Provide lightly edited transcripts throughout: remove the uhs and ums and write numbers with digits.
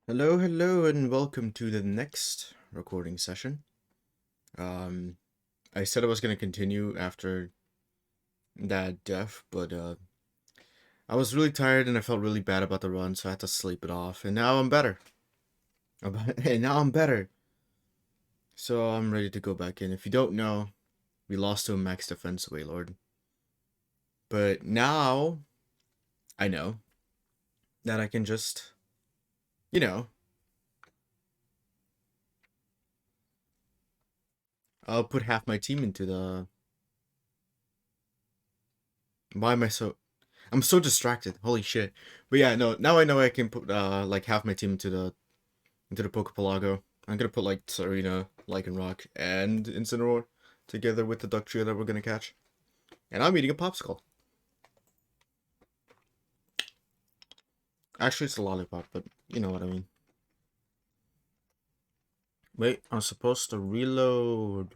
Hello, hello, and welcome to the next recording session. I said I was gonna continue after that death, but I was really tired and I felt really bad about the run, so I had to sleep it off. And now I'm better. And now I'm better. So I'm ready to go back in. If you don't know, we lost to a max defense Waylord. But now I know that I can just, you know, I'll put half my team into the. Why am I so? I'm so distracted. Holy shit. But yeah, no, now I know I can put like half my team into the Pokepelago. I'm gonna put like Serena, Lycanroc, and Incineroar together with the Duck Trio that we're gonna catch. And I'm eating a popsicle. Actually it's a lollipop, but you know what I mean. Wait, I'm supposed to reload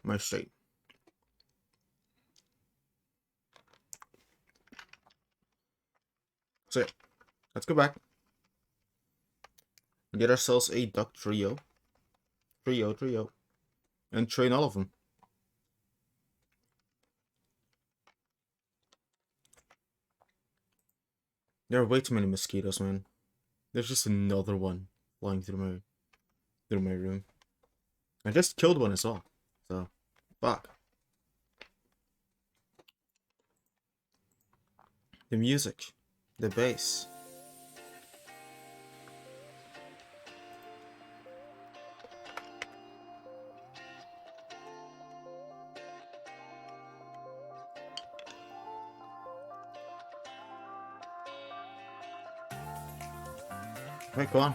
my state. So yeah, let's go back. Get ourselves a Duck Trio. Trio. And train all of them. There are way too many mosquitoes, man. There's just another one flying through my room. I just killed one as well. So fuck. The music. The bass. Right, go on.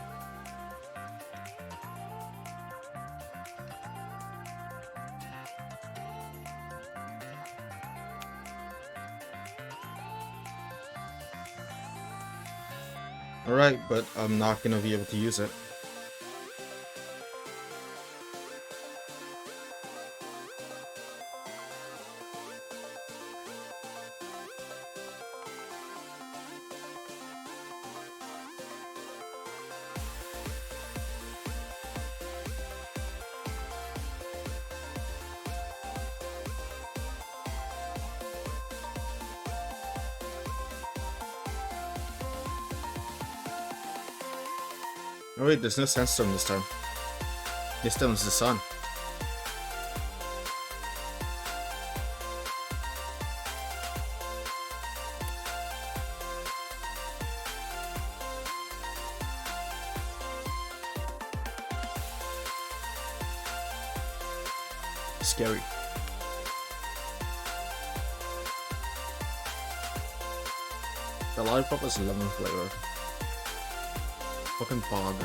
Alright, but I'm not gonna be able to use it. Oh wait, there's no sandstorm this time. This time it's the sun. Scary. The lollipop is lemon flavor. Fucking bog.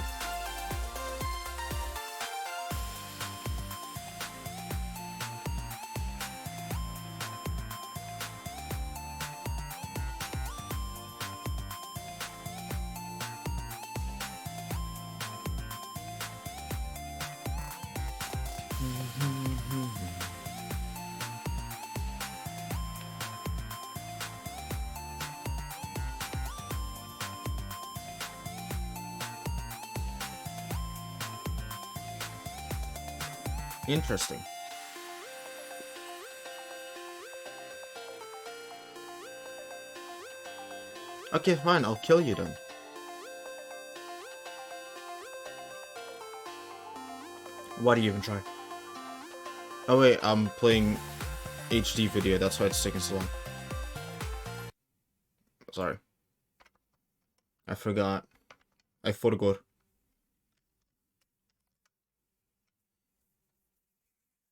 Interesting. Okay, fine, I'll kill you then. Why do you even try? Oh wait, I'm playing HD video, that's why it's taking so long. Sorry. I forgot. I forgot.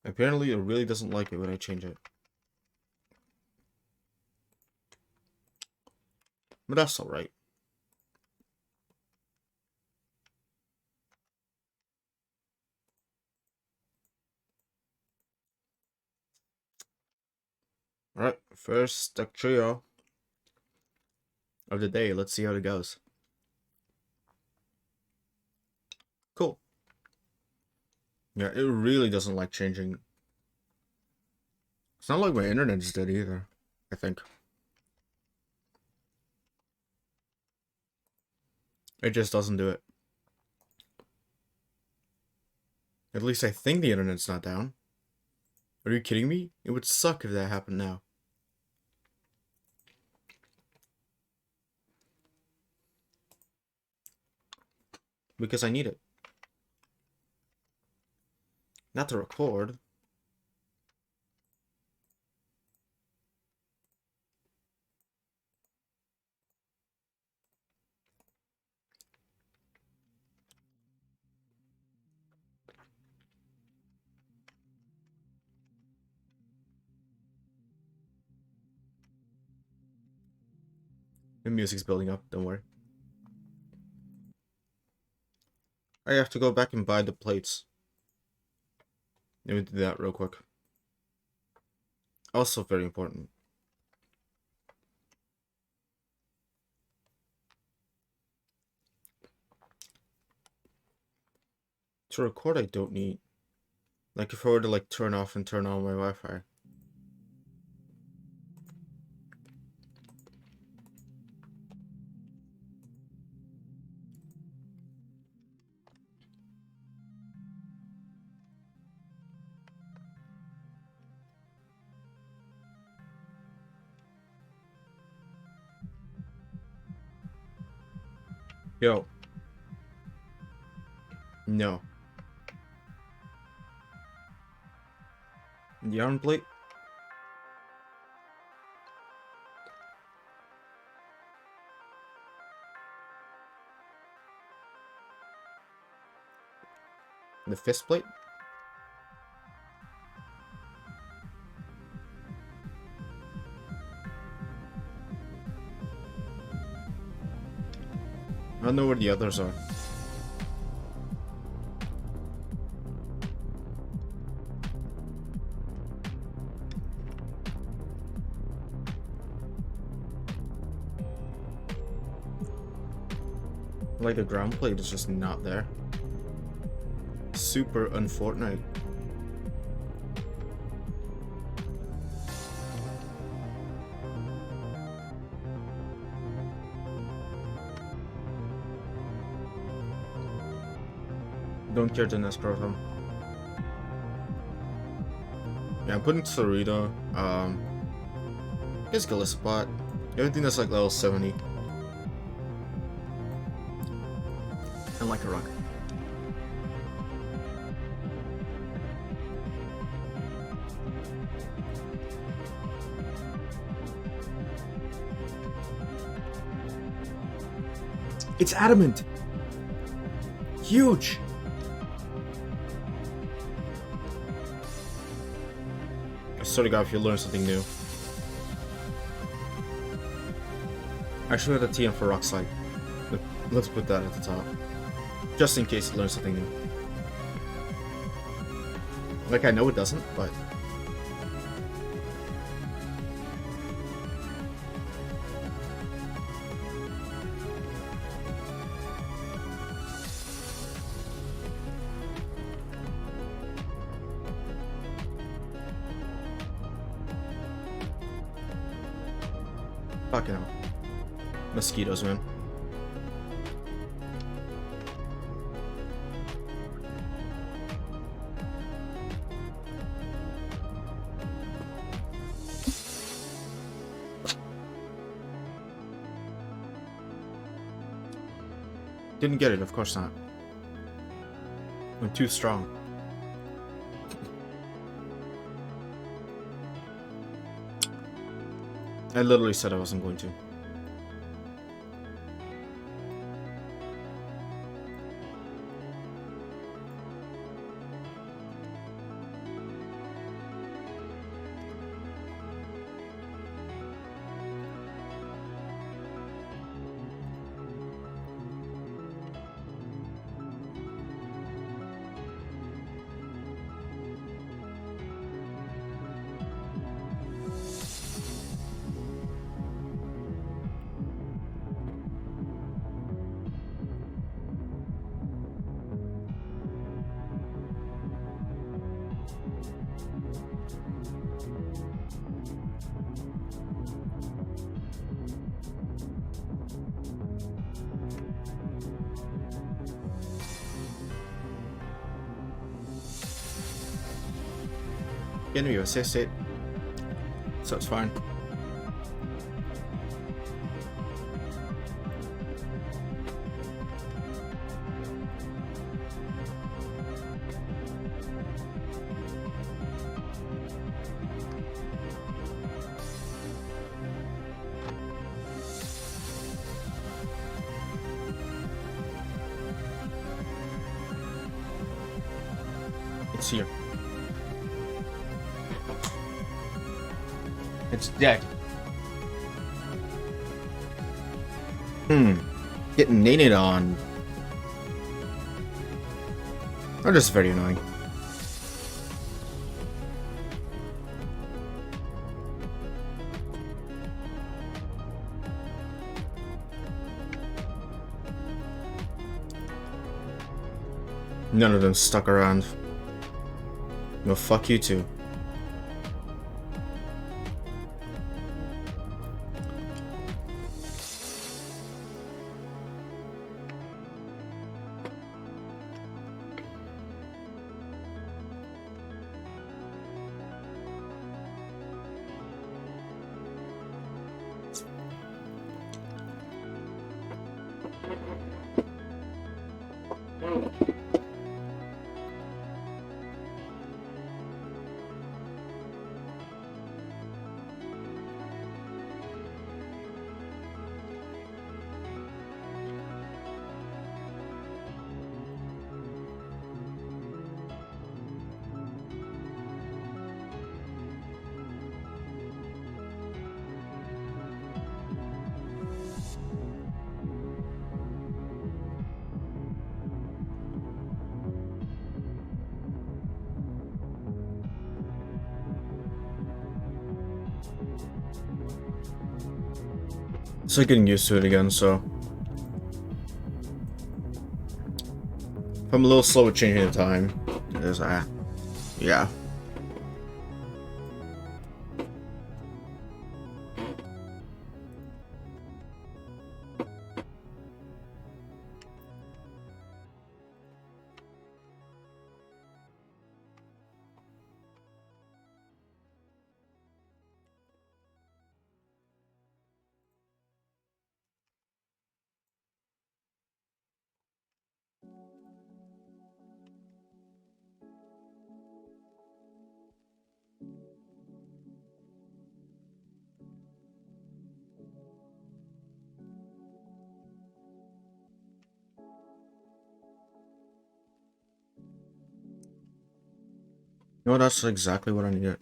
Apparently it really doesn't like it when I change it. But that's alright. Alright, first Duck Trio of the day. Let's see how it goes. Cool. Yeah, it really doesn't like changing. It's not like my internet is dead either, I think. It just doesn't do it. At least I think the internet's not down. Are you kidding me? It would suck if that happened now. Because I need it. Not to record. The music's building up, don't worry. I have to go back and buy the plates. Let me do that real quick. Also very important. To record, I don't need. Like if I were to like turn off and turn on my Wi-Fi. Yo. No. The iron plate? The fist plate? I don't know where the others are. Like the ground plate is just not there. Super unfortunate. Don't care to Nespro him. Yeah, I'm putting Sarita, his Gillespot, everything that's like level 70. And like a rock. It's adamant! Huge! I swear to God, if you learn something new. Actually, the TM for Rock Slide. Let's put that at the top. Just in case you learn something new. Like, I know it doesn't, but... Fucking hell. Mosquitoes, man. Didn't get it, of course not. I'm too strong. I literally said I wasn't going to. Enemy assist it. So it's fine. It's here. It's dead. Getting nated on. Or just very annoying. None of them stuck around. No, fuck you too. It's like getting used to it again, so if I'm a little slow with changing the time, there's yeah. No, that's exactly what I needed.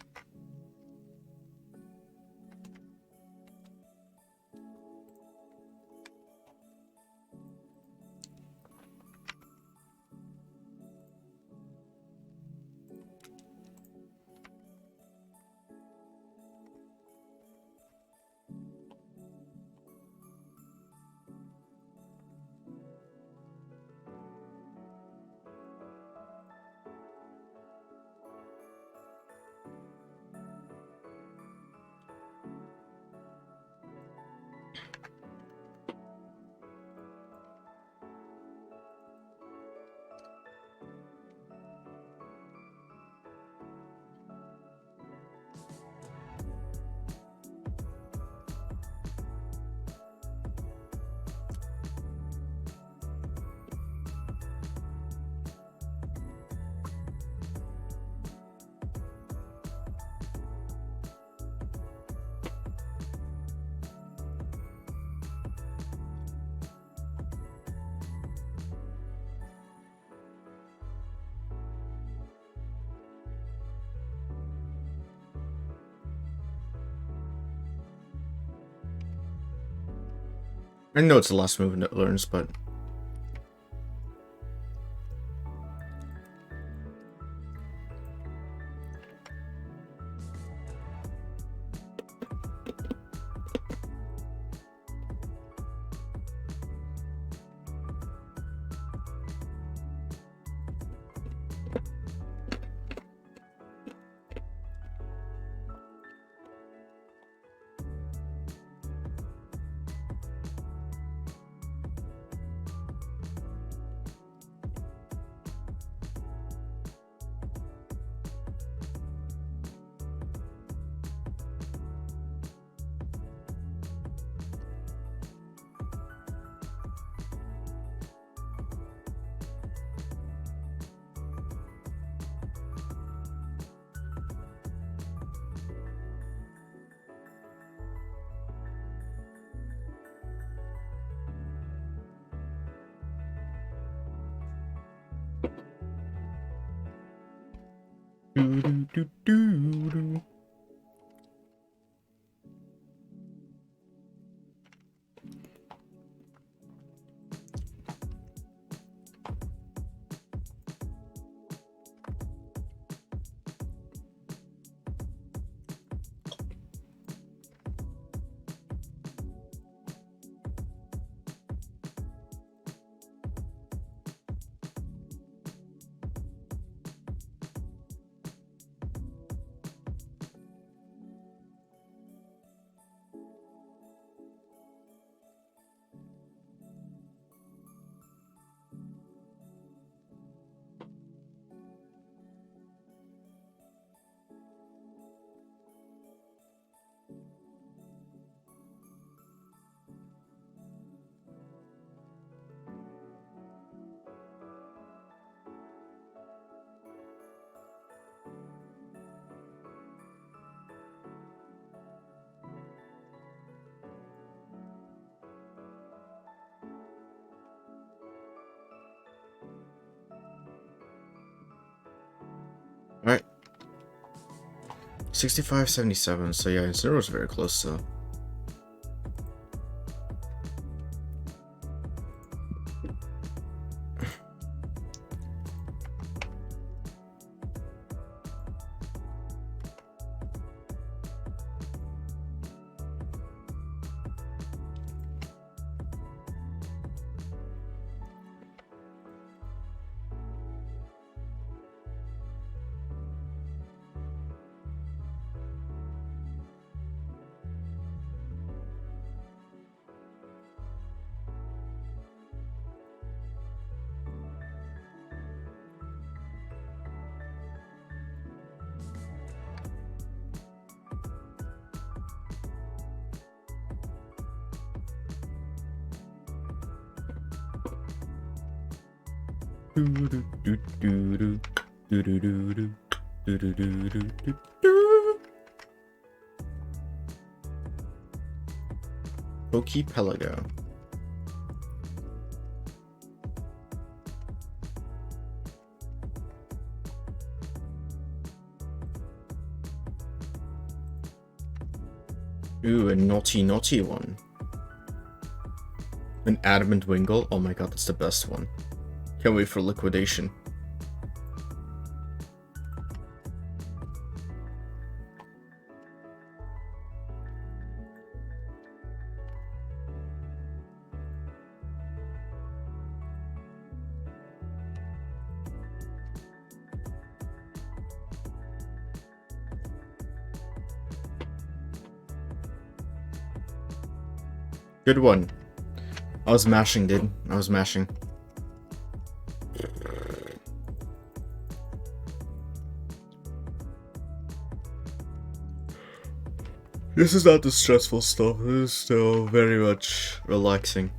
I know it's the last move it learns, but Do, do, do, do, do. Alright. 65-77, so yeah, Incineroar was very close, so. Pokepelago. Ooh, a naughty one. An adamant Wingull. Oh my god, that's the best one. Can't wait for liquidation. Good one. I was mashing, dude. I was mashing. This is not the stressful stuff. This is still very much relaxing.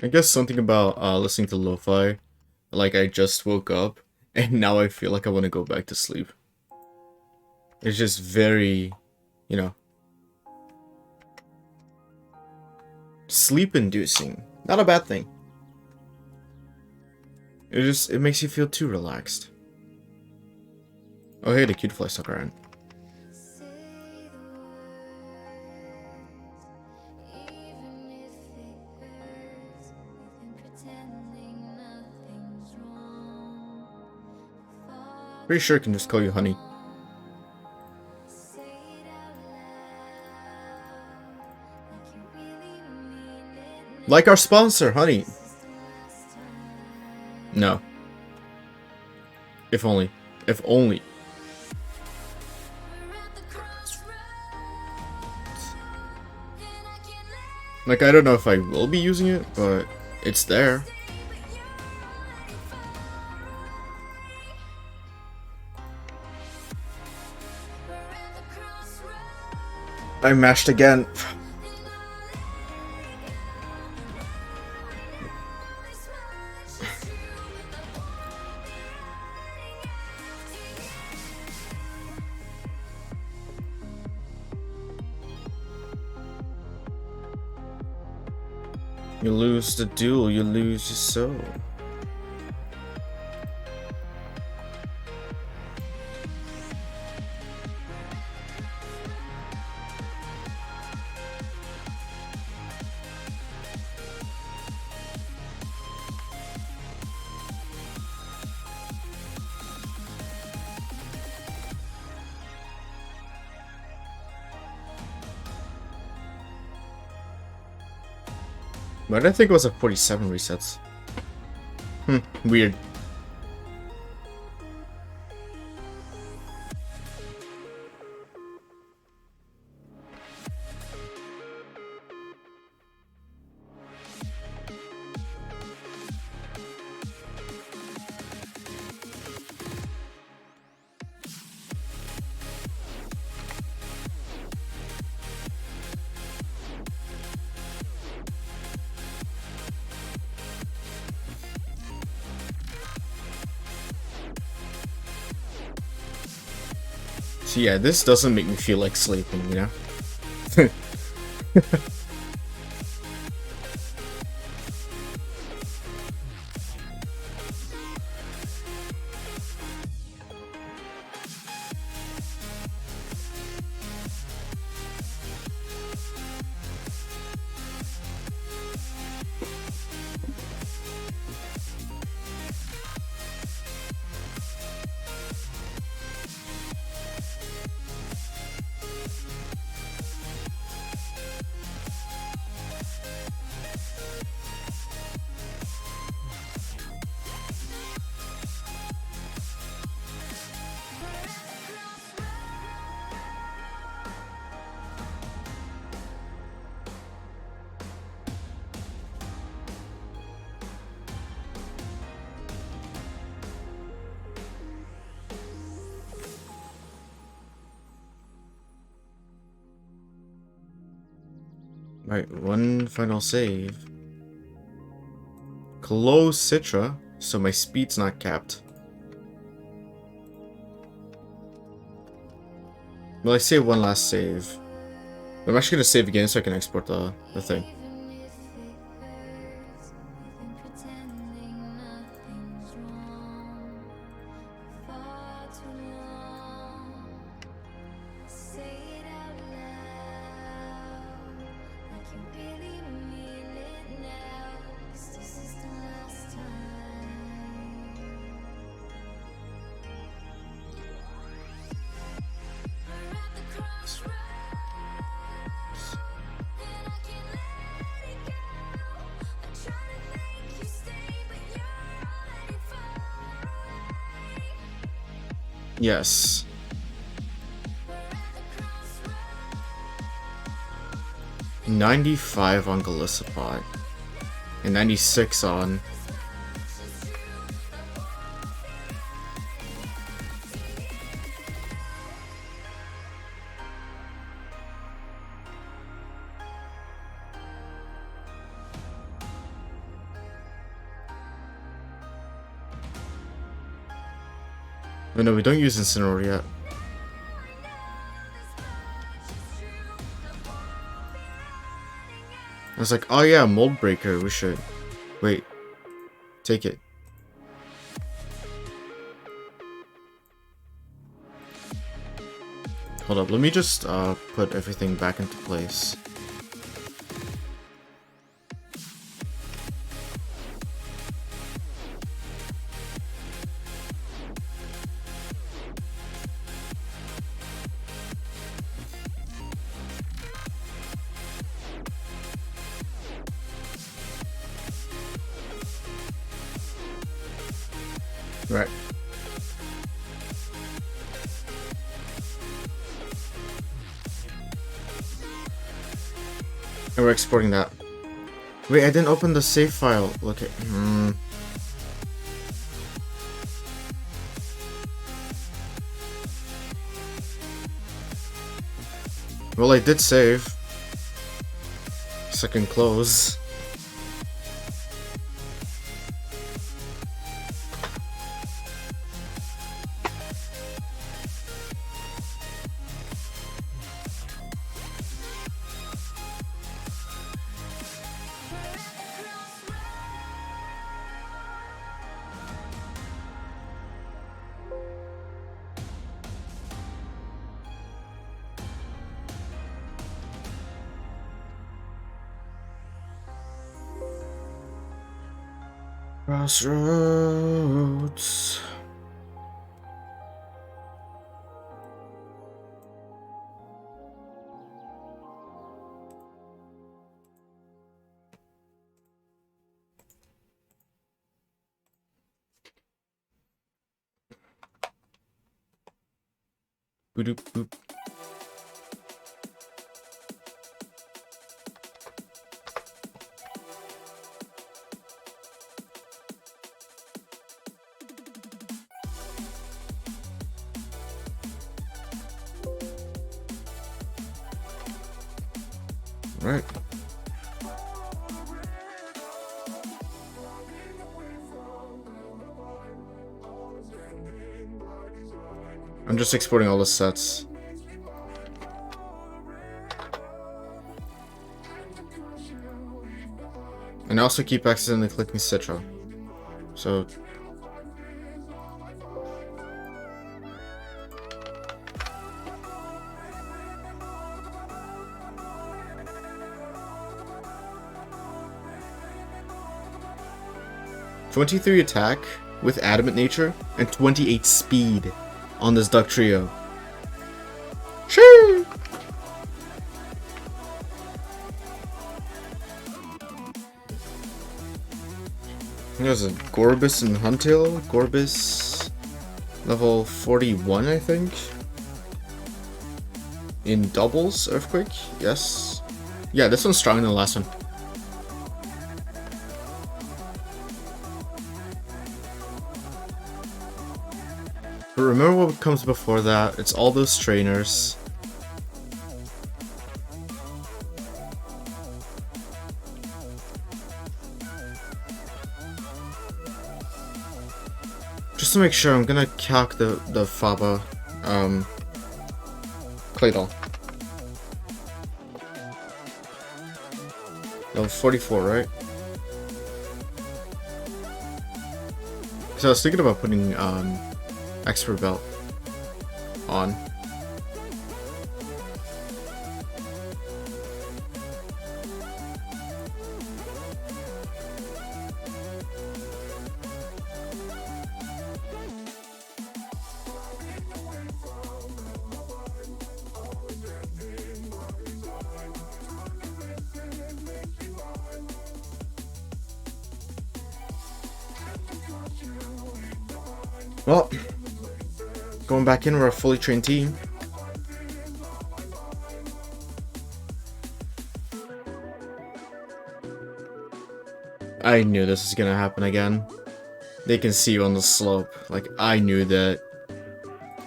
I guess something about listening to lo-fi, like I just woke up and now I feel like I want to go back to sleep. It's just very, you know, sleep-inducing. Not a bad thing. It makes you feel too relaxed. Oh hey, the cute fly stuck around. Pretty sure I can just call you honey. Like our sponsor, honey. No. If only. If only. Like, I don't know if I will be using it, but it's there. I mashed again. You lose the duel, you lose your soul. Why did I think it was a 47 resets? Weird. So yeah, this doesn't make me feel like sleeping, you know? Right, one final save. Close Citra, so my speed's not capped. Well, I save one last save. I'm actually gonna save again so I can export the thing. Yes. $95 on Galissapod. And 96 on... Oh no, we don't use Incineroar yet. I was like, oh yeah, Mold Breaker, we should. Wait. Take it. Hold up, let me just put everything back into place. Right. And we're exporting that. Wait, I didn't open the save file. Look at... Well, I did save. Second close. Crossroads. Boop boop. Right. I'm just exporting all the sets. And I also keep accidentally clicking Citra. So... "23 attack with adamant nature and 28 speed on this duck trio." Shoo! There's a Gorbis and Huntail. Gorbis level 41, I think. In doubles, Earthquake? Yes. Yeah, this one's stronger than the last one. But remember what comes before that? It's all those trainers. Just to make sure, I'm gonna calc the Faba, Claydol. Level 44, right? So I was thinking about putting, Expert Belt on. Well, going back in, we're a fully trained team. I knew this was gonna happen again. They can see you on the slope. Like, I knew that.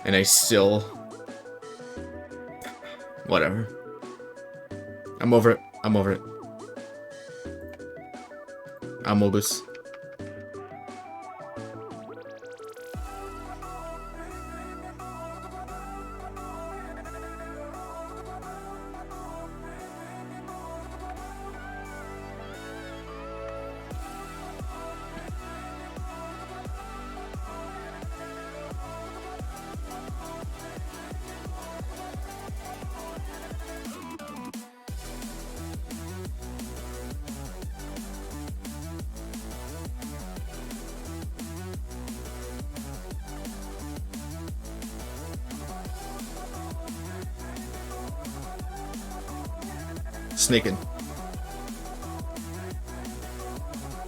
And I still... Whatever. I'm over it. I'm over it. I'm Mobus. Sneaking.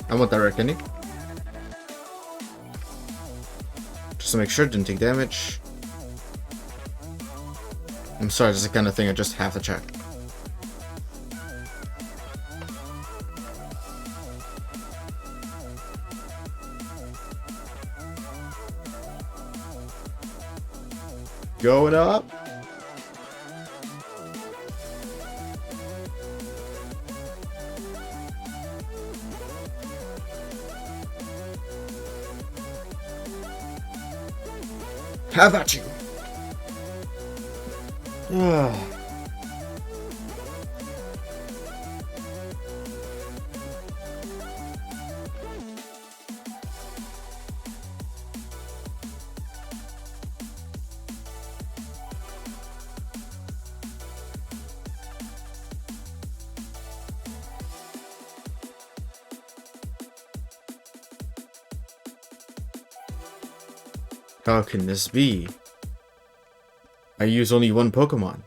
I want that reckoning. Just to make sure it didn't take damage. I'm sorry, this is the kind of thing I just have to check. Going up. Have at you. Ugh. How can this be? I use only one Pokemon.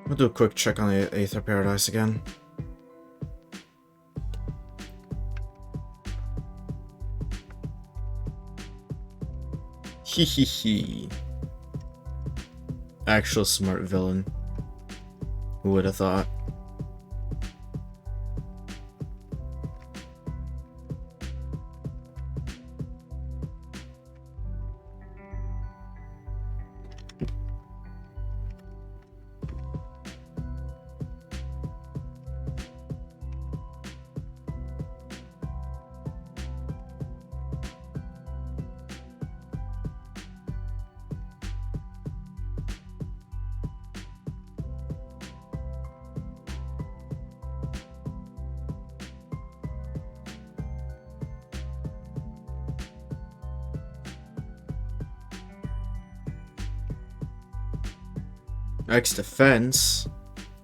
We'll do a quick check on the Aether Paradise again. Hehehe. Actual smart villain. Who would have thought? X defense.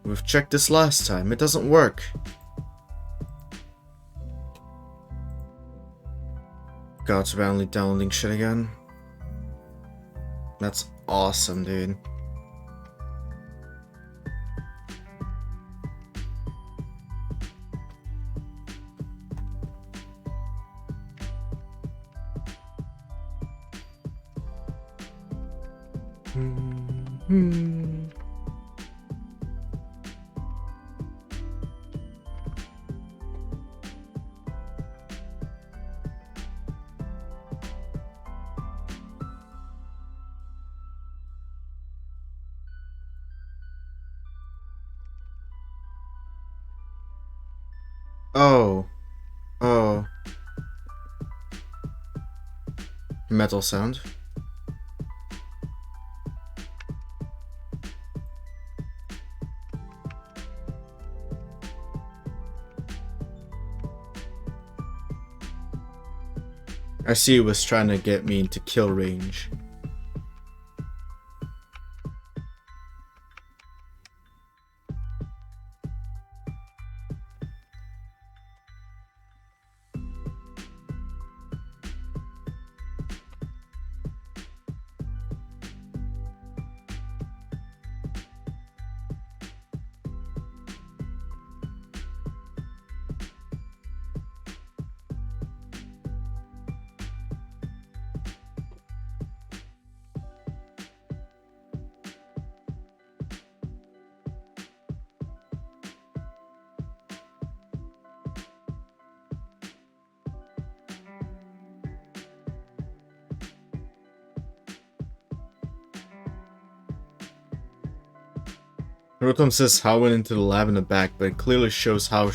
We've checked this last time. It doesn't work. God's randomly downloading shit again. That's awesome, dude. Oh. Oh. Metal sound. I see it was trying to get me into kill range. Rotom says how went into the lab in the back, but it clearly shows how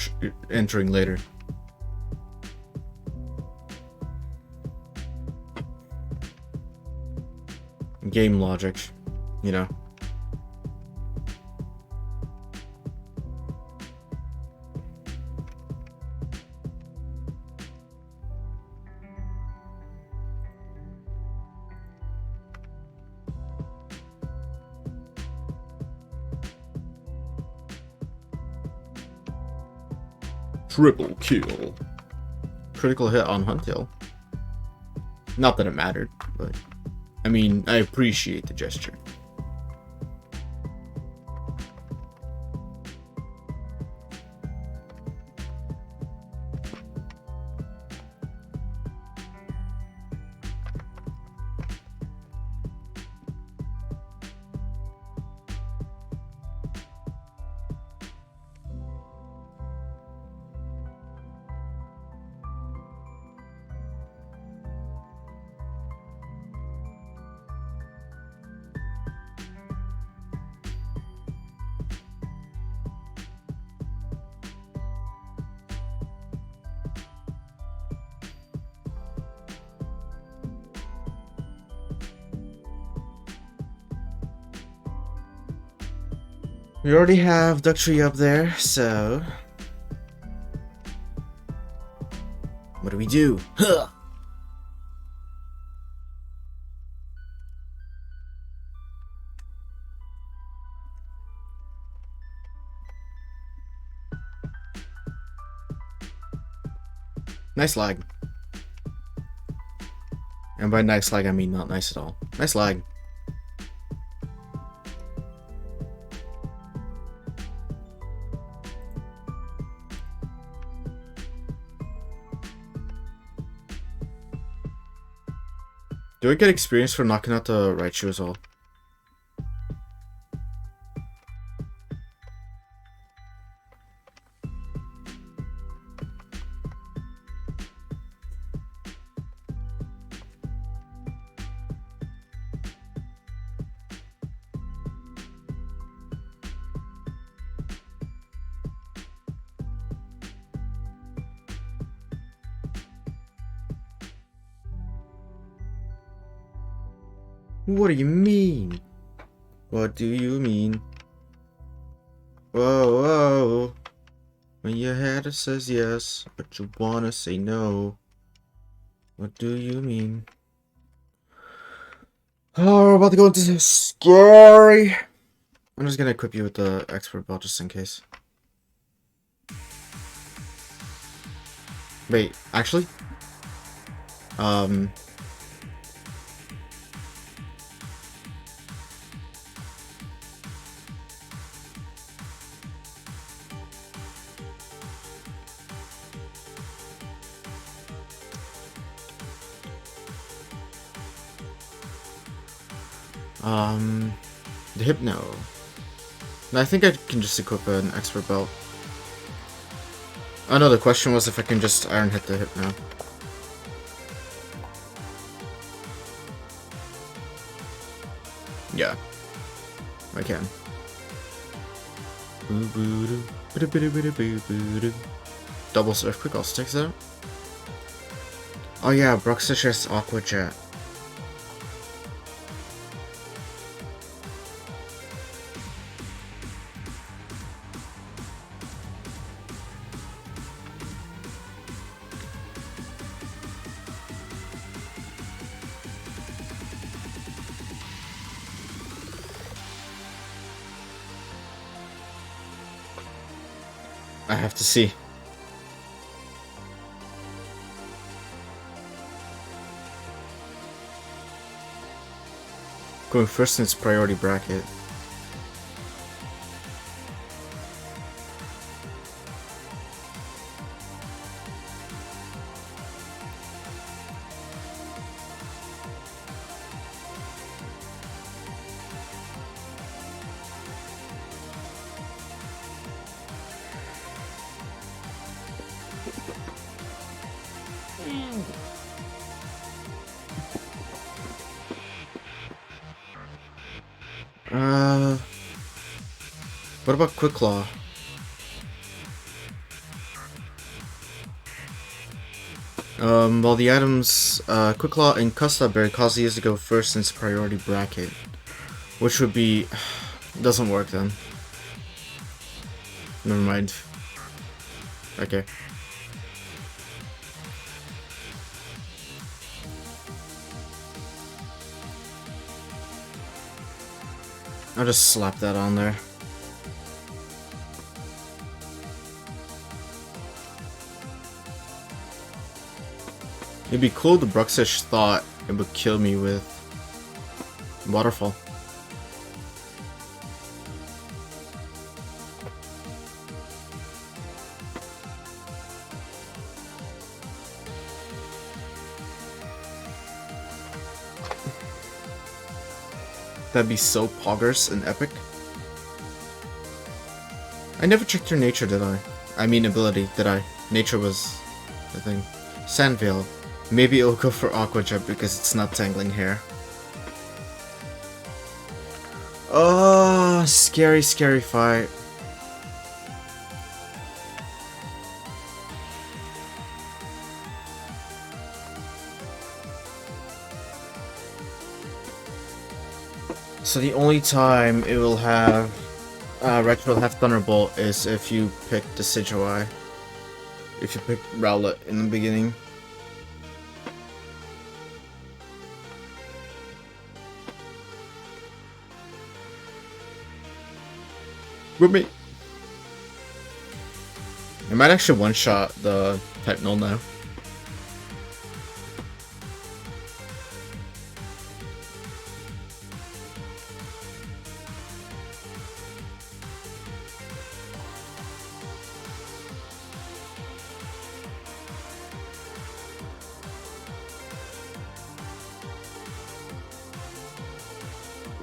entering later. Game logic, you know. Triple kill. Critical hit on Huntail. Not that it mattered, but I mean, I appreciate the gesture. We already have Duck Tree up there, so... What do we do? Huh! Nice lag. And by nice lag, I mean not nice at all. Nice lag. Do I get experience for knocking out the right shoe as well? What do you mean? What do you mean? Whoa, whoa. When your head says yes, but you wanna say no. What do you mean? Oh, we're about to go into this scary. I'm just gonna equip you with the expert belt just in case. Wait, actually? The Hypno. I think I can just equip an expert belt. Oh no, the question was if I can just iron hit the Hypno. Yeah, I can. Double surf quick, I'll stick that. Oh yeah, Bruxish has Aqua Jet. I have to see. Going first in its priority bracket. What about Quick Claw? Well, the items, Quick Claw and Custard Berry cause these to go first in its priority bracket. Which would be... doesn't work then. Never mind. Okay. I'll just slap that on there. It'd be cool the Bruxish thought it would kill me with Waterfall. That'd be so poggers and epic. I never checked your nature, did I? I mean ability, did I? Nature was the thing. Sandvale. Maybe it'll go for Aqua Jet because it's not tangling hair. Oh, scary, scary fight. So the only time it will have Retro will have Thunderbolt is if you pick the Decidueye. If you pick Rowlet in the beginning. With me. I might actually one-shot the type null now.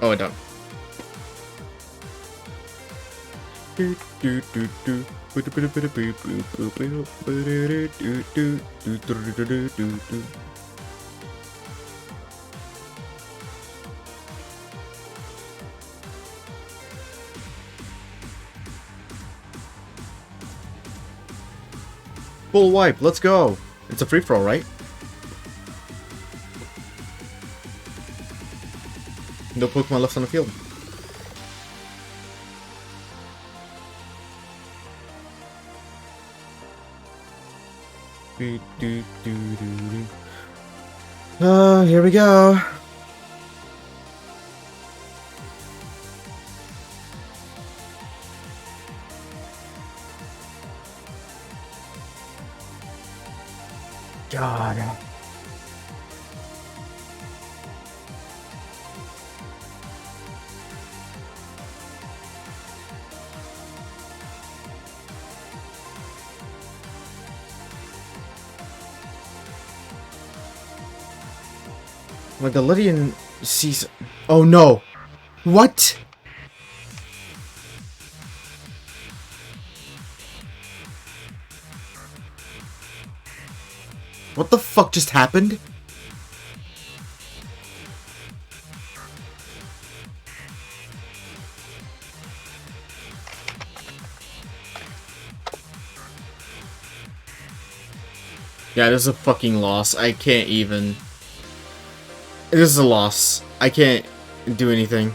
Oh, I don't. Full wipe, let's go! It's a free-for-all, right? No Pokemon left on the field. Oh, here we go. God. Like the Lydian sees. Oh no! What? What the fuck just happened? Yeah, this is a fucking loss. I can't even. This is a loss. I can't do anything.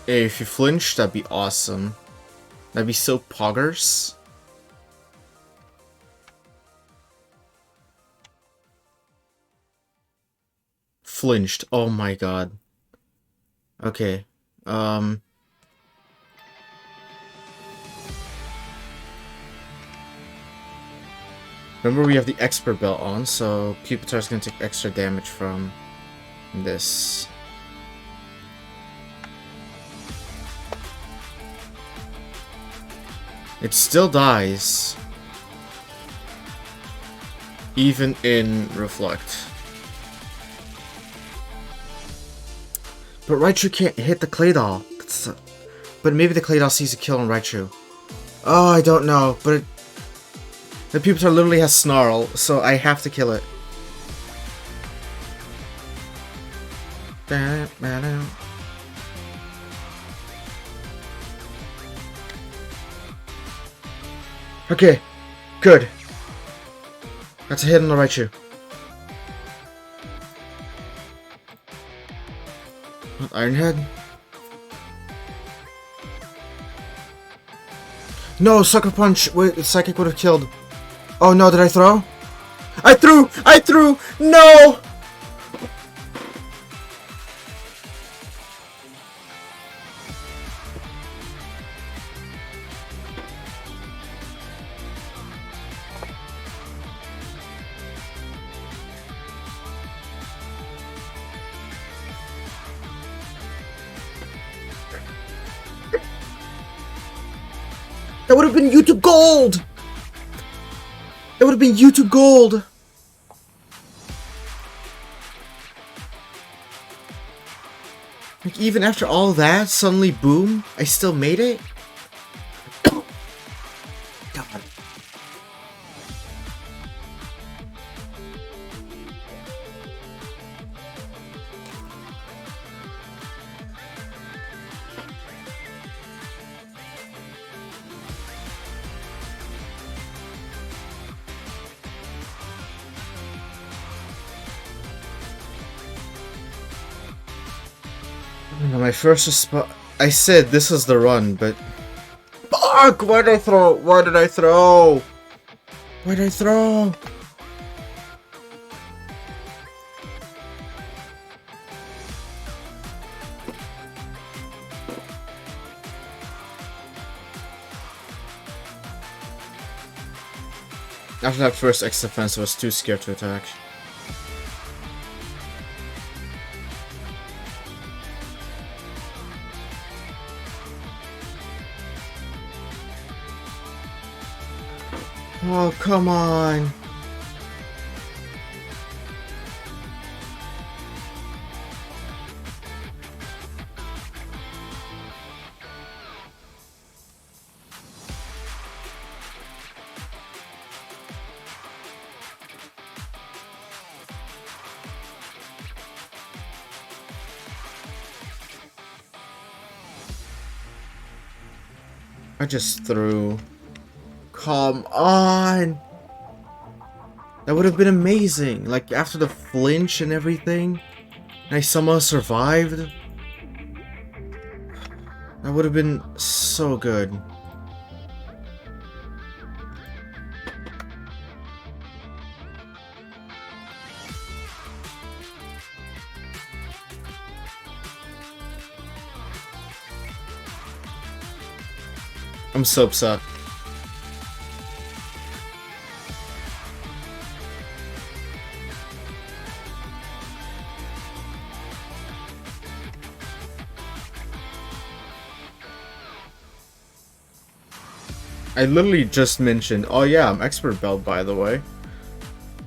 Hey, if you flinch, that'd be awesome. That'd be so poggers. Flinched. Oh my god. Okay. Remember we have the expert belt on, so Pupitar's gonna take extra damage from this. It still dies. Even in Reflect. But Raichu can't hit the Claydol. But maybe the Claydol sees a kill on Raichu. Oh, I don't know. But the Pupitar literally has Snarl, so I have to kill it. Okay, good. That's a hit on the Raichu. Ironhead? No, Sucker Punch! Wait, Psychic would have killed. Oh no, did I throw? I threw! I threw! No! That would have been YouTube Gold! It would have been YouTube Gold! Like, even after all that, suddenly, boom, I still made it? God. My first response. I said this is the run, but fuck! Why did I throw? Why did I throw? Why did I throw? After that first X defense, I was too scared to attack. Oh, come on. I just threw. Come on! That would have been amazing. Like, after the flinch and everything, and I somehow survived. That would have been so good. I'm so upset. I literally just mentioned, oh yeah, I'm expert belt, by the way.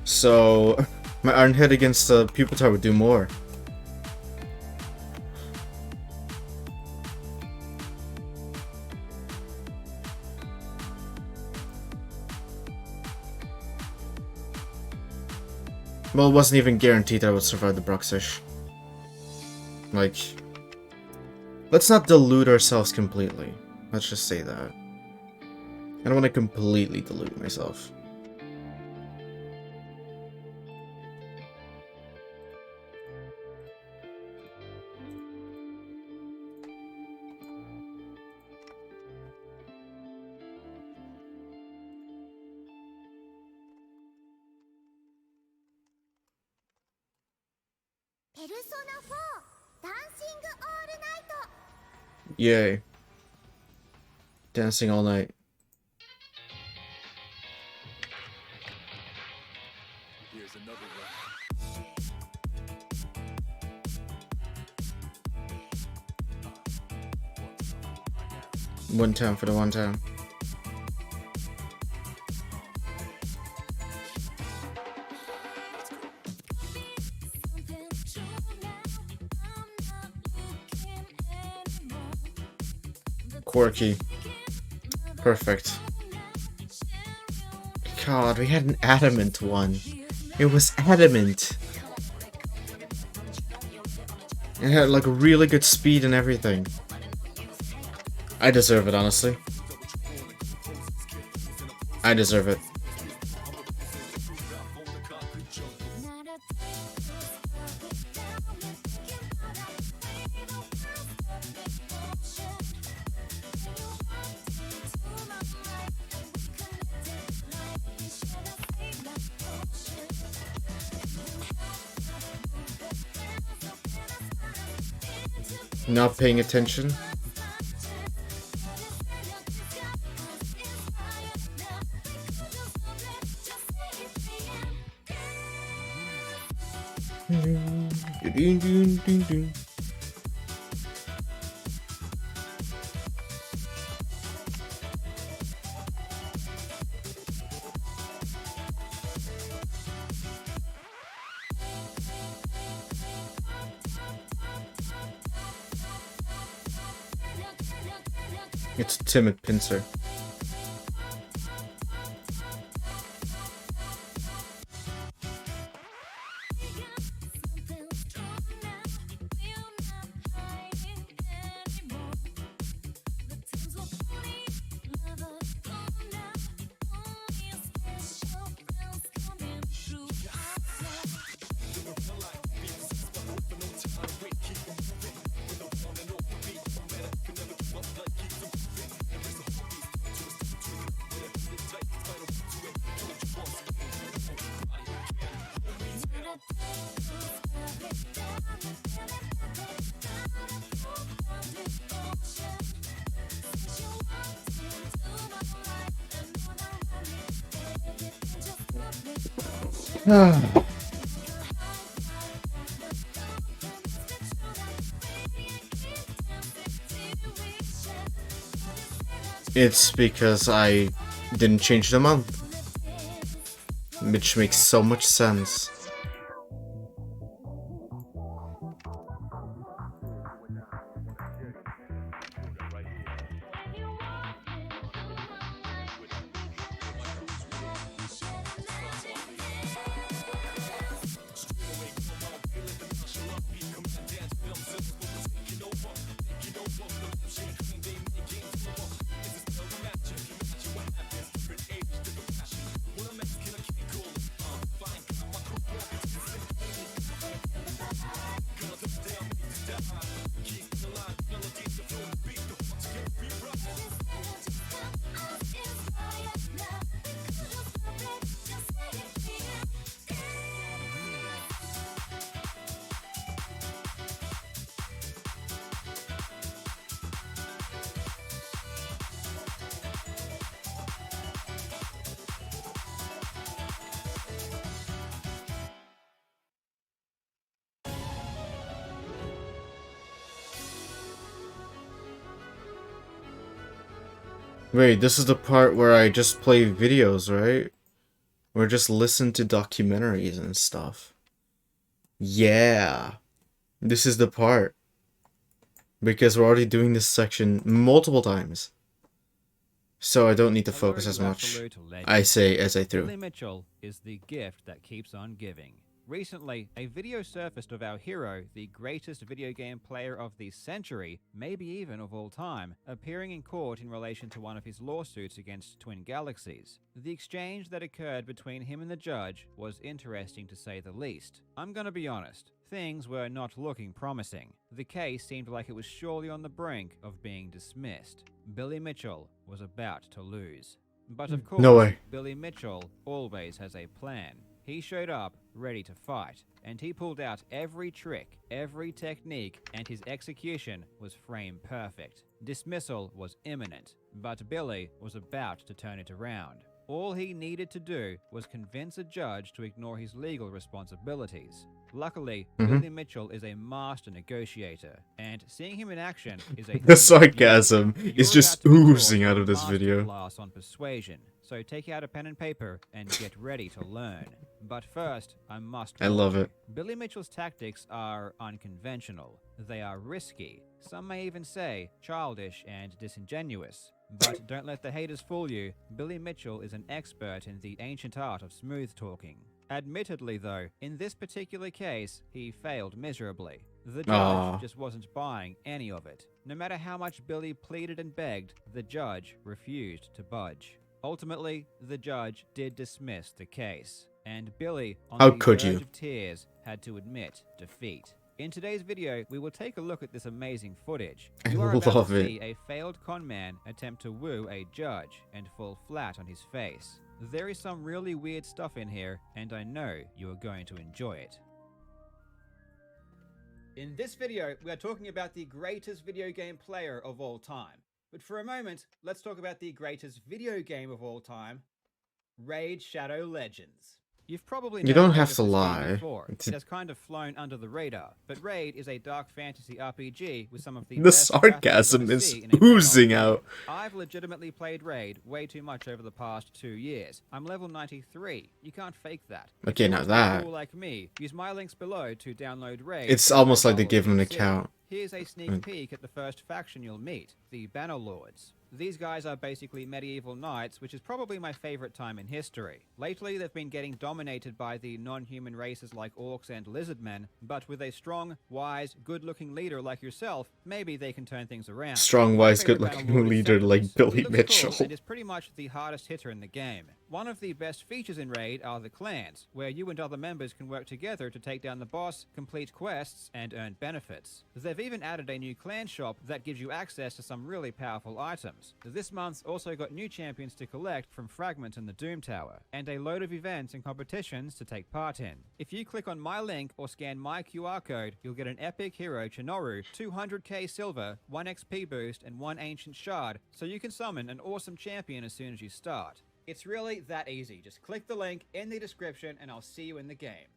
So, my iron hit against the Pupitar would do more. Well, it wasn't even guaranteed that I would survive the Bruxish. Like, let's not delude ourselves completely. Let's just say that. I don't want to completely delude myself. Yay. Dancing all night. Here's another one. One time for the one time. Quirky. Perfect. God, we had an adamant one. It was adamant. It had like really good speed and everything. I deserve it, honestly. I deserve it. Not paying attention. It's a timid pincer. It's because I didn't change the month, which makes so much sense. Wait, this is the part where I just play videos, right? Or just listen to documentaries and stuff. Yeah. This is the part. Because we're already doing this section multiple times. So I don't need to focus as much, I say, as I threw. Billy Mitchell is the gift that keeps on giving. Recently, a video surfaced of our hero, the greatest video game player of the century, maybe even of all time, appearing in court in relation to one of his lawsuits against Twin Galaxies. The exchange that occurred between him and the judge was interesting to say the least. I'm gonna be honest, things were not looking promising. The case seemed like it was surely on the brink of being dismissed. Billy Mitchell was about to lose. But of course, no way. Billy Mitchell always has a plan. He showed up ready to fight, and he pulled out every trick, every technique, and his execution was frame perfect. Dismissal was imminent, but Billy was about to turn it around. All he needed to do was convince a judge to ignore his legal responsibilities. Luckily, Billy Mitchell is a master negotiator, and seeing him in action is a The sarcasm is just oozing out of this video. Class on persuasion, so take out a pen and paper and get ready to learn. But first, I love it. Billy Mitchell's tactics are unconventional. They are risky. Some may even say childish and disingenuous. But don't let the haters fool you. Billy Mitchell is an expert in the ancient art of smooth talking. Admittedly, though, in this particular case, he failed miserably. The judge just wasn't buying any of it. No matter how much Billy pleaded and begged, the judge refused to budge. Ultimately, the judge did dismiss the case, and Billy, on the verge of tears, had to admit defeat. In today's video, we will take a look at this amazing footage. You are about to see a failed conman attempt to woo a judge and fall flat on his face. There is some really weird stuff in here, and I know you are going to enjoy it. In this video, we are talking about the greatest video game player of all time. But for a moment, let's talk about the greatest video game of all time, Raid Shadow Legends. You've probably you don't have to lie. It has kind of flown under the radar, but Raid is a dark fantasy RPG with some of the best sarcasm is oozing out. I've legitimately played Raid way too much over the past 2 years. I'm level 93. You can't fake that. Okay, not that. Like me, use my links below to download Raid. It's almost like they give him an account. Here's a sneak peek at the first faction you'll meet, the Bannerlords. These guys are basically medieval knights, which is probably my favorite time in history. Lately, they've been getting dominated by the non-human races like orcs and lizardmen, but with a strong, wise, good-looking leader like yourself, maybe they can turn things around. Strong, wise, good-looking leader like Billy Mitchell. Cool and is pretty much the hardest hitter in the game. One of the best features in Raid are the clans, where you and other members can work together to take down the boss, complete quests, and earn benefits. They've even added a new clan shop that gives you access to some really powerful items. This month's also got new champions to collect from Fragment and the Doom Tower, and a load of events and competitions to take part in. If you click on my link or scan my QR code, you'll get an epic hero Chinoru, 200k silver, 1 XP boost, and 1 ancient shard, so you can summon an awesome champion as soon as you start. It's really that easy. Just click the link in the description and I'll see you in the game.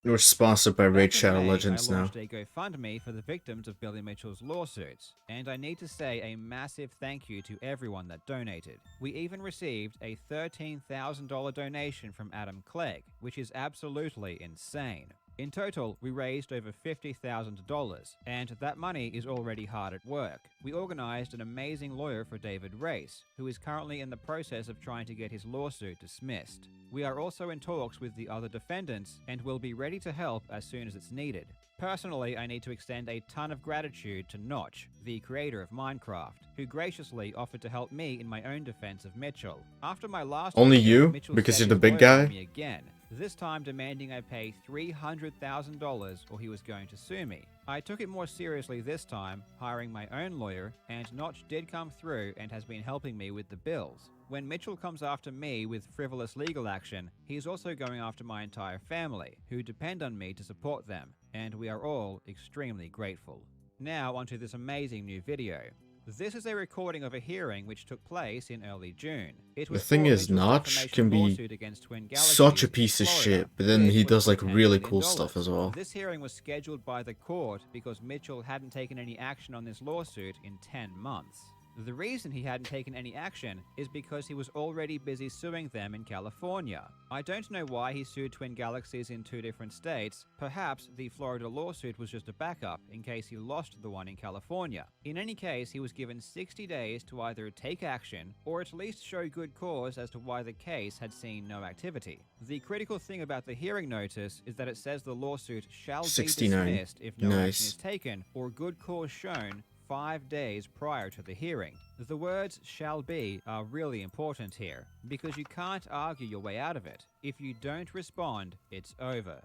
We're sponsored by Raid Back in Shadow May, I Legends now. launched a GoFundMe for the victims of Billy Mitchell's lawsuits, and I need to say a massive thank you to everyone that donated. We even received a $13,000 donation from Adam Clegg, which is absolutely insane. In total, we raised over $50,000, and that money is already hard at work. We organized an amazing lawyer for David Race, who is currently in the process of trying to get his lawsuit dismissed. We are also in talks with the other defendants and will be ready to help as soon as it's needed. Personally, I need to extend a ton of gratitude to Notch, the creator of Minecraft, who graciously offered to help me in my own defense of Mitchell. After my last Only video, you? Mitchell Because set you're the his big lawyer on guy? me again, this time demanding I pay $300,000 or he was going to sue me. I took it more seriously this time, hiring my own lawyer, and Notch did come through and has been helping me with the bills. When Mitchell comes after me with frivolous legal action, he's also going after my entire family, who depend on me to support them, and we are all extremely grateful. Now onto this amazing new video. This is a recording of a hearing which took place in early June. It The was thing for is, Mitchell's Notch can defamation be lawsuit against Twin such a Galaxies in piece of Florida, shit, but then which he was does for like $10 really million. cool stuff as well. This hearing was scheduled by the court because Mitchell hadn't taken any action on this lawsuit in 10 months. The reason he hadn't taken any action is because he was already busy suing them in California. I don't know why he sued Twin Galaxies in two different states. Perhaps the Florida lawsuit was just a backup in case he lost the one in California. In any case, he was given 60 days to either take action or at least show good cause as to why the case had seen no activity. The critical thing about the hearing notice is that it says the lawsuit shall be 69. dismissed if no action is Nice. taken or good cause shown 5 days prior to the hearing. The words shall be are really important here, because you can't argue your way out of it. If you don't respond, it's over.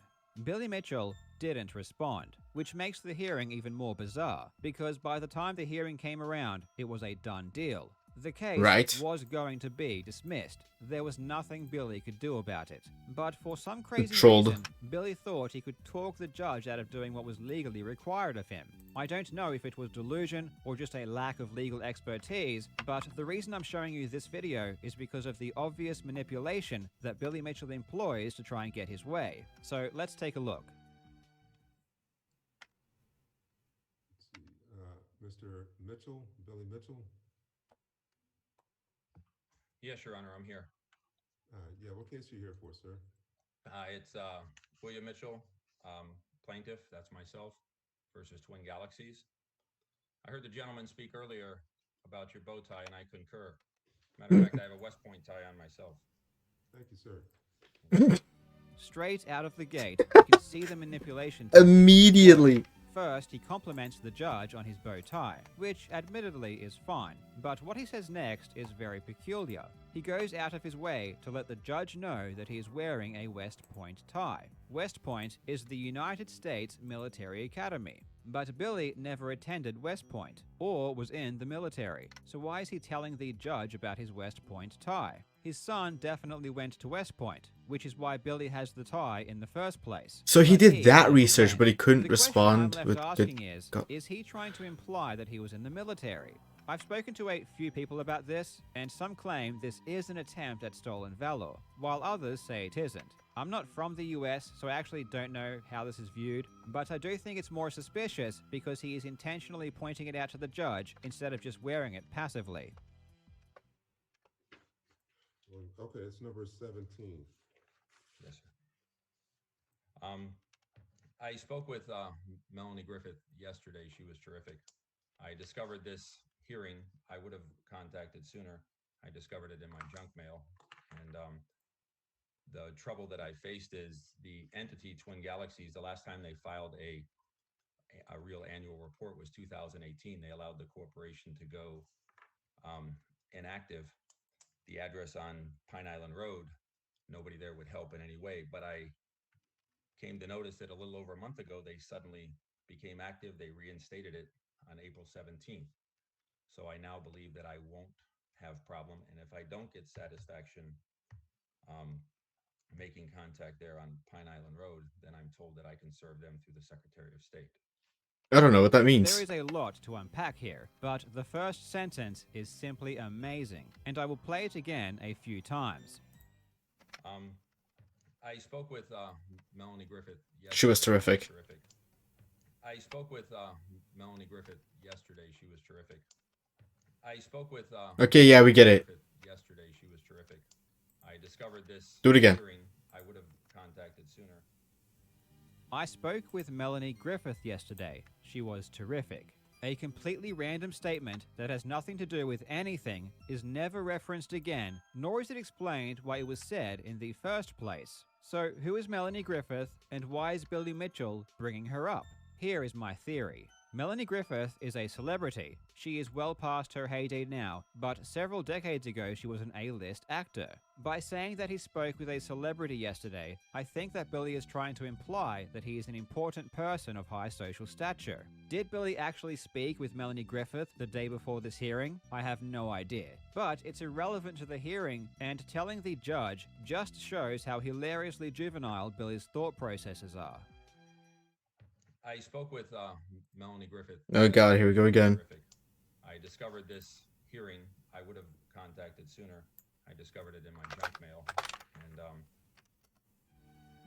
Billy Mitchell didn't respond, which makes the hearing even more bizarre, because by the time the hearing came around, it was a done deal. The case Right. was going to be dismissed. There was nothing Billy could do about it. But for some crazy Trolled. reason, Billy thought he could talk the judge out of doing what was legally required of him. I don't know if it was delusion or just a lack of legal expertise, but the reason I'm showing you this video is because of the obvious manipulation that Billy Mitchell employs to try and get his way. So let's take a look. Let's see, Mr. Mitchell, Billy Mitchell. Yes, Your Honor, I'm here. Yeah, what case are you here for, sir? It's William Mitchell, plaintiff, that's myself, versus Twin Galaxies. I heard the gentleman speak earlier about your bow tie, and I concur. Matter of fact, I have a West Point tie on myself. Thank you, sir. Straight out of the gate, you can see the manipulation tactics Immediately. First, he compliments the judge on his bow tie, which admittedly is fine, but what he says next is very peculiar. He goes out of his way to let the judge know that he is wearing a West Point tie. West Point is the United States Military Academy, but Billy never attended West Point or was in the military, so why is he telling the judge about his West Point tie? His son definitely went to West Point, which is why Billy has the tie in the first place. So he But did that never research, went. but he couldn't The respond question I'm with left the. asking is he trying to imply that he was in the military? I've spoken to a few people about this, and some claim this is an attempt at stolen valor, while others say it isn't. I'm not from the US, so I actually don't know how this is viewed, but I do think it's more suspicious because he is intentionally pointing it out to the judge instead of just wearing it passively. Well, okay, it's number 17. Yes, sir. I spoke with Melanie Griffith yesterday. She was terrific. I discovered this hearing. I would have contacted sooner. I discovered it in my junk mail. And the trouble that I faced is the entity Twin Galaxies, the last time they filed a real annual report was 2018. They allowed the corporation to go inactive. The address on Pine Island Road, nobody there would help in any way. But I came to notice that a little over a month ago, they suddenly became active. They reinstated it on April 17th. So I now believe that I won't have problem. And if I don't get satisfaction um, making contact there on Pine Island Road, then I'm told that I can serve them through the Secretary of State. I don't know what that There means. is a lot to unpack here, but the first sentence is simply amazing, and I will play it again a few times. Um, I spoke with Melanie Griffith She was yesterday. She was terrific. terrific. I spoke with Melanie Griffith yesterday. She was terrific. I spoke with Okay, yeah, we get Melanie it. Griffith yesterday. She was terrific. I discovered this Do it again. hearing. I would have contacted sooner. I spoke with Melanie Griffith yesterday. She was terrific. A completely random statement that has nothing to do with anything is never referenced again, nor is it explained why it was said in the first place. So, who is Melanie Griffith, and why is Billy Mitchell bringing her up? Here is my theory. Melanie Griffith is a celebrity. She is well past her heyday now, but several decades ago she was an A-list actor. By saying that he spoke with a celebrity yesterday, I think that Billy is trying to imply that he is an important person of high social stature. Did Billy actually speak with Melanie Griffith the day before this hearing? I have no idea. But it's irrelevant to the hearing, and telling the judge just shows how hilariously juvenile Billy's thought processes are. I spoke with Melanie Griffith Oh god, yesterday. here we go She was again. terrific. I discovered this hearing. I would have contacted sooner. I discovered it in my junk mail, and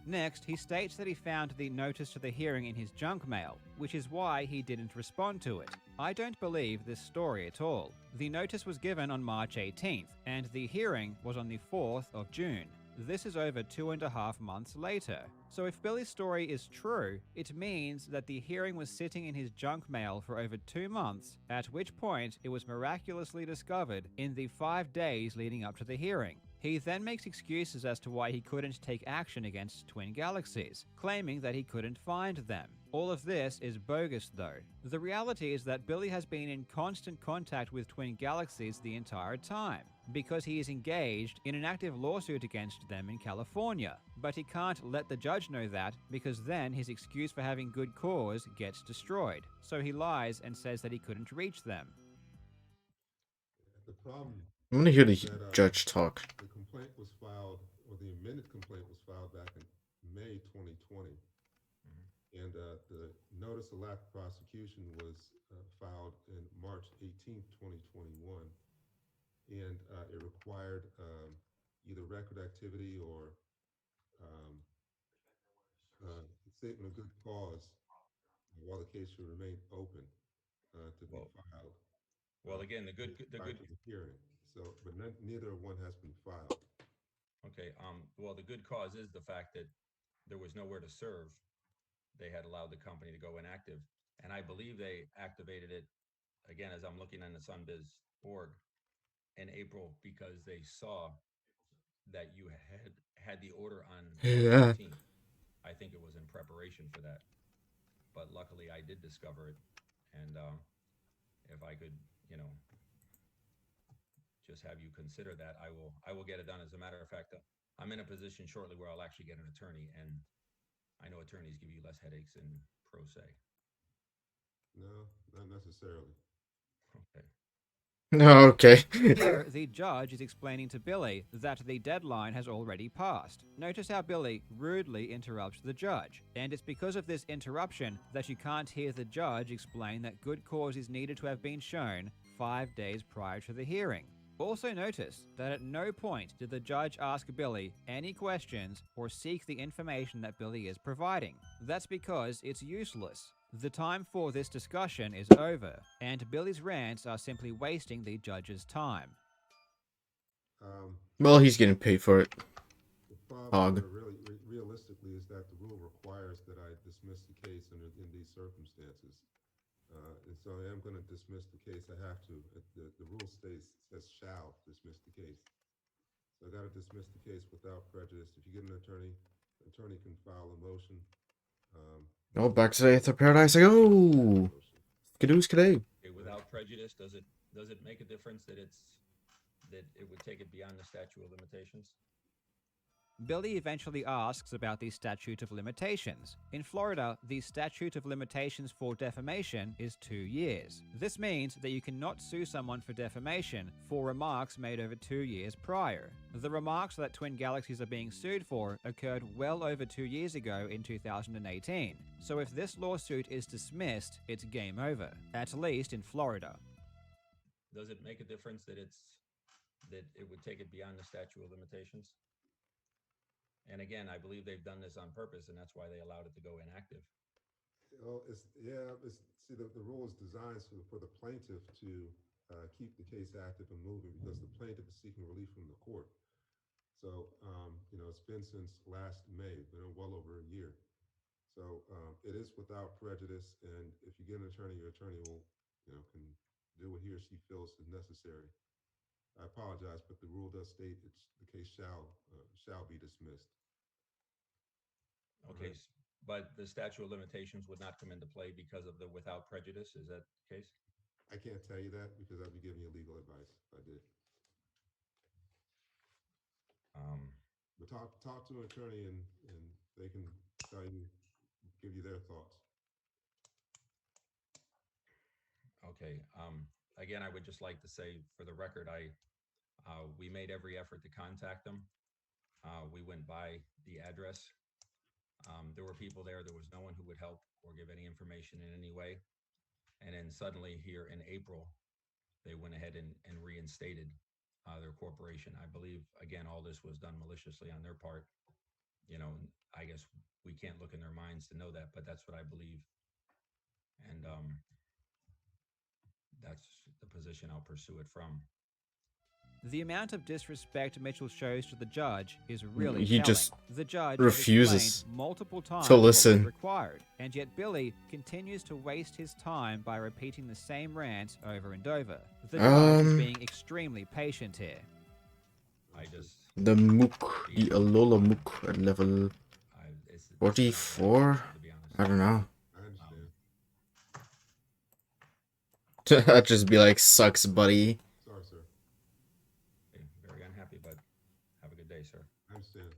Next, he states that he found the notice to the hearing in his junk mail, which is why he didn't respond to it. I don't believe this story at all. The notice was given on March 18th, and the hearing was on the 4th of June. This is over 2.5 months later. So if Billy's story is true, it means that the hearing was sitting in his junk mail for over 2 months, at which point it was miraculously discovered in the 5 days leading up to the hearing. He then makes excuses as to why he couldn't take action against Twin Galaxies, claiming that he couldn't find them. All of this is bogus though. The reality is that Billy has been in constant contact with Twin Galaxies the entire time, because he is engaged in an active lawsuit against them in California. But he can't let the judge know that, because then his excuse for having good cause gets destroyed. So he lies and says that he couldn't reach them. The problem I'm gonna hear the is that judge talk. the complaint was filed, or the amended complaint was filed back in May 2020, mhm. and the notice of lack of prosecution was filed in March 18th, 2021, and it required either record activity or um, statement of good cause while the case should remain open to be well, filed well, again, the prior good. to the hearing. So, but neither one has been filed. Okay, well, the good cause is the fact that there was nowhere to serve. They had allowed the company to go inactive, and I believe they activated it again as I'm looking on the Sunbiz org in April because they saw that you had the order on March Yeah. 18th. I think it was in preparation for that, but luckily I did discover it, and if I could, you know, just have you consider that, I will get it done. As a matter of fact, I'm in a position shortly where I'll actually get an attorney, and I know attorneys give you less headaches than pro se. No, not necessarily. Okay. No, okay. Here, the judge is explaining to Billy that the deadline has already passed. Notice how Billy rudely interrupts the judge, and it's because of this interruption that you can't hear the judge explain that good cause is needed to have been shown 5 days prior to the hearing. Also notice that at no point did the judge ask Billy any questions or seek the information that Billy is providing. That's because it's useless. The time for this discussion is over, and Billy's rants are simply wasting the judge's time. Um, Well, he's getting paid for it. the problem Hog. here, really, realistically, is that the rule requires that I dismiss the case in these circumstances. And so I am going to dismiss the case. I have to. The rule says shall dismiss the case. So I got to dismiss the case without prejudice. If you get an attorney can file a motion. Um, Oh, back to paradise I go. Skadoo skadoo. Okay, without prejudice, does it make a difference that it would take it beyond the statute of limitations? Billy eventually asks about the statute of limitations. In Florida, the statute of limitations for defamation is 2 years. This means that you cannot sue someone for defamation for remarks made over 2 years prior. The remarks that Twin Galaxies are being sued for occurred well over 2 years ago in 2018. So if this lawsuit is dismissed, it's game over, at least in Florida. Does it make a difference that it would take it beyond the statute of limitations? And again, I believe they've done this on purpose, and that's why they allowed it to go inactive. Well, see, the rule is designed for the plaintiff to keep the case active and moving because the plaintiff is seeking relief from the court. So, it's been since last May, been well over a year. So it is without prejudice, and if you get an attorney, your attorney will, can do what he or she feels is necessary. I apologize, but the rule does state the case shall be dismissed. Okay, but the statute of limitations would not come into play because of the without prejudice. Is that the case? I can't tell you that because I'd be giving you legal advice if I did. But talk to an attorney and they can give you their thoughts. Okay. Again, I would just like to say, for the record, we made every effort to contact them. We went by the address. There were people there. There was no one who would help or give any information in any way. And then suddenly here in April, they went ahead and reinstated their corporation. I believe, again, all this was done maliciously on their part. I guess we can't look in their minds to know that, but that's what I believe. And that's the position I'll pursue it from. The amount of disrespect Mitchell shows to the judge is really He telling. just The judge refuses multiple times to listen. what was required, and yet Billy continues to waste his time by repeating the same rant over and over. The judge is being extremely patient here. The Mook, the Alola Mook at level 44? I don't know. I understand. I'd just be like, sucks, buddy. Sorry, sir. Very unhappy, but have a good day, sir. I understand.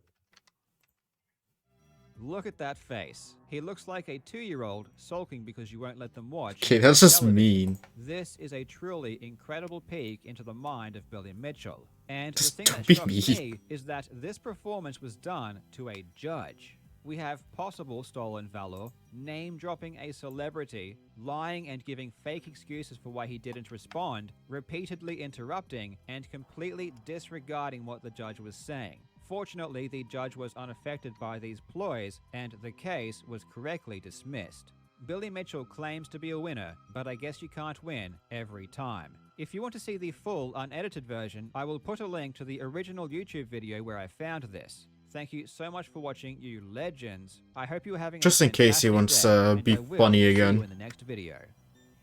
Look at that face. He looks like a 2-year-old sulking because you won't let them watch. Okay, that's just television. mean. This is a truly incredible peek into the mind of Billy Mitchell. And Just the thing don't that be shocks mean. me is that this performance was done to a judge. We have possible stolen valor, name-dropping a celebrity, lying and giving fake excuses for why he didn't respond, repeatedly interrupting, and completely disregarding what the judge was saying. Fortunately, the judge was unaffected by these ploys, and the case was correctly dismissed. Billy Mitchell claims to be a winner, but I guess you can't win every time. If you want to see the full, unedited version, I will put a link to the original YouTube video where I found this. Thank you so much for watching, you legends. I hope you're having Just a in case he fantastic wants day, to and be I will funny see you again. in the next video.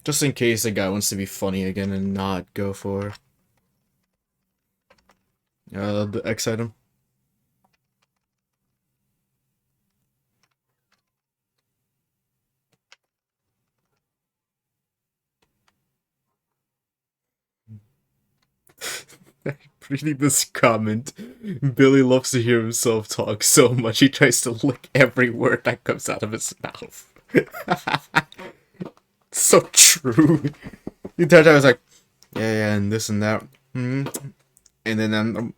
Just in case the guy wants to be funny again and not go for the X item. Reading this comment, Billy loves to hear himself talk so much he tries to lick every word that comes out of his mouth. So true. The entire time I was like, yeah, and this and that. And then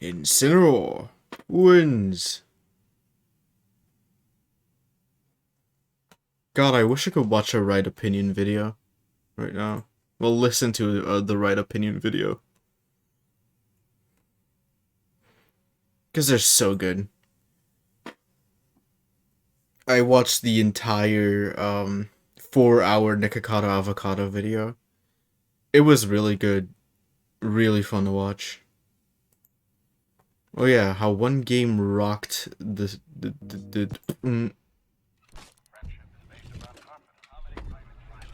Incineroar wins. God, I wish I could watch a Right Opinion video right now. Well, listen to the Right Opinion video. Because they're so good. I watched the entire 4-hour Nikocado Avocado video. It was really good. Really fun to watch. Oh yeah, how one game rocked the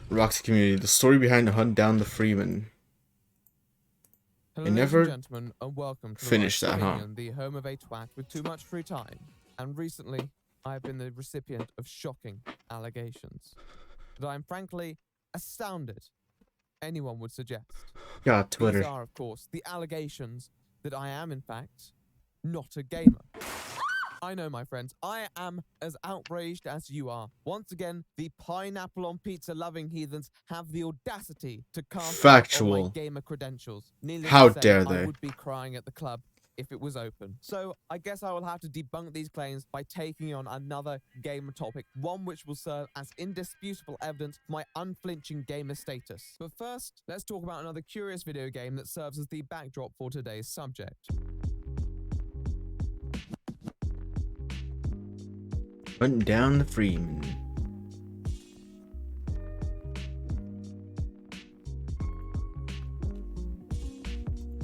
rocked the community. The story behind the hunt down the Freeman. Hello, I never ladies and gentlemen, and welcome to finished the that, huh? the home of a twat with too much free time. And recently, I have been the recipient of shocking allegations that I am frankly astounded anyone would suggest. God, These Twitter. are, of course, the allegations that I am, in fact, not a gamer. I know, my friends, I am as outraged as you are. Once again, the pineapple on pizza loving heathens have the audacity to cast doubt on my Factual. gamer credentials. Needless How to say, dare I they? would be crying at the club if it was open. So I guess I will have to debunk these claims by taking on another gamer topic, one which will serve as indisputable evidence for my unflinching gamer status. But first, let's talk about another curious video game that serves as the backdrop for today's subject. Hunting down the Freeman.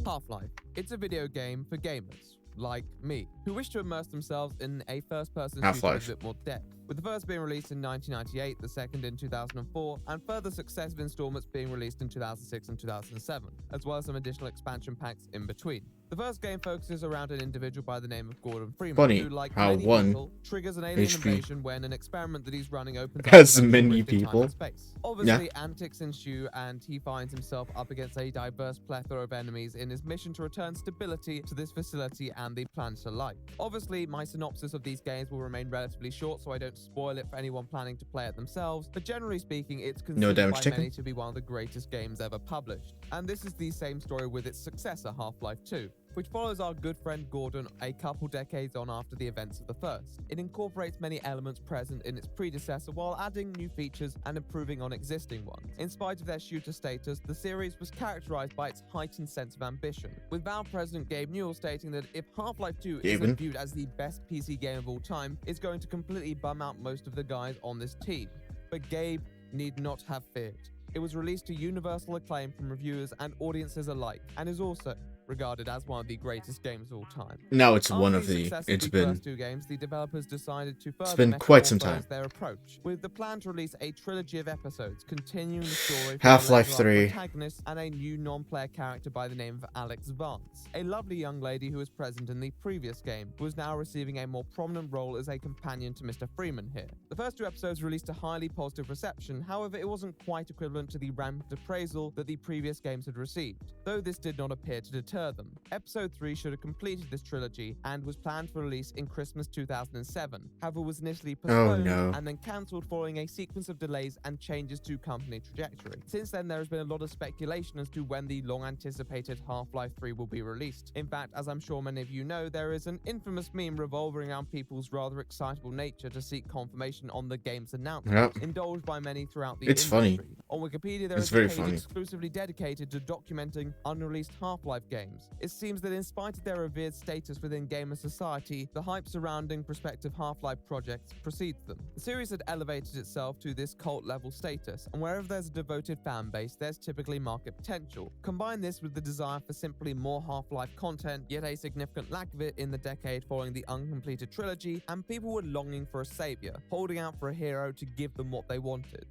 Half-Life. It's a video game for gamers, like me, who wish to immerse themselves in a first-person shooter with Half-Life. a bit more depth. With the first being released in 1998, the second in 2004, and further successive installments being released in 2006 and 2007, as well as some additional expansion packs in between. The first game focuses around an individual by the name of Gordon Freeman, Funny who, like how many one people, triggers an alien HP invasion when an experiment that he's running opens As up a many rift in time people. and space. Obviously, antics ensue, and he finds himself up against a diverse plethora of enemies in his mission to return stability to this facility and the planet alike. Obviously, my synopsis of these games will remain relatively short, so I don't spoil it for anyone planning to play it themselves, but generally speaking, it's considered damage by taken. many to be one of the greatest games ever published. And this is the same story with its successor, Half-Life 2, which follows our good friend Gordon a couple decades on after the events of the first. It incorporates many elements present in its predecessor while adding new features and improving on existing ones. In spite of their shooter status, the series was characterized by its heightened sense of ambition, with Valve president Gabe Newell stating that if Half-Life 2 isn't viewed as the best PC game of all time, it's going to completely bum out most of the guys on this team. But Gabe need not have feared. It was released to universal acclaim from reviewers and audiences alike, and is also regarded as one of the greatest games of all time. Now it's one After of the. success of It's the been. first two games, the developers decided to further been quite some metamorphose time. their approach, with the plan to release a trilogy of episodes continuing the story from Half-Life the lens of our 3. protagonist and a new non-player character by the name of Alex Vance, a lovely young lady who was present in the previous game, who is now receiving a more prominent role as a companion to Mr. Freeman here. The first two episodes released a highly positive reception, however it wasn't quite equivalent to the rampant appraisal that the previous games had received, though this did not appear to deter them. Episode 3 should have completed this trilogy and was planned for release in Christmas 2007, however was initially postponed no. and then cancelled following a sequence of delays and changes to company trajectory. Since then, there has been a lot of speculation as to when the long-anticipated Half-Life 3 will be released. In fact, as I'm sure many of you know, there is an infamous meme revolving around people's rather excitable nature to seek confirmation on the game's announcement, indulged by many throughout the It's industry. funny. On Wikipedia, there It's is very a page funny. exclusively dedicated to documenting unreleased Half-Life games. It seems that in spite of their revered status within gamer society, the hype surrounding prospective Half-Life projects precedes them. The series had elevated itself to this cult-level status, and wherever there's a devoted fan base, there's typically market potential. Combine this with the desire for simply more Half-Life content, yet a significant lack of it in the decade following the uncompleted trilogy, and people were longing for a savior, holding out for a hero to give them what they wanted.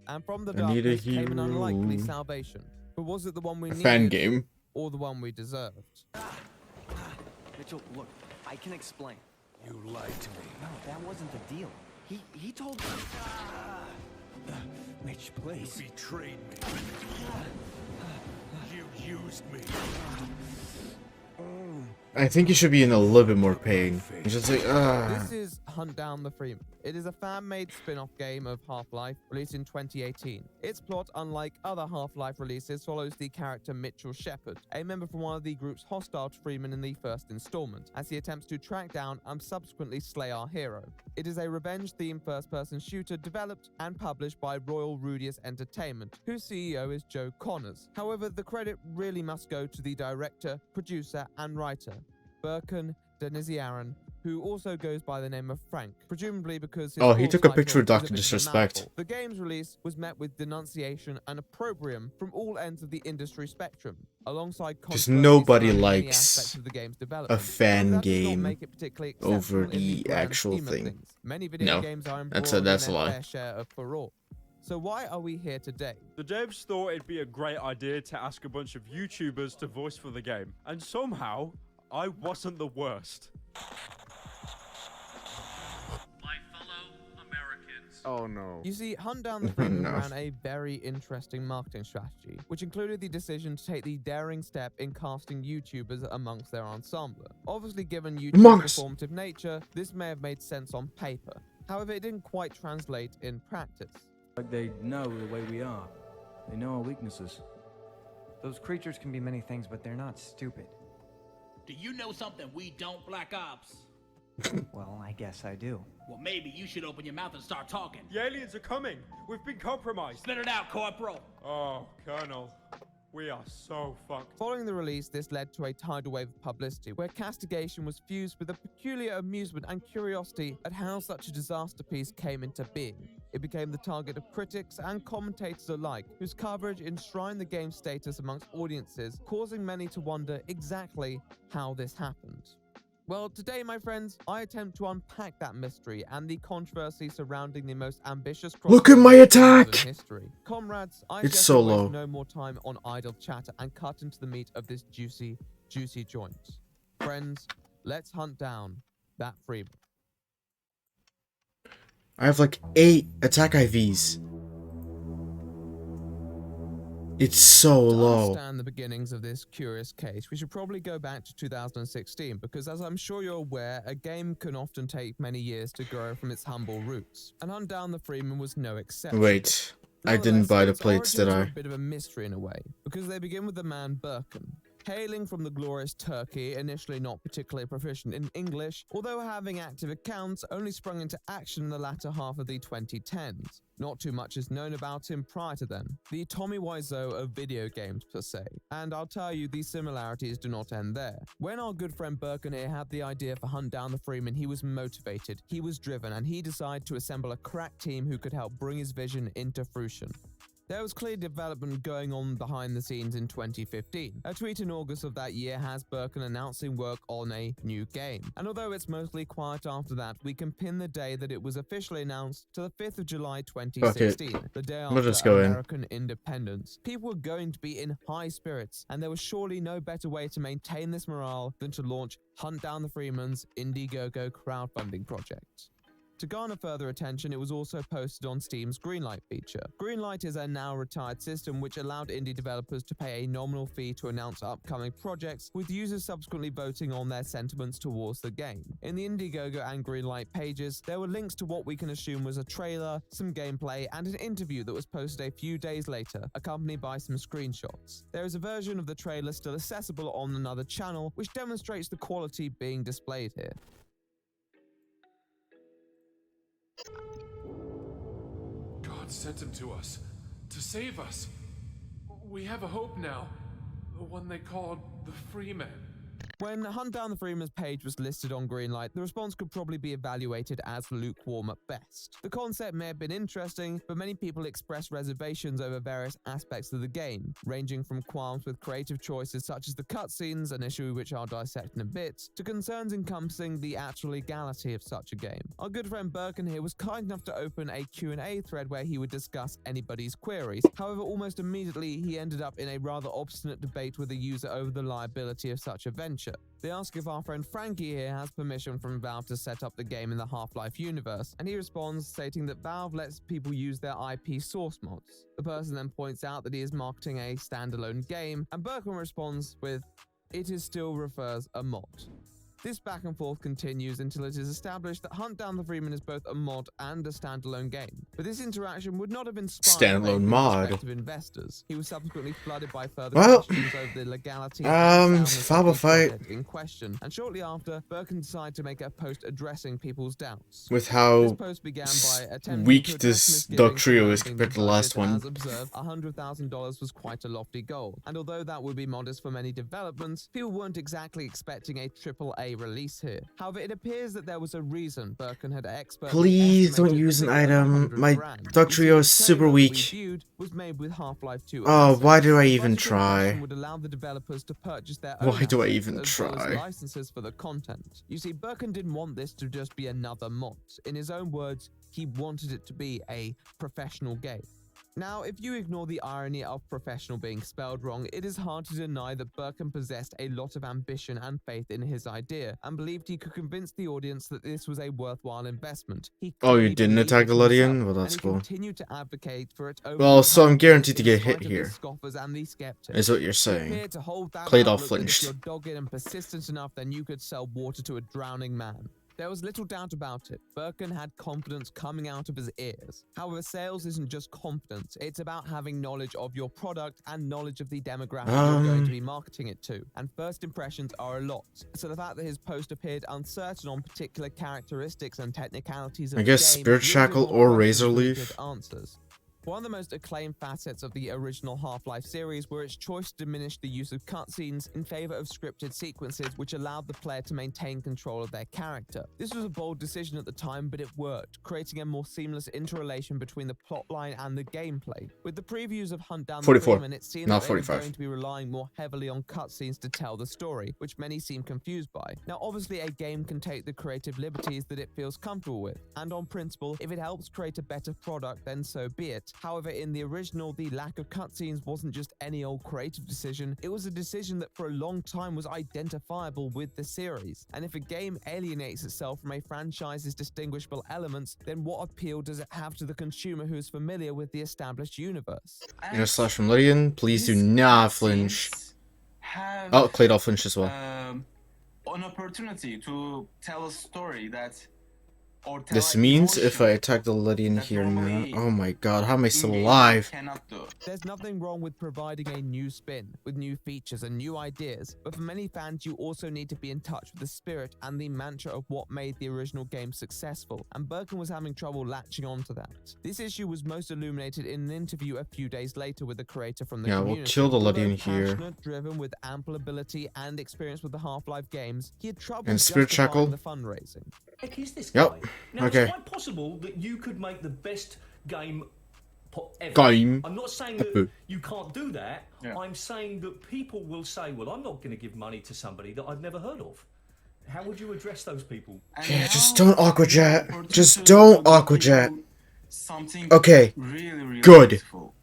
And from the I need a darkness came an unlikely hero. salvation. But was it the one we A needed, fan game. or the one we deserved? Mitchell, look, I can explain. You lied to me. No, that wasn't the deal. He told me. Mitch, please. You betrayed me. You used me. I think you should be in a little bit more pain. It's just like, This is Hunt Down the Freeman. It is a fan-made spin-off game of Half-Life, released in 2018. Its plot, unlike other Half-Life releases, follows the character Mitchell Shepard, a member from one of the groups hostile to Freeman in the first installment, as he attempts to track down and subsequently slay our hero. It is a revenge-themed first-person shooter developed and published by Royal Rudius Entertainment, whose CEO is Joe Connors. However, the credit really must go to the director, producer, and writer, Birkin Deniziaran, who also goes by the name of Frank, presumably because his he full took a title picture of is a Dr. bit of a Disrespect. mouthful. The game's release was met with denunciation and opprobrium from all ends of the industry spectrum, alongside Because controversy nobody surrounding many likes aspects of the game's development. a fan That does not game make it particularly over exceptional in the grand actual scheme of thing. things. Many video No, games are that's embroiled a in their lie. fair share of furore. So why are we here today? The devs thought it'd be a great idea to ask a bunch of YouTubers to voice for the game, and somehow, I wasn't the worst. My Oh no. You see, Hunt Down the Freeman No. ran a very interesting marketing strategy, which included the decision to take the daring step in casting YouTubers amongst their ensemble. Obviously, given YouTube's Amongst. performative nature, this may have made sense on paper. However, it didn't quite translate in practice. Like they know the way we are. They know our weaknesses. Those creatures can be many things, but they're not stupid. Do you know something we don't, Black Ops? Well, I guess I do. Well, maybe you should open your mouth and start talking. The aliens are coming. We've been compromised. Spit it out, Corporal. Oh, Colonel. We are so fucked. Following the release, this led to a tidal wave of publicity, where castigation was fused with a peculiar amusement and curiosity at how such a disaster piece came into being. It became the target of critics and commentators alike, whose coverage enshrined the game's status amongst audiences, causing many to wonder exactly how this happened. Well, today, my friends, I attempt to unpack that mystery and the controversy surrounding the most ambitious Look at my crossover attack! in history. Comrades, I It's suggest so we waste low. no more time on idle chatter and cut into the meat of this juicy, juicy joint. Friends, let's hunt down that Freeman. I have like 8 attack IVs. It's so To low. understand the beginnings of this curious case, we should probably go back to 2016, because as I'm sure you're aware, a game can often take many years to grow from its humble roots, and Hunt Down the Freeman was no exception. Wait, I didn't Nonetheless, buy the its plates, did origins are I? a bit of a mystery in a way, because they begin with the man Birkin. Hailing from the glorious Turkey, initially not particularly proficient in English, although having active accounts, only sprung into action in the latter half of the 2010s. Not too much is known about him prior to then. The Tommy Wiseau of video games per se. And I'll tell you, these similarities do not end there. When our good friend Birkin here had the idea for Hunt Down the Freeman, he was motivated, he was driven, and he decided to assemble a crack team who could help bring his vision into fruition. There was clear development going on behind the scenes in 2015. A tweet in August of that year has Birkin announcing work on a new game. And although it's mostly quiet after that, we can pin the day that it was officially announced to the 5th of July 2016, the day We'll just after go in. American independence. People were going to be in high spirits, and there was surely no better way to maintain this morale than to launch Hunt Down the Freeman's Indiegogo crowdfunding project. To garner further attention, it was also posted on Steam's Greenlight feature. Greenlight is a now retired system which allowed indie developers to pay a nominal fee to announce upcoming projects, with users subsequently voting on their sentiments towards the game. In the Indiegogo and Greenlight pages, there were links to what we can assume was a trailer, some gameplay, and an interview that was posted a few days later, accompanied by some screenshots. There is a version of the trailer still accessible on another channel, which demonstrates the quality being displayed here. God sent him to us to save us. We have a hope now. The one they called the Freeman. When Hunt Down the Freeman's page was listed on Greenlight, the response could probably be evaluated as lukewarm at best. The concept may have been interesting, but many people expressed reservations over various aspects of the game, ranging from qualms with creative choices such as the cutscenes, an issue which I'll dissect in a bit, to concerns encompassing the actual legality of such a game. Our good friend Birkin here was kind enough to open a Q&A thread where he would discuss anybody's queries. However, almost immediately he ended up in a rather obstinate debate with the user over the liability of such a venture. They ask if our friend Frankie here has permission from Valve to set up the game in the Half-Life universe, and he responds stating that Valve lets people use their IP source mods. The person then points out that he is marketing a standalone game, and Birkin responds with, "It is still refers a mod." This back and forth continues until it is established that Hunt Down the Freeman is both a mod and a standalone game. But this interaction would not have inspired Standalone mod. prospective investors. He was subsequently flooded by further Well, questions over the legality and soundness Fable of the fight. project in question. And shortly after, Birkin decided to make a post addressing people's doubts. With This how post began by attempting weak to address this misgivings Dog Trio is surrounding compared to the last budget, and one. As observed, $100,000 was quite a lofty goal, and although that would be modest for many developments, people weren't exactly expecting a AAA release here. However, it appears that there was a reason Birkin had expertly Please don't estimated use the an figure at item. 100 My grand. Dog You see, Trio the is super trailer that we weak. viewed was made with Half-Life 2 Oh, assets. why do I The even budget in question try? would allow the developers to purchase their own Why do I assets, even as well as try? licenses for the content. You see, Birkin didn't want this to just be another mod. In his own words, he wanted it to be a professional game. Now, if you ignore the irony of professional being spelled wrong, it is hard to deny that Birkin possessed a lot of ambition and faith in his idea, and believed he could convince the audience that this was a worthwhile investment. He Oh, you clearly didn't believed attack it the himself, Lydian? Well, and that's he cool. continued to advocate for it over Well, the so I'm coming guaranteed years to get in hit spite of the here, scoffers and the skeptics. is what you're He saying. appeared to hold that Claydol outlook that flinched. if you're dogged and persistent enough, then you could sell water to a drowning man. There was little doubt about it. Birkin had confidence coming out of his ears. However, sales isn't just confidence. It's about having knowledge of your product and knowledge of the demographic you're going to be marketing it to. And first impressions are a lot. So the fact that his post appeared uncertain on particular characteristics and technicalities of I guess the game Spirit Shackle or Razor Leaf. answers. One of the most acclaimed facets of the original Half-Life series were its choice to diminish the use of cutscenes in favor of scripted sequences which allowed the player to maintain control of their character. This was a bold decision at the time, but it worked, creating a more seamless interrelation between the plotline and the gameplay. With the previews of Hunt Down the 44, Freeman, it seemed not that they were 45. going to be relying more heavily on cutscenes to tell the story, which many seem confused by. Now, obviously, a game can take the creative liberties that it feels comfortable with, and on principle, if it helps create a better product, then so be it. However, in the original, the lack of cutscenes wasn't just any old creative decision, it was a decision that for a long time was identifiable with the series. And if a game alienates itself from a franchise's distinguishable elements, then what appeal does it have to the consumer who is familiar with the established universe? Slash from Lydian, please do not flinch. Oh, Claydol flinched as well. An opportunity to tell a story that This means if I attack the Lydian here now... Oh my god, how am I still alive? There's nothing wrong with providing a new spin, with new features and new ideas, but for many fans you also need to be in touch with the spirit and the mantra of what made the original game successful, and Birkin was having trouble latching onto that. This issue was most illuminated in an interview a few days later with the creator from the community. We'll kill the Lydian here. Passionate, driven, with ample ability and experience with the Half-Life games, he had trouble And Spirit justifying Shackle. the fundraising. Heck is this Yep. guy? Now, Okay. it's quite possible that you could make the best game ever. Game. I'm not saying that you can't do that. Yeah. I'm saying that people will say, well, I'm not going to give money to somebody that I've never heard of. How would you address those people? Yeah, just don't Aquajet. Just don't Aquajet. Something Okay. really Good. beautiful.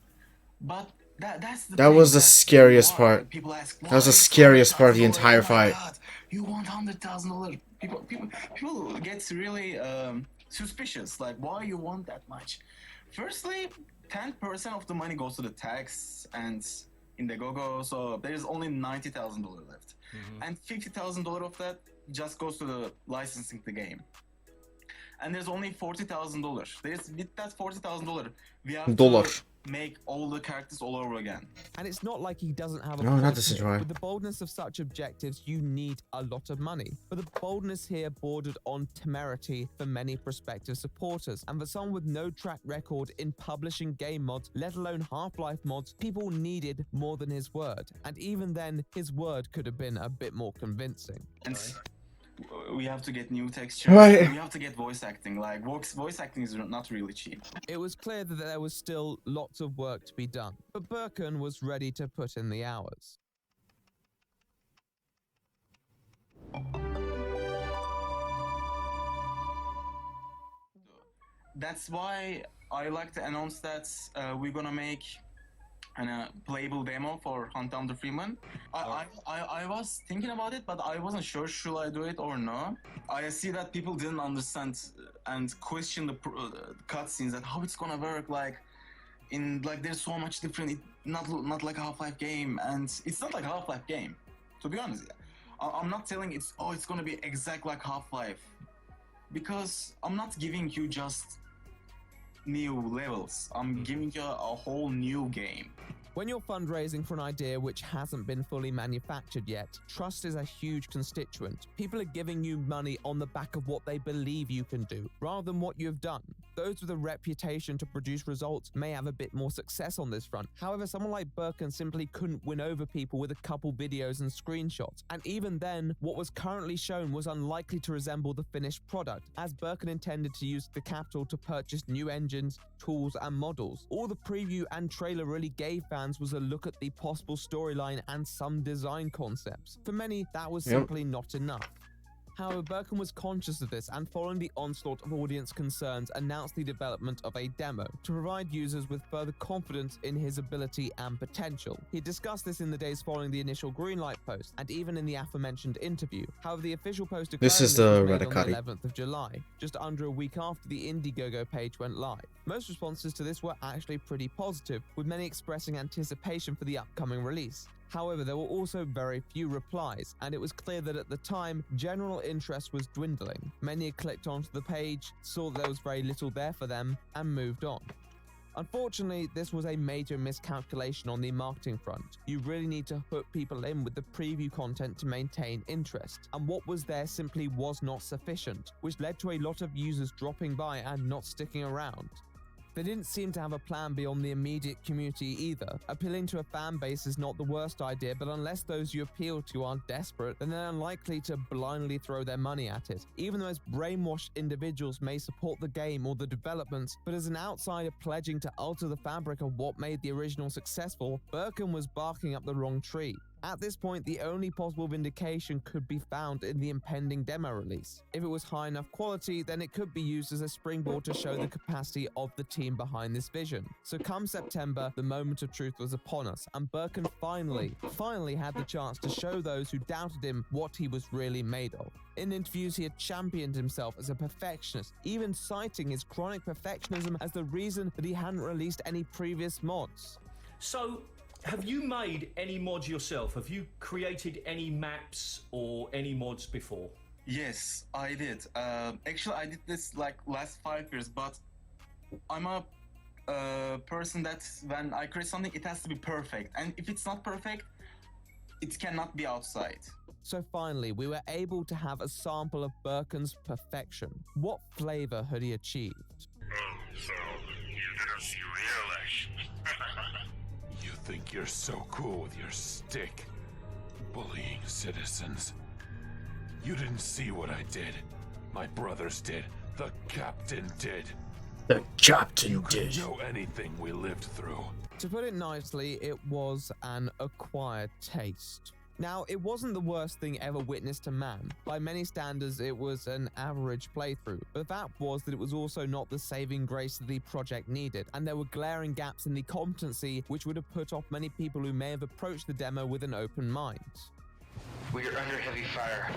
But that's the That thing, was the that's scariest why part. people ask, That was the why scariest part of the $100,000? entire Oh my fight. God, you want $100,000? People get really suspicious. Like, why you want that much? Firstly, 10% of the money goes to the tax and Indiegogo, so there's only $90,000 left, and $50,000 of that just goes to the licensing the game. And there's only $40,000. There's with that $40,000, we have to make all the characters all over again. And it's not like he doesn't have a No, point not this here. is With the boldness of such objectives, you need a lot of money. But the boldness here bordered on temerity for many prospective supporters. And for someone with no track record in publishing game mods, let alone Half-Life mods, people needed more than his word. And even then, his word could have been a bit more convincing. And we have to get new textures. Right. We have to get voice acting. Like, voice acting is not really cheap. It was clear that there was still lots of work to be done, but Birkin was ready to put in the hours. That's why I like to announce that we're gonna make a playable demo for Hunt Down the Freeman. I was thinking about it, but I wasn't sure should I do it or no. I see that people didn't understand and question the cutscenes, that how it's gonna work. Like, there's so much different. It not like a Half-Life game, and it's not like a Half-Life game. To be honest, I'm not telling it's gonna be exact like Half-Life, because I'm not giving you just new levels. I'm giving you a whole new game. When you're fundraising for an idea which hasn't been fully manufactured yet, trust is a huge constituent. People are giving you money on the back of what they believe you can do, rather than what you've done. Those with a reputation to produce results may have a bit more success on this front. However, someone like Birkin simply couldn't win over people with a couple videos and screenshots. And even then, what was currently shown was unlikely to resemble the finished product, as Birkin intended to use the capital to purchase new engines, tools, and models. All the preview and trailer really gave fans was a look at the possible storyline and some design concepts. For many, that was simply not enough. However, Birkin was conscious of this and, following the onslaught of audience concerns, announced the development of a demo to provide users with further confidence in his ability and potential. He discussed this in the days following the initial greenlight post and even in the aforementioned interview. However, the official post declaring This is was the made on the Radicati. 11th of July, just under a week after the Indiegogo page went live. Most responses to this were actually pretty positive, with many expressing anticipation for the upcoming release. However, there were also very few replies, and it was clear that at the time, general interest was dwindling. Many had clicked onto the page, saw that there was very little there for them, and moved on. Unfortunately, this was a major miscalculation on the marketing front. You really need to hook people in with the preview content to maintain interest, and what was there simply was not sufficient, which led to a lot of users dropping by and not sticking around. They didn't seem to have a plan beyond the immediate community either. Appealing to a fan base is not the worst idea, but unless those you appeal to are desperate, then they're unlikely to blindly throw their money at it. Even the most brainwashed individuals may support the game or the development, but as an outsider pledging to alter the fabric of what made the original successful, Birkin was barking up the wrong tree. At this point, the only possible vindication could be found in the impending demo release. If it was high enough quality, then it could be used as a springboard to show the capacity of the team behind this vision. So come September, the moment of truth was upon us, and Birkin finally had the chance to show those who doubted him what he was really made of. In interviews, he had championed himself as a perfectionist, even citing his chronic perfectionism as the reason that he hadn't released any previous mods. So, have you made any mods yourself? Have you created any maps or any mods before? Yes, I did. Actually, I did this like last 5 years, but I'm a person that when I create something, it has to be perfect. And if it's not perfect, it cannot be outside. So finally, we were able to have a sample of Birkin's perfection. What flavor had he achieved? Oh, so you didn't see real action. You think you're so cool with your stick, bullying citizens. You didn't see what I did. My brothers did. The captain did. The captain You did. couldn't know anything we lived through. To put it nicely, it was an acquired taste. Now, it wasn't the worst thing ever witnessed to man. By many standards, it was an average playthrough. But the fact was that it was also not the saving grace that the project needed, and there were glaring gaps in the competency which would have put off many people who may have approached the demo with an open mind. We are under heavy fire.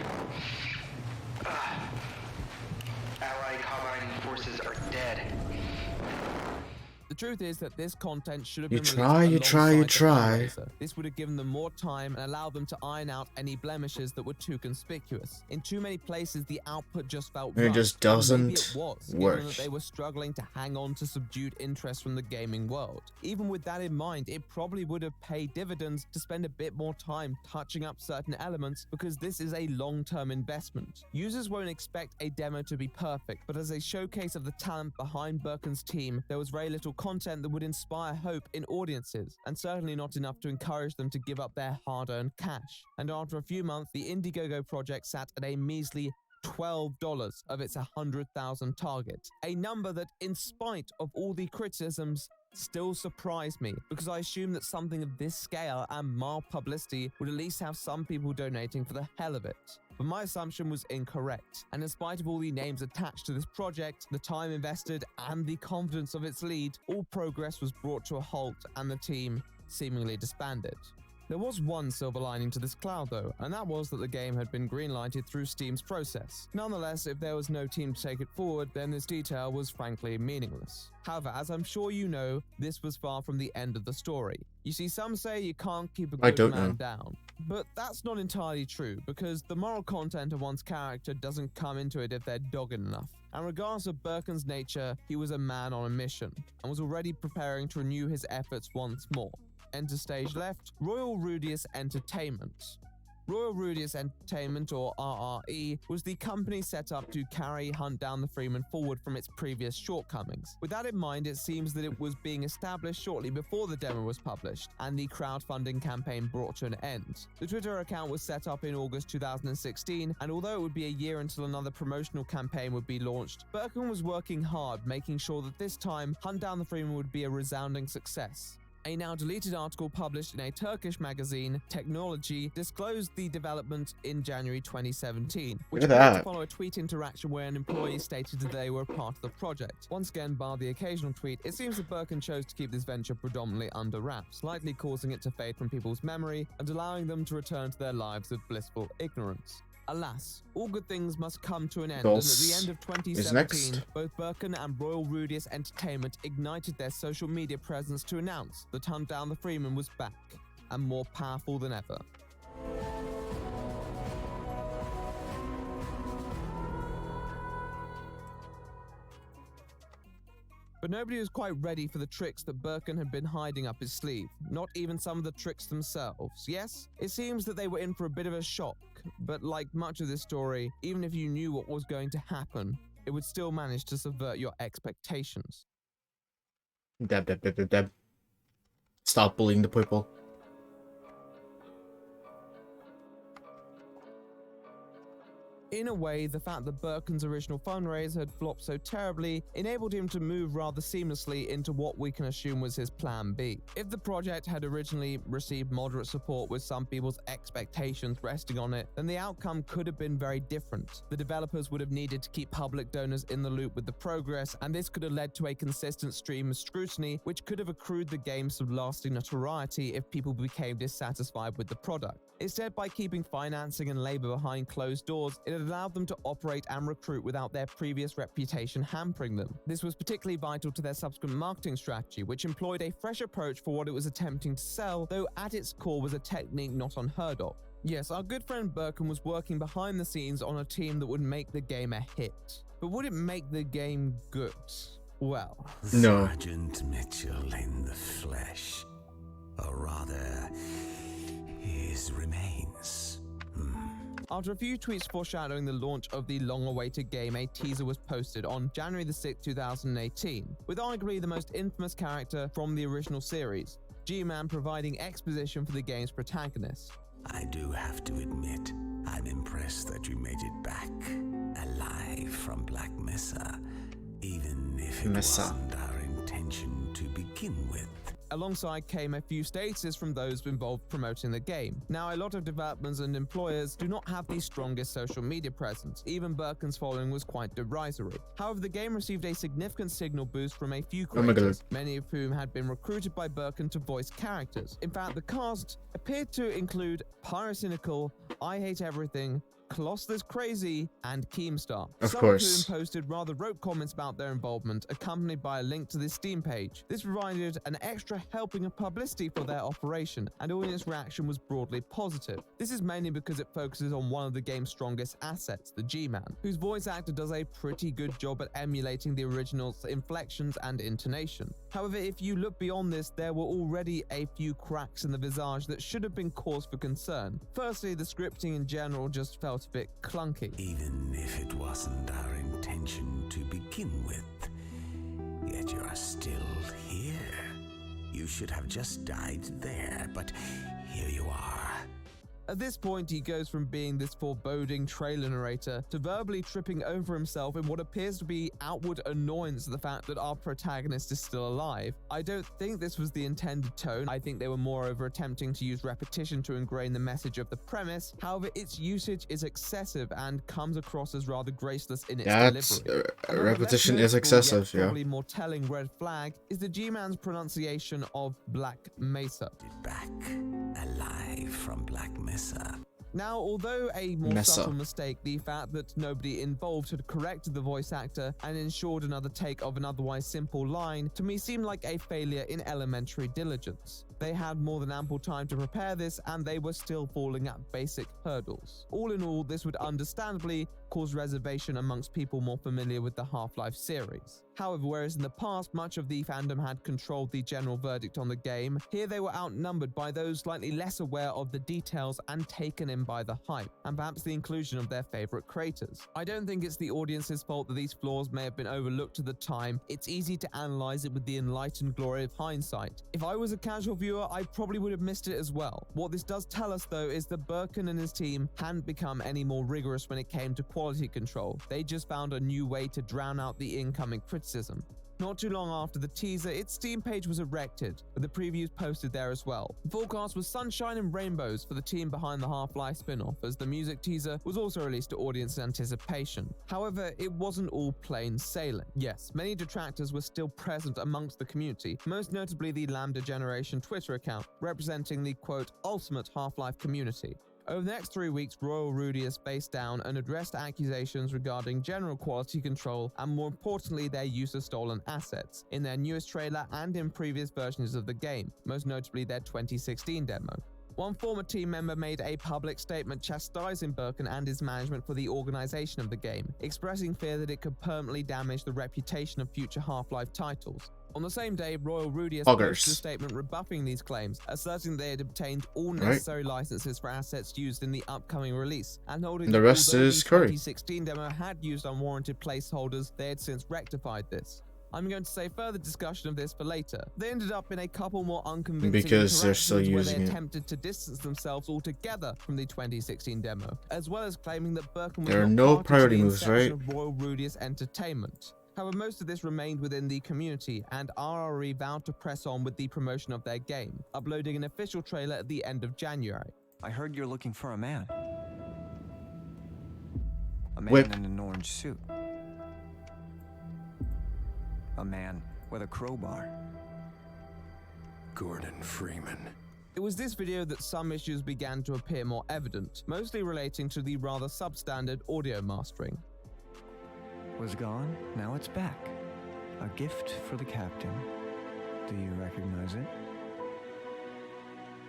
Allied combining forces are dead. The truth is that this content should have been released you try. alongside the Hellraiser. This would have given them more time and allowed them to iron out any blemishes that were too conspicuous. In too many places, the output just felt It rushed, just and maybe doesn't it was, work. given that they were struggling to hang on to subdued interest from the gaming world. Even with that in mind, it probably would have paid dividends to spend a bit more time touching up certain elements, because this is a long-term investment. Users won't expect a demo to be perfect, but as a showcase of the talent behind Birkin's team, there was very little content that would inspire hope in audiences, and certainly not enough to encourage them to give up their hard-earned cash. And after a few months, the Indiegogo project sat at a measly $12 of its 100,000 target, a number that, in spite of all the criticisms, still surprised me, because I assumed that something of this scale and mild publicity would at least have some people donating for the hell of it. But my assumption was incorrect, and in spite of all the names attached to this project, the time invested, and the confidence of its lead, all progress was brought to a halt and the team seemingly disbanded. There was one silver lining to this cloud though, and that was that the game had been greenlighted through Steam's process. Nonetheless, if there was no team to take it forward, then this detail was frankly meaningless. However, as I'm sure you know, this was far from the end of the story. You see, some say you can't keep a good man down. But that's not entirely true, because the moral content of one's character doesn't come into it if they're dogged enough. And regardless of Birkin's nature, he was a man on a mission, and was already preparing to renew his efforts once more. Enter stage left, Royal Rudius Entertainment. Royal Rudius Entertainment, or RRE, was the company set up to carry Hunt Down the Freeman forward from its previous shortcomings. With that in mind, it seems that it was being established shortly before the demo was published, and the crowdfunding campaign brought to an end. The Twitter account was set up in August 2016, and although it would be a year until another promotional campaign would be launched, Birkin was working hard, making sure that this time, Hunt Down the Freeman would be a resounding success. A now deleted article published in a Turkish magazine, Technology, disclosed the development in January 2017, which Look at appeared to that. follow a tweet interaction where an employee stated that they were part of the project. Once again, bar the occasional tweet, it seems that Birkin chose to keep this venture predominantly under wraps, likely causing it to fade from people's memory and allowing them to return to their lives of blissful ignorance. Alas, all good things must come to an end, and at the end of 2017, both Birkin and Royal Rudius Entertainment ignited their social media presence to announce that Hunt Down the Freeman was back, and more powerful than ever. But nobody was quite ready for the tricks that Birkin had been hiding up his sleeve, not even some of the tricks themselves. Yes, it seems that they were in for a bit of a shock, but like much of this story, even if you knew what was going to happen, it would still manage to subvert your expectations. Deb. Stop bullying the people. In a way, the fact that Birkin's original fundraise had flopped so terribly enabled him to move rather seamlessly into what we can assume was his plan B. If the project had originally received moderate support with some people's expectations resting on it, then the outcome could have been very different. The developers would have needed to keep public donors in the loop with the progress, and this could have led to a consistent stream of scrutiny, which could have accrued the game some lasting notoriety if people became dissatisfied with the product. Instead, by keeping financing and labor behind closed doors, it allowed them to operate and recruit without their previous reputation hampering them. This was particularly vital to their subsequent marketing strategy, which employed a fresh approach for what it was attempting to sell, though at its core was a technique not unheard of. Yes, our good friend Birkin was working behind the scenes on a team that would make the game a hit. But would it make the game good? Well, no. Sergeant Mitchell in the flesh. Or rather, his remains. After a few tweets foreshadowing the launch of the long-awaited game, a teaser was posted on January the 6th, 2018, with arguably the most infamous character from the original series, G-Man providing exposition for the game's protagonist. I do have to admit, I'm impressed that you made it back, alive from Black Mesa, even if it wasn't our intention to begin with. Alongside came a few statuses from those involved promoting the game. Now, a lot of developers and employers do not have the strongest social media presence. Even Birkin's following was quite derisory. However, the game received a significant signal boost from a few creators, many of whom had been recruited by Birkin to voice characters. In fact, the cast appeared to include Pyrocynical, I Hate Everything, Colossus Crazy, and Keemstar. Some of whom posted rather rote comments about their involvement, accompanied by a link to the Steam page. This provided an extra helping of publicity for their operation, and audience reaction was broadly positive. This is mainly because it focuses on one of the game's strongest assets, the G-Man, whose voice actor does a pretty good job at emulating the original's inflections and intonation. However, if you look beyond this, there were already a few cracks in the visage that should have been cause for concern. Firstly, the scripting in general just felt a bit clunky. Even if it wasn't our intention to begin with, yet you are still here. You should have just died there, but here you are. At this point, he goes from being this foreboding trailer narrator to verbally tripping over himself in what appears to be outward annoyance at the fact that our protagonist is still alive. I don't think this was the intended tone. I think they were moreover attempting to use repetition to ingrain the message of the premise. However, its usage is excessive and comes across as rather graceless in its delivery. Repetition is excessive, yeah. Probably more telling red flag is the G-Man's pronunciation of Black Mesa. Back, alive from Black Mesa. Now, although a more subtle mistake, the fact that nobody involved had corrected the voice actor and ensured another take of an otherwise simple line, to me seemed like a failure in elementary diligence. They had more than ample time to prepare this, and they were still falling at basic hurdles. All in all, this would understandably cause reservation amongst people more familiar with the Half-Life series. However, whereas in the past much of the fandom had controlled the general verdict on the game, here they were outnumbered by those slightly less aware of the details and taken in by the hype, and perhaps the inclusion of their favorite creators. I don't think it's the audience's fault that these flaws may have been overlooked at the time. It's easy to analyze it with the enlightened glory of hindsight. If I was a casual viewer, I probably would have missed it as well. What this does tell us, though, is that Birkin and his team hadn't become any more rigorous when it came to quality control. They just found a new way to drown out the incoming criticism. Not too long after the teaser, its Steam page was erected, with the previews posted there as well. The forecast was sunshine and rainbows for the team behind the Half-Life spin-off, as the music teaser was also released to audience anticipation. However, it wasn't all plain sailing. Yes, many detractors were still present amongst the community, most notably the Lambda Generation Twitter account, representing the quote, ultimate Half-Life community. Over the next 3 weeks, Royal Rudius faced down and addressed accusations regarding general quality control and, more importantly, their use of stolen assets in their newest trailer and in previous versions of the game, most notably their 2016 demo. One former team member made a public statement chastising Birkin and his management for the organization of the game, expressing fear that it could permanently damage the reputation of future Half-Life titles. On the same day, Royal Rudius posted a statement rebuffing these claims, asserting they had obtained all necessary licenses for assets used in the upcoming release, and holding the rest is the Curry. 2016 demo had used unwarranted placeholders, they had since rectified this. I'm going to save further discussion of this for later. They ended up in a couple more unconvincing because they're still where using they it. attempted to distance themselves altogether from the 2016 demo, as well as claiming that Birkin was There are not no party priority to the moves, inception right? of Royal Rudius Entertainment. However, most of this remained within the community, and RRE vowed to press on with the promotion of their game, uploading an official trailer at the end of January. I heard you're looking for a man. A man Whip. in an orange suit. A man with a crowbar. Gordon Freeman. It was this video that some issues began to appear more evident, mostly relating to the rather substandard audio mastering. Was gone, now it's back. A gift for the captain. Do you recognize it?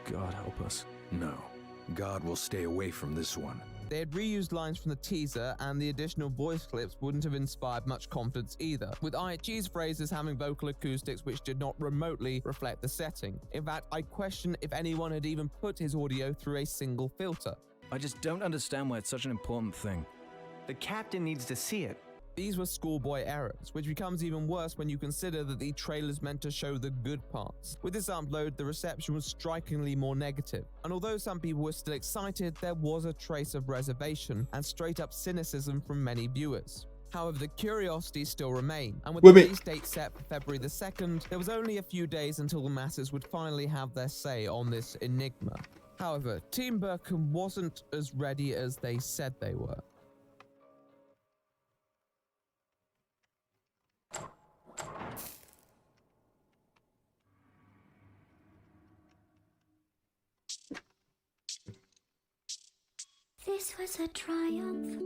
God help us. No. God will stay away from this one. They had reused lines from the teaser, and the additional voice clips wouldn't have inspired much confidence either, with IHG's phrases having vocal acoustics which did not remotely reflect the setting. In fact, I question if anyone had even put his audio through a single filter. I just don't understand why it's such an important thing. The captain needs to see it. These were schoolboy errors, which becomes even worse when you consider that the trailer's meant to show the good parts. With this upload, the reception was strikingly more negative, and although some people were still excited, there was a trace of reservation and straight-up cynicism from many viewers. However, the curiosity still remained, and with the release date set for February the 2nd, there was only a few days until the masses would finally have their say on this enigma. However, Team Birkin wasn't as ready as they said they were. This was a triumph.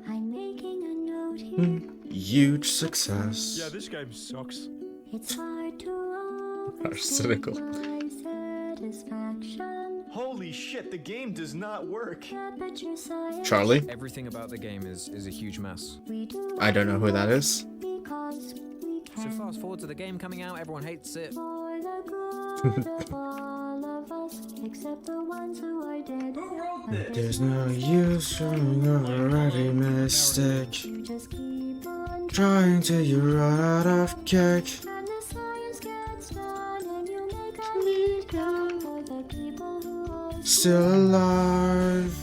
I'm making a note here. Huge success. Yeah, this game sucks. It's hard to cynical. my satisfaction. Holy shit, the game does not work. Charlie? Everything about the game is a huge mess. I don't know who that is. So fast forward to the game coming out, everyone hates it. Except the ones who are dead. There's no use showing already mystic. Trying till you run out of cake. And the science gets done, and you make a lead for the people who are Still alive.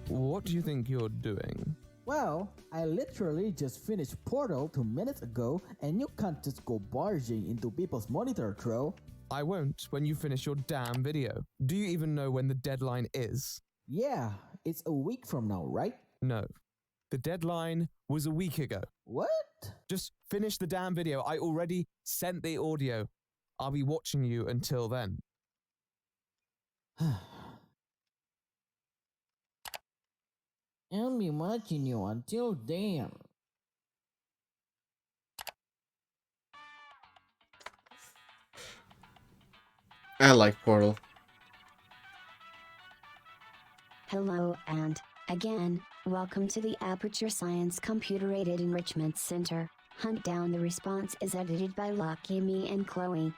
What do you think you're doing? Well, I literally just finished Portal 2 minutes ago, and you can't just go barging into people's monitor, troll. I won't when you finish your damn video. Do you even know when the deadline is? Yeah, it's a week from now, right? No. The deadline was a week ago. What? Just finish the damn video. I already sent the audio. I'll be watching you until then. I'll be watching you until then. I like Portal. Hello and, again, welcome to the Aperture Science Computer-Aided Enrichment Center. Hunt Down the Response is edited by Lucky Me and Chloe.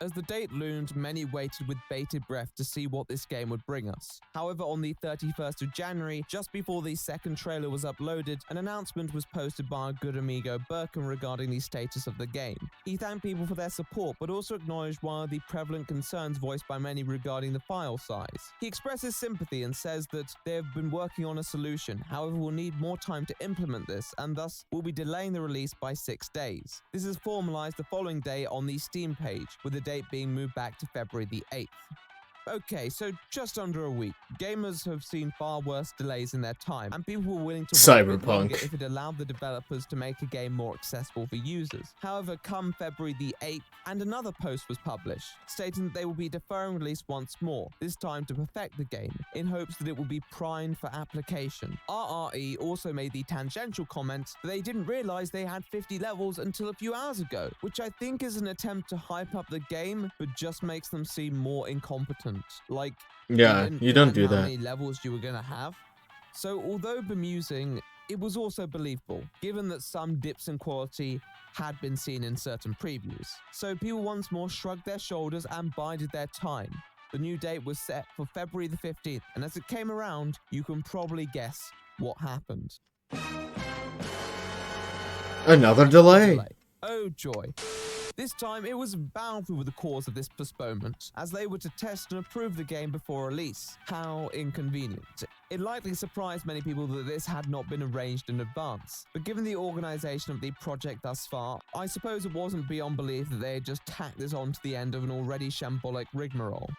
As the date loomed, many waited with bated breath to see what this game would bring us. However, on the 31st of January, just before the second trailer was uploaded, an announcement was posted by our good amigo Birkin regarding the status of the game. He thanked people for their support, but also acknowledged one of the prevalent concerns voiced by many regarding the file size. He expresses sympathy and says that they have been working on a solution, however will need more time to implement this, and thus will be delaying the release by 6 days. This is formalized the following day on the Steam page, with the date being moved back to February the 8th. Okay, so just under a week. Gamers have seen far worse delays in their time, and people were willing to wait a bit longer if it allowed the developers to make a game more accessible for users. However, come February the 8th, and another post was published, stating that they will be deferring release once more, this time to perfect the game, in hopes that it will be primed for application. RRE also made the tangential comment that they didn't realize they had 50 levels until a few hours ago, which I think is an attempt to hype up the game, but just makes them seem more incompetent. Like, yeah, you don't do how that. many levels you were gonna have. So although bemusing, it was also believable, given that some dips in quality had been seen in certain previews. So people once more shrugged their shoulders and bided their time. The new date was set for February the 15th, and as it came around, you can probably guess what happened. Another delay. Oh joy. This time, it was Valve who were the cause of this postponement, as they were to test and approve the game before release. How inconvenient. It likely surprised many people that this had not been arranged in advance, but given the organization of the project thus far, I suppose it wasn't beyond belief that they had just tacked this on to the end of an already shambolic rigmarole.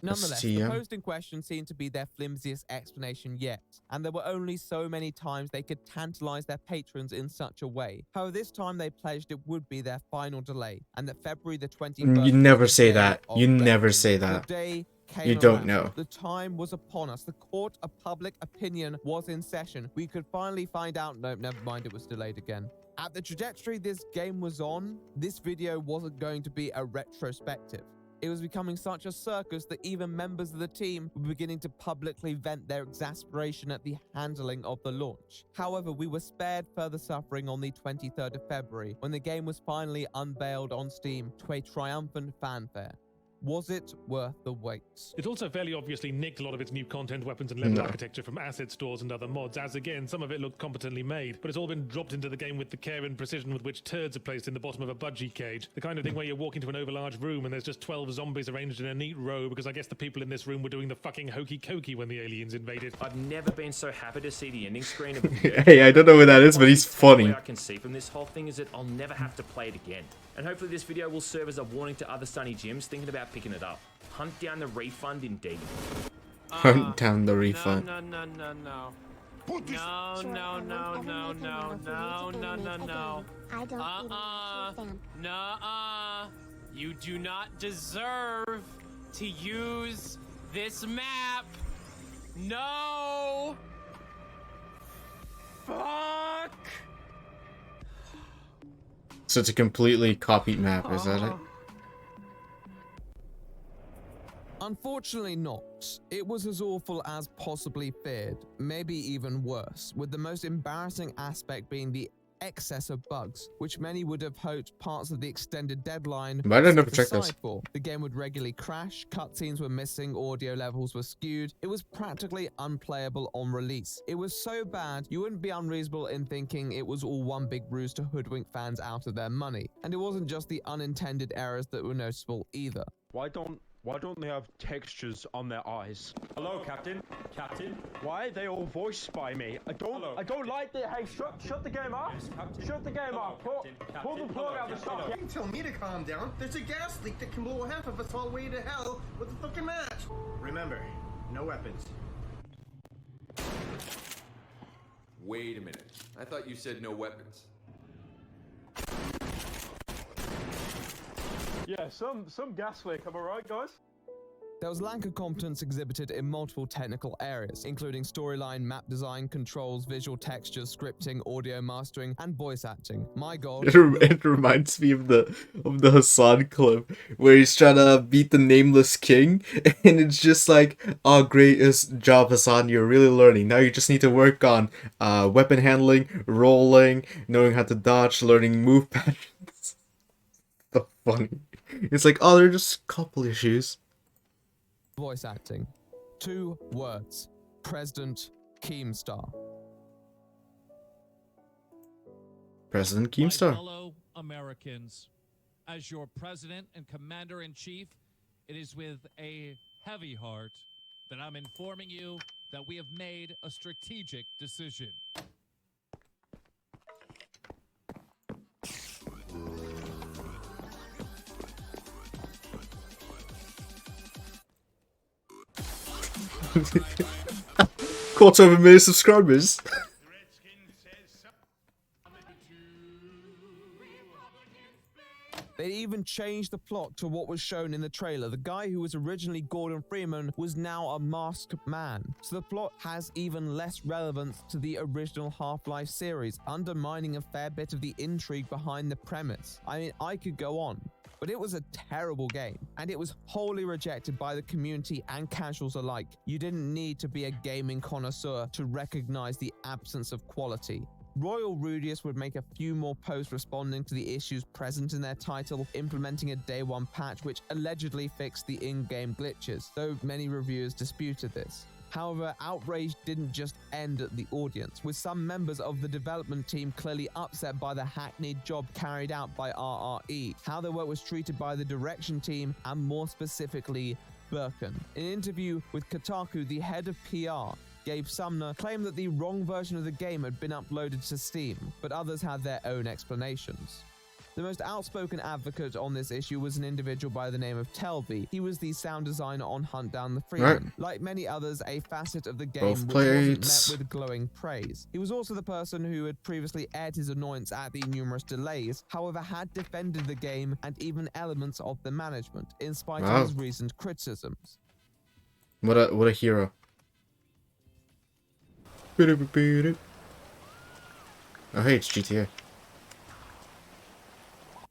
Nonetheless, the post in question seemed to be their flimsiest explanation yet, and there were only so many times they could tantalize their patrons in such a way. However, this time they pledged it would be their final delay, and that February the 21st... You never say that. You never say that. The day came you don't around. know. The time was upon us. The court of public opinion was in session. We could finally find out... No, never mind, it was delayed again. At the trajectory this game was on, this video wasn't going to be a retrospective. It was becoming such a circus that even members of the team were beginning to publicly vent their exasperation at the handling of the launch. However, we were spared further suffering on the 23rd of February, when the game was finally unveiled on Steam to a triumphant fanfare. Was it worth the wait? It also fairly obviously nicked a lot of its new content, weapons and level architecture from asset stores and other mods, as again, some of it looked competently made, but it's all been dropped into the game with the care and precision with which turds are placed in the bottom of a budgie cage. The kind of thing where you walk into an overlarge room and there's just 12 zombies arranged in a neat row because I guess the people in this room were doing the fucking hokey-cokey when the aliens invaded. I've never been so happy to see the ending screen of Hey, I don't know who that is, but he's funny. What I can see from this whole thing is that I'll never have to play it again. And hopefully this video will serve as a warning to other Sunny Gyms thinking about picking it up. Hunt down the refund indeed. Hunt down the refund. No. No. You do not deserve to use this map. No. Fuck. So it's a completely copied map, is that it? Unfortunately not. It was as awful as possibly feared, maybe even worse, with the most embarrassing aspect being the excess of bugs, which many would have hoped parts of the extended deadline Why did I never set check aside this? for. The game would regularly crash, cutscenes were missing, audio levels were skewed. It was practically unplayable on release. It was so bad, you wouldn't be unreasonable in thinking it was all one big ruse to hoodwink fans out of their money. And it wasn't just the unintended errors that were noticeable either. Why don't they have textures on their eyes? Hello, Captain. Captain. Why are they all voiced by me? I don't like the. Hey, shut the game off. Yes, shut the game off. Pull the plug out the socket. You can tell me to calm down. There's a gas leak that can blow half of us all the way to hell with a fucking match. Remember, no weapons. Wait a minute. I thought you said no weapons. Yeah, some gas leak. Am I right, guys? There was lack of competence exhibited in multiple technical areas, including storyline, map design, controls, visual textures, scripting, audio mastering, and voice acting. My god. It reminds me of the Hassan clip where he's trying to beat the nameless king, and it's just like, oh, great job, Hassan, you're really learning. Now you just need to work on weapon handling, rolling, knowing how to dodge, learning move patterns. So funny. It's like, oh, they're just a couple issues. Voice acting. 2 words. President Keemstar. President My Keemstar. fellow Americans, as your president and commander-in-chief, it is with a heavy heart that I'm informing you that we have made a strategic decision. Quarter of a million subscribers. They even changed the plot to what was shown in the trailer. The guy who was originally Gordon Freeman was now a masked man. So the plot has even less relevance to the original Half-Life series, undermining a fair bit of the intrigue behind the premise. I mean, I could go on. But it was a terrible game, and it was wholly rejected by the community and casuals alike. You didn't need to be a gaming connoisseur to recognize the absence of quality. Royal Rudius would make a few more posts responding to the issues present in their title, implementing a day one patch which allegedly fixed the in-game glitches, though many reviewers disputed this. However, outrage didn't just end at the audience, with some members of the development team clearly upset by the hackneyed job carried out by RRE, how their work was treated by the direction team, and more specifically, Birkin. In an interview with Kotaku, the head of PR, Gabe Sumner, claimed that the wrong version of the game had been uploaded to Steam, but others had their own explanations. The most outspoken advocate on this issue was an individual by the name of Telby. He was the sound designer on Hunt Down the Freeman. Right. Like many others, a facet of the game Both which plates. wasn't met with glowing praise. He was also the person who had previously aired his annoyance at the numerous delays, however had defended the game and even elements of the management, in spite Wow. of his recent criticisms. What a hero. Oh hey, it's GTA.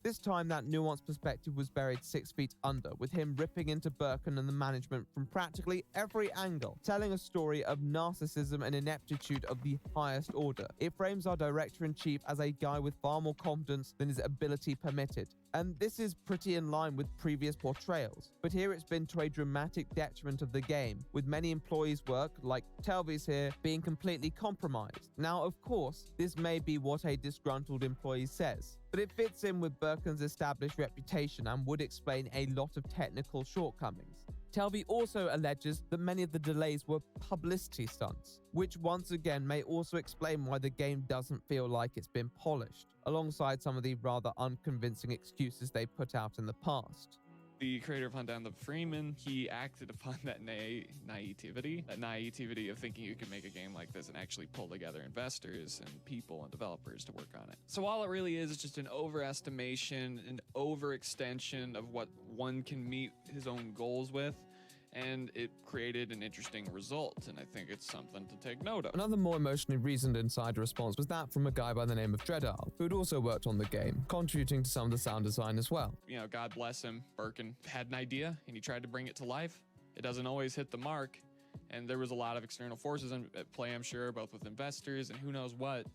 This time, that nuanced perspective was buried 6 feet under, with him ripping into Birkin and the management from practically every angle, telling a story of narcissism and ineptitude of the highest order. It frames our director-in-chief as a guy with far more confidence than his ability permitted. And this is pretty in line with previous portrayals, but here it's been to a dramatic detriment of the game, with many employees' work, like Telby's here, being completely compromised. Now, of course, this may be what a disgruntled employee says, but it fits in with Birkin's established reputation and would explain a lot of technical shortcomings. Telby also alleges that many of the delays were publicity stunts, which once again may also explain why the game doesn't feel like it's been polished, alongside some of the rather unconvincing excuses they put out in the past. The creator of Hunt Down the Freeman, he acted upon that naivety of thinking you can make a game like this and actually pull together investors and people and developers to work on it. So all it really is just an overestimation, an overextension of what one can meet his own goals with, and it created an interesting result, and I think it's something to take note of. Another more emotionally reasoned insider response was that from a guy by the name of Dreadal, who had also worked on the game, contributing to some of the sound design as well. You know, God bless him, Birkin had an idea, and he tried to bring it to life. It doesn't always hit the mark, and there was a lot of external forces at play, I'm sure, both with investors and who knows what,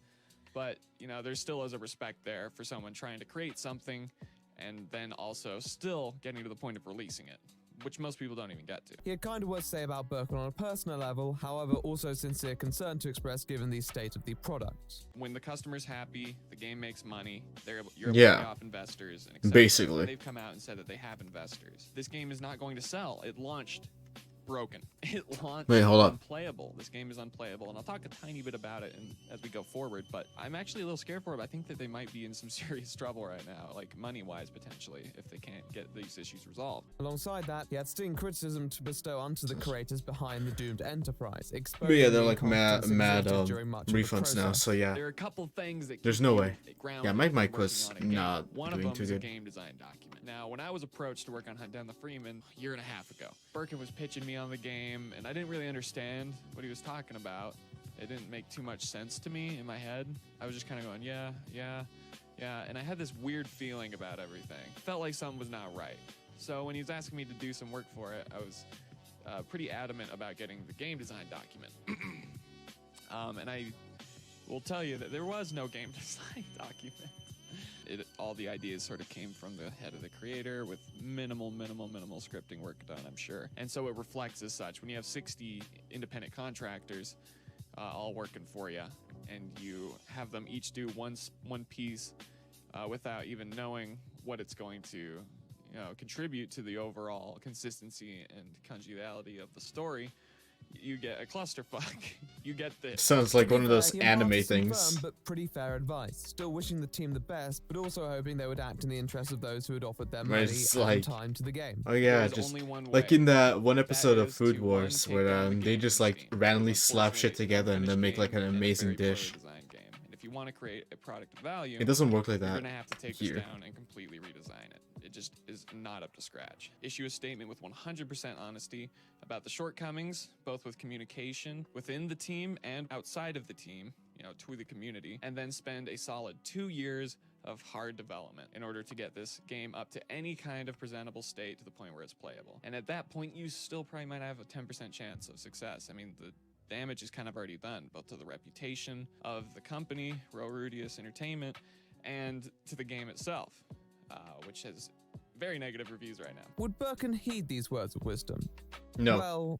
but, you know, there still is a respect there for someone trying to create something and then also still getting to the point of releasing it, which most people don't even get to. He had kind of words to say about Birkin on a personal level, however also sincere concern to express given the state of the product. When the customer's happy, the game makes money, you're able to pay off investors, and basically. they've come out and said that they have investors. This game is not going to sell. It launched broken. It launched Wait, hold up. unplayable. This game is unplayable, and I'll talk a tiny bit about it as we go forward, but I'm actually a little scared for it. I think that they might be in some serious trouble right now, like money-wise potentially, if they can't get these issues resolved. Alongside that, he had stinging criticism to bestow onto the creators behind the doomed enterprise. But yeah, they're the like mad incompetence exhibited during much of the refunds now, process. so yeah. There are a couple things that There's keep no you way. grounded Yeah, my when mic working was on a game. not One of doing them too is a good. game design document. Now, when I was approached to work on Hunt Down the Freeman a year and a half ago, Birkin was pitching me on the game, and I didn't really understand what he was talking about. It didn't make too much sense to me in my head. I was just kind of going, yeah, and I had this weird feeling about everything. Felt like something was not right. So when he was asking me to do some work for it, I was pretty adamant about getting the game design document. And I will tell you that there was no game design document. All the ideas sort of came from the head of the creator with minimal scripting work done, I'm sure. And so it reflects as such. When you have 60 independent contractors all working for you, and you have them each do one piece without even knowing what it's going to contribute to the overall consistency and congeniality of the story, you get a clusterfuck. You get this. Sounds like one of those He anime imparted some things. firm but pretty fair advice. Still wishing the team the best, but also hoping they would act in the interest of those who had offered their Where money it's and like- time to the game. Oh yeah, There is just only one like way. in that one That episode of is Food to, Wars one, where take down the they game just like scene. randomly slap Unfortunately, shit together and then make like an and it's a amazing very poorly dish. designed game. And if you want to create a product of value, It doesn't work like you're that gonna have to take here. this down and completely redesign it. It just is not up to scratch. Issue a statement with 100% honesty about the shortcomings, both with communication within the team and outside of the team, to the community, and then spend a solid 2 years of hard development in order to get this game up to any kind of presentable state to the point where it's playable. And at that point, you still probably might have a 10% chance of success. I mean, the damage is kind of already done, both to the reputation of the company, Ro Rudius Entertainment, and to the game itself, which has very negative reviews right now. Would Birkin heed these words of wisdom? No. Well,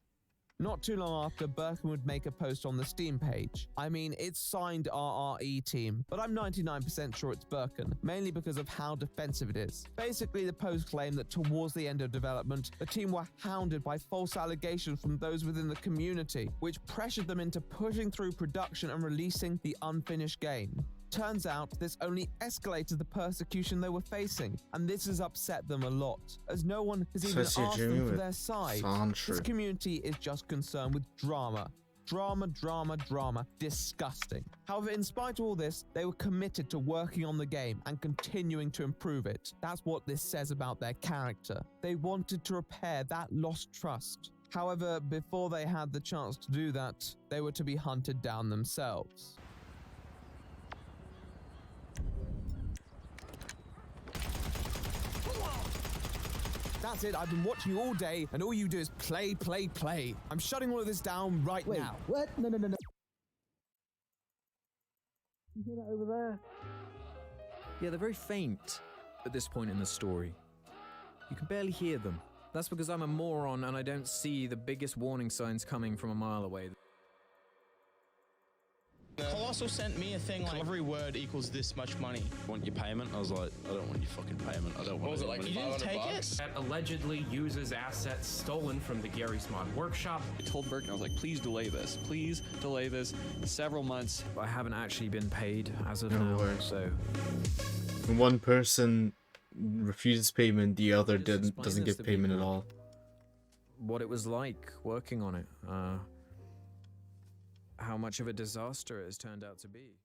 not too long after, Birkin would make a post on the Steam page. I mean, it's signed RRE team, but I'm 99% sure it's Birkin, mainly because of how defensive it is. Basically, the post claimed that towards the end of development, the team were hounded by false allegations from those within the community, which pressured them into pushing through production and releasing the unfinished game. Turns out this only escalated the persecution they were facing, and this has upset them a lot, as no one has even Says you, asked Jimmy, them for with their side. Sancho. This community is just concerned with drama. Drama. Disgusting. However, in spite of all this, they were committed to working on the game and continuing to improve it. That's what this says about their character. They wanted to repair that lost trust. However, before they had the chance to do that, they were to be hunted down themselves. That's it, I've been watching you all day, and all you do is play. I'm shutting all of this down right Wait, now. what? No. You hear that over there? Yeah, they're very faint at this point in the story. You can barely hear them. That's because I'm a moron and I don't see the biggest warning signs coming from a mile away. Colossal sent me a thing like every word equals this much money. Want your payment? I was like, I don't want your fucking payment. I don't want What was it, like money. you didn't take it? That allegedly uses assets stolen from the Gary's Mod Workshop. I told Birkin, I was like, please delay this. Please delay this several months. I haven't actually been paid as of No now, way. so... When one person refuses payment, the other Just explain doesn't this get to payment at people. all. What it was like working on it. How much of a disaster it has turned out to be.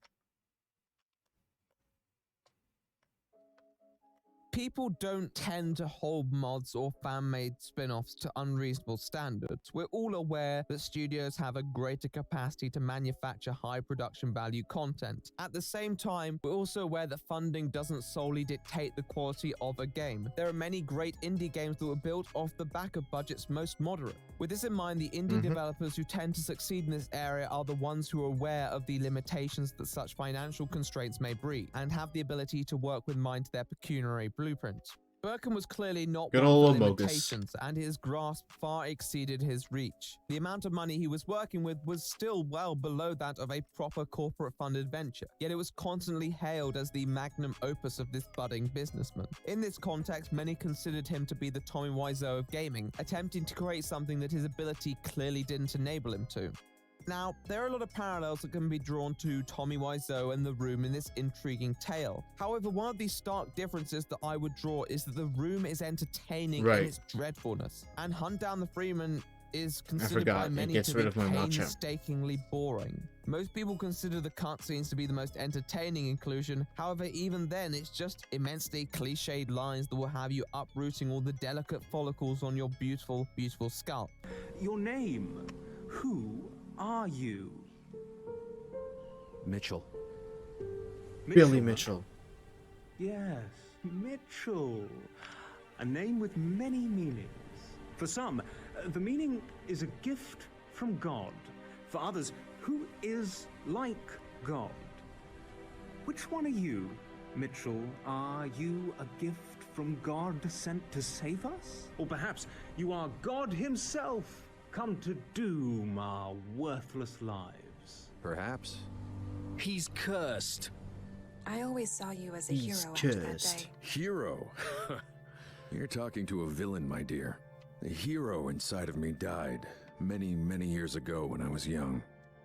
People don't tend to hold mods or fan-made spin-offs to unreasonable standards. We're all aware that studios have a greater capacity to manufacture high production value content. At the same time, we're also aware that funding doesn't solely dictate the quality of a game. There are many great indie games that were built off the back of budgets most moderate. With this in mind, the indie developers who tend to succeed in this area are the ones who are aware of the limitations that such financial constraints may breed, and have the ability to work with mind to their pecuniary blueprint. Birkin was clearly not Good one old for Amogus. limitations, and his grasp far exceeded his reach. The amount of money he was working with was still well below that of a proper corporate-funded venture, yet it was constantly hailed as the magnum opus of this budding businessman. In this context, many considered him to be the Tommy Wiseau of gaming, attempting to create something that his ability clearly didn't enable him to. Now, there are a lot of parallels that can be drawn to Tommy Wiseau and The Room in this intriguing tale. However, one of the stark differences that I would draw is that The Room is entertaining in its dreadfulness, and Hunt Down the Freeman is considered by many to be painstakingly boring. Most people consider the cutscenes to be the most entertaining inclusion. However, even then, it's just immensely cliched lines that will have you uprooting all the delicate follicles on your beautiful, beautiful scalp. Your name? Who are you? Mitchell. Billy Mitchell. Yes, Mitchell. A name with many meanings. For some, the meaning is a gift from God. For others, who is like God? Which one are you, Mitchell? Are you a gift from God sent to save us? Or perhaps you are God himself, come to doom our worthless lives? Perhaps. He's cursed. I always saw you as a hero after that day. Hero? You're talking to a villain, my dear. The hero inside of me died many, many years ago when I was young.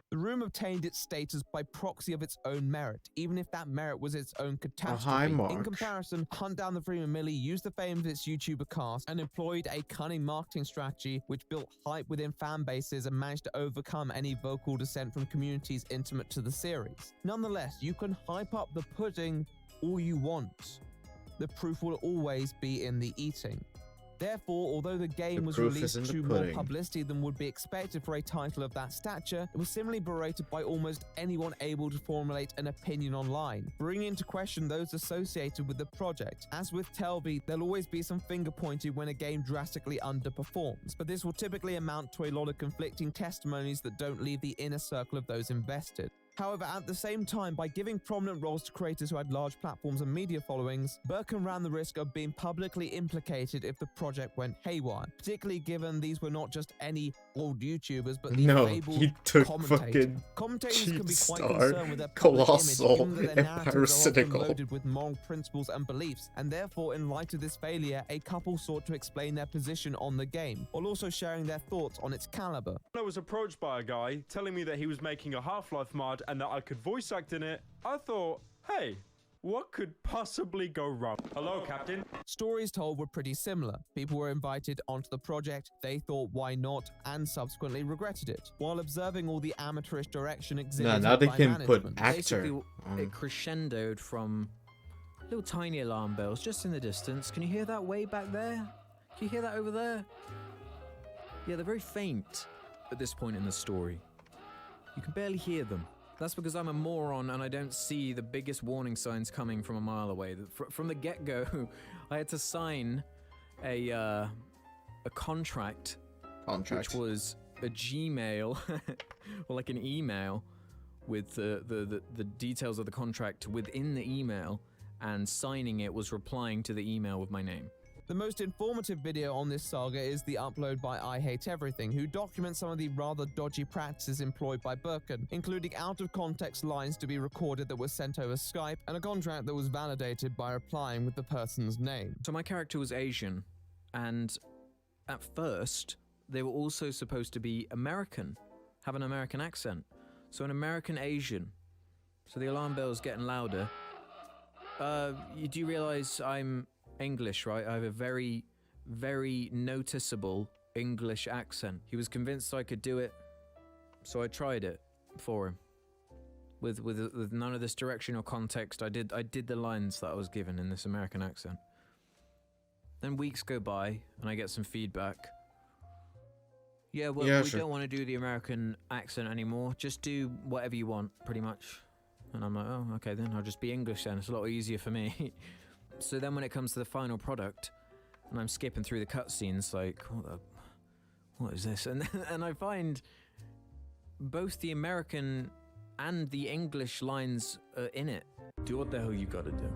The Room obtained its status by proxy of its own merit, even if that merit was its own catastrophe. high mark. In comparison, Hunt Down the Freeman merely used the fame of its YouTuber cast and employed a cunning marketing strategy which built hype within fan bases and managed to overcome any vocal dissent from communities intimate to the series. Nonetheless, you can hype up the pudding all you want. The proof will always be in the eating. Therefore, although the game was released to more publicity than would be expected for a title of that stature, it was similarly berated by almost anyone able to formulate an opinion online, bringing into question those associated with the project. As with Telvi, there'll always be some finger pointed when a game drastically underperforms, but this will typically amount to a lot of conflicting testimonies that don't leave the inner circle of those invested. However, at the same time, by giving prominent roles to creators who had large platforms and media followings, Birkin ran the risk of being publicly implicated if the project went haywire, particularly given these were not just any old YouTubers, but the fabled commentators. Commentators can be quite concerned with their public image, given that their narratives are often loaded with moral principles and beliefs, and therefore, in light of this failure, a couple sought to explain their position on the game, while also sharing their thoughts on its caliber. I was approached by a guy telling me that he was making a Half-Life mod and that I could voice act in it. I thought, hey, what could possibly go wrong? Hello, Captain. Stories told were pretty similar. People were invited onto the project, they thought why not, and subsequently regretted it, while observing all the amateurish direction exhibited now they by can management. put actor. Basically, it crescendoed from little tiny alarm bells just in the distance. Can you hear that way back there? Can you hear that over there? Yeah, they're very faint at this point in the story. You can barely hear them. That's because I'm a moron and I don't see the biggest warning signs coming from a mile away. From the get-go, I had to sign a contract, which was a Gmail, or like an email, with the details of the contract within the email, and signing it was replying to the email with my name. The most informative video on this saga is the upload by I Hate Everything, who documents some of the rather dodgy practices employed by Birkin, including out-of-context lines to be recorded that were sent over Skype, and a contract that was validated by replying with the person's name. So my character was Asian, and at first, they were also supposed to be American, have an American accent. So an American Asian. So the alarm bell's getting louder. You do realize I'm English, right? I have a very, very noticeable English accent. He was convinced I could do it, so I tried it for him. With none of this direction or context, I did the lines that I was given in this American accent. Then weeks go by, and I get some feedback. Yeah, well, we don't want to do the American accent anymore. Just do whatever you want, pretty much. And I'm like, oh, okay, then I'll just be English then. It's a lot easier for me. So then when it comes to the final product, and I'm skipping through the cutscenes, like, what is this? And I find both the American and the English lines are in it. Do what the hell you gotta do.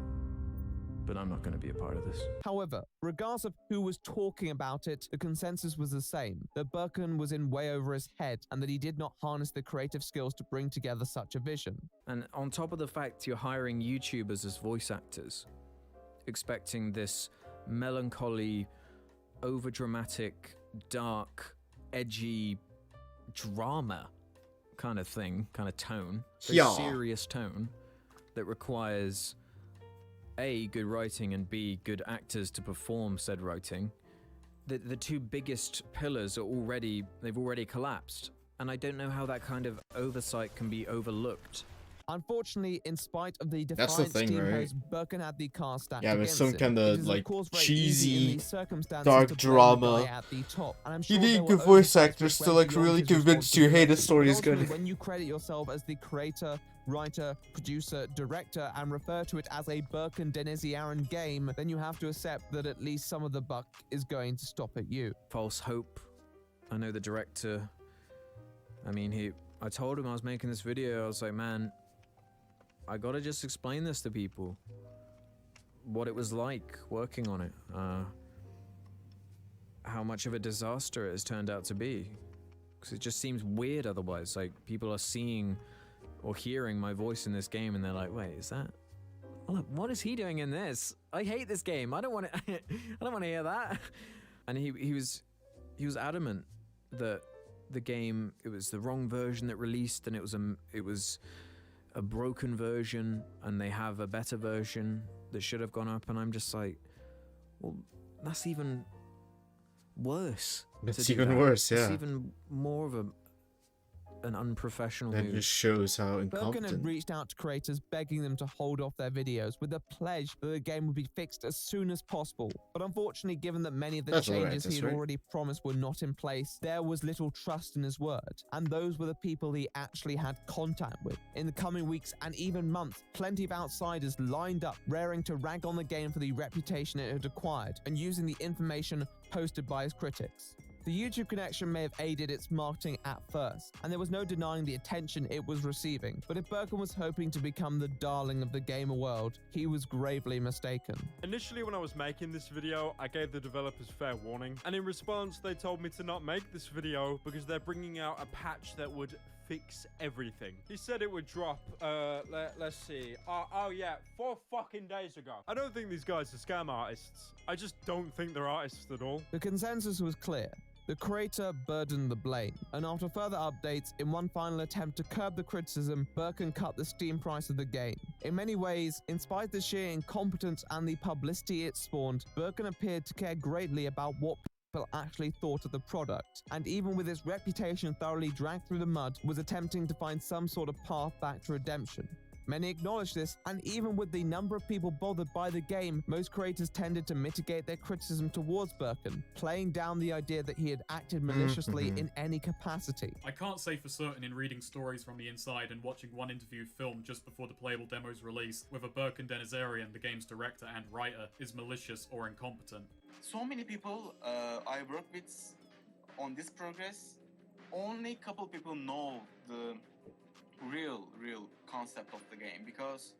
but I'm not going to be a part of this. However, regardless of who was talking about it, the consensus was the same, that Birkin was in way over his head and that he did not harness the creative skills to bring together such a vision. And on top of the fact you're hiring YouTubers as voice actors, expecting this melancholy, overdramatic, dark, edgy drama kind of thing, kind of tone, Yeah. serious tone that requires A, good writing, and B, good actors to perform said writing. The two biggest pillars they've already collapsed. And I don't know how that kind of oversight can be overlooked. Unfortunately, in spite of the That's the defiant thing, Steam right? host, Birkin had the cast stacked Yeah, but against some him. kind It of is, like course, very easy in cheesy, these circumstances dark to blame the guy drama. at the top, and I'm You sure there need were good voice oversights actors which to went like beyond really his convince you, hey, this story is responsibility. good. But ultimately, when you credit yourself as the creator, writer, producer, director, and refer to it as a Birkin Denisiaran game, then you have to accept that at least some of the buck is going to stop at you. False hope. I know the director. I mean, I told him I was making this video. I was like, man, I gotta just explain this to people. What it was like working on it. How much of a disaster it has turned out to be. Because it just seems weird otherwise. Like, people are seeing or hearing my voice in this game and they're like, wait, is that... What is he doing in this? I hate this game. I don't want to... I don't want to hear that. And he was adamant that the game, it was the wrong version that released, and it was a broken version, and they have a better version that should have gone up. And I'm just like, well, that's even worse. It's to do even that. worse, yeah. It's even more of an unprofessional That move. just shows how Birkin had incompetent. reached out to creators begging them to hold off their videos with a pledge that the game would be fixed as soon as possible. But unfortunately, given that many of the That's all right, changes he that's had right. already promised were not in place, there was little trust in his word. And those were the people he actually had contact with. In the coming weeks and even months, plenty of outsiders lined up, raring to rag on the game for the reputation it had acquired and using the information posted by his critics. The YouTube connection may have aided its marketing at first, and there was no denying the attention it was receiving. But if Birkin was hoping to become the darling of the gamer world, he was gravely mistaken. Initially, when I was making this video, I gave the developers fair warning, and in response, they told me to not make this video because they're bringing out a patch that would fix everything. He said it would drop, let's see. Oh yeah, 4 fucking days ago. I don't think these guys are scam artists. I just don't think they're artists at all. The consensus was clear. The creator burdened the blame, and after further updates, in one final attempt to curb the criticism, Birkin cut the Steam price of the game. In many ways, in spite of the sheer incompetence and the publicity it spawned, Birkin appeared to care greatly about what people actually thought of the product, and even with his reputation thoroughly dragged through the mud, was attempting to find some sort of path back to redemption. Many acknowledge this, and even with the number of people bothered by the game, most creators tended to mitigate their criticism towards Birkin, playing down the idea that he had acted maliciously in any capacity. I can't say for certain in reading stories from the inside and watching one interview filmed just before the playable demo's release whether Birkin Denizarian, the game's director and writer, is malicious or incompetent. So many people I work with on this progress, only couple people know the real concept of the game, because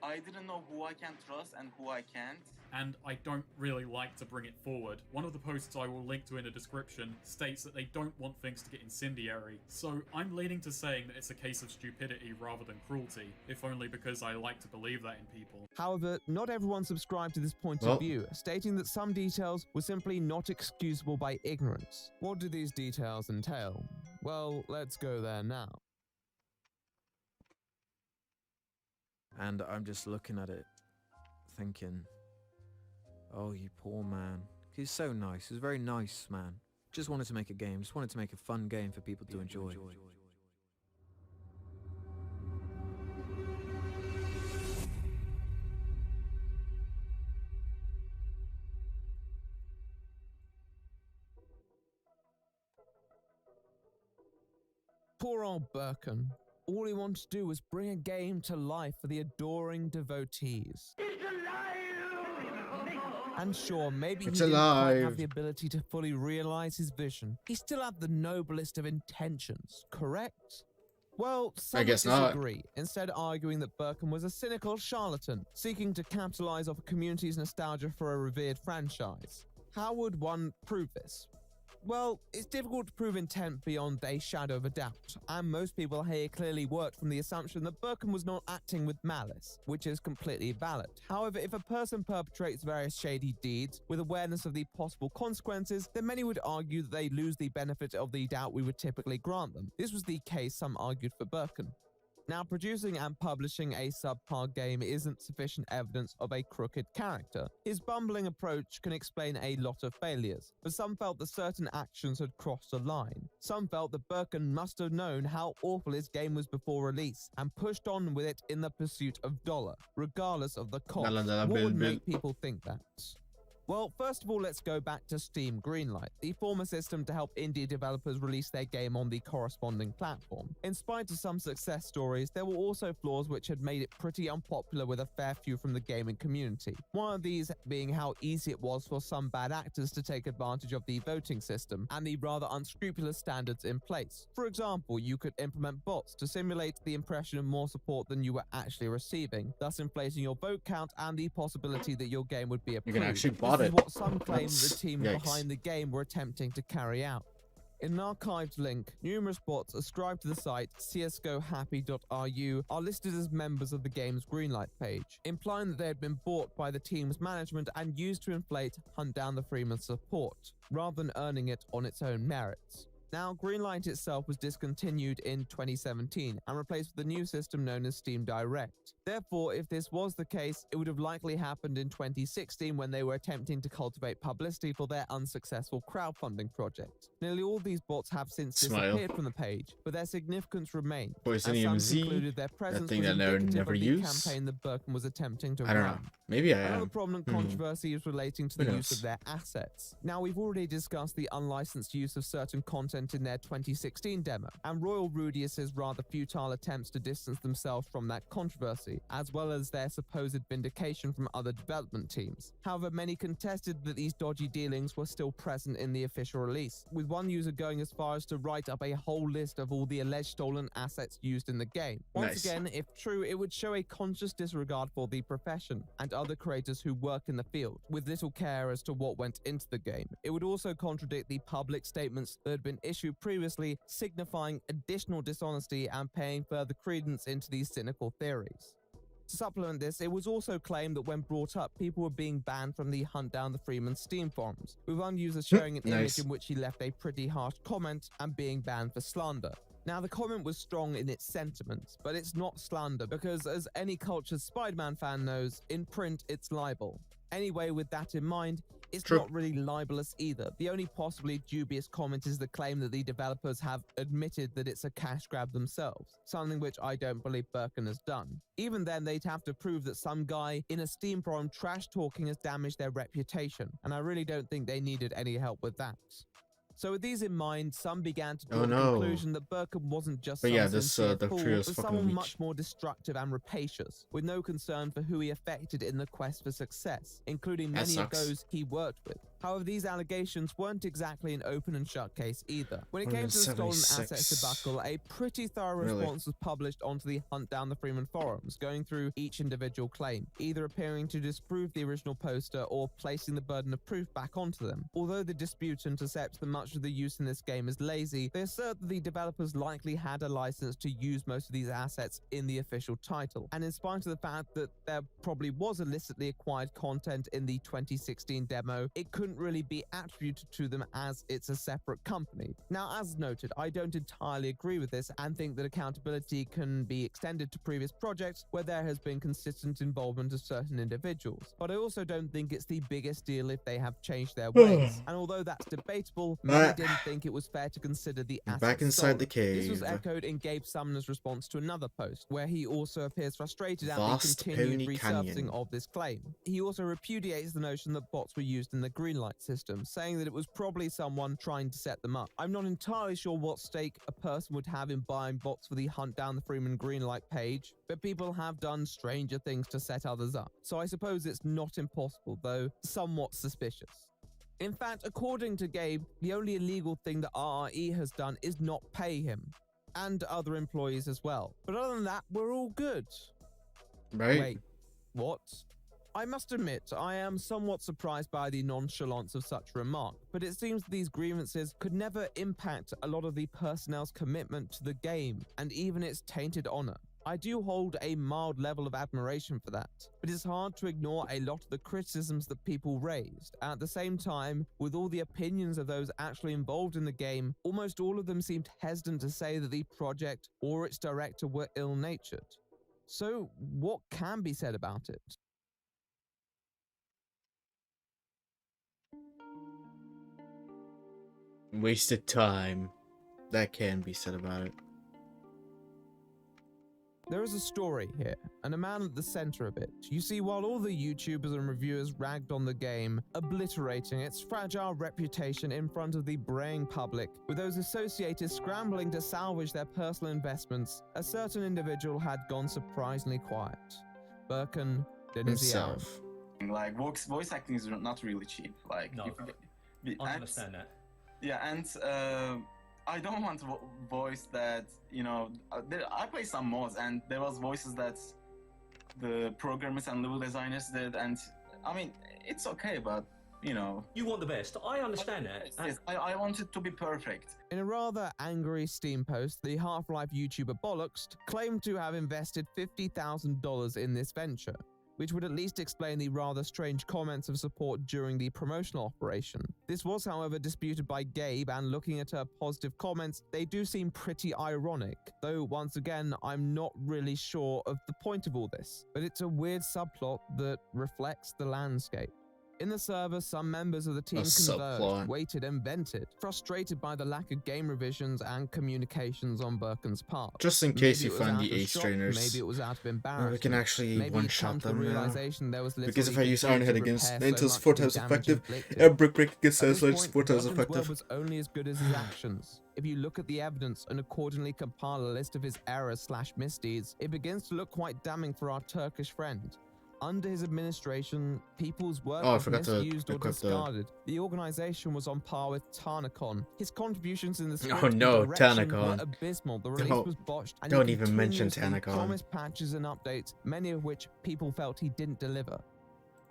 I didn't know who I can trust and who I can't. And I don't really like to bring it forward. One of the posts I will link to in the description states that they don't want things to get incendiary, so I'm leaning to saying that it's a case of stupidity rather than cruelty, if only because I like to believe that in people. However, not everyone subscribed to this point Well- of view, stating that some details were simply not excusable by ignorance. What do these details entail? Well, let's go there now. And I'm just looking at it, thinking, oh, you poor man. He's so nice. He's a very nice man. Just wanted to make a game. Just wanted to make a fun game for people to enjoy. Poor old Birkin. All he wanted to do was bring a game to life for the adoring devotees. And sure, maybe It's he didn't quite alive. have the ability to fully realize his vision. He still had the noblest of intentions, correct? Well, I some guess not. disagree, instead arguing that Birkin was a cynical charlatan, seeking to capitalize off a community's nostalgia for a revered franchise. How would one prove this? Well, it's difficult to prove intent beyond a shadow of a doubt, and most people here clearly worked from the assumption that Birkin was not acting with malice, which is completely valid. However, if a person perpetrates various shady deeds with awareness of the possible consequences, then many would argue that they lose the benefit of the doubt we would typically grant them. This was the case some argued for Birkin. Now, producing and publishing a subpar game isn't sufficient evidence of a crooked character. His bumbling approach can explain a lot of failures, but some felt that certain actions had crossed a line. Some felt that Birkin must have known how awful his game was before release, and pushed on with it in the pursuit of dollar, regardless of the cost. What would make people think that? Well, first of all, let's go back to Steam Greenlight, the former system to help indie developers release their game on the corresponding platform. In spite of some success stories, there were also flaws which had made it pretty unpopular with a fair few from the gaming community. One of these being how easy it was for some bad actors to take advantage of the voting system and the rather unscrupulous standards in place. For example, you could implement bots to simulate the impression of more support than you were actually receiving, thus inflating your vote count and the possibility that your game would be approved. You can actually bot This it. is what some claim the team Yikes. behind the game were attempting to carry out. In an archived link, numerous bots ascribed to the site csgohappy.ru are listed as members of the game's Greenlight page, implying that they had been bought by the team's management and used to inflate Hunt Down the Freeman's support, rather than earning it on its own merits. Now, Greenlight itself was discontinued in 2017 and replaced with a new system known as Steam Direct. Therefore, if this was the case, it would have likely happened in 2016 when they were attempting to cultivate publicity for their unsuccessful crowdfunding project. Nearly all these bots have since disappeared from the page, but their significance remained, as some Poisonium concluded their presence thing was that I indicative never of the use. campaign that Birkin was attempting to I don't run. know. Maybe I Another am. prominent controversy is relating to Who the use knows? of their assets. Now, we've already discussed the unlicensed use of certain content in their 2016 demo, and Royal Rudius's rather futile attempts to distance themselves from that controversy, as well as their supposed vindication from other development teams. However, many contested that these dodgy dealings were still present in the official release, with one user going as far as to write up a whole list of all the alleged stolen assets used in the game. Once again, if true, it would show a conscious disregard for the profession and other creators who work in the field, with little care as to what went into the game. It would also contradict the public statements that had been issued previously, signifying additional dishonesty and paying further credence into these cynical theories. To supplement this, it was also claimed that when brought up, people were being banned from the Hunt Down the Freeman Steam forums, with one user sharing an image in which he left a pretty harsh comment and being banned for slander. Now, the comment was strong in its sentiments, but it's not slander because, as any cultured Spider-Man fan knows, in print it's libel. Anyway, with that in mind, it's not really libelous either. The only possibly dubious comment is the claim that the developers have admitted that it's a cash grab themselves, something which I don't believe Birkin has done. Even then, they'd have to prove that some guy in a Steam forum trash talking has damaged their reputation, and I really don't think they needed any help with that. So with these in mind, some began to draw the conclusion that Birkin wasn't just some sincere fool, but someone much more destructive and rapacious, with no concern for who he affected in the quest for success, including many of those he worked with. However, these allegations weren't exactly an open and shut case either. When it came to the stolen assets debacle, a pretty thorough response was published onto the Hunt Down the Freeman forums, going through each individual claim, either appearing to disprove the original poster or placing the burden of proof back onto them. Although the disputant accepts that much of the use in this game is lazy, they assert that the developers likely had a license to use most of these assets in the official title. And in spite of the fact that there probably was illicitly acquired content in the 2016 demo, it couldn't really be attributed to them as it's a separate company. Now, as noted, I don't entirely agree with this and think that accountability can be extended to previous projects where there has been consistent involvement of certain individuals. But I also don't think it's the biggest deal if they have changed their ways. And although that's debatable, many didn't think it was fair to consider the assets Back inside stolen. the cave. This was echoed in Gabe Sumner's response to another post, where he also appears frustrated at the Vast continued Pony resurfacing Canyon. of this claim. He also repudiates the notion that bots were used in the Greenlight system, saying that it was probably someone trying to set them up. I'm not entirely sure what stake a person would have in buying bots for the Hunt Down the Freeman Greenlight page, but people have done stranger things to set others up. So I suppose it's not impossible, though somewhat suspicious. In fact, according to Gabe, the only illegal thing that RRE has done is not pay him. and other employees as well. But other than that, we're all good. Right? Wait, what? I must admit, I am somewhat surprised by the nonchalance of such a remark, but it seems these grievances could never impact a lot of the personnel's commitment to the game and even its tainted honor. I do hold a mild level of admiration for that, but it's hard to ignore a lot of the criticisms that people raised. At the same time, with all the opinions of those actually involved in the game, almost all of them seemed hesitant to say that the project or its director were ill-natured. So, what can be said about it? Wasted time. That can be said about it. There is a story here, and a man at the center of it. You see, while all the YouTubers and reviewers ragged on the game, obliterating its fragile reputation in front of the braying public, with those associated scrambling to salvage their personal investments, a certain individual had gone surprisingly quiet. Birkin did his errand. Like, voice acting is not really cheap. Like, No, I understand that. Yeah, and I don't want to voice that, you know, I play some mods and there was voices that the programmers and level designers did, and I mean, it's okay, but, you know. You want the best. I understand that. Yes, I want it to be perfect. In a rather angry Steam post, the Half-Life YouTuber Bollocks claimed to have invested $50,000 in this venture, which would at least explain the rather strange comments of support during the promotional operation. This was, however, disputed by Gabe, and looking at her positive comments, they do seem pretty ironic, though once again, I'm not really sure of the point of all this, but it's a weird subplot that reflects the landscape. In the server, some members of the team converged, waited, and vented, frustrated by the lack of game revisions and communications on Birkin's part. Just in case you find the A strainers, maybe it was out of embarrassment. we can actually one-shot them now. Because if I use Iron Ironhead against Ninten's 4 times effective, and Brick Break against Sandslash 4 times Birkin's effective. word was only as good as his actions. If you look at the evidence and accordingly compile a list of his errors/misdeeds, it begins to look quite damning for our Turkish friend. Under his administration, people's work was misused or discarded. The organization was on par with Tarnacon. His contributions in the script direction were abysmal. The release was botched, and Don't he even mention continuously Tarnacon. promised patches and updates, many of which people felt he didn't deliver.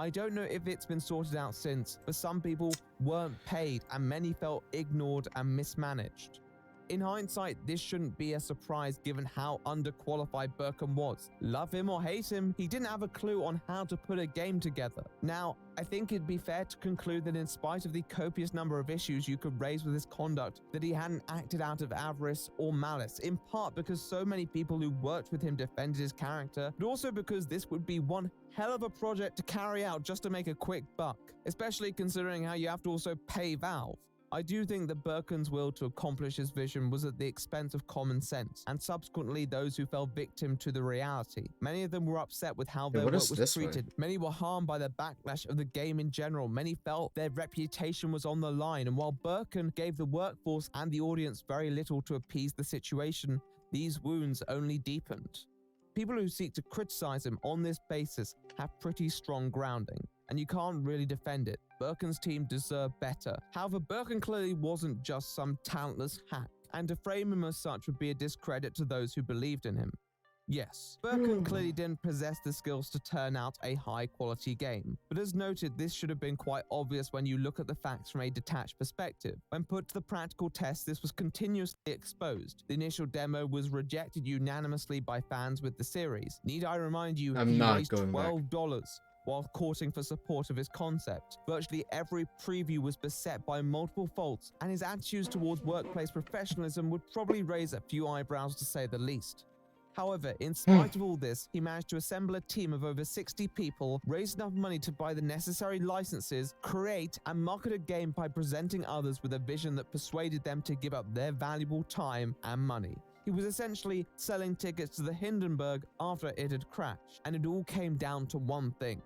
I don't know if it's been sorted out since, but some people weren't paid, and many felt ignored and mismanaged. In hindsight, this shouldn't be a surprise given how underqualified Birkin was. Love him or hate him, he didn't have a clue on how to put a game together. Now, I think it'd be fair to conclude that in spite of the copious number of issues you could raise with his conduct, that he hadn't acted out of avarice or malice, in part because so many people who worked with him defended his character, but also because this would be one hell of a project to carry out just to make a quick buck, especially considering how you have to also pay Valve. I do think that Birkin's will to accomplish his vision was at the expense of common sense, and subsequently those who fell victim to the reality. Many of them were upset with how their work was treated. Many were harmed by the backlash of the game in general. Many felt their reputation was on the line, and while Birkin gave the workforce and the audience very little to appease the situation, these wounds only deepened. People who seek to criticize him on this basis have pretty strong grounding, and you can't really defend it. Birkin's team deserve better. However, Birkin clearly wasn't just some talentless hack, and to frame him as such would be a discredit to those who believed in him. Yes, Birkin clearly didn't possess the skills to turn out a high-quality game, but as noted, this should have been quite obvious when you look at the facts from a detached perspective. When put to the practical test, this was continuously exposed. The initial demo was rejected unanimously by fans with the series. Need I remind you, he raised $12 while courting for support of his concept. Virtually every preview was beset by multiple faults, and his attitudes towards workplace professionalism would probably raise a few eyebrows to say the least. However, in spite of all this, he managed to assemble a team of over 60 people, raise enough money to buy the necessary licenses, create and market a game by presenting others with a vision that persuaded them to give up their valuable time and money. He was essentially selling tickets to the Hindenburg after it had crashed, and it all came down to one thing: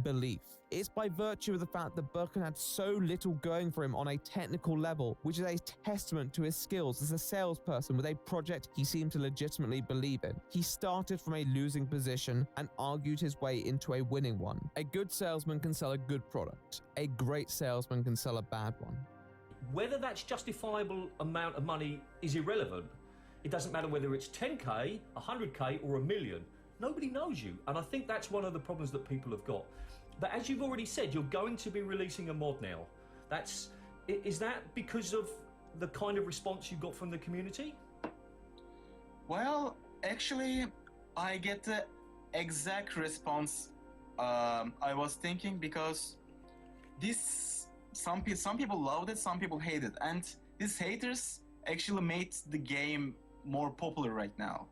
belief. It's by virtue of the fact that Birkin had so little going for him on a technical level, which is a testament to his skills as a salesperson with a project he seemed to legitimately believe in. He started from a losing position and argued his way into a winning one. A good salesman can sell a good product. A great salesman can sell a bad one. Whether that's justifiable amount of money is irrelevant. It doesn't matter whether it's 10k, 100k, or a million. Nobody knows you, and I think that's one of the problems that people have got. But as you've already said, you're going to be releasing a mod now. Is that because of the kind of response you got from the community? Well, actually, I get the exact response I was thinking, because some people loved it, some people hate it, and these haters actually made the game more popular right now.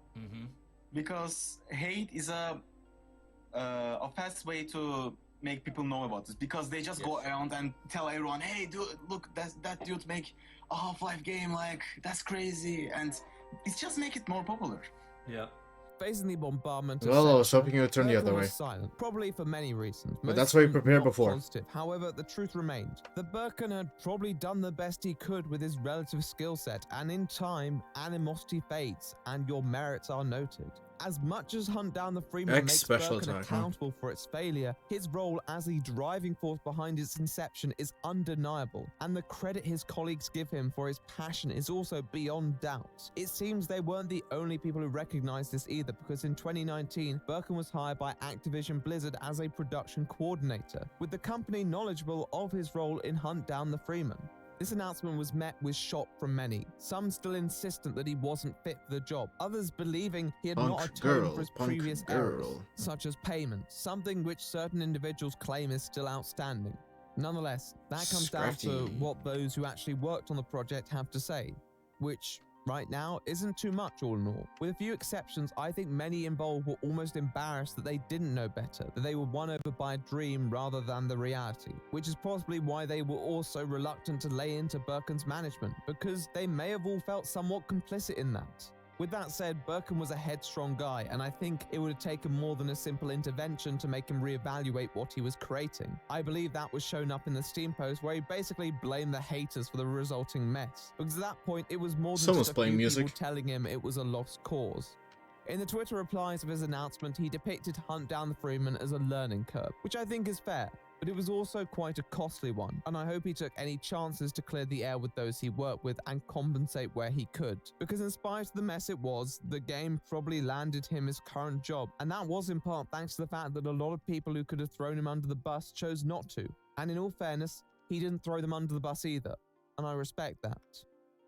Because hate is a fast way to make people know about this, because they just go around and tell everyone, hey dude, look, that dude make a Half-Life game, like, that's crazy, and it's just make it more popular. Yeah. Facing the bombardment of Well, I was censure, hoping you would turn the Birkin other was way. silent, probably for many reasons. But most that's why you of them prepared not before. Positive. However, the truth remained that Birkin had probably done the best he could with his relative skill set, and in time, animosity fades, and your merits are noted. As much as Hunt Down the Freeman makes Special Birkin attack, huh? accountable for its failure, his role as the driving force behind its inception is undeniable, and the credit his colleagues give him for his passion is also beyond doubt. It seems they weren't the only people who recognized this either, because in 2019, Birkin was hired by Activision Blizzard as a production coordinator, with the company knowledgeable of his role in Hunt Down the Freeman. This announcement was met with shock from many, some still insistent that he wasn't fit for the job, others believing he had not atoned for his previous errors, such as payment, something which certain individuals claim is still outstanding. Nonetheless, that comes down to what those who actually worked on the project have to say, which right now isn't too much all in all. With a few exceptions, I think many involved were almost embarrassed that they didn't know better, that they were won over by a dream rather than the reality, which is possibly why they were also reluctant to lay into Birkin's management, because they may have all felt somewhat complicit in that. With that said, Birkin was a headstrong guy, and I think it would have taken more than a simple intervention to make him reevaluate what he was creating. I believe that was shown up in the Steam post, where he basically blamed the haters for the resulting mess, because at that point it was more than just a few people telling him it was a lost cause. In the Twitter replies of his announcement, he depicted Hunt Down the Freeman as a learning curve, which I think is fair, but it was also quite a costly one, and I hope he took any chances to clear the air with those he worked with and compensate where he could, because in spite of the mess it was, the game probably landed him his current job, and that was in part thanks to the fact that a lot of people who could have thrown him under the bus chose not to, and in all fairness, he didn't throw them under the bus either, and I respect that.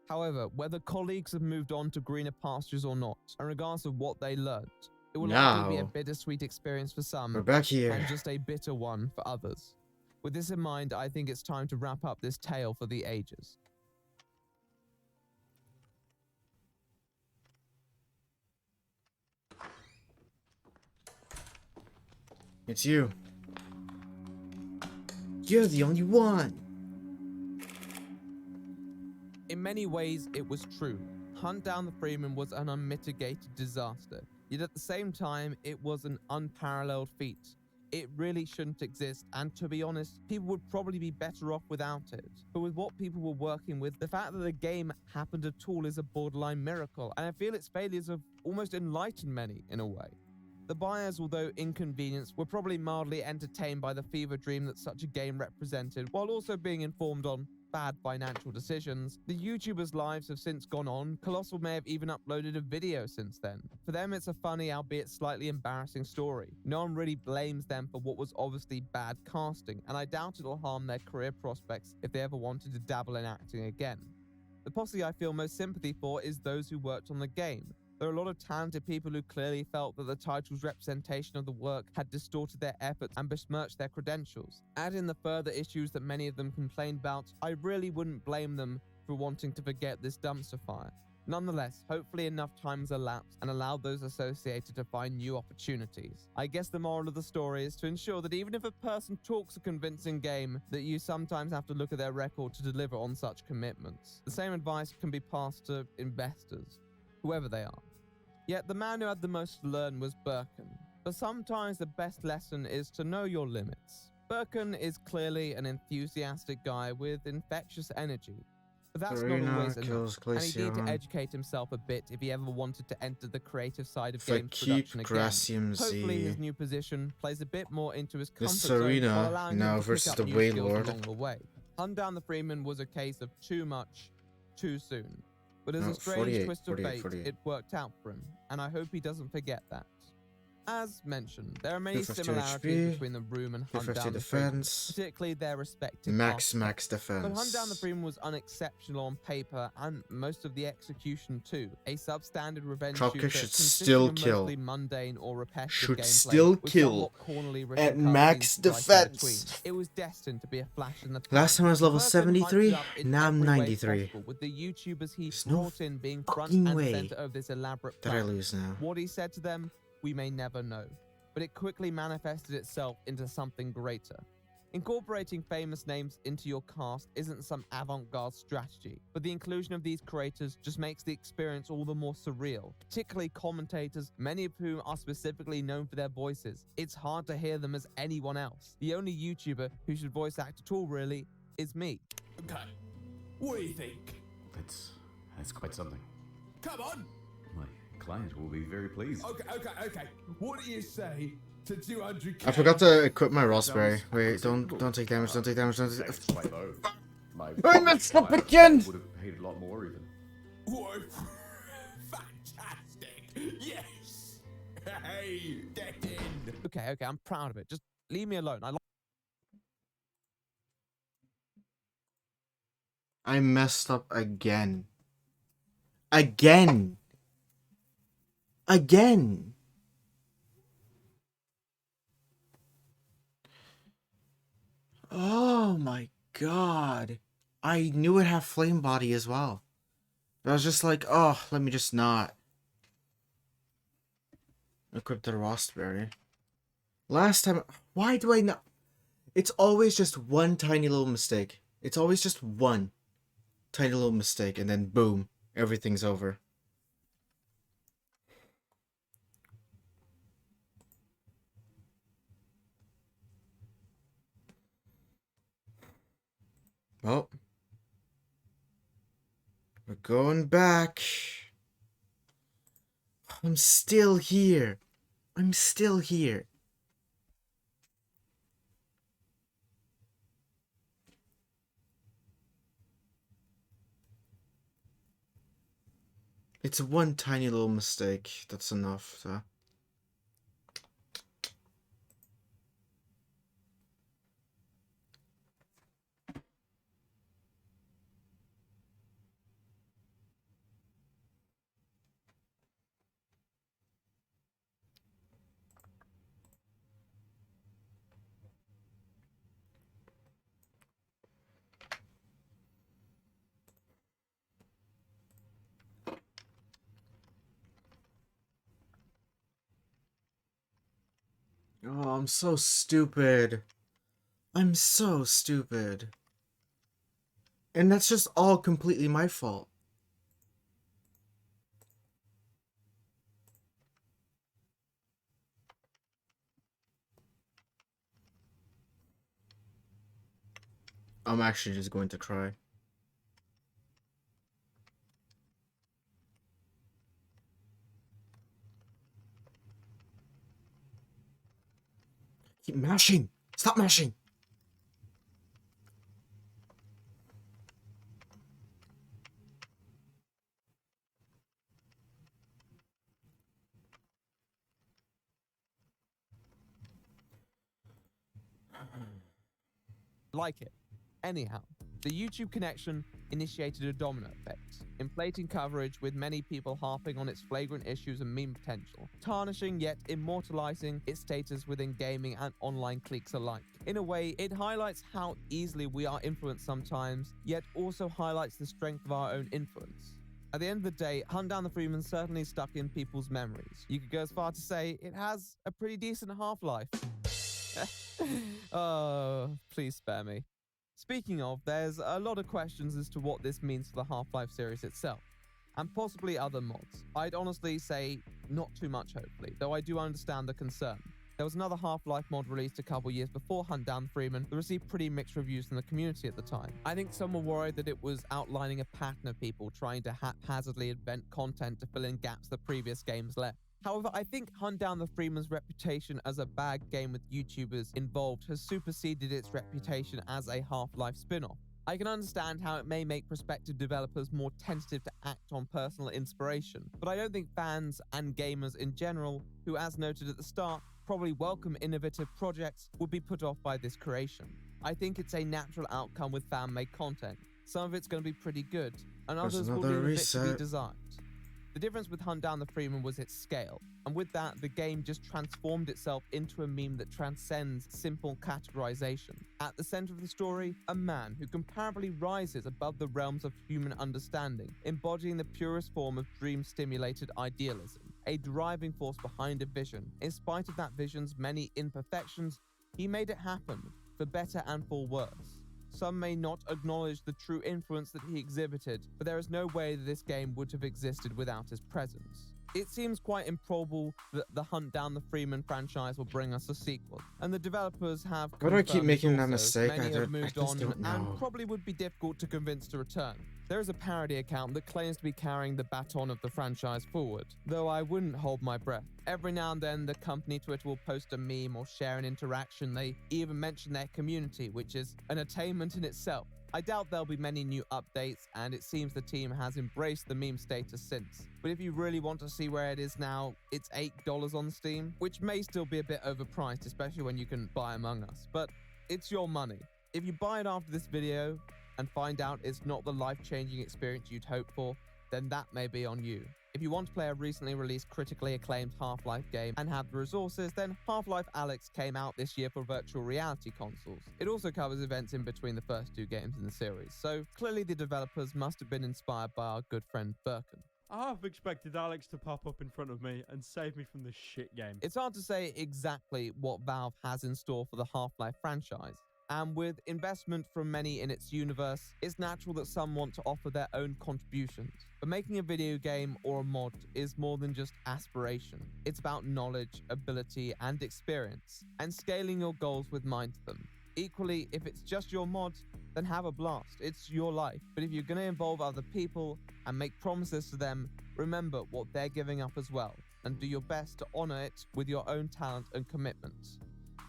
However, whether colleagues have moved on to greener pastures or not, and regardless of what they learned, it will likely be a bittersweet experience for some, We're back here. and just a bitter one for others. With this in mind, I think it's time to wrap up this tale for the ages. It's you. You're the only one. In many ways, it was true. Hunt Down the Freeman was an unmitigated disaster. Yet at the same time, it was an unparalleled feat. It really shouldn't exist, and to be honest, people would probably be better off without it. But with what people were working with, the fact that the game happened at all is a borderline miracle, and I feel its failures have almost enlightened many in a way. The buyers, although inconvenienced, were probably mildly entertained by the fever dream that such a game represented, while also being informed on bad financial decisions. The YouTubers' lives have since gone on. Colossal may have even uploaded a video since then. For them, it's a funny, albeit slightly embarrassing story. No one really blames them for what was obviously bad casting, and I doubt it'll harm their career prospects if they ever wanted to dabble in acting again. The posse I feel most sympathy for is those who worked on the game. There are a lot of talented people who clearly felt that the title's representation of the work had distorted their efforts and besmirched their credentials. Add in the further issues that many of them complained about, I really wouldn't blame them for wanting to forget this dumpster fire. Nonetheless, hopefully enough time has elapsed and allowed those associated to find new opportunities. I guess the moral of the story is to ensure that even if a person talks a convincing game, that you sometimes have to look at their record to deliver on such commitments. The same advice can be passed to investors, whoever they are. Yet the man who had the most to learn was Birkin. But sometimes the best lesson is to know your limits. Birkin is clearly an enthusiastic guy with infectious energy. But that's not always enough, and he needed to educate himself a bit if he ever wanted to enter the creative side of games production again. Hopefully his new position plays a bit more into his comfort zone while allowing him to pick up new skills along the way. Hunt Down the Freeman was a case of too much, too soon. But as No, a strange 48, twist of 48, fate, 48. it worked out for him, and I hope he doesn't forget that. As mentioned, there are many 250 similarities HP, between the Room and Hunt 250 Down the Freeman, defense, particularly their respective max archetypes. defense. But Hunt Down the Freeman was unexceptional on paper and most of the execution too. A substandard revenge Dropkick shooter should consisting still of kill. mostly mundane or repetitive Should gameplay still with kill somewhat cornerly at written max cutscenes spliced in between. defense. It was destined to be a flash in the pan. Last time I was level The person hyped 73, it up in now I'm every way 93. possible, with the YouTubers he There's no brought in being front fucking and way center of this elaborate that I plan. lose now. What he said to them, we may never know, but it quickly manifested itself into something greater. Incorporating famous names into your cast isn't some avant-garde strategy, but the inclusion of these creators just makes the experience all the more surreal, particularly commentators, many of whom are specifically known for their voices. It's hard to hear them as anyone else. The only YouTuber who should voice act at all, really, is me. Okay, what do you think? That's quite something. Come on! My client will be very pleased. Okay. What do you say to 200k? I forgot to equip my raspberry. Wait, don't take damage, don't take damage, don't take That's quite low. My I messed up client again! would have paid a lot more even. Whoa, fantastic! Yes! Hey, get in! Okay, I'm proud of it. Just leave me alone. I messed up again. Again! Oh my god. I knew it had flame body as well. But I was just like, oh, let me just not equip the raspberry. Last time, why do I not? It's always just one tiny little mistake. It's always just one tiny little mistake, and then boom, everything's over. Well, we're going back. I'm still here. It's one tiny little mistake. That's enough, so. Oh, I'm so stupid. I'm so stupid. And that's just all completely my fault. I'm actually just going to cry. Keep mashing! Stop mashing! Like it. Anyhow, the YouTube connection initiated a domino effect, inflating coverage with many people harping on its flagrant issues and meme potential, tarnishing yet immortalizing its status within gaming and online cliques alike. In a way, it highlights how easily we are influenced sometimes, yet also highlights the strength of our own influence. At the end of the day, Hunt Down the Freeman certainly stuck in people's memories. You could go as far to say it has a pretty decent half-life. Oh, please spare me. Speaking of, there's a lot of questions as to what this means for the Half-Life series itself, and possibly other mods. I'd honestly say not too much, hopefully, though I do understand the concern. There was another Half-Life mod released a couple years before Hunt Down the Freeman that received pretty mixed reviews from the community at the time. I think some were worried that it was outlining a pattern of people trying to haphazardly invent content to fill in gaps the previous games left. However, I think Hunt Down the Freeman's reputation as a bad game with YouTubers involved has superseded its reputation as a Half-Life spin-off. I can understand how it may make prospective developers more tentative to act on personal inspiration, but I don't think fans and gamers in general, who as noted at the start, probably welcome innovative projects, would be put off by this creation. I think it's a natural outcome with fan-made content. Some of it's going to be pretty good, and There's others will another leave a bit to be reset. desired. The difference with Hunt Down the Freeman was its scale, and with that, the game just transformed itself into a meme that transcends simple categorization. At the center of the story, a man who comparably rises above the realms of human understanding, embodying the purest form of dream-stimulated idealism, a driving force behind a vision. In spite of that vision's many imperfections, he made it happen, for better and for worse. Some may not acknowledge the true influence that he exhibited, but there is no way that this game would have existed without his presence. It seems quite improbable that the Hunt Down the Freeman franchise will bring us a sequel, and the developers have Why do I keep confirmed making this that also. mistake? Many I have moved just on don't know. and probably would be difficult to convince to return. There is a parody account that claims to be carrying the baton of the franchise forward, though I wouldn't hold my breath. Every now and then, the company Twitter will post a meme or share an interaction. They even mention their community, which is an attainment in itself. I doubt there'll be many new updates, and it seems the team has embraced the meme status since. But if you really want to see where it is now, it's $8 on Steam, which may still be a bit overpriced, especially when you can buy Among Us, but it's your money. If you buy it after this video and find out it's not the life-changing experience you'd hoped for, then that may be on you. If you want to play a recently released critically acclaimed Half-Life game and have the resources, then Half-Life Alyx came out this year for virtual reality consoles. It also covers events in between the first two games in the series, so clearly the developers must have been inspired by our good friend Birkin. I half expected Alex to pop up in front of me and save me from this shit game. It's hard to say exactly what Valve has in store for the Half-Life franchise, and with investment from many in its universe, it's natural that some want to offer their own contributions. But making a video game or a mod is more than just aspiration. It's about knowledge, ability, and experience, and scaling your goals with mind to them. Equally, if it's just your mod, then have a blast. It's your life. But if you're going to involve other people and make promises to them, remember what they're giving up as well, and do your best to honor it with your own talent and commitment.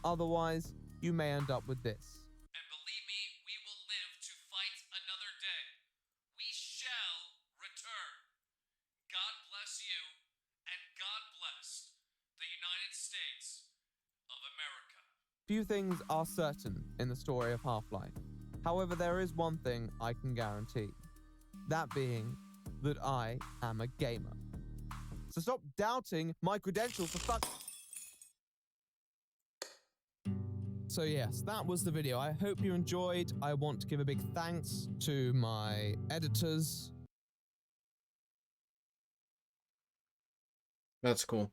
Otherwise, you may end up with this. And believe me, we will live to fight another day. We shall return. God bless you, and God bless the United States of America. Few things are certain in the story of Half-Life. However, there is one thing I can guarantee. That being that I am a gamer. So stop doubting my credentials for fuck. So yes, that was the video. I hope you enjoyed. I want to give a big thanks to my editors. That's cool.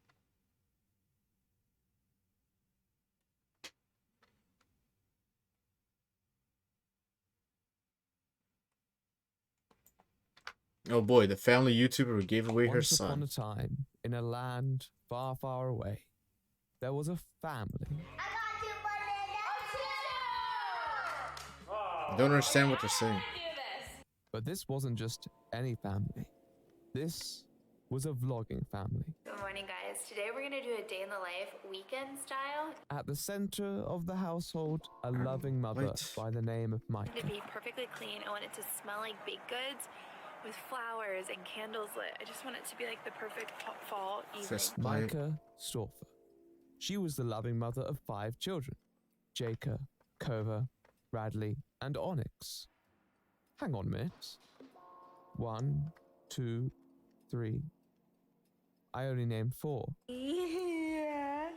Oh boy, the family YouTuber who gave away her Once son. upon a time, in a land far, far away, there was a family. I don't understand what they're saying. But this wasn't just any family. This was a vlogging family. Good morning, guys. Today we're gonna do a day in the life weekend style. At the center of the household, a loving mother by the name of Micah. To be perfectly clean, I want it to smell like baked goods with flowers and candles lit. I just want it to be like the perfect fall evening. Micah Storfer. She was the loving mother of 5 children: Jacob, Kova, Bradley, and Onyx. Hang on a minute. 1, 2, 3. I only named 4. Yeah.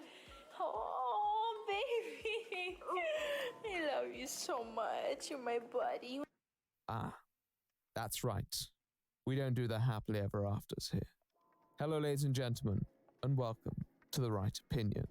Oh, baby. I love you so much. You're my buddy. Ah, that's right. We don't do the happily ever afters here. Hello, ladies and gentlemen, and welcome to The Right Opinion.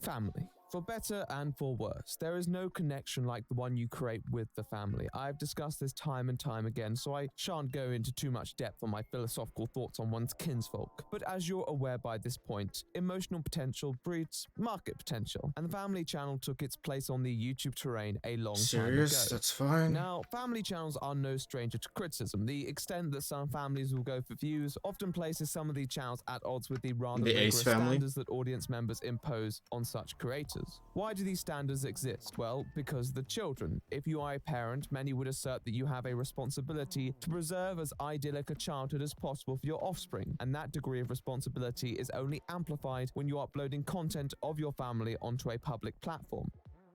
Family. For better and for worse, there is no connection like the one you create with the family. I've discussed this time and time again, so I shan't go into too much depth on my philosophical thoughts on one's kinsfolk. But as you're aware by this point, emotional potential breeds market potential, and the family channel took its place on the YouTube terrain a long time ago. That's fine. Now, family channels are no stranger to criticism. The extent that some families will go for views often places some of these channels at odds with the rather The Ace rigorous family? standards that audience members impose on such creators. others. Why do these standards exist? Well, because the children. If you are a parent, many would assert that you have a responsibility to preserve as idyllic a childhood as possible for your offspring, and that degree of responsibility is only amplified when you are uploading content of your family onto a public platform.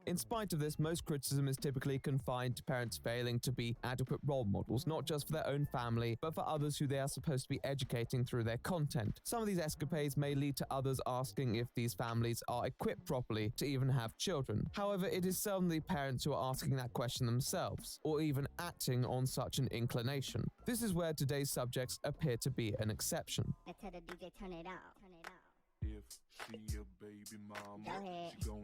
In spite of this, most criticism is typically confined to parents failing to be adequate role models, not just for their own family, but for others who they are supposed to be educating through their content. Some of these escapades may lead to others asking if these families are equipped properly to even have children. However, it is seldom the parents who are asking that question themselves, or even acting on such an inclination. This is where today's subjects appear to be an exception. Let's have the DJ turn it out. Turn it out. If she a baby mama, she gon'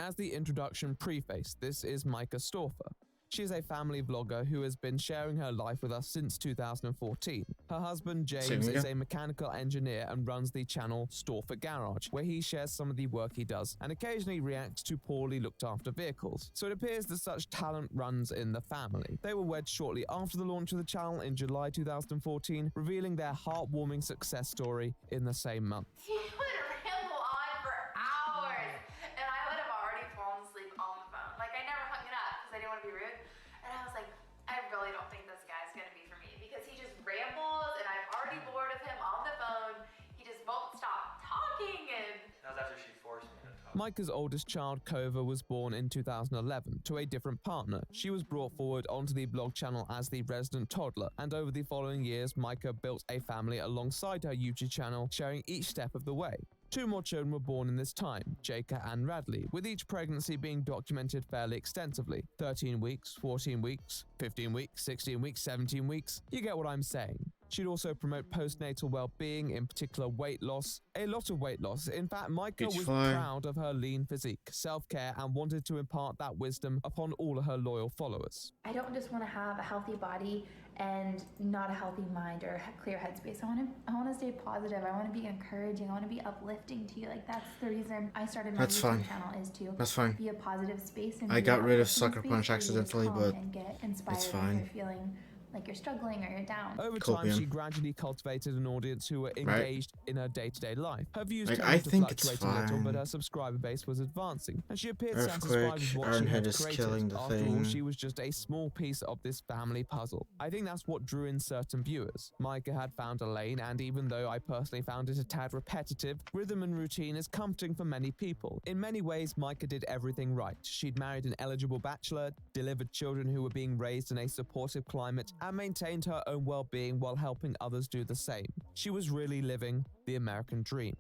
As the introduction preface, this is Micah Storfer. She is a family vlogger who has been sharing her life with us since 2014. Her husband, James, is a mechanical engineer and runs the channel Storfer Garage, where he shares some of the work he does and occasionally reacts to poorly looked after vehicles. So it appears that such talent runs in the family. They were wed shortly after the launch of the channel in July 2014, revealing their heartwarming success story in the same month. He would ramble on for hours, and I would have already fallen asleep on the phone. Like, I never hung it up because I didn't want to be rude. And I was like, I really don't think this guy's gonna be for me because he just rambles, and I'm already bored of him on the phone. He just won't stop talking, and that was after she forced me to talk. Micah's oldest child, Kova, was born in 2011 to a different partner. She was brought forward onto the vlog channel as the resident toddler, and over the following years, Micah built a family alongside her YouTube channel, sharing each step of the way. 2 more children were born in this time, Jacob and Radley, with each pregnancy being documented fairly extensively. 13 weeks, 14 weeks, 15 weeks, 16 weeks, 17 weeks. You get what I'm saying. She'd also promote postnatal well-being, in particular weight loss. A lot of weight loss. In fact, Micah was proud of her lean physique, self-care, and wanted to impart that wisdom upon all of her loyal followers. I don't just want to have a healthy body and not a healthy mind or a clear headspace. I want to stay positive. I want to be encouraging. I want to be uplifting to you. Like, that's the reason I started my YouTube channel, is to be a positive space. And I got rid of Sucker Punch accidentally, but and get inspired it's when fine. you're feeling like you're struggling or you're down. Over time, she gradually cultivated an audience who were engaged in her day-to-day life. Her views tended to fluctuate a little, but her subscriber base was advancing, and she appeared satisfied with what she had created. After all, she was just a small piece of this family puzzle. I think that's what drew in certain viewers. Micah had found a lane, and even though I personally found it a tad repetitive, rhythm and routine is comforting for many people. In many ways, Micah did everything right. She'd married an eligible bachelor, delivered children who were being raised in a supportive climate, and maintained her own well-being while helping others do the same. She was really living the American dream.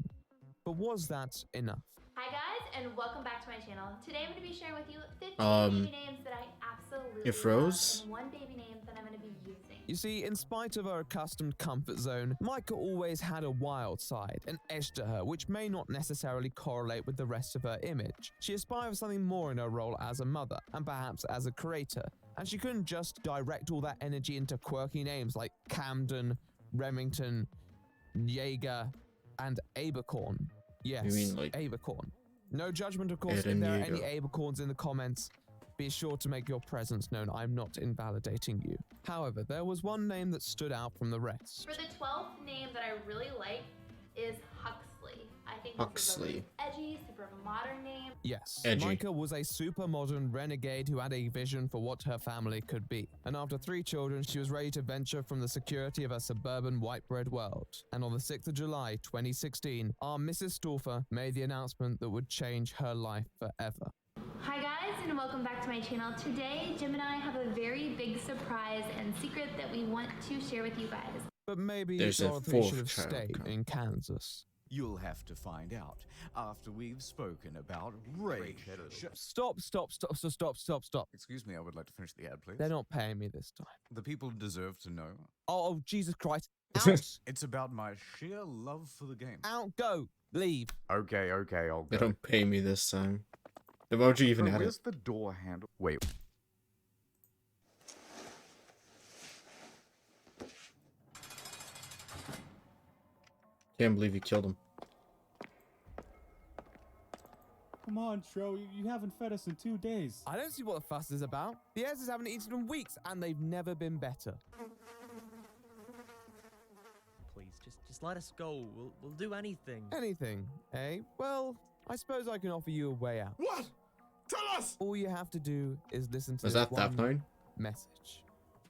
But was that enough? Hi guys, and welcome back to my channel. Today I'm going to be sharing with you 15 baby names that I absolutely love, and 1 baby name that I'm going to be using. You see, in spite of her accustomed comfort zone, Micah always had a wild side, an edge to her, which may not necessarily correlate with the rest of her image. She aspired for something more in her role as a mother, and perhaps as a creator. And she couldn't just direct all that energy into quirky names like Camden, Remington, Jaeger, and Abercorn. Yes, You mean like Abercorn. No judgment, of course. Ed If and there are any Jaeger. Abercorns in the comments, be sure to make your presence known. I'm not invalidating you. However, there was one name that stood out from the rest. For the 12th name that I really like is Huxley. I think this is a really edgy, super modern name. Yes, Edgy. Micah was a super modern renegade who had a vision for what her family could be. And after 3 children, she was ready to venture from the security of a suburban white bread world. And on the 6th of July, 2016, our Mrs. Storfer made the announcement that would change her life forever. Hi guys, and welcome back to my channel. Today, Jim and I have a very big surprise and secret that we want to share with you guys. But maybe There's a Dorothy should 4th have child stayed in Kansas. You'll have to find out after we've spoken about Rage. Stop. Excuse me, I would like to finish the ad, please. They're not paying me this time. The people deserve to know. Oh, Jesus Christ. Out. It's about my sheer love for the game. Out, go, leave. Okay, I'll go. They don't pay me this time. Then why would you even add it? Where's the door handle? Wait. Can't believe you killed him. Come on, Tro, you haven't fed us in 2 days. I don't see what the fuss is about. The Ezras haven't eaten in weeks, and they've never been better. Please, just let us go. We'll do anything. Anything, eh? Well, I suppose I can offer you a way out. What? Tell us! All you have to do is listen to Was this that one Theft9? message.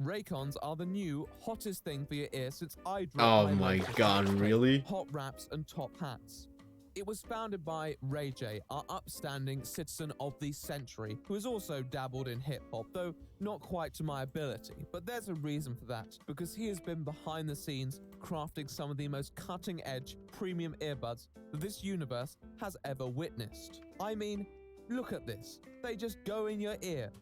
Raycons are the new hottest thing for your ear since I dropped Oh my my latest god, mixtape, really? Hot Raps and Top Hats. It was founded by Ray J, our upstanding citizen of the century, who has also dabbled in hip-hop, though not quite to my ability. But there's a reason for that, because he has been behind the scenes crafting some of the most cutting-edge premium earbuds that this universe has ever witnessed. I mean, look at this. They just go in your ear,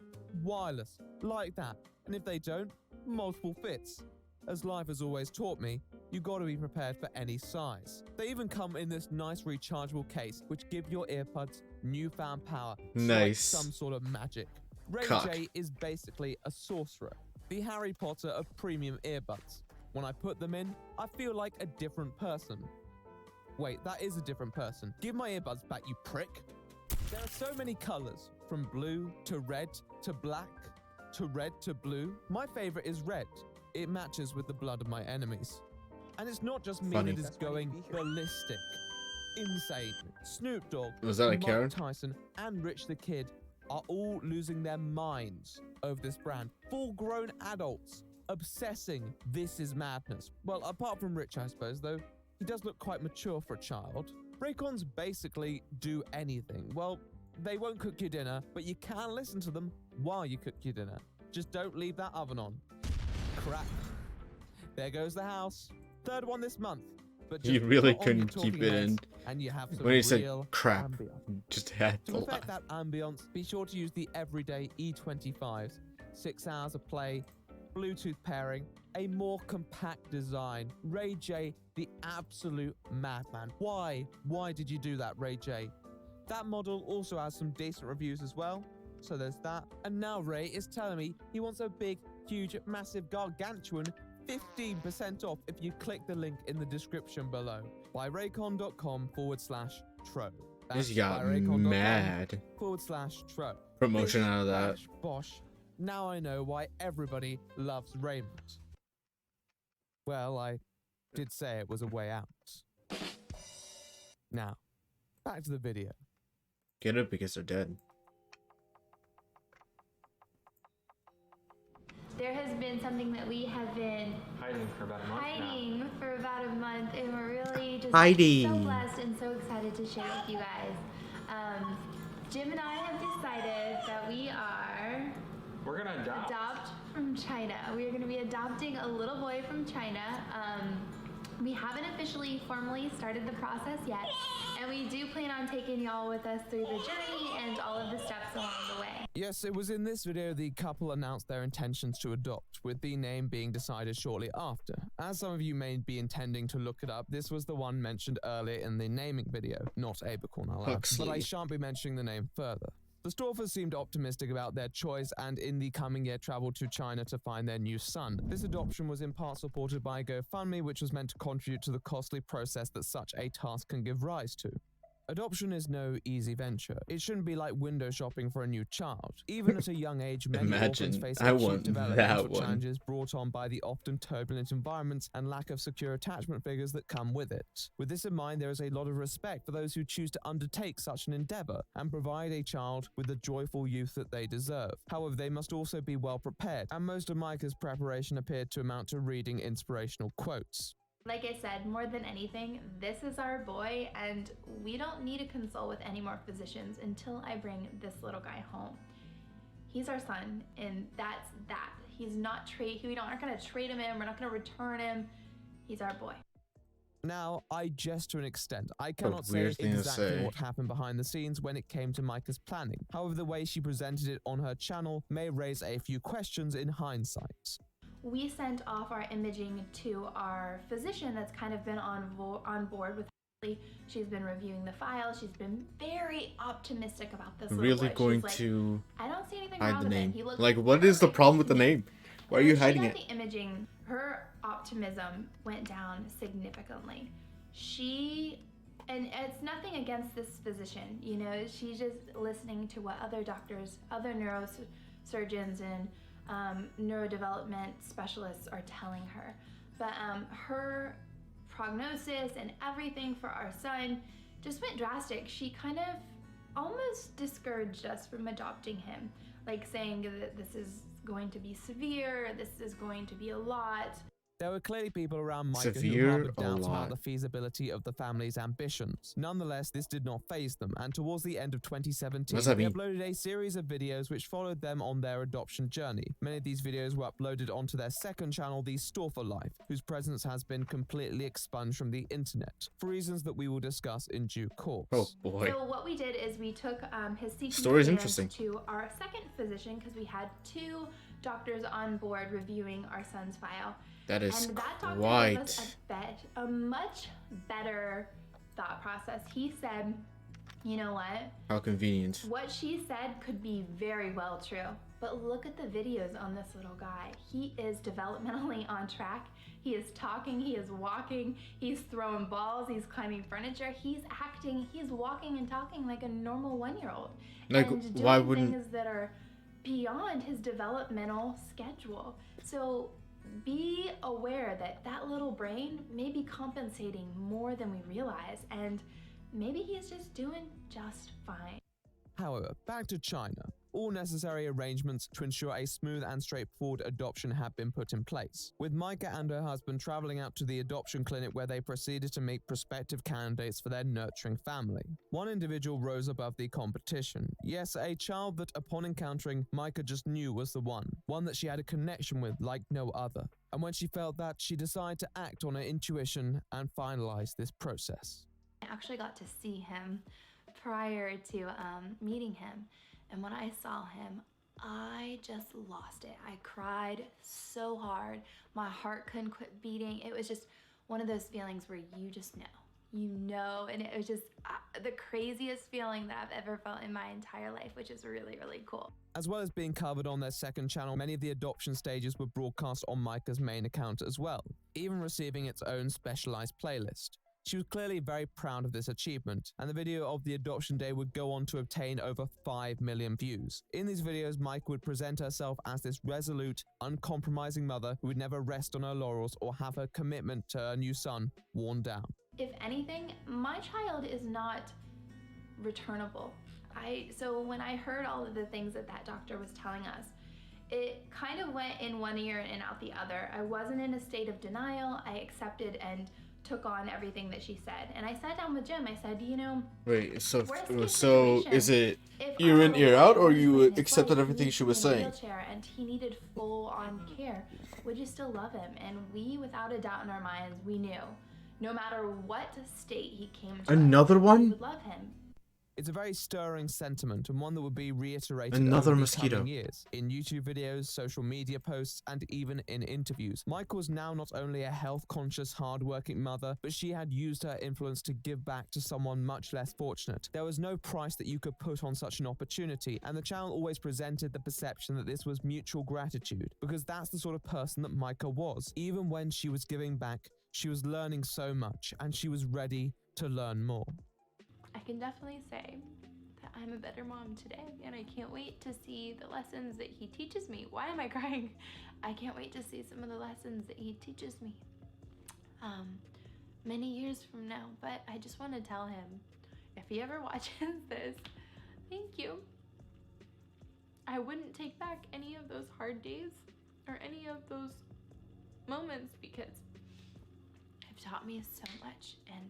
wireless, like that. And if they don't, multiple fits. As life has always taught me, you gotta be prepared for any size. They even come in this nice rechargeable case, which give your earbuds newfound power. It's like Nice. some sort of magic. Ray Cock. J is basically a sorcerer, the Harry Potter of premium earbuds. When I put them in, I feel like a different person. Wait, that is a different person. Give my earbuds back, you prick. There are so many colors, from blue to red to black to red to blue. My favorite is red. It matches with the blood of my enemies. And it's not just me Funny. that is going ballistic. Insane. Snoop Dogg, Was that a Mike Karen? Tyson, and Rich the Kid are all losing their minds over this brand. Full-grown adults obsessing. This is madness. Well, apart from Rich, I suppose, though. He does look quite mature for a child. Raycons basically do anything. Well, they won't cook your dinner, but you can listen to them while you cook your dinner. Just don't leave that oven on. Crap. There goes the house. Third one this month. But You just really put on your couldn't keep talking it in. heads and you have some When he said real crap, ambience. just had To to perfect laugh. that ambience, be sure to use the everyday E25s. 6 hours of play, Bluetooth pairing, a more compact design. Ray J, the absolute madman. Why? Why did you do that, Ray J? That model also has some decent reviews as well. So there's that. And now Ray is telling me he wants a big, huge, massive, gargantuan 15% off if you click the link in the description below. Buyraycon.com/tro. This got mad /tro. promotion Bish, out of that. bash, bosh. Now I know why everybody loves Raymond. Well, I did say it was a way out. Now, back to the video. Get it because they're dead. There has been something that we have been Hiding for about a month and we're really just Hiding. so blessed and so excited to share with you guys. Jim and I have decided that We're gonna adopt from China. We are going to be adopting a little boy from China. We haven't officially formally started the process yet, and we do plan on taking y'all with us through the journey and all of the steps along the way. Yes, it was in this video the couple announced their intentions to adopt, with the name being decided shortly after. As some of you may be intending to look it up, this was the one mentioned earlier in the naming video, not Abercorn, I'll add, but I shan't be mentioning the name further. The Storfers seemed optimistic about their choice and in the coming year traveled to China to find their new son. This adoption was in part supported by GoFundMe, which was meant to contribute to the costly process that such a task can give rise to. Adoption is no easy venture. It shouldn't be like window shopping for a new child. Even at a young age, many orphans Imagine, face I acute want developmental that one. challenges brought on by the often turbulent environments and lack of secure attachment figures that come with it. With this in mind, there is a lot of respect for those who choose to undertake such an endeavor and provide a child with the joyful youth that they deserve. However, they must also be well prepared, and most of Micah's preparation appeared to amount to reading inspirational quotes. Like I said, more than anything, this is our boy, and we don't need to consult with any more physicians until I bring this little guy home. He's our son, and that's that. He's not we aren't gonna trade him in, we're not gonna return him. He's our boy. Now, I jest to an extent. I cannot say weird thing to exactly say. what happened behind the scenes when it came to Micah's planning. However, the way she presented it on her channel may raise a few questions in hindsight. We sent off our imaging to our physician that's kind of been on board with Harley. She's been reviewing the file. She's been very optimistic about this little Really boy. going She's like, to I don't see anything hide wrong the with name. him. He looks Like, what is the problem with the name? Why are you When hiding she it? got the imaging, her optimism went down significantly. And it's nothing against this physician, you know, she's just listening to what other doctors, other neurosurgeons and neurodevelopment specialists are telling her. But her prognosis and everything for our son just went drastic. She kind of almost discouraged us from adopting him, like saying that this is going to be severe, this is going to be a lot. There were clearly people around Micah who Severe harbored a doubts about lot. the feasibility of the family's ambitions. Nonetheless, this did not faze them, and towards the end of 2017, What does that they mean? uploaded a series of videos which followed them on their adoption journey. Many of these videos were uploaded onto their second channel, The Store for Life, whose presence has been completely expunged from the internet, for reasons that we will discuss in due course. Oh boy. So what we did is we took his CT Story's scans interesting. to our second physician, because we had 2 doctors on board reviewing our son's file. That is and that doctor quite... gave us a much better thought process. He said, you know what? How convenient. What she said could be very well true, but look at the videos on this little guy. He is developmentally on track. He is talking, he is walking, he's throwing balls, he's climbing furniture, he's acting, he's walking and talking like a normal 1-year-old. Like, and doing why wouldn't... things that are beyond his developmental schedule. So be aware that that little brain may be compensating more than we realize, and maybe he's just doing just fine. However, back to China. All necessary arrangements to ensure a smooth and straightforward adoption have been put in place, with Micah and her husband traveling out to the adoption clinic where they proceeded to meet prospective candidates for their nurturing family. One individual rose above the competition. Yes, a child that upon encountering Micah just knew was the one that she had a connection with like no other. And when she felt that, she decided to act on her intuition and finalize this process. I actually got to see him prior to meeting him. And when I saw him, I just lost it. I cried so hard. My heart couldn't quit beating. It was just one of those feelings where you just know. You know, and it was just the craziest feeling that I've ever felt in my entire life, which is really, really cool. As well as being covered on their second channel, many of the adoption stages were broadcast on Micah's main account as well, even receiving its own specialized playlist. She was clearly very proud of this achievement, and the video of the adoption day would go on to obtain over 5 million views. In these videos, Micah would present herself as this resolute, uncompromising mother who would never rest on her laurels or have her commitment to her new son worn down. If anything, my child is not returnable. So when I heard all of the things that doctor was telling us, it kind of went in one ear and out the other. I wasn't in a state of denial. I accepted and took on everything that she said. And I sat down with Jim. I said, you know, Wait, so situation, is it if ear in, our ear out, or was you in his accepted life, everything he she was in a saying? wheelchair and he needed full-on care, would you still love him? And we, without a doubt in our minds, we knew, no matter what state he came to, Another we one? would love him. It's a very stirring sentiment, and one that would be reiterated Another over mosquito. the coming years in YouTube videos, social media posts, and even in interviews. Micah was now not only a health-conscious, hard-working mother, but she had used her influence to give back to someone much less fortunate. There was no price that you could put on such an opportunity, and the channel always presented the perception that this was mutual gratitude, because that's the sort of person that Micah was. Even when she was giving back, she was learning so much, and she was ready to learn more. I can definitely say that I'm a better mom today, and I can't wait to see the lessons that he teaches me. Why am I crying? I can't wait to see some of the lessons that he teaches me many years from now. But I just want to tell him, if he ever watches this, thank you. I wouldn't take back any of those hard days or any of those moments, because they've taught me so much, and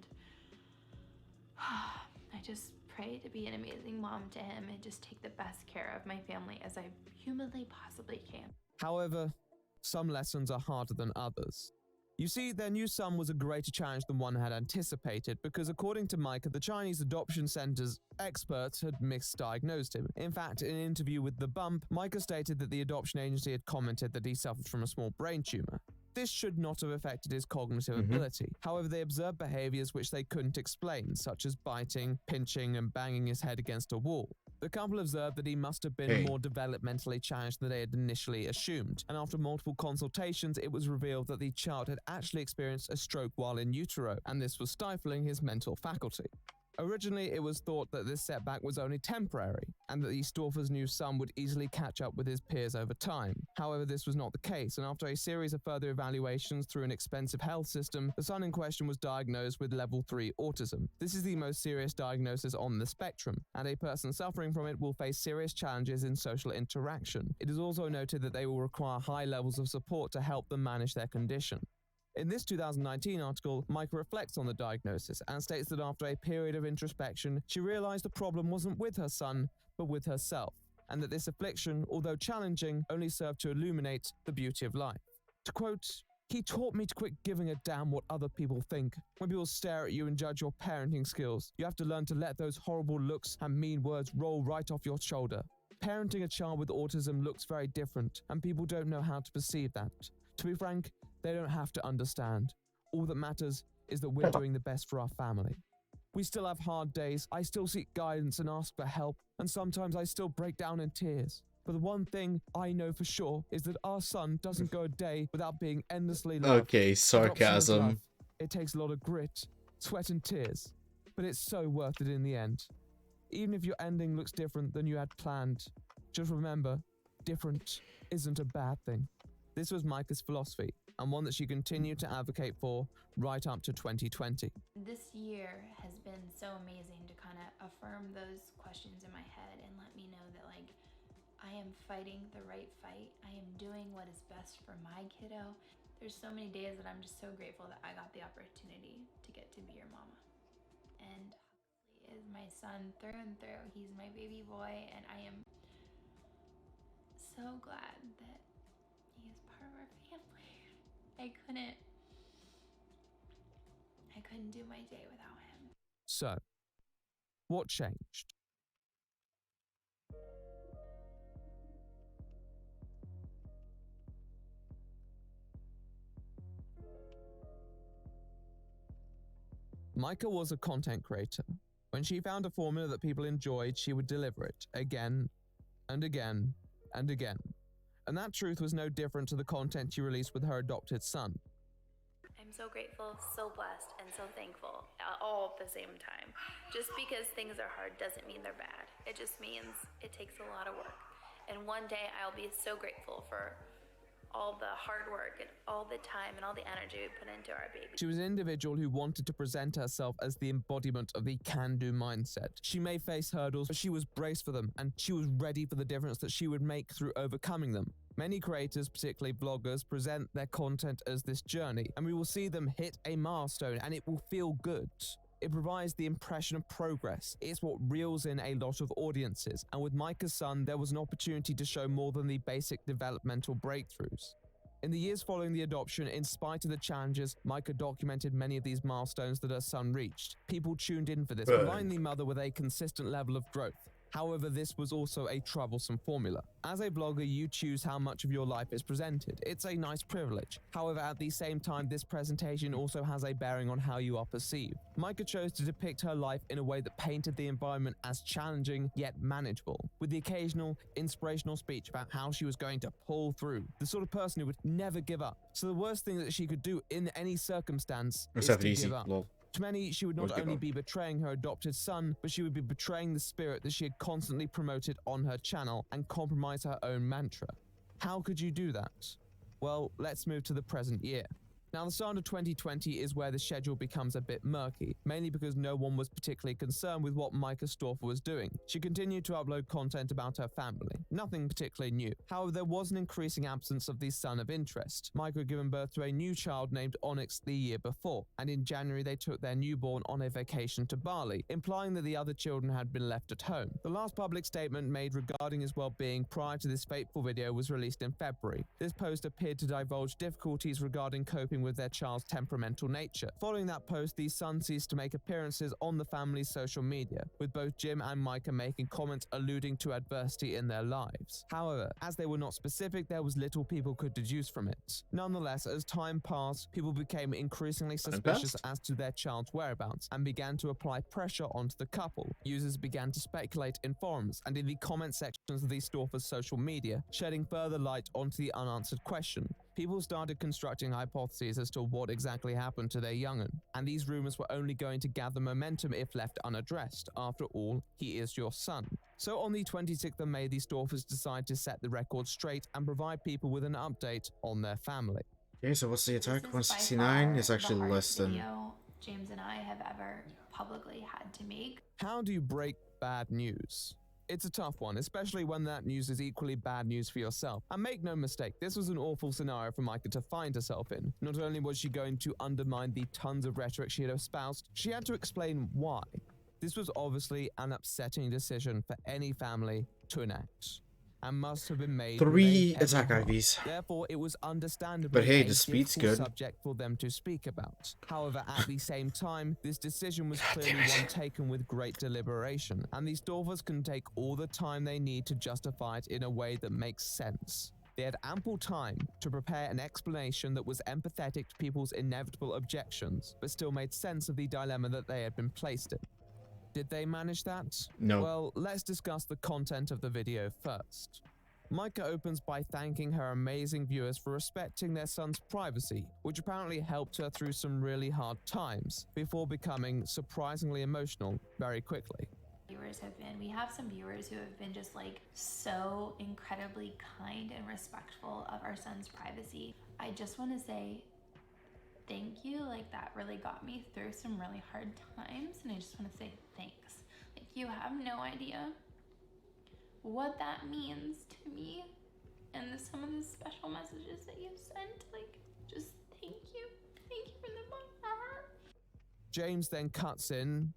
I just pray to be an amazing mom to him and just take the best care of my family as I humanly possibly can. However, some lessons are harder than others. You see, their new son was a greater challenge than one had anticipated, because according to Micah, the Chinese adoption center's experts had misdiagnosed him. In fact, in an interview with The Bump, Micah stated that the adoption agency had commented that he suffered from a small brain tumor. This should not have affected his cognitive ability. However, they observed behaviors which they couldn't explain, such as biting, pinching, and banging his head against a wall. The couple observed that he must have been more developmentally challenged than they had initially assumed, and after multiple consultations, it was revealed that the child had actually experienced a stroke while in utero, and this was stifling his mental faculty. Originally, it was thought that this setback was only temporary, and that the Storfer's new son would easily catch up with his peers over time. However, this was not the case, and after a series of further evaluations through an expensive health system, the son in question was diagnosed with level 3 autism. This is the most serious diagnosis on the spectrum, and a person suffering from it will face serious challenges in social interaction. It is also noted that they will require high levels of support to help them manage their condition. In this 2019 article, Micah reflects on the diagnosis and states that after a period of introspection, she realized the problem wasn't with her son, but with herself, and that this affliction, although challenging, only served to illuminate the beauty of life. To quote, "He taught me to quit giving a damn what other people think. When people stare at you and judge your parenting skills, you have to learn to let those horrible looks and mean words roll right off your shoulder. Parenting a child with autism looks very different, and people don't know how to perceive that. To be frank, they don't have to understand. All that matters is that we're doing the best for our family. We still have hard days, I still seek guidance and ask for help, and sometimes I still break down in tears. But the one thing I know for sure is that our son doesn't go a day without being endlessly loved. Okay, sarcasm. Love, it takes a lot of grit, sweat and tears, but it's so worth it in the end. Even if your ending looks different than you had planned, just remember, different isn't a bad thing." This was Micah's philosophy, and one that she continued to advocate for right up to 2020. This year has been so amazing to kind of affirm those questions in my head and let me know that, like, I am fighting the right fight. I am doing what is best for my kiddo. There's so many days that I'm just so grateful that I got the opportunity to get to be your mama. And he is my son through and through. He's my baby boy, and I am so glad that he is part of our family. I couldn't do my day without him. So, what changed? Micah was a content creator. When she found a formula that people enjoyed, she would deliver it again and again and again. And that truth was no different to the content she released with her adopted son. I'm so grateful, so blessed, and so thankful all at the same time. Just because things are hard doesn't mean they're bad. It just means it takes a lot of work. And one day I'll be so grateful for all the hard work and all the time and all the energy we put into our baby. She was an individual who wanted to present herself as the embodiment of the can-do mindset. She may face hurdles, but she was braced for them, and she was ready for the difference that she would make through overcoming them. Many creators, particularly vloggers, present their content as this journey, and we will see them hit a milestone, and it will feel good. It provides the impression of progress. It's what reels in a lot of audiences, and with Micah's son, there was an opportunity to show more than the basic developmental breakthroughs. In the years following the adoption, in spite of the challenges, Micah documented many of these milestones that her son reached. People tuned in for this, providing the mother with a consistent level of growth. However, this was also a troublesome formula. As a vlogger, you choose how much of your life is presented. It's a nice privilege. However, at the same time, this presentation also has a bearing on how you are perceived. Micah chose to depict her life in a way that painted the environment as challenging yet manageable, with the occasional inspirational speech about how she was going to pull through, the sort of person who would never give up. So the worst thing that she could do in any circumstance is to give up. To many, she would not only be betraying her adopted son, but she would be betraying the spirit that she had constantly promoted on her channel and compromise her own mantra. How could you do that? Well, let's move to the present year. Now, the start of 2020 is where the schedule becomes a bit murky, mainly because no one was particularly concerned with what Micah Storfer was doing. She continued to upload content about her family, nothing particularly new. However, there was an increasing absence of the son of interest. Micah had given birth to a new child named Onyx the year before, and in January they took their newborn on a vacation to Bali, implying that the other children had been left at home. The last public statement made regarding his well-being prior to this fateful video was released in February. This post appeared to divulge difficulties regarding coping with their child's temperamental nature. Following that post, the son ceased to make appearances on the family's social media, with both Jim and Micah making comments alluding to adversity in their lives. However, as they were not specific, there was little people could deduce from it. Nonetheless, as time passed, people became increasingly suspicious as to their child's whereabouts and began to apply pressure onto the couple. Users began to speculate in forums and in the comment sections of the Storfer's social media, shedding further light onto the unanswered question. People started constructing hypotheses as to what exactly happened to their young'un, and these rumors were only going to gather momentum if left unaddressed. After all, he is your son. So on the 26th of May, these Storfers decide to set the record straight and provide people with an update on their family. Okay, so what's the attack? This is 169 by is far actually the less hardest than... video James and I have ever publicly had to make. How do you break bad news? It's a tough one, especially when that news is equally bad news for yourself. And make no mistake, this was an awful scenario for Micah to find herself in. Not only was she going to undermine the tons of rhetoric she had espoused, she had to explain why. This was obviously an upsetting decision for any family to enact, and must have been made 3 with a attack heavy heart. IVs. Therefore, it was understandably But hey, a the speed's difficult good. subject for them to speak about. However, at the same time, this decision was clearly one taken with great deliberation, and these Storfers can take all the time they need to justify it in a way that makes sense. They had ample time to prepare an explanation that was empathetic to people's inevitable objections, but still made sense of the dilemma that they had been placed in. Did they manage that? No. Well, let's discuss the content of the video first. Micah opens by thanking her amazing viewers for respecting their son's privacy, which apparently helped her through some really hard times, before becoming surprisingly emotional very quickly. We have some viewers who have been just like so incredibly kind and respectful of our son's privacy. I just want to say thank you. Like, that really got me through some really hard times, and I just want to say thanks. Like, you have no idea what that means to me, and some of the special messages that you've sent. Like, just thank you from the bottom of my heart. James then cuts in,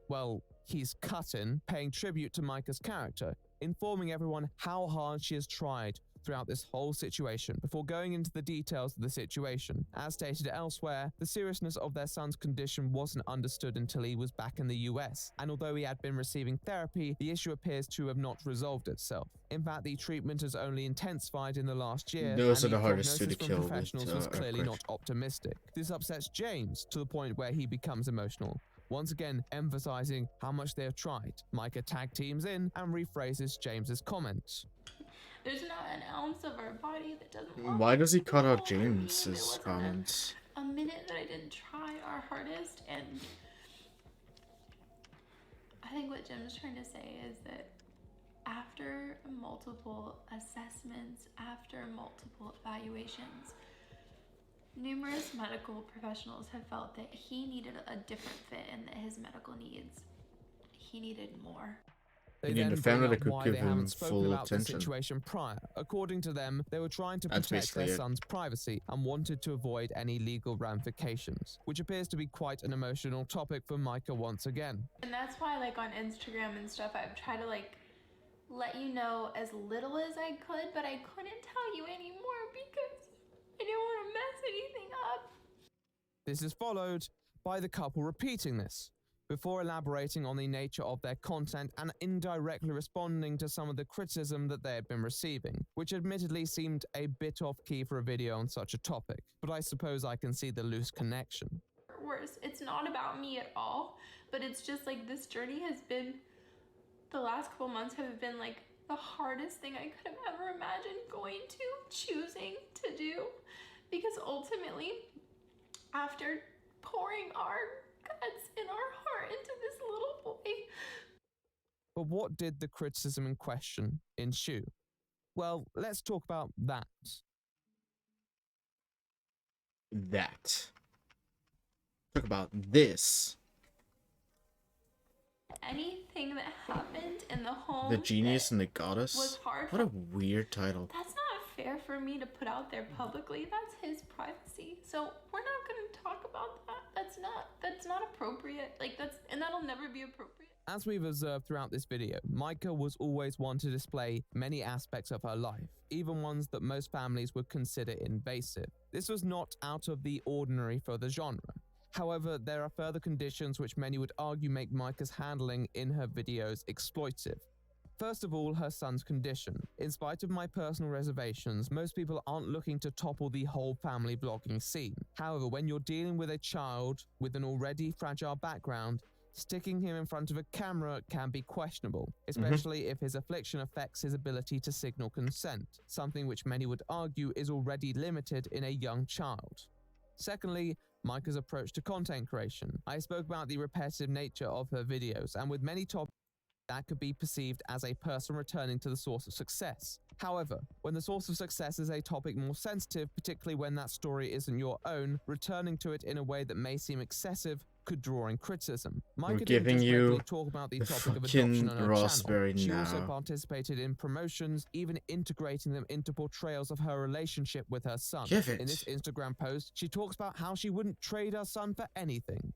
well, he's cut in, paying tribute to Micah's character, informing everyone how hard she has tried throughout this whole situation, before going into the details of the situation. As stated elsewhere, the seriousness of their son's condition wasn't understood until he was back in the US, and although he had been receiving therapy, the issue appears to have not resolved itself. In fact, the treatment has only intensified in the last year, Those and are the the hardest two to prognosis from kill with, professionals was clearly earthquake. not optimistic. This upsets James to the point where he becomes emotional, once again emphasizing how much they have tried. Micah tag teams in and rephrases James's comments. There's not an ounce of our body that doesn't want Why does he to cut go out over me. James's There wasn't comments? a minute that I didn't try our hardest, and I think what Jim's trying to say is that after multiple assessments, after multiple evaluations, numerous medical professionals have felt that he needed a different fit and that his medical needs, he needed more. They You need then a family bring that up could why give they him haven't spoken full about the attention. situation prior. According to them, they were trying to That's protect their basically it. son's privacy and wanted to avoid any legal ramifications, which appears to be quite an emotional topic for Micah once again. And that's why, like, on Instagram and stuff, I've tried to, like, let you know as little as I could, but I couldn't tell you anymore because I didn't want to mess anything up. This is followed by the couple repeating this, before elaborating on the nature of their content and indirectly responding to some of the criticism that they had been receiving, which admittedly seemed a bit off-key for a video on such a topic, but I suppose I can see the loose connection. Worse, it's not about me at all, but it's just like this journey has been, the last couple months have been like the hardest thing I could have ever imagined choosing to do, because ultimately, after pouring our guts and our heart into this little boy. But what did the criticism in question ensue? Well, let's talk about that. Talk about this. Anything that happened in the home, The Genius that and the Goddess? was hard. What a weird title. That's not fair for me to put out there publicly. That's his privacy. So we're not going to talk about that. That's not appropriate. Like, and that'll never be appropriate. As we've observed throughout this video, Micah was always one to display many aspects of her life, even ones that most families would consider invasive. This was not out of the ordinary for the genre. However, there are further conditions which many would argue make Micah's handling in her videos exploitive. First of all, her son's condition. In spite of my personal reservations, most people aren't looking to topple the whole family vlogging scene. However, when you're dealing with a child with an already fragile background, Sticking him in front of a camera can be questionable, especially if his affliction affects his ability to signal consent, something which many would argue is already limited in a young child. Secondly, Micah's approach to content creation. I spoke about the repetitive nature of her videos, and with many topics that could be perceived as a person returning to the source of success. However, when the source of success is a topic more sensitive, particularly when that story isn't your own, returning to it in a way that may seem excessive could draw in criticism. Micah didn't giving just you regularly talk about the the topic of fucking adoption on her raspberry channel. She also now. participated in promotions, even integrating them into portrayals of her relationship with her son. Give it. In this Instagram post, she talks about how she wouldn't trade her son for anything.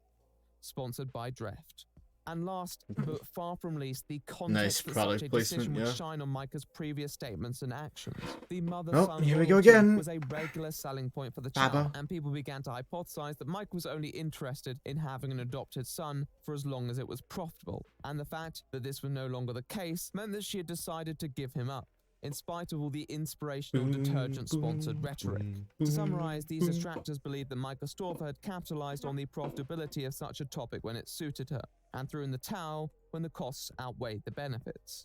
Sponsored by Dreft. And last, but far from least, the context that such a decision would shine on Micah's previous statements and actions. The mother-son here we go loyalty again. was a regular selling point for the channel, and people began to hypothesize that Mike was only interested in having an adopted son for as long as it was profitable. And the fact that this was no longer the case meant that she had decided to give him up, in spite of all the inspirational detergent-sponsored rhetoric. To summarize, these detractors believed that Micah Storfer had capitalized on the profitability of such a topic when it suited her, and threw in the towel when the costs outweighed the benefits.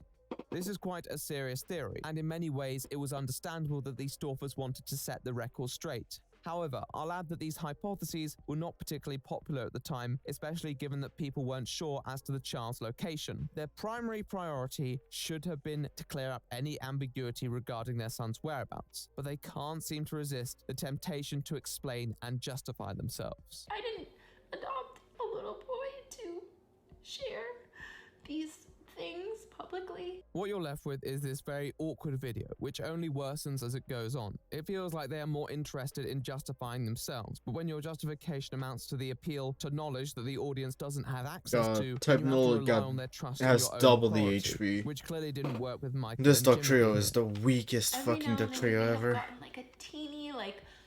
This is quite a serious theory, and in many ways it was understandable that these Storfers wanted to set the record straight. However, I'll add that these hypotheses were not particularly popular at the time, especially given that people weren't sure as to the child's location. Their primary priority should have been to clear up any ambiguity regarding their son's whereabouts, but they can't seem to resist the temptation to explain and justify themselves. I didn't adopt a little boy to share these things publicly. What you're left with is this very awkward video, which only worsens as it goes on. It feels like they are more interested in justifying themselves, but when your justification amounts to the appeal to knowledge that the audience doesn't have access to, Type you have to null rely on their trust has in your double own the authority, HP. which clearly didn't work with Mike. This and Duck Jimmy Trio here. is the weakest fucking Duck Trio ever. I've gotten like a teeny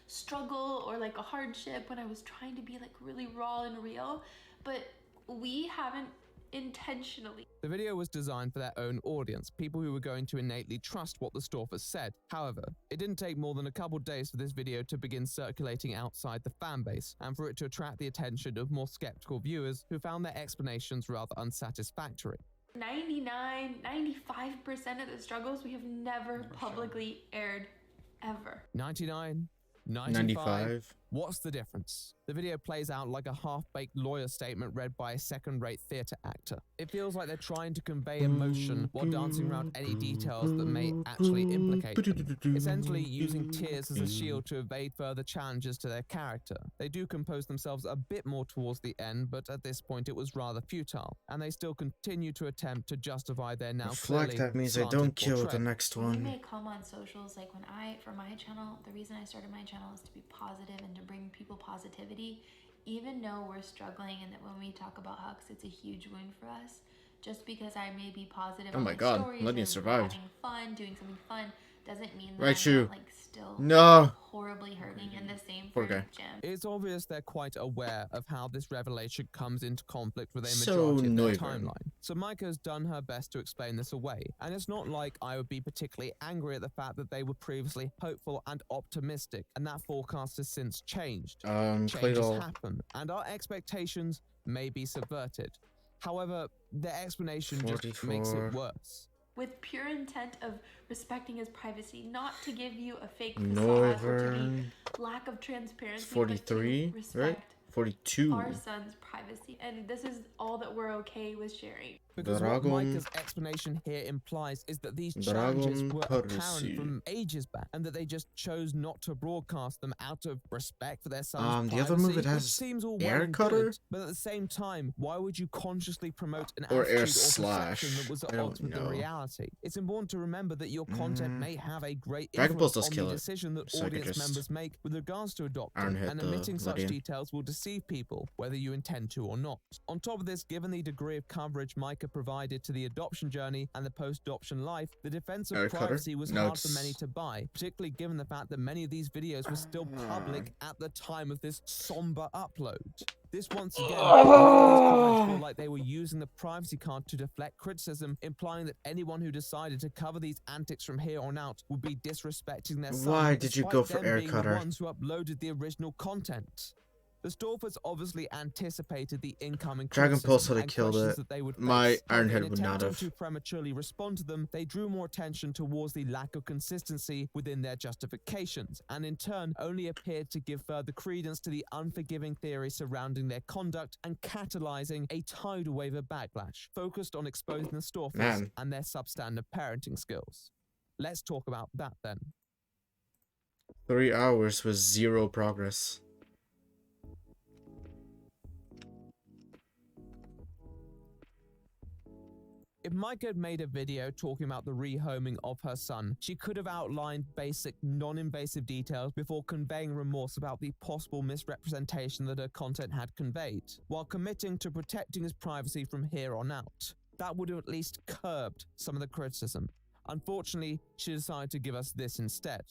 struggle or like a hardship when I was trying to be like really raw and real, but we haven't intentionally. The video was designed for their own audience, people who were going to innately trust what the Storfers said. However, it didn't take more than a couple days for this video to begin circulating outside the fanbase, and for it to attract the attention of more skeptical viewers who found their explanations rather unsatisfactory. 95% of the struggles we have never publicly aired, ever. 99? 95? What's the difference? The video plays out like a half-baked lawyer statement read by a second-rate theatre actor. It feels like they're trying to convey emotion while dancing around any details that may actually implicate them, essentially using tears as a shield to evade further challenges to their character. They do compose themselves a bit more towards the end, but at this point it was rather futile, and they still continue to attempt to justify their now clearly that means I slanted don't kill the portrayal. next We one. may come on socials, like for my channel, the reason I started my channel is to be positive and to bring people positivity, even though we're struggling and that when we talk about Hux, it's a huge wound for us. Just because I may be positive Oh on my my god, stories Lydia and survived. having fun, doing something fun, doesn't mean that Right I'm shoe. not, still No. horribly hurting. And the same Poor for guy. Jim. It's obvious they're quite aware of how this revelation comes into conflict with a So majority of their Neuven. timeline. So Micah has done her best to explain this away, and it's not like I would be particularly angry at the fact that they were previously hopeful and optimistic, and that forecast has since changed. Changes Claydol. happen, and our expectations may be subverted. However, their explanation just makes 44. it worse. With pure intent of respecting his privacy, not to give you a fake facade or to Neuven. be lack of transparency, It's 43, but to respect right? 42. our son's privacy. And this is all that we're okay with sharing. Because what Dragon- Micah's explanation here implies is that these challenges Dragon were Policy. apparent from ages back, and that they just chose not to broadcast them out of respect for their son's The privacy, other move it which has seems all air well and cutter? good, but at the same time, why would you consciously promote an Or attitude air or slash. perception that was at I don't odds with the know. reality? It's important to remember that your content may have a great Dragon Balls influence does on kill the it. decision that So I could audience just members make with regards to adopting, Iron hit and the omitting such Lydian. details will deceive people, whether you intend to or not. On top of this, given the degree of coverage Micah provided to the adoption journey and the post-adoption life, the defense of Air cutter? privacy was No, hard for many it's- to buy, particularly given the fact that many of these videos were still public at the time of this somber upload. This once again, these comments feel like they were using the privacy card to deflect criticism, implying that anyone who decided to cover these antics from here on out would be disrespecting their son. Why did you go despite for them air being cutter? the ones who uploaded the original content. The Storfers obviously anticipated the incoming Dragon Pulse criticism would have and killed questions it. that they would My face. However, Ironhead in would not attempting have. to prematurely respond to them, they drew more attention towards the lack of consistency within their justifications, and in turn only appeared to give further credence to the unforgiving theory surrounding their conduct and catalyzing a tidal wave of backlash, focused on exposing the Storfers and their substandard parenting skills. Let's talk about that then. 3 hours with 0 progress. If Micah had made a video talking about the rehoming of her son, she could have outlined basic, non-invasive details before conveying remorse about the possible misrepresentation that her content had conveyed, while committing to protecting his privacy from here on out. That would have at least curbed some of the criticism. Unfortunately, she decided to give us this instead.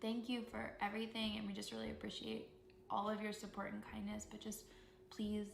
Thank you for everything, and we just really appreciate all of your support and kindness, but just please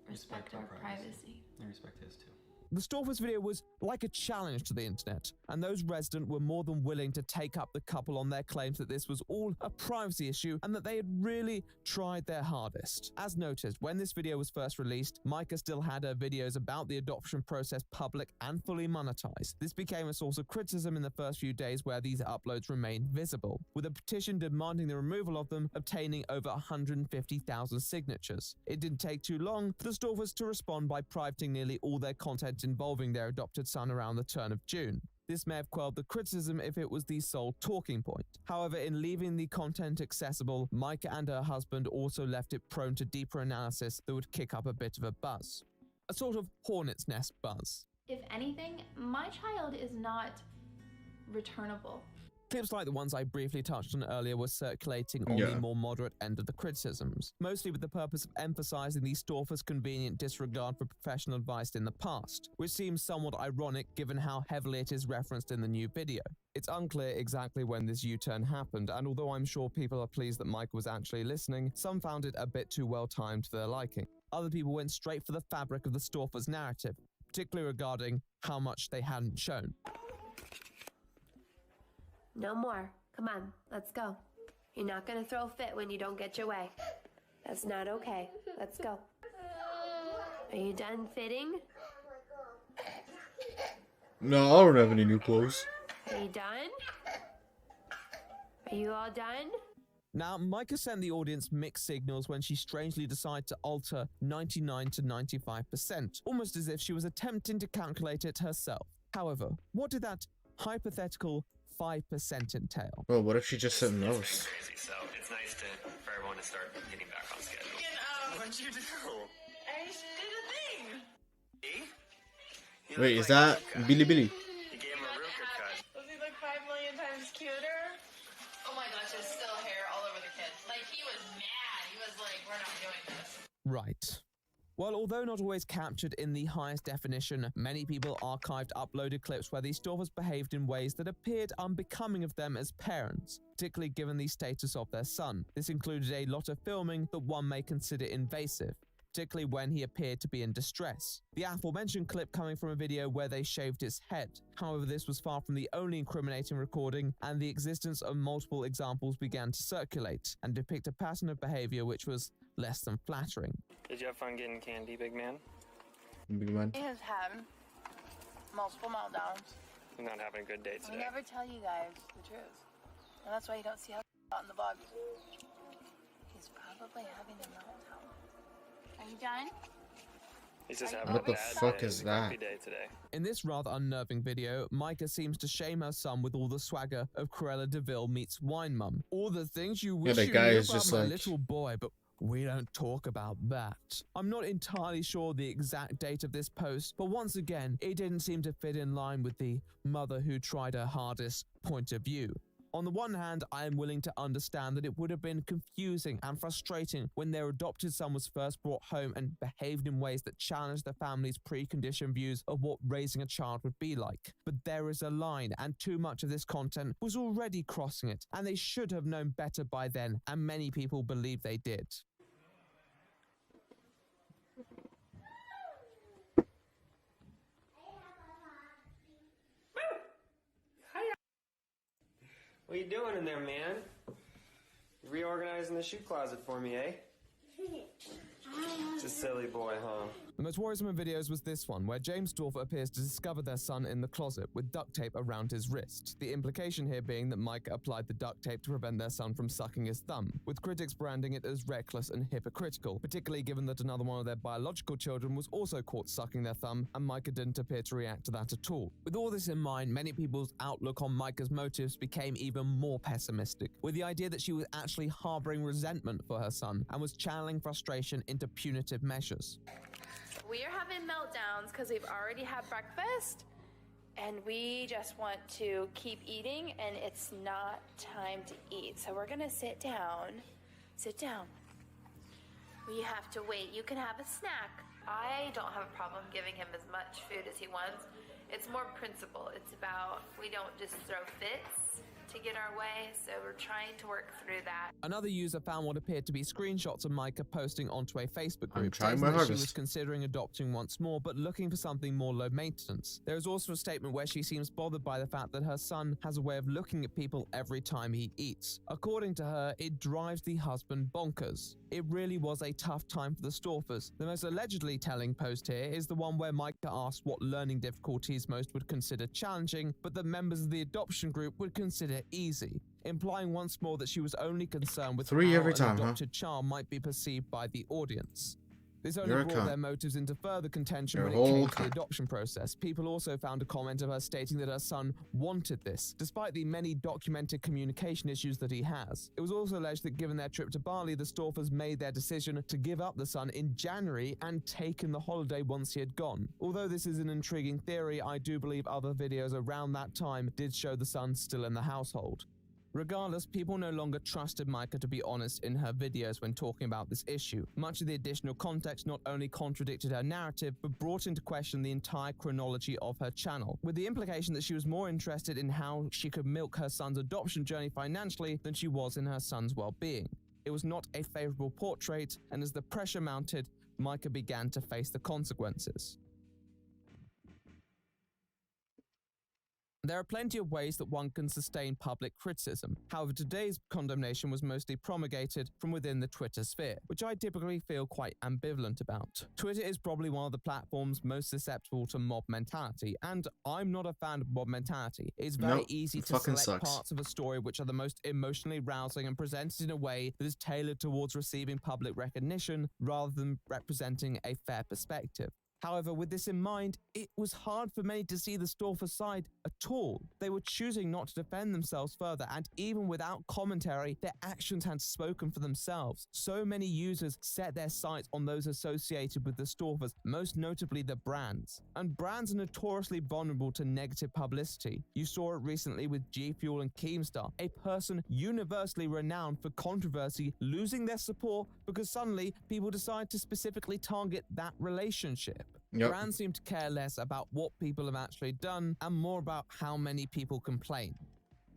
respect our privacy. And respect his too. The Storfers video was like a challenge to the internet, and those resident were more than willing to take up the couple on their claims that this was all a privacy issue and that they had really tried their hardest. As noted, when this video was first released, Micah still had her videos about the adoption process public and fully monetized. This became a source of criticism in the first few days where these uploads remained visible, with a petition demanding the removal of them obtaining over 150,000 signatures. It didn't take too long for the Storfers to respond by privating nearly all their content involving their adopted son around the turn of June. This may have quelled the criticism if it was the sole talking point. However, in leaving the content accessible, Micah and her husband also left it prone to deeper analysis that would kick up a bit of a buzz. A sort of hornet's nest buzz. If anything, my child is not returnable. Clips like the ones I briefly touched on earlier were circulating on the more moderate end of the criticisms, mostly with the purpose of emphasizing the Storfers' convenient disregard for professional advice in the past, which seems somewhat ironic given how heavily it is referenced in the new video. It's unclear exactly when this U-turn happened, and although I'm sure people are pleased that Mike was actually listening, some found it a bit too well timed for their liking. Other people went straight for the fabric of the Storfers' narrative, particularly regarding how much they hadn't shown. No more. Come on, let's go. You're not gonna throw a fit when you don't get your way. That's not okay. Let's go. Are you done fitting? No, I don't have any new clothes. Are you done? Are you all done? Now, Micah sent the audience mixed signals when she strangely decided to alter 99 to 95%, almost as if she was attempting to calculate it herself. However, what did that hypothetical 5% entail? Well, what if she just said no? Crazy, so it's nice for everyone to start getting back on schedule. What'd you do? I just did a thing. See? Wait, is that Billy Billy? You gave him a real good cut. Was he like 5 million times cuter? Oh my gosh, there's still hair all over the kid. Like, he was mad. He was like, we're not doing this. Right. Well, although not always captured in the highest definition, many people archived uploaded clips where these Storfers behaved in ways that appeared unbecoming of them as parents, particularly given the status of their son. This included a lot of filming that one may consider invasive, particularly when he appeared to be in distress. The aforementioned clip coming from a video where they shaved his head. However, this was far from the only incriminating recording, and the existence of multiple examples began to circulate and depict a pattern of behavior which was less than flattering. Did you have fun getting candy, big man? Big man. He has had multiple meltdowns. You're not having a good day We today. never tell you guys the truth. And that's why you don't see how on the vlog. He's probably having a meltdown. Are you done? He's just having What a the bad fuck day. is It's a grumpy that? day today. In this rather unnerving video, Micah seems to shame her son with all the swagger of Cruella de Vil meets Wine Mum. All the things you wish the you guy knew is about just my like- little boy, but we don't talk about that. I'm not entirely sure the exact date of this post, but once again, it didn't seem to fit in line with the mother who tried her hardest point of view. On the one hand, I am willing to understand that it would have been confusing and frustrating when their adopted son was first brought home and behaved in ways that challenged the family's preconditioned views of what raising a child would be like. But there is a line, and too much of this content was already crossing it, and they should have known better by then, and many people believe they did. What are you doing in there, man? You reorganizing the shoe closet for me, eh? Just silly boy, huh? The most worrisome of videos was this one, where James Dorfer appears to discover their son in the closet with duct tape around his wrist. The implication here being that Micah applied the duct tape to prevent their son from sucking his thumb, with critics branding it as reckless and hypocritical, particularly given that another one of their biological children was also caught sucking their thumb, and Micah didn't appear to react to that at all. With all this in mind, many people's outlook on Micah's motives became even more pessimistic, with the idea that she was actually harboring resentment for her son and was channeling frustration into punitive measures. We are having meltdowns because we've already had breakfast and we just want to keep eating and it's not time to eat. So we're gonna sit down. Sit down. We have to wait. You can have a snack. I don't have a problem giving him as much food as he wants. It's more principle. It's about we don't just throw fits to get our way, so we're trying to work through that. Another user found what appeared to be screenshots of Micah posting onto a Facebook group, I'm trying stating my that she hardest. was considering adopting once more, but looking for something more low maintenance. There is also a statement where she seems bothered by the fact that her son has a way of looking at people every time he eats. According to her, it drives the husband bonkers. It really was a tough time for the Storfers. The most allegedly telling post here is the one where Micah asked what learning difficulties most would consider challenging, but that members of the adoption group would consider easy, implying once more that she was only concerned with 3 how every an time, huh? adopted child might be perceived by the audience. This only You're a brought cunt. their motives into further contention You're when a it came whole to the cunt. adoption process. People also found a comment of her stating that her son wanted this, despite the many documented communication issues that he has. It was also alleged that given their trip to Bali, the Storfers made their decision to give up the son in January and taken the holiday once he had gone. Although this is an intriguing theory, I do believe other videos around that time did show the son still in the household. Regardless, people no longer trusted Micah to be honest in her videos when talking about this issue. Much of the additional context not only contradicted her narrative, but brought into question the entire chronology of her channel, with the implication that she was more interested in how she could milk her son's adoption journey financially than she was in her son's well-being. It was not a favorable portrait, and as the pressure mounted, Micah began to face the consequences. There are plenty of ways that one can sustain public criticism. However, today's condemnation was mostly promulgated from within the Twitter sphere, which I typically feel quite ambivalent about. Twitter is probably one of the platforms most susceptible to mob mentality, and I'm not a fan of mob mentality. It's very Nope, easy it to fucking select sucks. parts of a story which are the most emotionally rousing and presented in a way that is tailored towards receiving public recognition rather than representing a fair perspective. However, with this in mind, it was hard for many to see the Storfer side at all. They were choosing not to defend themselves further, and even without commentary, their actions had spoken for themselves. So many users set their sights on those associated with the Storfers, most notably the brands. And brands are notoriously vulnerable to negative publicity. You saw it recently with G Fuel and Keemstar, a person universally renowned for controversy losing their support because suddenly people decide to specifically target that relationship. Yep. Brands seem to care less about what people have actually done and more about how many people complain.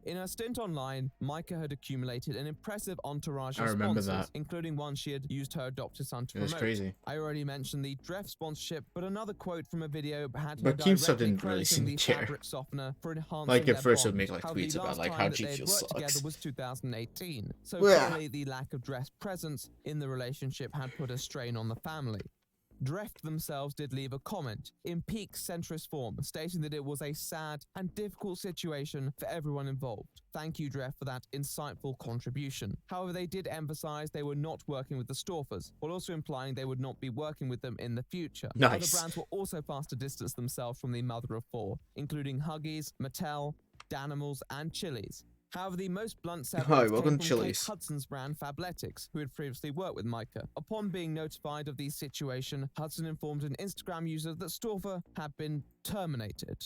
In her stint online, Micah had accumulated an impressive entourage I of remember sponsors, that. including one she had used her adopted son to It was promote. crazy. I already mentioned the Dreft sponsorship, but another quote from a video had her But Keemstar directly didn't really praising seem to the care. fabric softener for enhancing Like, at their first it would bond. make, like, However, tweets the about, last like, time how that G they had Fuel worked sucks. together was 2018, so Blech. clearly the lack of Dreft's presence in the relationship had put a strain on the family. Dreft themselves did leave a comment in peak centrist form, stating that it was a sad and difficult situation for everyone involved. Thank you, Dreft, for that insightful contribution. However, they did emphasize they were not working with the Storfers, while also implying they would not be working with them in the future. Nice. Other brands were also fast to distance themselves from the mother of four, including Huggies, Mattel, Danimals, and Chili's. However, the most blunt Hi, severance welcome came to from Kate Chili's. Hudson's brand Fabletics, who had previously worked with Micah. Upon being notified of the situation, Hudson informed an Instagram user that Storfer had been terminated.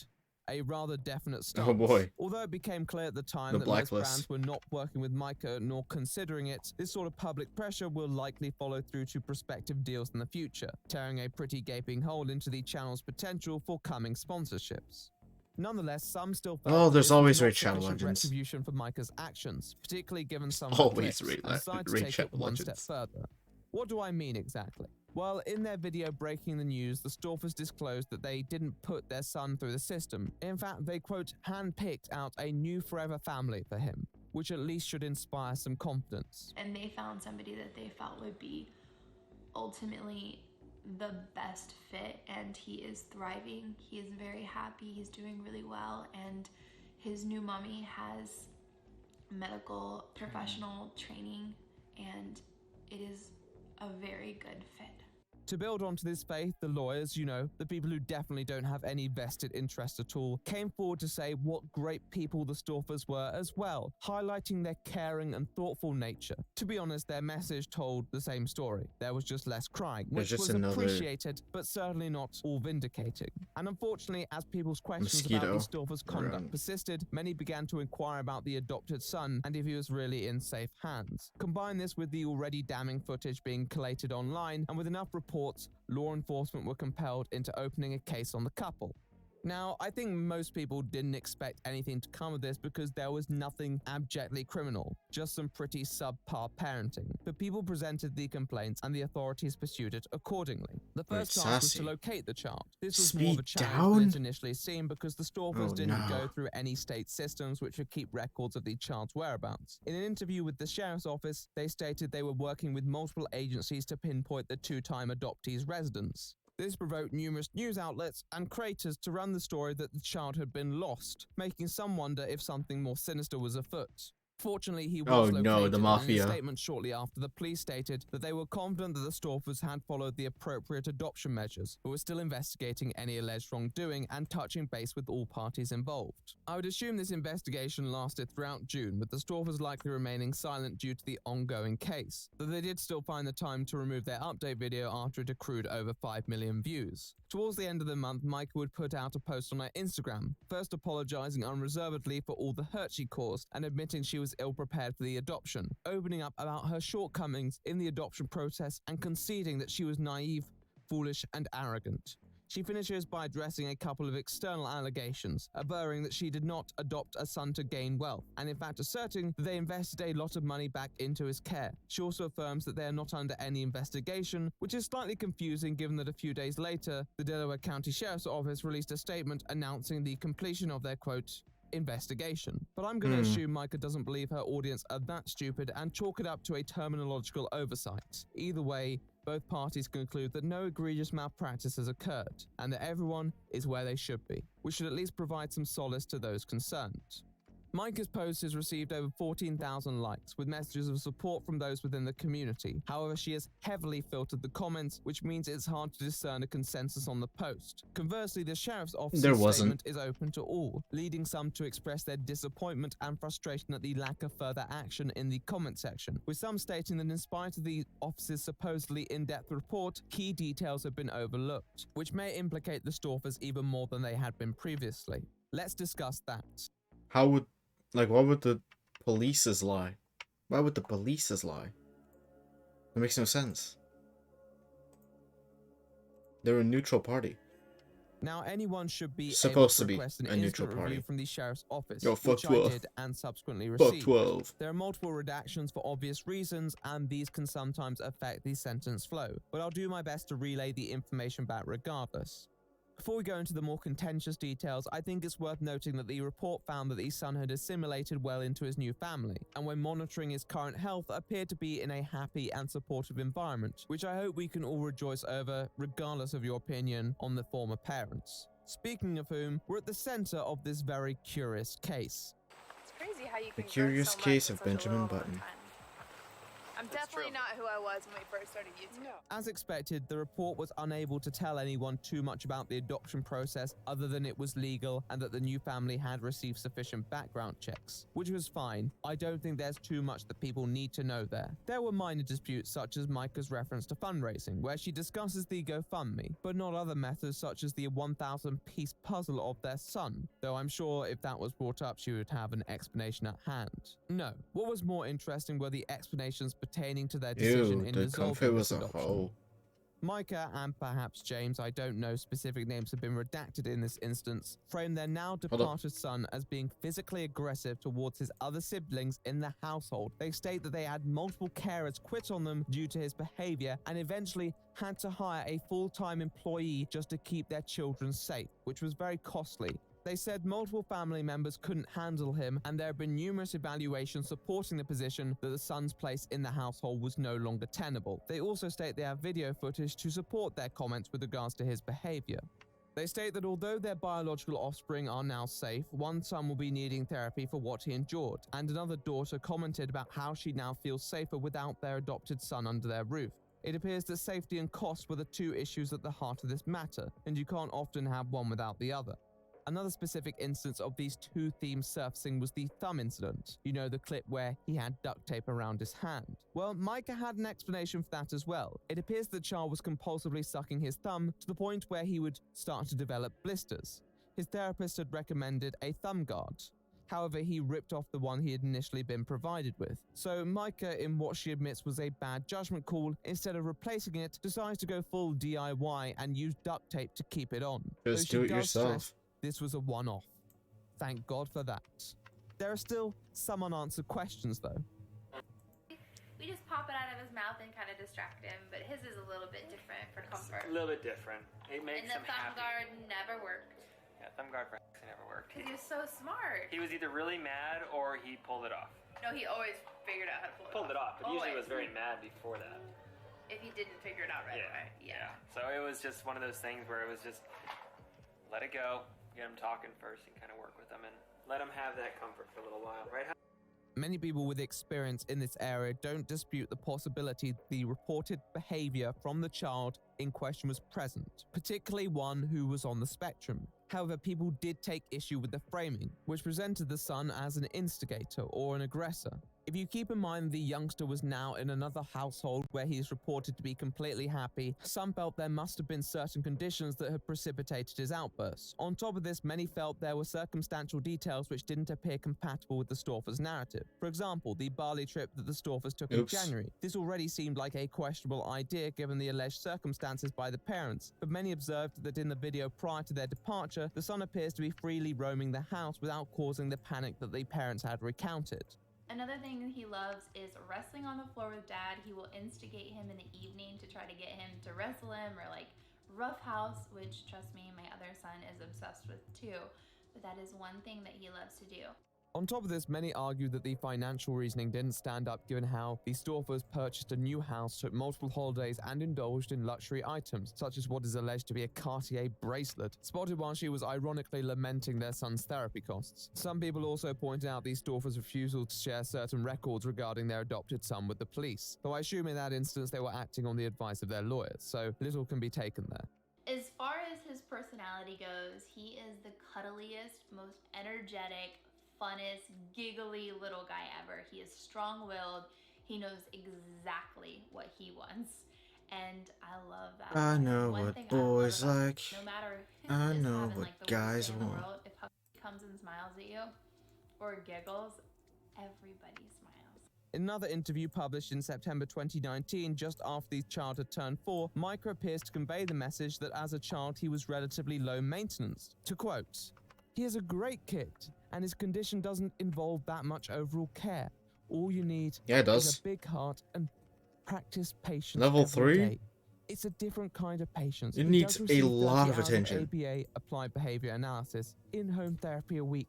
A rather definite stance. Oh boy. Although it became clear at the time The that most blacklist. brands were not working with Micah nor considering it, this sort of public pressure will likely follow through to prospective deals in the future, tearing a pretty gaping hole into the channel's potential for coming sponsorships. Nonetheless, some still felt Oh, that there's this was always not Raid Shadow sufficient Legends. retribution for Micah's actions, particularly given some of the Always clips, Raid and decided to Raid take Shadow it one step Legends. further. What do I mean exactly? Well, in their video breaking the news, the Storfers disclosed that they didn't put their son through the system. In fact, they, quote, hand-picked out a new forever family for him, which at least should inspire some confidence. And they found somebody that they felt would be ultimately the best fit, and he is thriving. He is very happy. He's doing really well, and his new mommy has medical professional training, and it is a very good fit. To build onto this faith, the lawyers, the people who definitely don't have any vested interest at all, came forward to say what great people the Stoffers were as well, highlighting their caring and thoughtful nature. To be honest, their message told the same story. There was just less crying, which was appreciated, but certainly not all vindicating. And unfortunately, as people's questions about the Stoffers' conduct persisted, many began to inquire about the adopted son and if he was really in safe hands. Combine this with the already damning footage being collated online, and with enough reports, law enforcement were compelled into opening a case on the couple. Now, I think most people didn't expect anything to come of this because there was nothing abjectly criminal, just some pretty subpar parenting. But people presented the complaints and the authorities pursued it accordingly. The first task was to locate the child. This was more of a challenge than it initially seemed because the Stoffers didn't go through any state systems which would keep records of the child's whereabouts. In an interview with the sheriff's office, they stated they were working with multiple agencies to pinpoint the two-time adoptee's residence. This provoked numerous news outlets and creators to run the story that the child had been lost, making some wonder if something more sinister was afoot. Fortunately, he was located, the mafia. And in a statement shortly after, the police stated that they were confident that the Stoffers had followed the appropriate adoption measures, but were still investigating any alleged wrongdoing and touching base with all parties involved. I would assume this investigation lasted throughout June, with the Stoffers likely remaining silent due to the ongoing case, though they did still find the time to remove their update video after it accrued over 5 million views. Towards the end of the month, Micah would put out a post on her Instagram, first apologizing unreservedly for all the hurt she caused and admitting she was ill-prepared for the adoption, opening up about her shortcomings in the adoption process and conceding that she was naive, foolish, and arrogant. She finishes by addressing a couple of external allegations, averring that she did not adopt a son to gain wealth, and in fact asserting that they invested a lot of money back into his care. She also affirms that they are not under any investigation, which is slightly confusing given that a few days later, the Delaware County Sheriff's Office released a statement announcing the completion of their, quote, investigation. But I'm going to assume Micah doesn't believe her audience are that stupid and chalk it up to a terminological oversight. Either way, both parties conclude that no egregious malpractice has occurred, and that everyone is where they should be, which should at least provide some solace to those concerned. Micah's post has received over 14,000 likes, with messages of support from those within the community. However, she has heavily filtered the comments, which means it's hard to discern a consensus on the post. Conversely, the sheriff's office's statement is open to all, leading some to express their disappointment and frustration at the lack of further action in the comment section, with some stating that in spite of the office's supposedly in-depth report, key details have been overlooked, which may implicate the Stoffers even more than they had been previously. Let's discuss that. Why would the police lie? Why would the police lie? That makes no sense. They're a neutral party. Now, anyone should be supposed able to be request an a neutral instant party review from the sheriff's office, Yo, which I did and subsequently received. 12. There are multiple redactions for obvious reasons, and these can sometimes affect the sentence flow, but I'll do my best to relay the information back regardless. Before we go into the more contentious details, I think it's worth noting that the report found that the son had assimilated well into his new family, and when monitoring his current health, appeared to be in a happy and supportive environment, which I hope we can all rejoice over, regardless of your opinion on the former parents. Speaking of whom, we're at the center of this very curious case. It's crazy how you The can curious grow so case much of in such a Benjamin little amount of Button. time. I'm definitely not who I was when we first started YouTube. As expected, the report was unable to tell anyone too much about the adoption process other than it was legal and that the new family had received sufficient background checks, which was fine. I don't think there's too much that people need to know there. There were minor disputes such as Micah's reference to fundraising, where she discusses the GoFundMe, but not other methods such as the 1,000-piece puzzle of their son, though I'm sure if that was brought up she would have an explanation at hand. No, what was more interesting were the explanations pertaining to their decision in the dissolving comfort this was a adoption. hoe. Micah and perhaps James, I don't know, specific names have been redacted in this instance, frame their now departed son as being physically aggressive towards his other siblings in the household. They state that they had multiple carers quit on them due to his behavior and eventually had to hire a full-time employee just to keep their children safe, which was very costly. They said multiple family members couldn't handle him, and there have been numerous evaluations supporting the position that the son's place in the household was no longer tenable. They also state they have video footage to support their comments with regards to his behavior. They state that although their biological offspring are now safe, one son will be needing therapy for what he endured, and another daughter commented about how she now feels safer without their adopted son under their roof. It appears that safety and cost were the two issues at the heart of this matter, and you can't often have one without the other. Another specific instance of these two themes surfacing was the thumb incident. You know, the clip where he had duct tape around his hand. Well, Micah had an explanation for that as well. It appears the child was compulsively sucking his thumb to the point where he would start to develop blisters. His therapist had recommended a thumb guard. However, he ripped off the one he had initially been provided with. So Micah, in what she admits was a bad judgment call, instead of replacing it, decides to go full DIY and use duct tape to keep it on. Just Though do she it does stress yourself. this was a one-off. Thank God for that. There are still some unanswered questions though. We just pop it out of his mouth and kind of distract him, but his is a little bit different for comfort. A little bit different. It makes And the him thumb happy. guard never worked. Yeah, thumb guard for never worked. Because he was so smart. He was either really mad or he pulled it off. No, he always figured out how to pull Pulled it off, but usually Always. was very mad before that. If he didn't figure it out right away. Yeah. So it was just one of those things where it was just let it go, get him talking first and kind of work with him and let him have that comfort for a little while, right? Many people with experience in this area don't dispute the possibility the reported behavior from the child in question was present, particularly one who was on the spectrum. However, people did take issue with the framing, which presented the son as an instigator or an aggressor. If you keep in mind the youngster was now in another household where he is reported to be completely happy, some felt there must have been certain conditions that had precipitated his outbursts. On top of this, many felt there were circumstantial details which didn't appear compatible with the Storfers' narrative. For example, the Bali trip that the Storfers took in January. This already seemed like a questionable idea given the alleged circumstances by the parents, but many observed that in the video prior to their departure, the son appears to be freely roaming the house without causing the panic that the parents had recounted. Another thing he loves is wrestling on the floor with dad. He will instigate him in the evening to try to get him to wrestle him or like roughhouse, which trust me, my other son is obsessed with too. But that is one thing that he loves to do. On top of this, many argue that the financial reasoning didn't stand up given how the Storfers purchased a new house, took multiple holidays, and indulged in luxury items, such as what is alleged to be a Cartier bracelet, spotted while she was ironically lamenting their son's therapy costs. Some people also pointed out the Storfers' refusal to share certain records regarding their adopted son with the police, though I assume in that instance they were acting on the advice of their lawyers, so little can be taken there. As far as his personality goes, he is the cuddliest, most energetic, funnest, giggly little guy ever. He is strong-willed. He knows exactly what he wants. And I love that. I know One what thing I love boys about him, like. no matter who I is know having, what like, the worst guys day in the want. world, if he comes and smiles at you or giggles, everybody smiles. In another interview published in September 2019, just after the child had turned 4, Micah appears to convey the message that as a child he was relatively low maintenance. To quote, "He is a great kid, and his condition doesn't involve that much overall care. All you need it does. is a big heart and practice patience Level every 3? day. It's a different kind of patience. It He needs does a receive lot 30 of hours attention. ABA, applied behavior analysis, in-home therapy a week.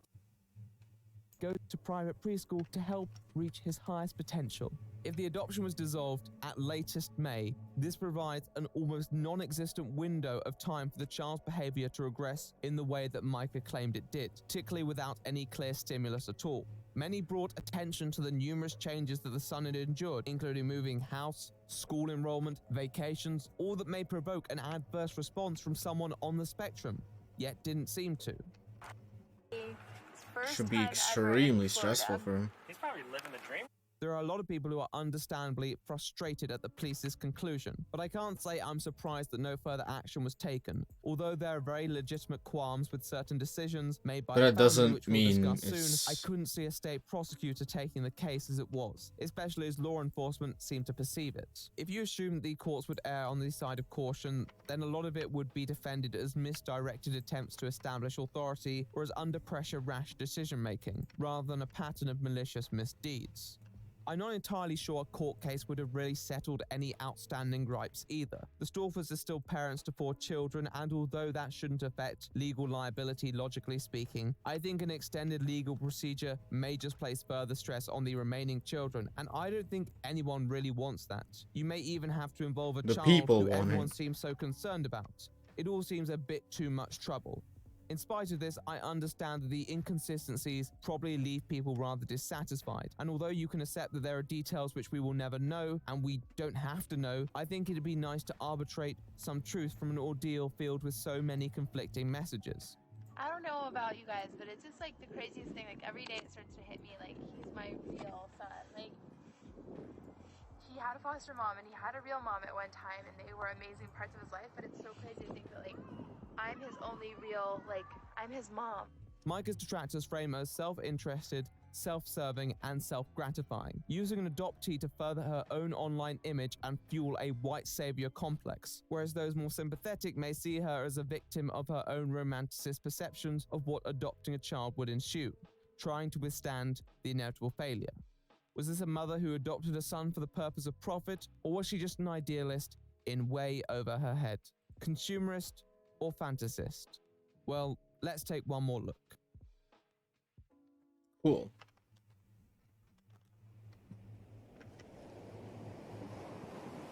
Go to private preschool to help reach his highest potential. If the adoption was dissolved at latest May, this provides an almost non-existent window of time for the child's behavior to regress in the way that Micah claimed it did, particularly without any clear stimulus at all. Many brought attention to the numerous changes that the son had endured, including moving house, school enrollment, vacations, all that may provoke an adverse response from someone on the spectrum, yet didn't seem to. Should be extremely stressful for him. He's probably living the dream. There are a lot of people who are understandably frustrated at the police's conclusion, but I can't say I'm surprised that no further action was taken, although there are very legitimate qualms with certain decisions made by But the that family, doesn't which we'll mean discuss it's- soon. I couldn't see a state prosecutor taking the case as it was, especially as law enforcement seemed to perceive it. If you assume the courts would err on the side of caution, then a lot of it would be defended as misdirected attempts to establish authority or as under pressure rash decision-making, rather than a pattern of malicious misdeeds. I'm not entirely sure a court case would have really settled any outstanding gripes either. The Storfers are still parents to 4 children, and although that shouldn't affect legal liability logically speaking, I think an extended legal procedure may just place further stress on the remaining children, and I don't think anyone really wants that. You may even have to involve a The child people who want everyone it. seems so concerned about. It all seems a bit too much trouble. In spite of this, I understand that the inconsistencies probably leave people rather dissatisfied, and although you can accept that there are details which we will never know, and we don't have to know, I think it'd be nice to arbitrate some truth from an ordeal filled with so many conflicting messages. I don't know about you guys, but it's just like the craziest thing. Like every day it starts to hit me like he's my real son. Like he had a foster mom and he had a real mom at one time and they were amazing parts of his life, but it's so crazy to think that like I'm his only real, like I'm his mom. Micah's detractors frame her as self-interested, self-serving, and self-gratifying, using an adoptee to further her own online image and fuel a white savior complex, whereas those more sympathetic may see her as a victim of her own romanticist perceptions of what adopting a child would ensue, trying to withstand the inevitable failure. Was this a mother who adopted a son for the purpose of profit, or was she just an idealist in way over her head? Consumerist or fantasist? Well, let's take one more look. Cool.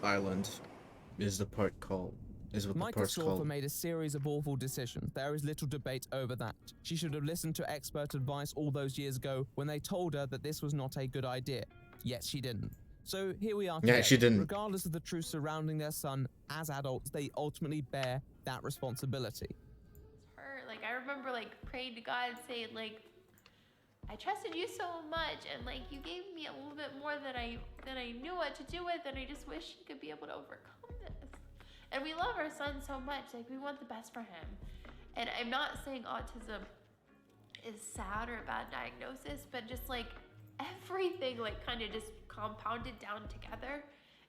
Island is the part called. Is what the Micah part's Storfer called. made a series of awful decisions. There is little debate over that. She should have listened to expert advice all those years ago when they told her that this was not a good idea. Yet she didn't. So here we are today. Yeah, she didn't. Regardless of the truth surrounding their son, as adults, they ultimately bear that responsibility. Her, like I remember like praying to God saying like I trusted you so much and like you gave me a little bit more than I knew what to do with, and I just wish he could be able to overcome this. And we love our son so much, like we want the best for him. And I'm not saying autism is sad or a bad diagnosis, but just like everything like kind of just compounded down together,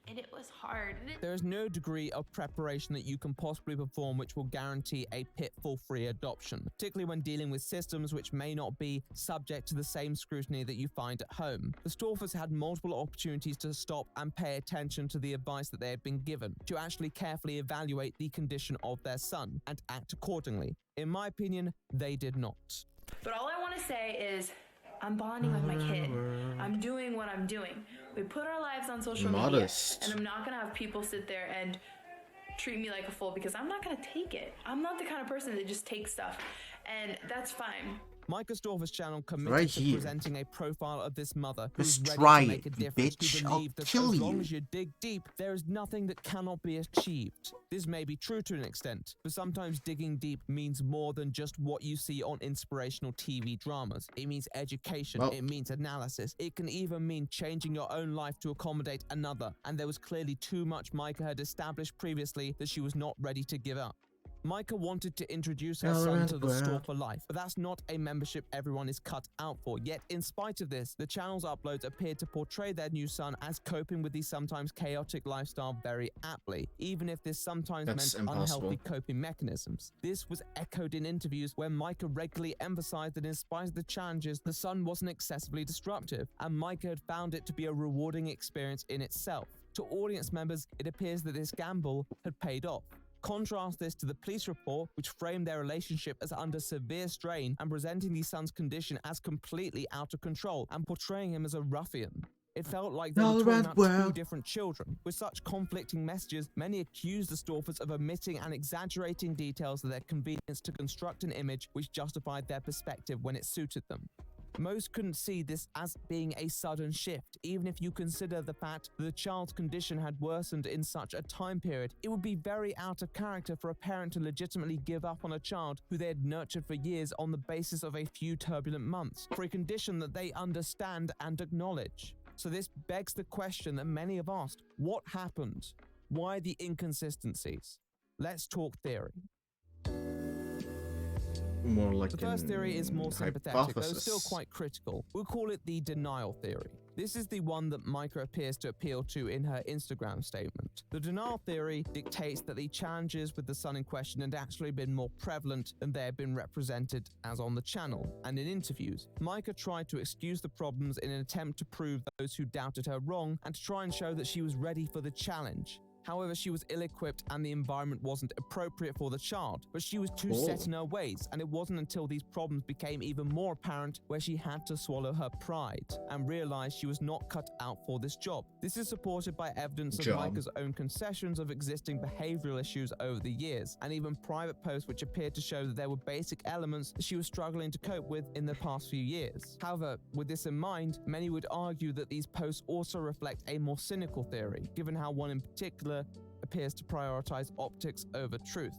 and it was hard. And There is no degree of preparation that you can possibly perform which will guarantee a pitfall-free adoption, particularly when dealing with systems which may not be subject to the same scrutiny that you find at home. The Storfers had multiple opportunities to stop and pay attention to the advice that they had been given, to actually carefully evaluate the condition of their son and act accordingly. In my opinion, they did not. But all I want to say is I'm bonding with my kid. I'm doing what I'm doing. We put our lives on social Modest. media, and I'm not going to have people sit there and treat me like a fool because I'm not going to take it. I'm not the kind of person that just takes stuff, and that's fine. Micah Storfer's channel committed Right to here. presenting a profile of this mother who is Just ready try to make a it, difference, bitch. who I'll believed that kill as long you. as you dig deep, there is nothing that cannot be achieved. This may be true to an extent, but sometimes digging deep means more than just what you see on inspirational TV dramas. It means education, Well. it means analysis, it can even mean changing your own life to accommodate another, and there was clearly too much Micah had established previously that she was not ready to give up. Micah wanted to introduce her All son around to the the world. store for life, but that's not a membership everyone is cut out for. Yet, in spite of this, the channel's uploads appeared to portray their new son as coping with the sometimes chaotic lifestyle very aptly, even if this sometimes That's meant impossible. unhealthy coping mechanisms. This was echoed in interviews where Micah regularly emphasized that in spite of the challenges, the son wasn't excessively disruptive, and Micah had found it to be a rewarding experience in itself. To audience members, it appears that this gamble had paid off. Contrast this to the police report, which framed their relationship as under severe strain and presenting the son's condition as completely out of control and portraying him as a ruffian. It felt like they All were talking around about the two world. different children. With such conflicting messages, many accused the Storfers of omitting and exaggerating details of their convenience to construct an image which justified their perspective when it suited them. Most couldn't see this as being a sudden shift, even if you consider the fact that the child's condition had worsened in such a time period. It would be very out of character for a parent to legitimately give up on a child who they had nurtured for years on the basis of a few turbulent months, for a condition that they understand and acknowledge. So this begs the question that many have asked: what happened? Why the inconsistencies? Let's talk theory. More like The first theory is more sympathetic, though hypothesis. still quite critical. We'll call it the denial theory. This is the one that Micah appears to appeal to in her Instagram statement. The denial theory dictates that the challenges with the son in question had actually been more prevalent than they had been represented as on the channel. And in interviews, Micah tried to excuse the problems in an attempt to prove those who doubted her wrong and to try and show that she was ready for the challenge. However, she was ill-equipped and the environment wasn't appropriate for the child, but she was too set in her ways, and it wasn't until these problems became even more apparent where she had to swallow her pride and realize she was not cut out for this job. This is supported by evidence of Micah's own concessions of existing behavioral issues over the years, and even private posts which appeared to show that there were basic elements that she was struggling to cope with in the past few years. However, with this in mind, many would argue that these posts also reflect a more cynical theory, given how one in particular appears to prioritize optics over truth.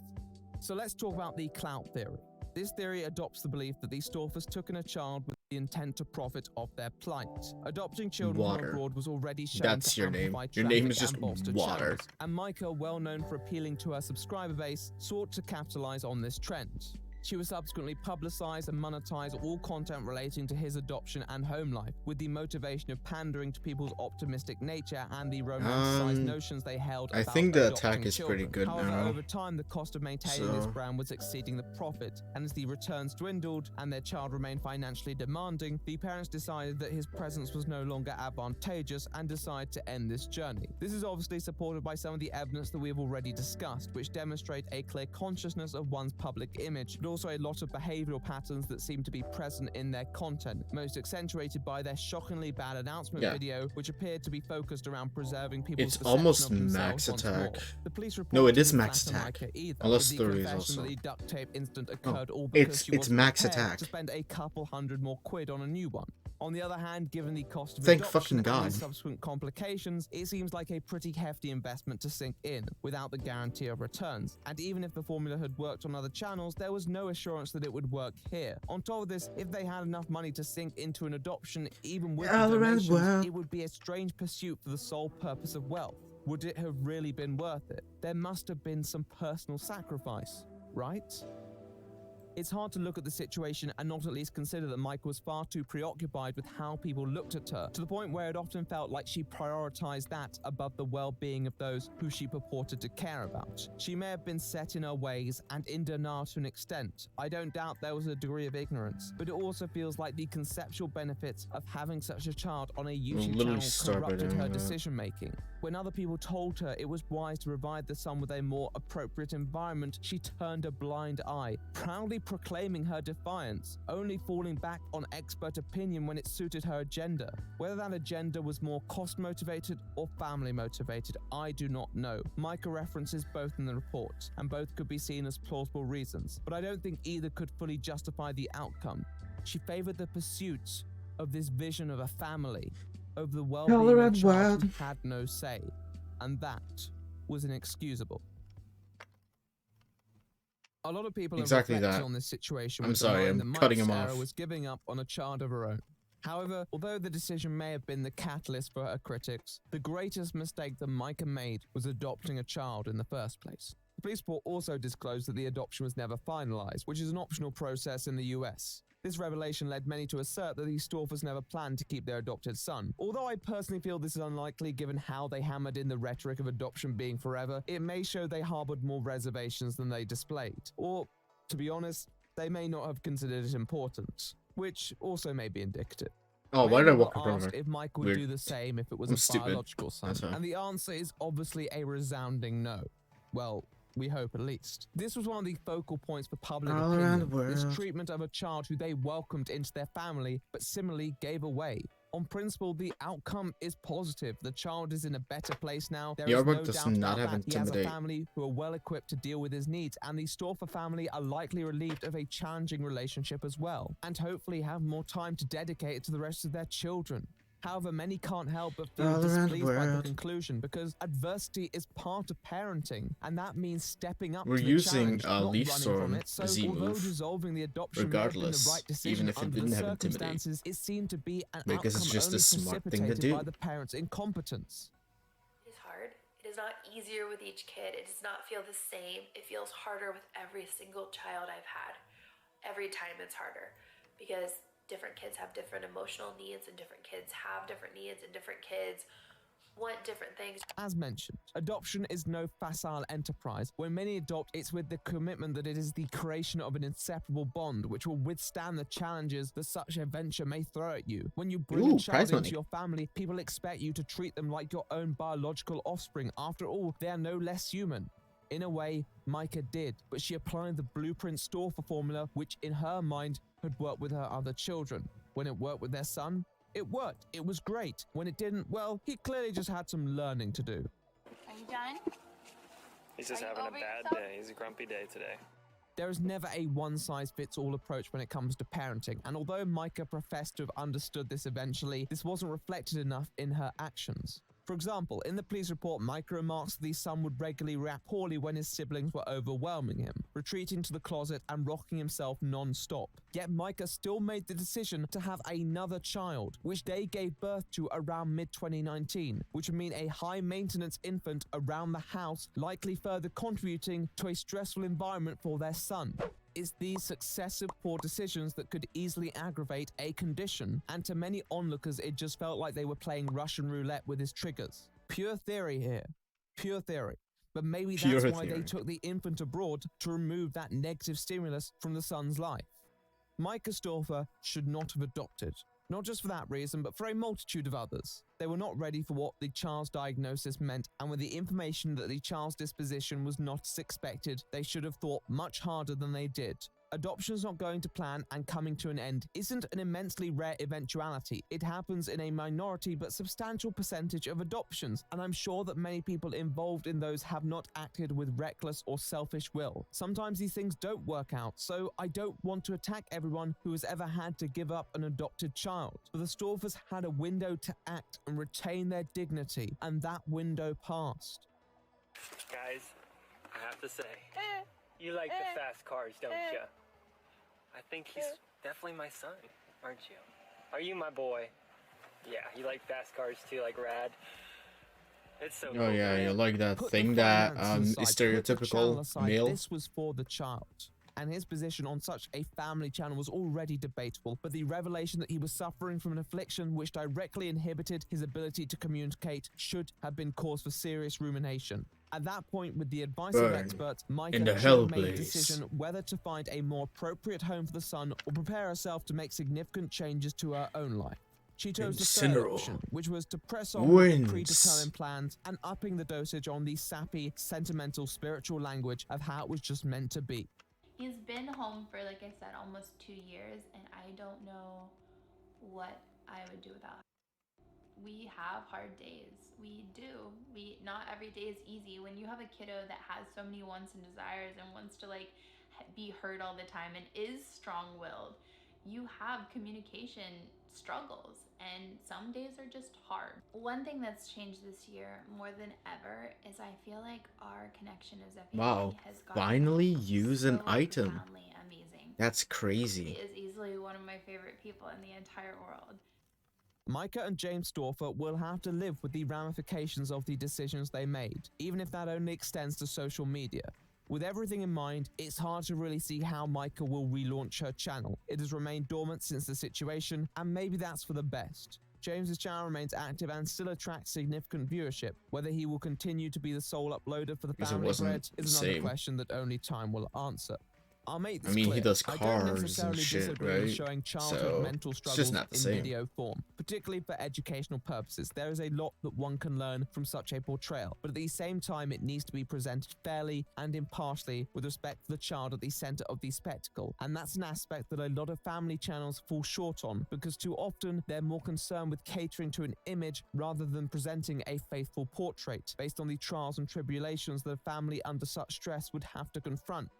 So let's talk about the clout theory. This theory adopts the belief that these Storfers took in a child with the intent to profit off their plight. Adopting children from abroad was already shown That's to your name. amplify Your name traffic is just and bolster Water. channels, and Micah, well known for appealing to her subscriber base, sought to capitalize on this trend. She was subsequently publicized and monetized all content relating to his adoption and home life, with the motivation of pandering to people's optimistic nature and the romanticized notions they held about I think the adopting attack is children. pretty good However, now. over time, the cost of maintaining this brand was exceeding the profit, and as the returns dwindled and their child remained financially demanding, the parents decided that his presence was no longer advantageous and decided to end this journey. This is obviously supported by some of the evidence that we have already discussed, which demonstrate a clear consciousness of one's public image, but also a lot of behavioral patterns that seem to be present in their content, most accentuated by their shockingly bad announcement video, which appeared to be focused around preserving people's It's almost perception of Max themselves once Attack. more. The police No, it report is didn't Max flatter Attack. Micah either, Unless with the the is confession also. that the duct tape incident Oh, occurred all because she it's wasn't Max prepared Attack. to spend a couple hundred more quid on a new one. On the other hand, given the cost of Thank adoption fucking and God. the subsequent complications, it seems like a pretty hefty investment to sink in without the guarantee of returns. And even if the formula had worked on other channels, there was no assurance that it would work here. On top of this, if they had enough money to sink into an adoption, even with the donations, it would be a strange pursuit for the sole purpose of wealth. Would it have really been worth it? There must have been some personal sacrifice, right? It's hard to look at the situation and not at least consider that Mike was far too preoccupied with how people looked at her, to the point where it often felt like she prioritized that above the well-being of those who she purported to care about. She may have been set in her ways and in denial to an extent. I don't doubt there was a degree of ignorance, but it also feels like the conceptual benefits of having such a child on a YouTube channel corrupted her decision-making. When other people told her it was wise to provide the son with a more appropriate environment, she turned a blind eye, proudly proclaiming her defiance, only falling back on expert opinion when it suited her agenda. Whether that agenda was more cost-motivated or family-motivated, I do not know. Micah references both in the report, and both could be seen as plausible reasons, but I don't think either could fully justify the outcome. She favored the pursuit of this vision of a family, over the well-being of a child who had no say, and that was inexcusable. A lot of people have reflected on this situation. I'm sorry, I'm cutting him off. Was giving up on a child of her own. However, although the decision may have been the catalyst for her critics, the greatest mistake that Micah made was adopting a child in the first place. The police report also disclosed that the adoption was never finalized, which is an optional process in the US. This revelation led many to assert that these Storfers never planned to keep their adopted son. Although I personally feel this is unlikely given how they hammered in the rhetoric of adoption being forever, it may show they harbored more reservations than they displayed. Or, to be honest, they may not have considered it important, which also may be indicative. Oh, why did I walk Many over? asked if Mike would do the same if it was a biological son, and the answer is obviously a resounding no. Well, we hope at least. This was one of the focal points for public opinion, this treatment of a child who they welcomed into their family, but similarly gave away. On principle, the outcome is positive. The child is in a better place now. There is no doubt about that. He has a family who are well equipped to deal with his needs, and the Storfer family are likely relieved of a challenging relationship as well, and hopefully have more time to dedicate to the rest of their children. However, many can't help but feel displeased by the conclusion, because adversity is part of parenting, and that means stepping up to the challenge, not running from it. So, although dissolving the adoption may have been the right decision under the circumstances, it seemed to be an outcome only precipitated by the parents' incompetence. It is hard. It is not easier with each kid. It does not feel the same. It feels harder with every single child I've had. Every time it's harder, because different kids have different emotional needs, and different kids have different needs, and different kids want different things. As mentioned, adoption is no facile enterprise. When many adopt, it's with the commitment that it is the creation of an inseparable bond which will withstand the challenges that such a venture may throw at you. When you bring a Ooh, child prize into money. your family, people expect you to treat them like your own biological offspring. After all, they are no less human. In a way, Micah did, but she applied the blueprint Storfer formula, which in her mind had worked with her other children. When it worked with their son, it worked. It was great. When it didn't, well, he clearly just had some learning to do. Are you done? He's just Are you having a over bad yourself? day. He's a grumpy day today. There is never a one-size-fits-all approach when it comes to parenting, and although Micah professed to have understood this eventually, this wasn't reflected enough in her actions. For example, in the police report, Micah remarks that the son would regularly react poorly when his siblings were overwhelming him, retreating to the closet and rocking himself non-stop. Yet Micah still made the decision to have another child, which they gave birth to around mid-2019, which would mean a high-maintenance infant around the house, likely further contributing to a stressful environment for their son. It's these successive poor decisions that could easily aggravate a condition, and to many onlookers it just felt like they were playing Russian roulette with his triggers. Pure theory here. Pure theory. But maybe that's Pure why theory. they took the infant abroad to remove that negative stimulus from the son's life. Micah Storfer should not have adopted. Not just for that reason, but for a multitude of others. They were not ready for what the child's diagnosis meant, and with the information that the child's disposition was not as expected, they should have thought much harder than they did. Adoptions not going to plan and coming to an end isn't an immensely rare eventuality. It happens in a minority but substantial percentage of adoptions, and I'm sure that many people involved in those have not acted with reckless or selfish will. Sometimes these things don't work out, so I don't want to attack everyone who has ever had to give up an adopted child. But the Storfers had a window to act and retain their dignity, and that window passed. Guys, I have to say, you like the fast cars, don't you? I think he's definitely my son, aren't you? Are you my boy? Yeah, you like fast cars too, like rad. It's so Oh cool, yeah, man. you like that Put the thing that finances is aside, put the channel stereotypical aside, male. This was for the child. And his position on such a family channel was already debatable, but the revelation that he was suffering from an affliction which directly inhibited his ability to communicate should have been cause for serious rumination. At that point, with the advice of Burn experts, Micah in the should hell have made a place. decision whether to find a more appropriate home for the son or prepare herself to make significant changes to her own life. She chose the third Incineral. option, which was to press on with Wins. predetermined plans and upping the dosage on the sappy, sentimental, spiritual language of how it was just meant to be. He's been home for, like I said, almost 2 years, and I don't know what I would do without him. We have hard days. We do. Not every day is easy. When you have a kiddo that has so many wants and desires and wants to like be heard all the time and is strong-willed, you have communication struggles, and some days are just hard. One thing that's changed this year more than ever is I feel like our connection as a family Wow, has gotten finally use an so item. profoundly amazing. That's crazy. He is easily one of my favorite people in the entire world. Micah and James Storfer will have to live with the ramifications of the decisions they made, even if that only extends to social media. With everything in mind, it's hard to really see how Micah will relaunch her channel. It has remained dormant since the situation, and maybe that's for the best. James's channel remains active and still attracts significant viewership. Whether he will continue to be the sole uploader for the Because it family wasn't bread is the another same. question that only time will answer. I'll make this I mean, he clear. does I don't cars and necessarily shit, disagree with right? showing childhood So, mental it's struggles just not the in same. video form, particularly for educational purposes. There is a lot that one can learn from such a portrayal, but at the same time, it needs to be presented fairly and impartially with respect for the child at the center of the spectacle. And that's an aspect that a lot of family channels fall short on, because too often they're more concerned with catering to an image rather than presenting a faithful portrait based on the trials and tribulations that a family under such stress would have to confront.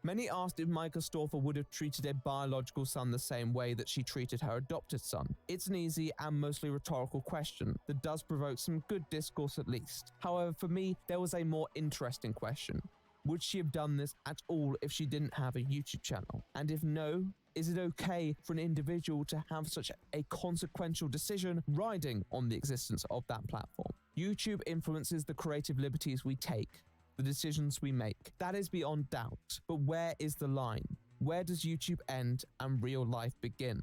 Many asked if Micah Storfer would have treated a biological son the same way that she treated her adopted son. It's an easy and mostly rhetorical question that does provoke some good discourse at least. However, for me, there was a more interesting question. Would she have done this at all if she didn't have a YouTube channel? And if no, is it okay for an individual to have such a consequential decision riding on the existence of that platform? YouTube influences the creative liberties we take, the decisions we make. That is beyond doubt. But where is the line? Where does YouTube end and real life begin?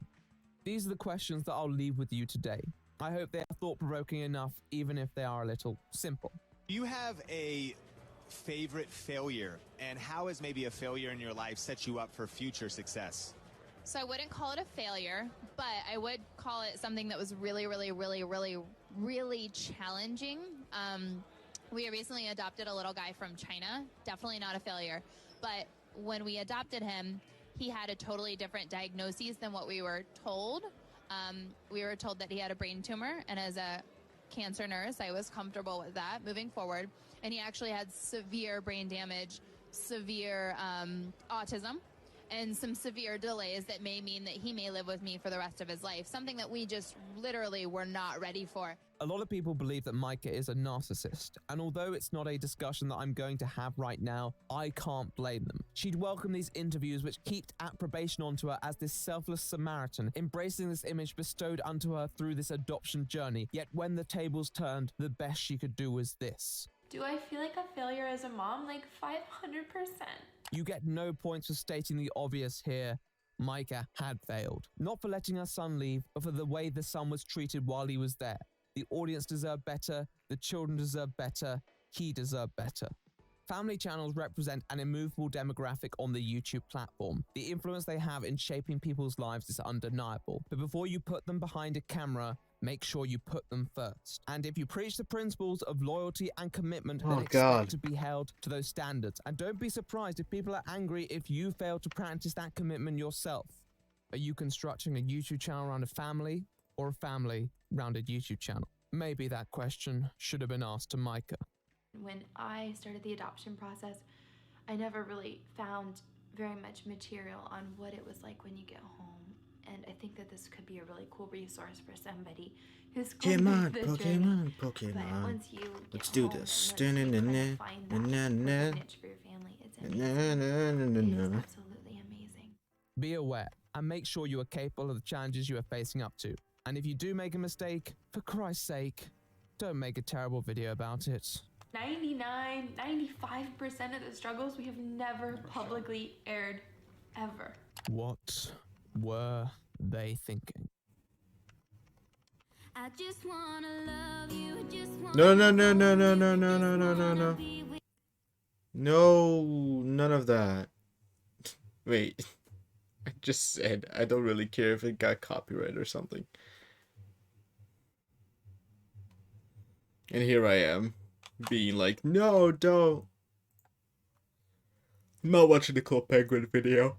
These are the questions that I'll leave with you today. I hope they are thought-provoking enough, even if they are a little simple. Do you have a favorite failure, and how has maybe a failure in your life set you up for future success? So I wouldn't call it a failure, but I would call it something that was really, really, really, really, really challenging. We recently adopted a little guy from China. Definitely not a failure. But when we adopted him, he had a totally different diagnosis than what we were told. We were told that he had a brain tumor, and as a cancer nurse, I was comfortable with that moving forward. And he actually had severe brain damage, severe autism, and some severe delays that may mean that he may live with me for the rest of his life, something that we just literally were not ready for. A lot of people believe that Micah is a narcissist, and although it's not a discussion that I'm going to have right now, I can't blame them. She'd welcome these interviews which heaped approbation onto her as this selfless Samaritan, embracing this image bestowed unto her through this adoption journey, yet when the tables turned, the best she could do was this. Do I feel like a failure as a mom? Like 500%. You get no points for stating the obvious here. Micah had failed. Not for letting her son leave, but for the way the son was treated while he was there. The audience deserved better, the children deserve better, he deserved better. Family channels represent an immovable demographic on the YouTube platform. The influence they have in shaping people's lives is undeniable. But before you put them behind a camera, make sure you put them first. And if you preach the principles of loyalty and commitment, then expect to be held to those standards. And don't be surprised if people are angry if you fail to practice that commitment yourself. Are you constructing a YouTube channel around a family, or a family around a YouTube channel? Maybe that question should have been asked to Micah. When I started the adoption process, I never really found very much material on what it was like when you get home. And I think that this could be a really cool resource for somebody who's going through the journey. But once you get Let's do home this. and once you kind of find that niche for your family, it's amazing. It is absolutely amazing. Be aware and make sure you are capable of the challenges you are facing up to. And if you do make a mistake, for Christ's sake, don't make a terrible video about it. 99, 95% of the struggles we have never publicly aired, ever. What were they thinking? I just wanna love you, just No, no, no, no, no, no, no, no, no, no, no. No, none of that. Wait. I just said I don't really care if it got copyright or something. And here I am, being like, no, don't. I'm not watching the Club Penguin video.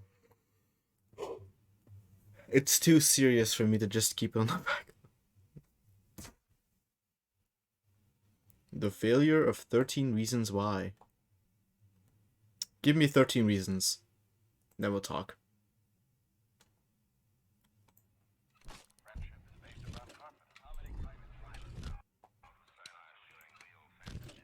It's too serious for me to just keep it on the back. The failure of 13 reasons why. Give me 13 reasons. Then we'll talk.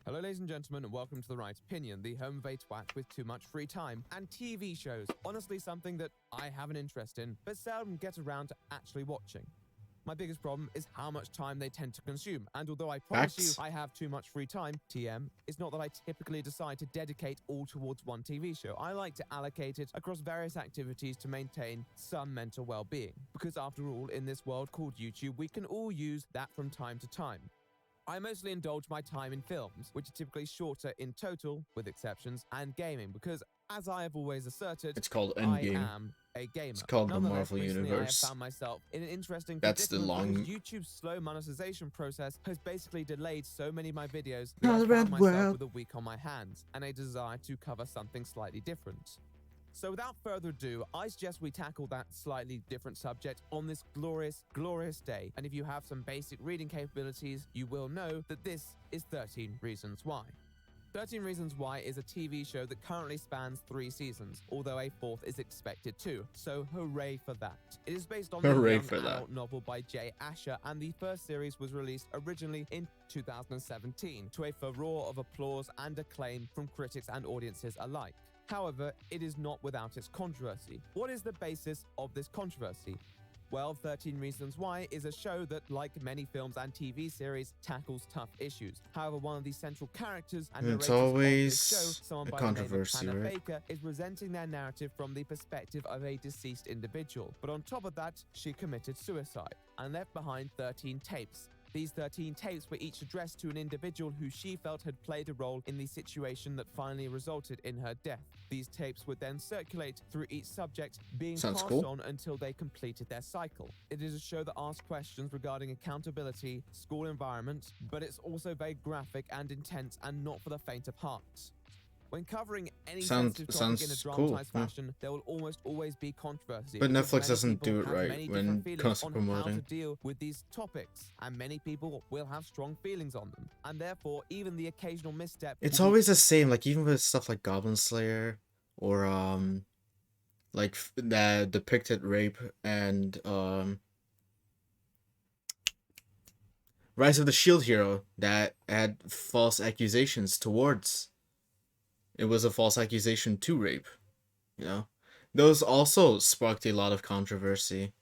Hello ladies and gentlemen, and welcome to The Right Opinion, the home of a twat with too much free time and TV shows. Honestly, something that I have an interest in, but seldom get around to actually watching. My biggest problem is how much time they tend to consume, and although I promise you I have too much free time, TM, it's not that I typically decide to dedicate all towards one TV show. I like to allocate it across various activities to maintain some mental well-being. Because after all, in this world called YouTube, we can all use that from time to time. I mostly indulge my time in films, which are typically shorter in total, with exceptions, and gaming, because, as I have always asserted, It's called I Endgame. am a gamer. It's called the Nonetheless, Marvel recently Universe. I have found myself in an interesting That's the predicament long- because YouTube's slow monetization process has basically delayed so many of my videos Not that I the found red myself world. with a week on my hands, and a desire to cover something slightly different. So without further ado, I suggest we tackle that slightly different subject on this glorious, glorious day. And if you have some basic reading capabilities, you will know that this is 13 Reasons Why. 13 Reasons Why is a TV show that currently spans 3 seasons, although a 4th is expected too, so hooray for that. It is based on the Hooray young for that. adult novel by Jay Asher, and the first series was released originally in 2017, to a furore of applause and acclaim from critics and audiences alike. However, it is not without its controversy. What is the basis of this controversy? Well, 13 Reasons Why is a show that, like many films and TV series, tackles tough issues. However, one of the central characters and It's narrators of this show, always someone a by the name of controversy, Hannah right? Baker, is presenting their narrative from the perspective of a deceased individual. But on top of that, she committed suicide and left behind 13 tapes. These 13 tapes were each addressed to an individual who she felt had played a role in the situation that finally resulted in her death. These tapes would then circulate through each subject, being Sounds passed cool. on until they completed their cycle. It is a show that asks questions regarding accountability, school environment, but it's also very graphic and intense and not for the faint of heart. When covering any sensitive topic in a Sounds cool. dramatized Yeah. fashion, there will almost always be controversy. But because Netflix many doesn't people do it have right many when different it feelings comes to on how to promoting. deal with these topics, and many people will have strong feelings on them, and therefore even the occasional misstep. It's will be always the same, like even with stuff like Goblin Slayer or like that depicted rape and Rise of the Shield Hero that had false accusations towards. It was a false accusation to rape, you know. Those also sparked a lot of controversy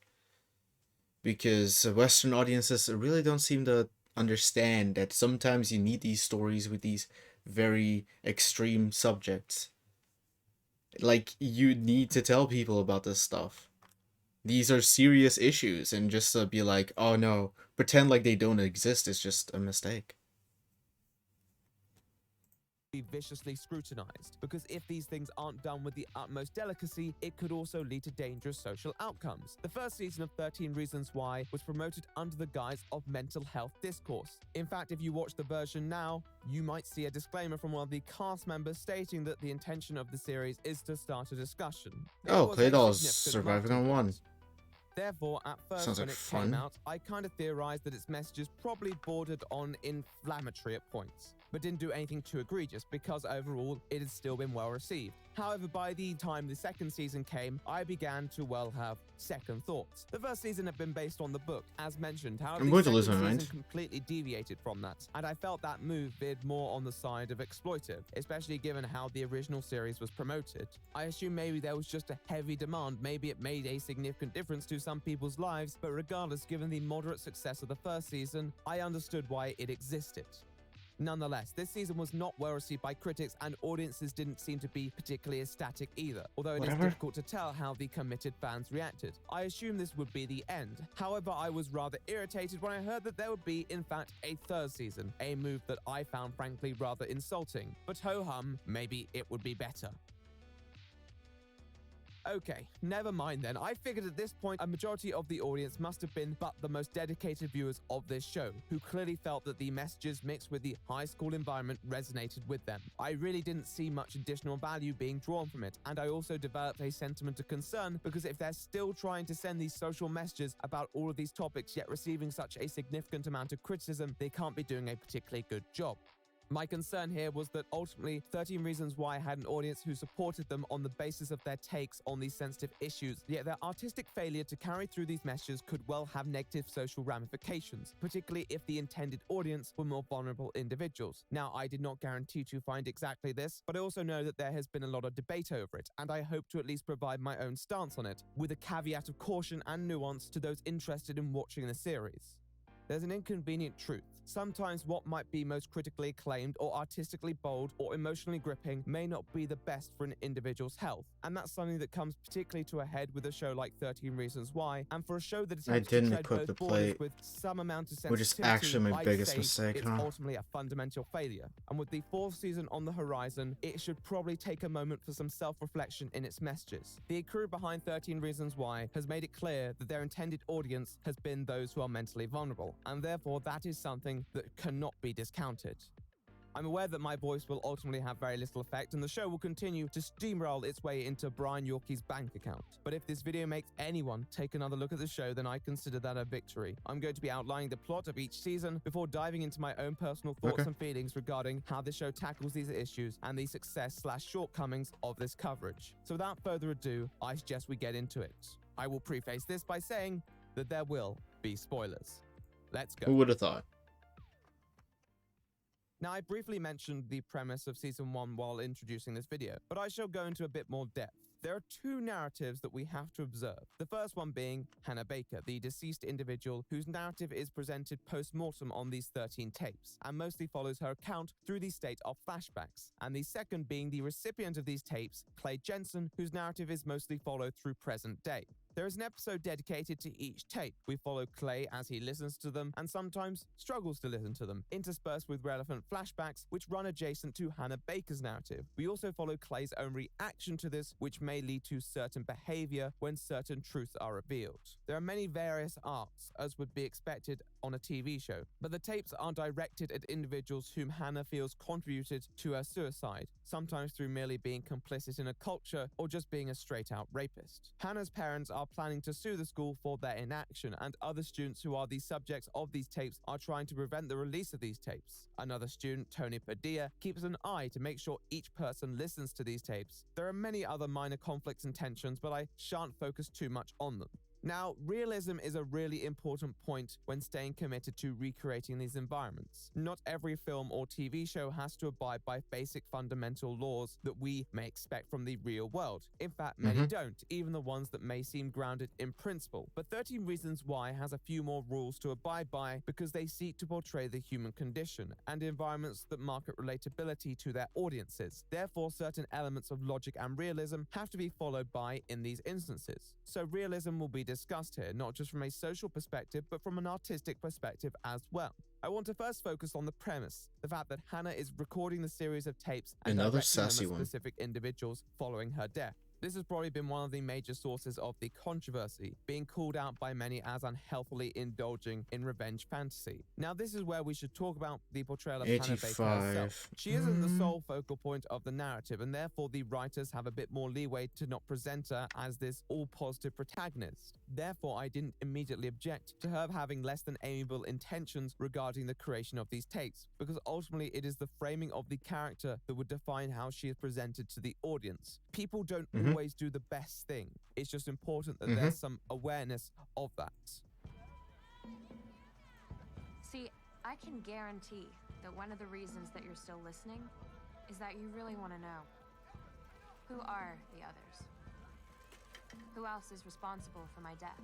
because Western audiences really don't seem to understand that sometimes you need these stories with these very extreme subjects. Like, you need to tell people about this stuff. These are serious issues, and just to be like, oh no, pretend like they don't exist is just a mistake. be viciously scrutinized, because if these things aren't done with the utmost delicacy, it could also lead to dangerous social outcomes. The first season of 13 Reasons Why was promoted under the guise of mental health discourse. In fact, if you watch the version now, you might see a disclaimer from one of the cast members stating that the intention of the series is to start a discussion. Oh, Claydol's surviving on one. Therefore, at first Sounds when like it came fun. out, I kind of theorized that its messages probably bordered on inflammatory at points, but didn't do anything too egregious because overall it had still been well received. However, by the time the second season came, I began to, well, have second thoughts. The first season had been based on the book, as mentioned. However, I'm the going to second lose my season mind. completely deviated from that, and I felt that move veered more on the side of exploitive, especially given how the original series was promoted. I assume maybe there was just a heavy demand, maybe it made a significant difference to some people's lives, but regardless, given the moderate success of the first season, I understood why it existed. Nonetheless, this season was not well received by critics, and audiences didn't seem to be particularly ecstatic either, although it is difficult to tell how the committed fans reacted. I assumed this would be the end. However, I was rather irritated when I heard that there would be, in fact, a third season, a move that I found frankly rather insulting. But ho-hum, maybe it would be better. Okay, never mind then. I figured at this point a majority of the audience must have been but the most dedicated viewers of this show, who clearly felt that the messages mixed with the high school environment resonated with them. I really didn't see much additional value being drawn from it, and I also developed a sentiment of concern because if they're still trying to send these social messages about all of these topics yet receiving such a significant amount of criticism, they can't be doing a particularly good job. My concern here was that ultimately 13 Reasons Why had an audience who supported them on the basis of their takes on these sensitive issues, yet their artistic failure to carry through these messages could well have negative social ramifications, particularly if the intended audience were more vulnerable individuals. Now, I did not guarantee to find exactly this, but I also know that there has been a lot of debate over it, and I hope to at least provide my own stance on it, with a caveat of caution and nuance to those interested in watching the series. There's an inconvenient truth. Sometimes what might be most critically acclaimed or artistically bold or emotionally gripping may not be the best for an individual's health. And that's something that comes particularly to a head with a show like 13 Reasons Why, and for a show that attempts to tread both borders with some amount of sensitivity, which is actually my I'd biggest say mistake, it's huh? ultimately a fundamental failure. And with the fourth season on the horizon, it should probably take a moment for some self-reflection in its messages. The crew behind 13 Reasons Why has made it clear that their intended audience has been those who are mentally vulnerable, and therefore that is something that cannot be discounted. I'm aware that my voice will ultimately have very little effect, and the show will continue to steamroll its way into Brian Yorkie's bank account. But if this video makes anyone take another look at the show, then I consider that a victory. I'm going to be outlining the plot of each season before diving into my own personal thoughts and feelings regarding how the show tackles these issues and the success/shortcomings of this coverage. So without further ado, I suggest we get into it. I will preface this by saying that there will be spoilers. Let's go. Who would have thought? Now, I briefly mentioned the premise of Season 1 while introducing this video, but I shall go into a bit more depth. There are two narratives that we have to observe. The first one being Hannah Baker, the deceased individual whose narrative is presented post-mortem on these 13 tapes, and mostly follows her account through the state of flashbacks. And the second being the recipient of these tapes, Clay Jensen, whose narrative is mostly followed through present day. There is an episode dedicated to each tape. We follow Clay as he listens to them and sometimes struggles to listen to them, interspersed with relevant flashbacks which run adjacent to Hannah Baker's narrative. We also follow Clay's own reaction to this, which may lead to certain behavior when certain truths are revealed. There are many various arcs, as would be expected on a TV show, but the tapes are directed at individuals whom Hannah feels contributed to her suicide, sometimes through merely being complicit in a culture or just being a straight-out rapist. Hannah's parents are planning to sue the school for their inaction, and other students who are the subjects of these tapes are trying to prevent the release of these tapes. Another student, Tony Padilla, keeps an eye to make sure each person listens to these tapes. There are many other minor conflicts and tensions, but I shan't focus too much on them. Now, realism is a really important point when staying committed to recreating these environments. Not every film or TV show has to abide by basic fundamental laws that we may expect from the real world. In fact, many don't, even the ones that may seem grounded in principle. But 13 Reasons Why has a few more rules to abide by because they seek to portray the human condition and environments that market relatability to their audiences. Therefore, certain elements of logic and realism have to be followed by in these instances. So realism will be discussed here, not just from a social perspective, but from an artistic perspective as well. I want to first focus on the premise, the fact that Hannah is recording the series of tapes and Another directing them sassy at one. specific individuals following her death. This has probably been one of the major sources of the controversy, being called out by many as unhealthily indulging in revenge fantasy. Now, this is where we should talk about the portrayal of Hannah Baker 85. herself. She isn't the sole focal point of the narrative, and therefore the writers have a bit more leeway to not present her as this all-positive protagonist. Therefore, I didn't immediately object to her having less than amiable intentions regarding the creation of these tapes, because ultimately it is the framing of the character that would define how she is presented to the audience. People don't always do the best thing. It's just important that there's some awareness of that. See, I can guarantee that one of the reasons that you're still listening is that you really want to know. Who are the others? Who else is responsible for my death?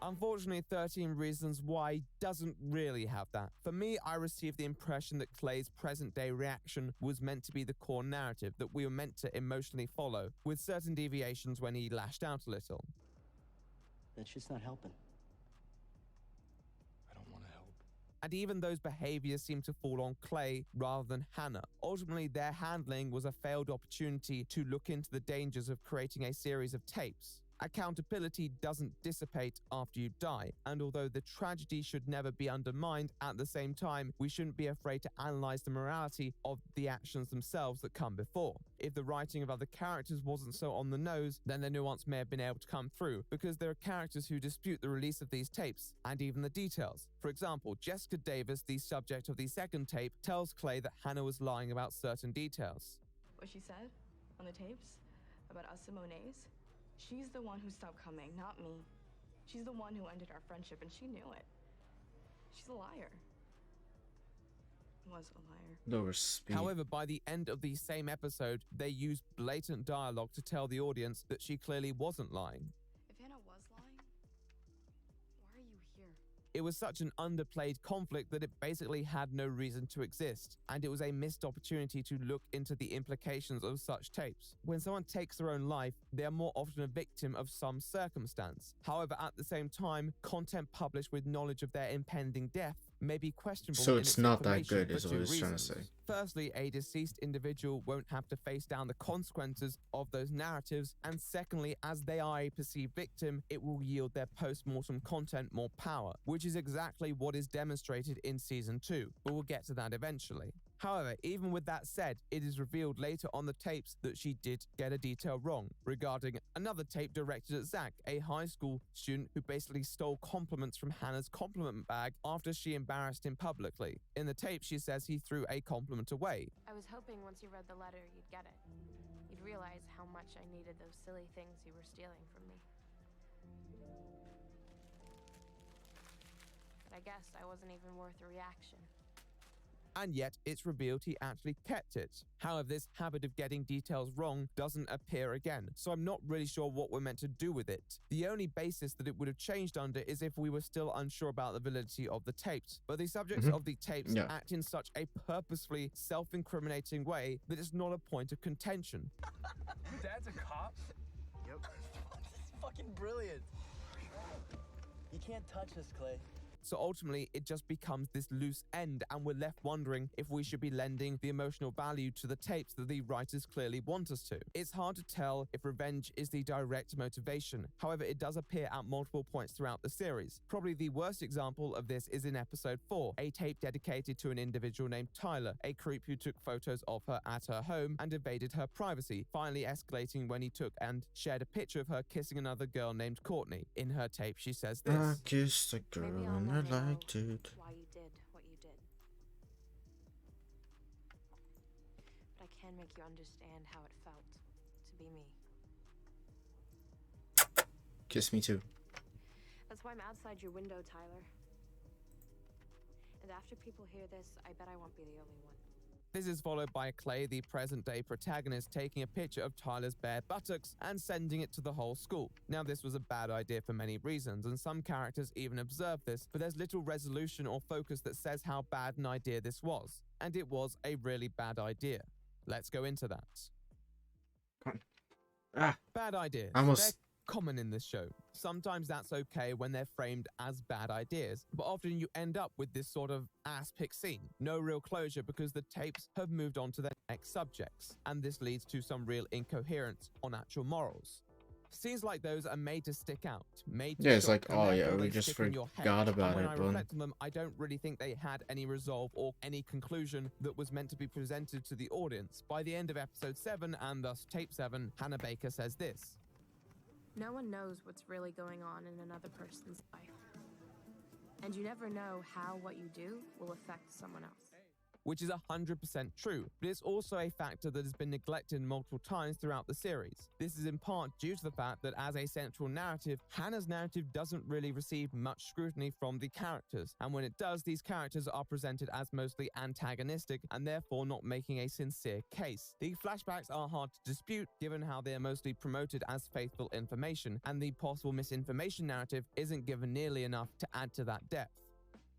Unfortunately, 13 Reasons Why doesn't really have that. For me, I received the impression that Clay's present-day reaction was meant to be the core narrative that we were meant to emotionally follow, with certain deviations when he lashed out a little. That's just not helping. And even those behaviors seem to fall on Clay rather than Hannah. Ultimately, their handling was a failed opportunity to look into the dangers of creating a series of tapes. Accountability doesn't dissipate after you die, and although the tragedy should never be undermined, at the same time, we shouldn't be afraid to analyze the morality of the actions themselves that come before. If the writing of other characters wasn't so on the nose, then the nuance may have been able to come through, because there are characters who dispute the release of these tapes, and even the details. For example, Jessica Davis, the subject of the second tape, tells Clay that Hannah was lying about certain details. What she said on the tapes about us Simone's, she's the one who stopped coming, not me. She's the one who ended our friendship, and she knew it. She's a liar. Was a liar. Lower speed. However, by the end of the same episode, they used blatant dialogue to tell the audience that she clearly wasn't lying. If Hannah was lying, why are you here? It was such an underplayed conflict that it basically had no reason to exist, and it was a missed opportunity to look into the implications of such tapes. When someone takes their own life, they are more often a victim of some circumstance. However, at the same time, content published with knowledge of their impending death may be questionable. So in it's its not that situation good, for is what two he's trying to reasons. say. Firstly, a deceased individual won't have to face down the consequences of those narratives, and secondly, as they are a perceived victim, it will yield their post-mortem content more power, which is exactly what is demonstrated in Season 2, but we'll get to that eventually. However, even with that said, it is revealed later on the tapes that she did get a detail wrong regarding another tape directed at Zach, a high school student who basically stole compliments from Hannah's compliment bag after she embarrassed him publicly. In the tape, she says he threw a compliment away. I was hoping once you read the letter, you'd get it. You'd realize how much I needed those silly things you were stealing from me. But I guess I wasn't even worth a reaction. and yet it's revealed he actually kept it. However, this habit of getting details wrong doesn't appear again, so I'm not really sure what we're meant to do with it. The only basis that it would have changed under is if we were still unsure about the validity of the tapes, but the subjects of the tapes act in such a purposefully self-incriminating way that it's not a point of contention. Your dad's a cop? Yep. This is fucking brilliant. You can't touch this, Clay. So ultimately, it just becomes this loose end, and we're left wondering if we should be lending the emotional value to the tapes that the writers clearly want us to. It's hard to tell if revenge is the direct motivation. However, it does appear at multiple points throughout the series. Probably the worst example of this is in episode 4, a tape dedicated to an individual named Tyler, a creep who took photos of her at her home and invaded her privacy, finally escalating when he took and shared a picture of her kissing another girl named Courtney. In her tape, she says this. I kissed a girl and I liked it. Why you did what you did. But I can make you understand how it felt to be me. Kiss me too. That's why I'm outside your window, Tyler. And after people hear this, I bet I won't be the only one. This is followed by Clay, the present-day protagonist, taking a picture of Tyler's bare buttocks and sending it to the whole school. Now, this was a bad idea for many reasons, and some characters even observe this, but there's little resolution or focus that says how bad an idea this was. And it was a really bad idea. Let's go into that. Bad ideas. Almost. They're common in this show. Sometimes that's okay when they're framed as bad ideas, but often you end up with this sort of ass-pick scene. No real closure because the tapes have moved on to their next subjects, and this leads to some real incoherence on actual morals. Scenes like those are made to stick out, made to it's like, oh yeah, we they just stick in your head. forgot about And when it, I but reflect on them, I don't really think they had any resolve or any conclusion that was meant to be presented to the audience. By the end of episode 7, and thus tape 7, Hannah Baker says this. No one knows what's really going on in another person's life. And you never know how what you do will affect someone else. Which is 100% true, but it's also a factor that has been neglected multiple times throughout the series. This is in part due to the fact that as a central narrative, Hannah's narrative doesn't really receive much scrutiny from the characters, and when it does, these characters are presented as mostly antagonistic and therefore not making a sincere case. The flashbacks are hard to dispute given how they are mostly promoted as faithful information, and the possible misinformation narrative isn't given nearly enough to add to that depth.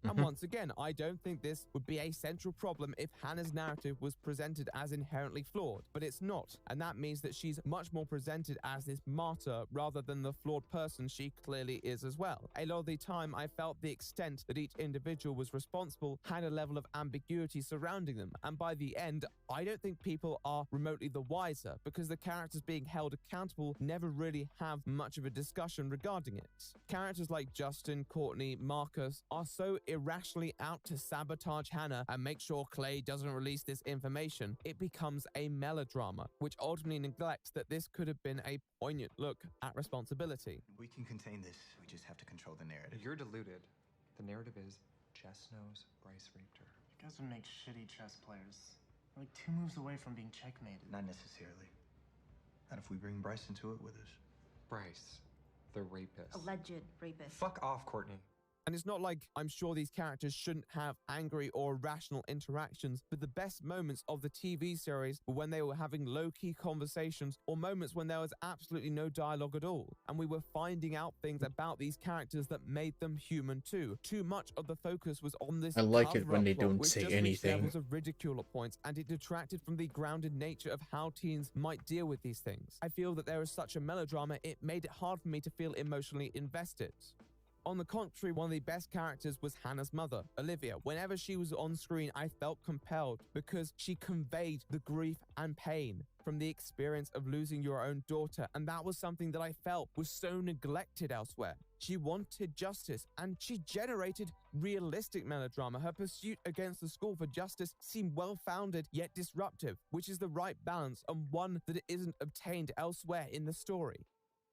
And once again, I don't think this would be a central problem if Hannah's narrative was presented as inherently flawed, but it's not, and that means that she's much more presented as this martyr rather than the flawed person she clearly is as well. A lot of the time, I felt the extent that each individual was responsible had a level of ambiguity surrounding them, and by the end, I don't think people are remotely the wiser, because the characters being held accountable never really have much of a discussion regarding it. Characters like Justin, Courtney, Marcus are so irrationally out to sabotage Hannah and make sure Clay doesn't release this information, it becomes a melodrama, which ultimately neglects that this could have been a poignant look at responsibility. We can contain this, we just have to control the narrative. You're deluded. The narrative is Jess knows Bryce raped her. You guys would make shitty chess players. We're like 2 moves away from being checkmated. Not necessarily. Not if we bring Bryce into it with us. Bryce, the rapist. Alleged rapist. Fuck off, Courtney. And it's not like I'm sure these characters shouldn't have angry or irrational interactions, but the best moments of the TV series were when they were having low-key conversations or moments when there was absolutely no dialogue at all. And we were finding out things about these characters that made them human too. Too much of the focus was on this I like it cover-up when they plot, don't which say just reached anything. levels of ridicule at points, and it detracted from the grounded nature of how teens might deal with these things. I feel that there is such a melodrama, it made it hard for me to feel emotionally invested. On the contrary, one of the best characters was Hannah's mother, Olivia. Whenever she was on screen, I felt compelled because she conveyed the grief and pain from the experience of losing your own daughter, and that was something that I felt was so neglected elsewhere. She wanted justice, and she generated realistic melodrama. Her pursuit against the school for justice seemed well-founded yet disruptive, which is the right balance and one that isn't obtained elsewhere in the story.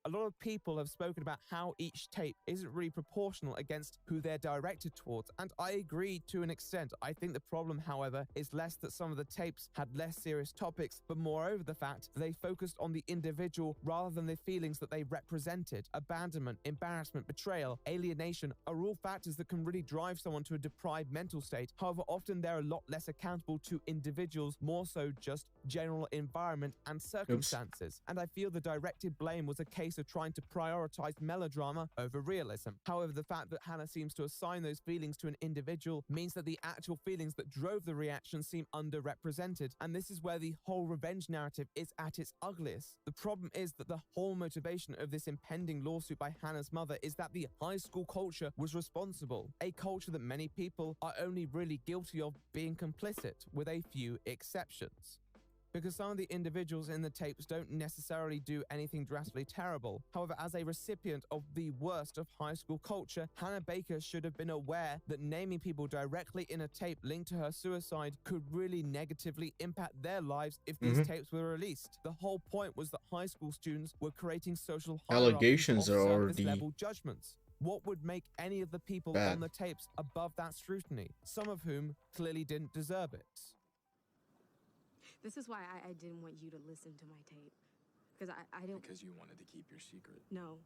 A lot of people have spoken about how each tape isn't really proportional against who they're directed towards, and I agree to an extent. I think the problem, however, is less that some of the tapes had less serious topics, but moreover the fact that they focused on the individual rather than the feelings that they represented. Abandonment, embarrassment, betrayal, alienation are all factors that can really drive someone to a deprived mental state. However, often they're a lot less accountable to individuals, more so just general environment and circumstances. And I feel the directed blame was a case of trying to prioritize melodrama over realism. However, the fact that Hannah seems to assign those feelings to an individual means that the actual feelings that drove the reaction seem underrepresented, and this is where the whole revenge narrative is at its ugliest. The problem is that the whole motivation of this impending lawsuit by Hannah's mother is that the high school culture was responsible, a culture that many people are only really guilty of being complicit, with a few exceptions. Because some of the individuals in the tapes don't necessarily do anything drastically terrible. However, as a recipient of the worst of high school culture, Hannah Baker should have been aware that naming people directly in a tape linked to her suicide could really negatively impact their lives if these tapes were released. The whole point was that high school students were creating social Allegations hierarchies of are surface already level judgments. What would make any of the people bad. on the tapes above that scrutiny, some of whom clearly didn't deserve it? This is why I didn't want you to listen to my tape. Because I didn't... Because you wanted to keep your secret. No.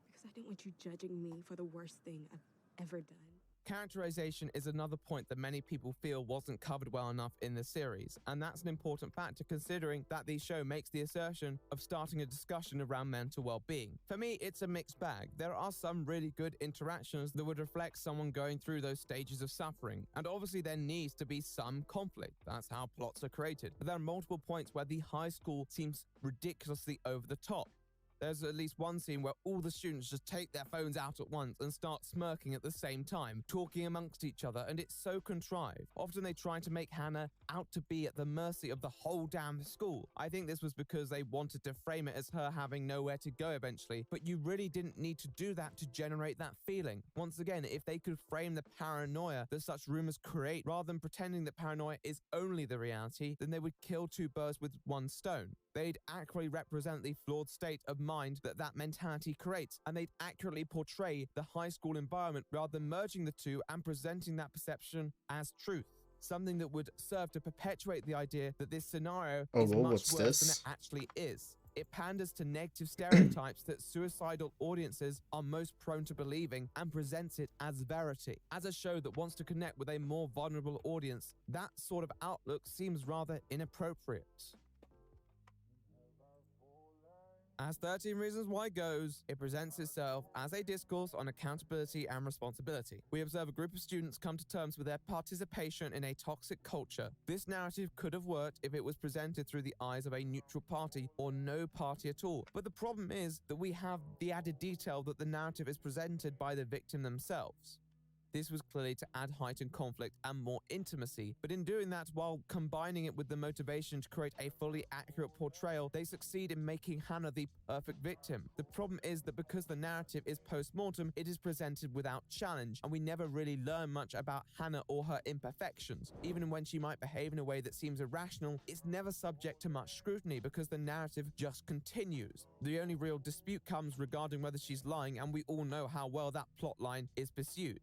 Because I didn't want you judging me for the worst thing I've ever done. Characterization is another point that many people feel wasn't covered well enough in the series, and that's an important factor considering that the show makes the assertion of starting a discussion around mental well-being. For me, it's a mixed bag. There are some really good interactions that would reflect someone going through those stages of suffering, and obviously there needs to be some conflict. That's how plots are created. But there are multiple points where the high school seems ridiculously over the top. There's at least one scene where all the students just take their phones out at once and start smirking at the same time, talking amongst each other, and it's so contrived. Often they try to make Hannah out to be at the mercy of the whole damn school. I think this was because they wanted to frame it as her having nowhere to go eventually, but you really didn't need to do that to generate that feeling. Once again, if they could frame the paranoia that such rumors create rather than pretending that paranoia is only the reality, then they would kill two birds with one stone. They'd accurately represent the flawed state of mind that that mentality creates, and they'd accurately portray the high school environment rather than merging the two and presenting that perception as truth. Something that would serve to perpetuate the idea that this scenario is much worse than it actually is. It panders to negative stereotypes that suicidal audiences are most prone to believing and presents it as verity. As a show that wants to connect with a more vulnerable audience, that sort of outlook seems rather inappropriate. As 13 Reasons Why goes, it presents itself as a discourse on accountability and responsibility. We observe a group of students come to terms with their participation in a toxic culture. This narrative could have worked if it was presented through the eyes of a neutral party or no party at all. But the problem is that we have the added detail that the narrative is presented by the victim themselves. This was clearly to add heightened conflict and more intimacy, but in doing that while combining it with the motivation to create a fully accurate portrayal, they succeed in making Hannah the perfect victim. The problem is that because the narrative is post-mortem, it is presented without challenge, and we never really learn much about Hannah or her imperfections. Even when she might behave in a way that seems irrational, it's never subject to much scrutiny because the narrative just continues. The only real dispute comes regarding whether she's lying, and we all know how well that plot line is pursued.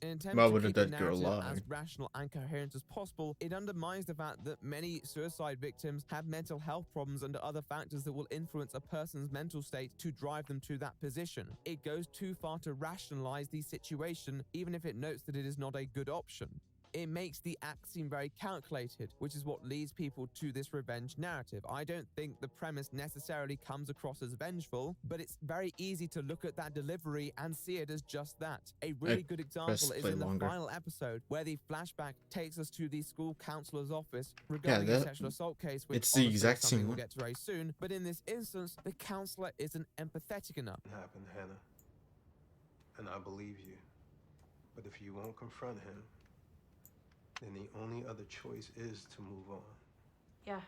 In an attempt Why to would keep that the girl narrative lie? as rational and coherent as possible, it undermines the fact that many suicide victims have mental health problems and other factors that will influence a person's mental state to drive them to that position. It goes too far to rationalize the situation, even if it notes that it is not a good option. It makes the act seem very calculated, which is what leads people to this revenge narrative. I don't think the premise necessarily comes across as vengeful, but it's very easy to look at that delivery and see it as just that. A really good example is in the final episode, where the flashback takes us to the school counselor's office regarding a sexual assault case, which it's the exact something same we'll one. get to very soon. But in this instance, the counselor isn't empathetic enough. It happened, Hannah. And I believe you. But if you won't confront him, then the only other choice is to move on. Yeah.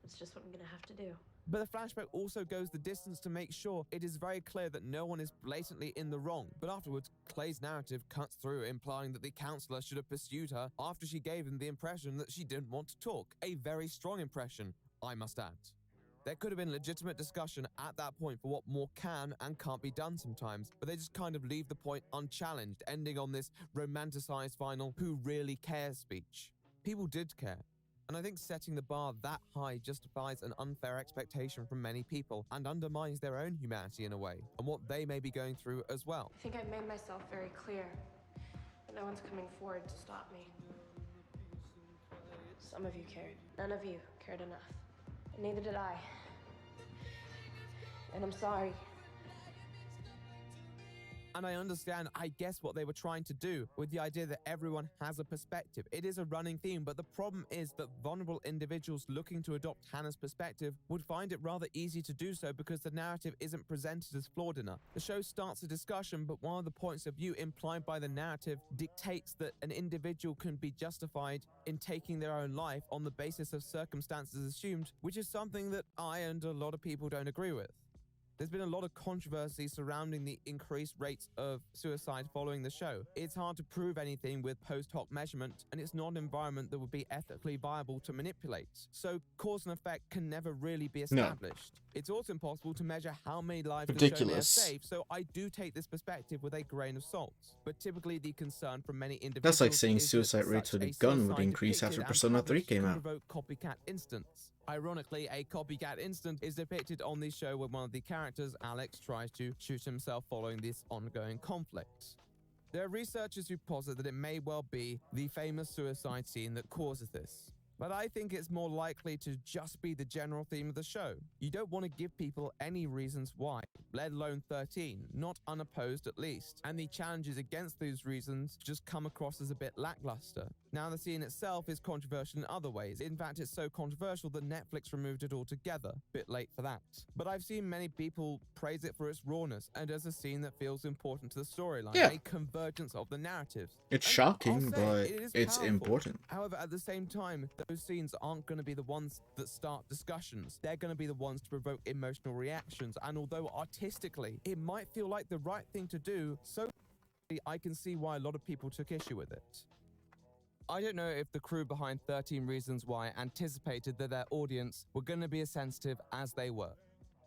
It's just what I'm gonna have to do. But the flashback also goes the distance to make sure it is very clear that no one is blatantly in the wrong. But afterwards, Clay's narrative cuts through, implying that the counselor should have pursued her after she gave him the impression that she didn't want to talk. A very strong impression. I must add. There could have been legitimate discussion at that point for what more can and can't be done sometimes, but they just kind of leave the point unchallenged, ending on this romanticized final "who really cares" speech. People did care, and I think setting the bar that high justifies an unfair expectation from many people and undermines their own humanity in a way, and what they may be going through as well. I think I've made myself very clear, but no one's coming forward to stop me. Some of you cared. None of you cared enough. And neither did I. And I'm sorry. And I understand, I guess, what they were trying to do with the idea that everyone has a perspective. It is a running theme, but the problem is that vulnerable individuals looking to adopt Hannah's perspective would find it rather easy to do so because the narrative isn't presented as flawed enough. The show starts a discussion, but one of the points of view implied by the narrative dictates that an individual can be justified in taking their own life on the basis of circumstances assumed, which is something that I and a lot of people don't agree with. There's been a lot of controversy surrounding the increased rates of suicide following the show. It's hard to prove anything with post hoc measurement, and it's not an environment that would be ethically viable to manipulate. So cause and effect can never really be established. It's also impossible to measure how many lives the show may have saved, so I do take this perspective with a grain of salt. But typically the concern from many individuals That's like saying is that suicide rates such with a a gun would suicide increase after depicted and Persona 3 published came can out. provoke copycat instance. Ironically, a copycat instance is depicted on the show when one of the characters, Alex, tries to shoot himself following this ongoing conflict. There are researchers who posit that it may well be the famous suicide scene that causes this. But I think it's more likely to just be the general theme of the show. You don't want to give people any reasons why, let alone 13, not unopposed at least. And the challenges against those reasons just come across as a bit lackluster. Now, the scene itself is controversial in other ways. In fact, it's so controversial that Netflix removed it altogether. Bit late for that. But I've seen many people praise it for its rawness and as a scene that feels important to the storyline, a convergence of the narratives. It's And shocking, I'll say, but it is it's powerful. important. However, at the same time, those scenes aren't going to be the ones that start discussions. They're going to be the ones to provoke emotional reactions. And although artistically, it might feel like the right thing to do, so I can see why a lot of people took issue with it. I don't know if the crew behind 13 Reasons Why anticipated that their audience were going to be as sensitive as they were.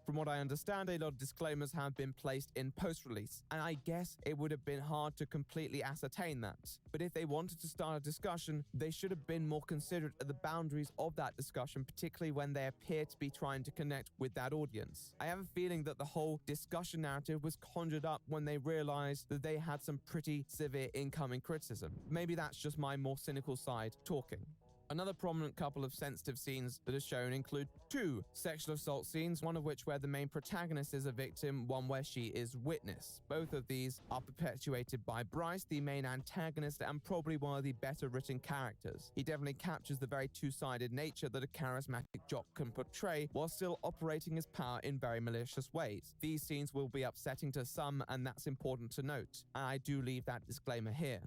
From what I understand, a lot of disclaimers have been placed in post-release, and I guess it would have been hard to completely ascertain that. But if they wanted to start a discussion, they should have been more considerate of the boundaries of that discussion, particularly when they appear to be trying to connect with that audience. I have a feeling that the whole discussion narrative was conjured up when they realized that they had some pretty severe incoming criticism. Maybe that's just my more cynical side talking. Another prominent couple of sensitive scenes that are shown include 2 sexual assault scenes, one of which where the main protagonist is a victim, one where she is witness. Both of these are perpetuated by Bryce, the main antagonist and probably one of the better written characters. He definitely captures the very two-sided nature that a charismatic jock can portray while still operating his power in very malicious ways. These scenes will be upsetting to some, and that's important to note, and I do leave that disclaimer here.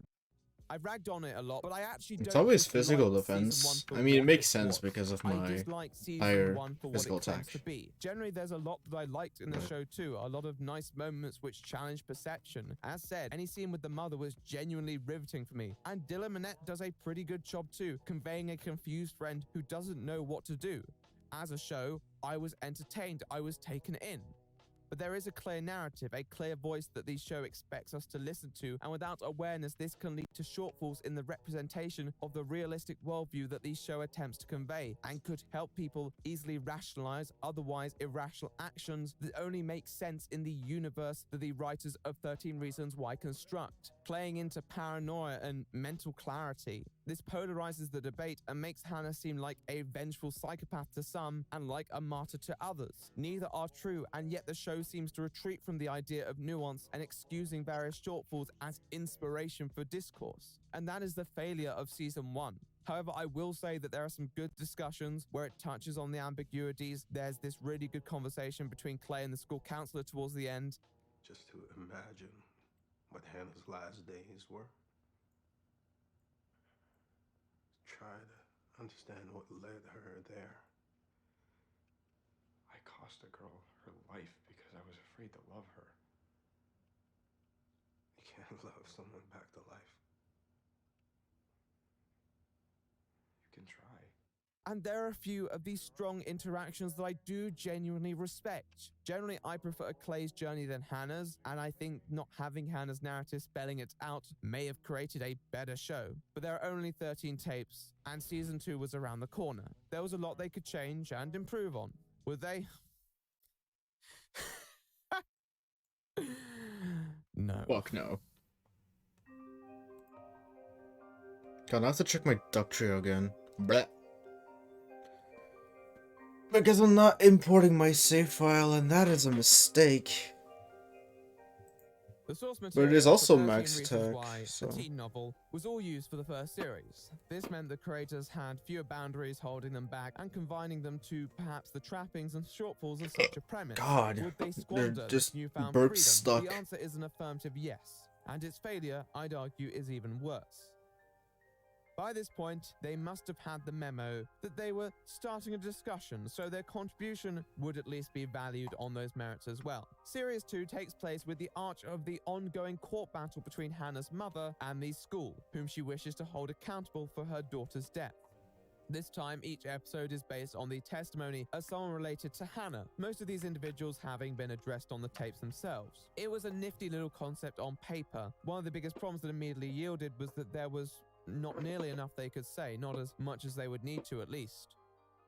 I've ragged on it a lot, but I actually don't It's always dislike physical season defense. 1 for I mean, it what makes it sense was. because of I my dislike season higher 1 for what physical it claims attack. to be. Generally, there's a lot that I liked in the show too. A lot of nice moments which challenge perception. As said, any scene with the mother was genuinely riveting for me. And Dylan Minnette does a pretty good job too, conveying a confused friend who doesn't know what to do. As a show, I was entertained. I was taken in. But there is a clear narrative, a clear voice that the show expects us to listen to, and without awareness, this can lead to shortfalls in the representation of the realistic worldview that the show attempts to convey, and could help people easily rationalize otherwise irrational actions that only make sense in the universe that the writers of 13 Reasons Why construct, playing into paranoia and mental clarity. This polarizes the debate and makes Hannah seem like a vengeful psychopath to some and like a martyr to others. Neither are true, and yet the show seems to retreat from the idea of nuance and excusing various shortfalls as inspiration for discourse. And that is the failure of season 1. However, I will say that there are some good discussions where it touches on the ambiguities. There's this really good conversation between Clay and the school counselor towards the end. Just to imagine what Hannah's last days were. Try to understand what led her there. I cost a girl her life because I was afraid to love her. You can't love someone back to life. You can try. And there are a few of these strong interactions that I do genuinely respect. Generally, I prefer Clay's journey than Hannah's, and I think not having Hannah's narrative spelling it out may have created a better show. But there are only 13 tapes, and season 2 was around the corner. There was a lot they could change and improve on. Would they? No. Fuck no. God, I have to check my duck trio again. Bleh. Because I'm not importing my save file, and that is a mistake. The source But material it is also for 13 Max Reasons Tech, Why, so... the teen novel, was all used for the first series. This meant the creators had fewer boundaries holding them back and confining them to perhaps the trappings and shortfalls of such a premise. God, Would they they're squander just this newfound burnt freedom? stuck. The answer is an affirmative yes, and its failure, I'd argue, is even worse. By this point, they must have had the memo that they were starting a discussion, so their contribution would at least be valued on those merits as well. Series 2 takes place with the arch of the ongoing court battle between Hannah's mother and the school, whom she wishes to hold accountable for her daughter's death. This time, each episode is based on the testimony of someone related to Hannah, most of these individuals having been addressed on the tapes themselves. It was a nifty little concept on paper. One of the biggest problems that immediately yielded was that there was not nearly enough they could say, not as much as they would need to at least.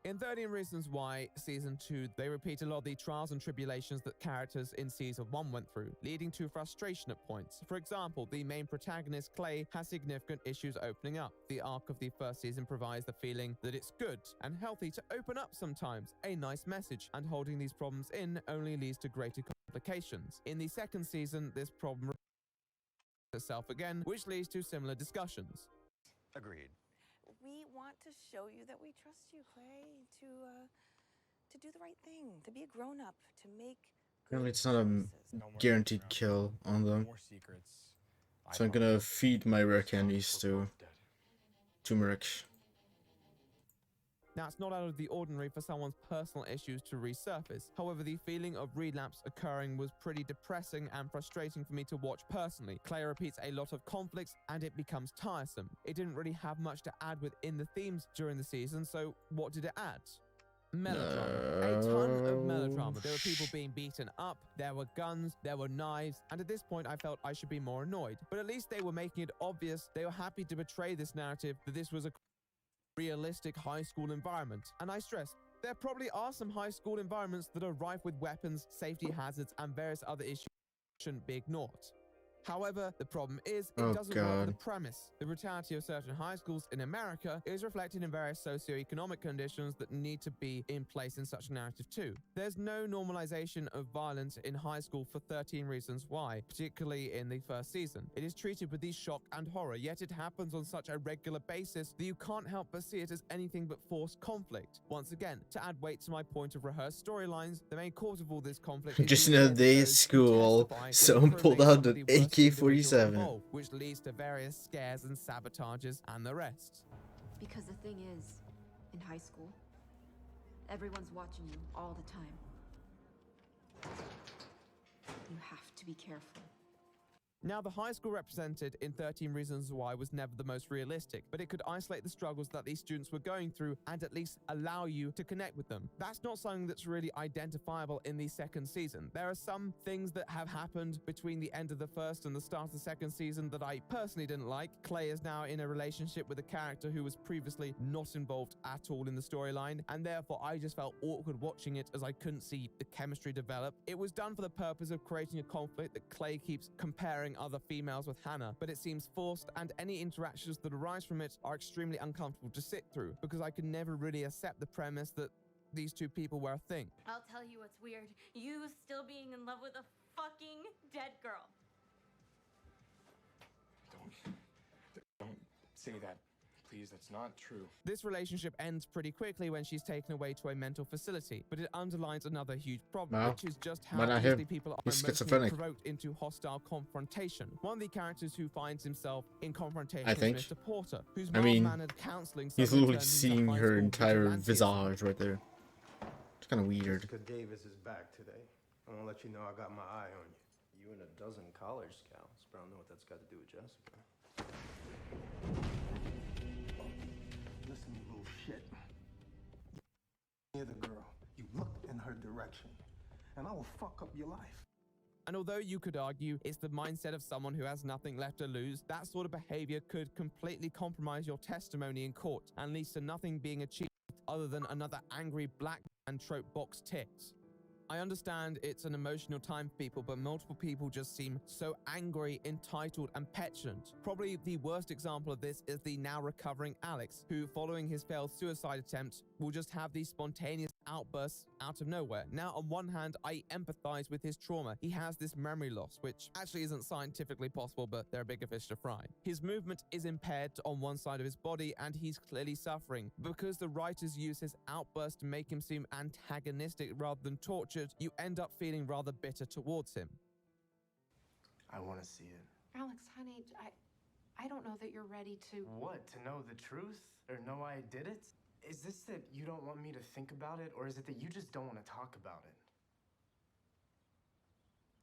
In 13 Reasons Why, Season 2, they repeat a lot of the trials and tribulations that characters in Season 1 went through, leading to frustration at points. For example, the main protagonist, Clay, has significant issues opening up. The arc of the first season provides the feeling that it's good and healthy to open up sometimes, a nice message, and holding these problems in only leads to greater complications. In the second season, this problem repeats itself again, which leads to similar discussions. Agreed. We want to show you that we trust you, Clay, to do the right thing, to be a grown-up, to make Apparently it's not a guaranteed kill on them. So I'm gonna feed my rare candies to turmeric. Now, it's not out of the ordinary for someone's personal issues to resurface. However, the feeling of relapse occurring was pretty depressing and frustrating for me to watch personally. Clay repeats a lot of conflicts and it becomes tiresome. It didn't really have much to add within the themes during the season, so what did it add? Melodrama. A ton of melodrama. There were people being beaten up, there were guns, there were knives, and at this point I felt I should be more annoyed. But at least they were making it obvious they were happy to betray this narrative that this was a realistic high school environment. And I stress, there probably are some high school environments that are rife with weapons, safety hazards, and various other issues that shouldn't be ignored. However, the problem is, it doesn't work for the premise. The brutality of certain high schools in America is reflected in various socioeconomic conditions that need to be in place in such a narrative too. There's no normalization of violence in high school for 13 Reasons Why, particularly in the first season. It is treated with the shock and horror, yet it happens on such a regular basis that you can't help but see it as anything but forced conflict. Once again, to add weight to my point of rehearsed storylines, the main cause of all this conflict is Just another day at school, someone pulled out an AK-47. Which leads to various scares and sabotages and the rest. Because the thing is, in high school, everyone's watching you all the time. You have to be careful. Now, the high school represented in 13 Reasons Why was never the most realistic, but it could isolate the struggles that these students were going through and at least allow you to connect with them. That's not something that's really identifiable in the second season. There are some things that have happened between the end of the first and the start of the second season that I personally didn't like. Clay is now in a relationship with a character who was previously not involved at all in the storyline, and therefore I just felt awkward watching it as I couldn't see the chemistry develop. It was done for the purpose of creating a conflict that Clay keeps comparing other females with Hannah, but it seems forced, and any interactions that arise from it are extremely uncomfortable to sit through, because I could never really accept the premise that these two people were a thing. I'll tell you what's weird. You still being in love with a fucking dead girl. Don't say that. Please, that's not true. This relationship ends pretty quickly when she's taken away to a mental facility, but it underlines another huge problem, which is just how easily people are emotionally provoked into hostile confrontation. One of the characters who finds himself in confrontation is Mr. Porter, whose mild-mannered counseling he's literally seeing her entire visage right there. It's kind of weird. Jessica Davis is back today. I want to let you know I got my eye on you. You and a dozen college scouts, but I don't know what that's got to do with Jessica. Listen, you little shit. direction, and I will fuck up your life. And although you could argue it's the mindset of someone who has nothing left to lose, that sort of behavior could completely compromise your testimony in court and leads to nothing being achieved other than another angry black man trope box ticked. I understand it's an emotional time for people, but multiple people just seem so angry, entitled, and petulant. Probably the worst example of this is the now recovering Alex, who, following his failed suicide attempt, will just have these spontaneous outbursts out of nowhere. Now, on one hand, I empathize with his trauma. He has this memory loss, which actually isn't scientifically possible, but there are bigger fish to fry. His movement is impaired on one side of his body, and he's clearly suffering. Because the writers use his outburst to make him seem antagonistic rather than tortured, you end up feeling rather bitter towards him. I want to see it. Alex, honey, I don't know that you're ready to... What? To know the truth? Or know why I did it? Is this that you don't want me to think about it, or is it that you just don't want to talk about it?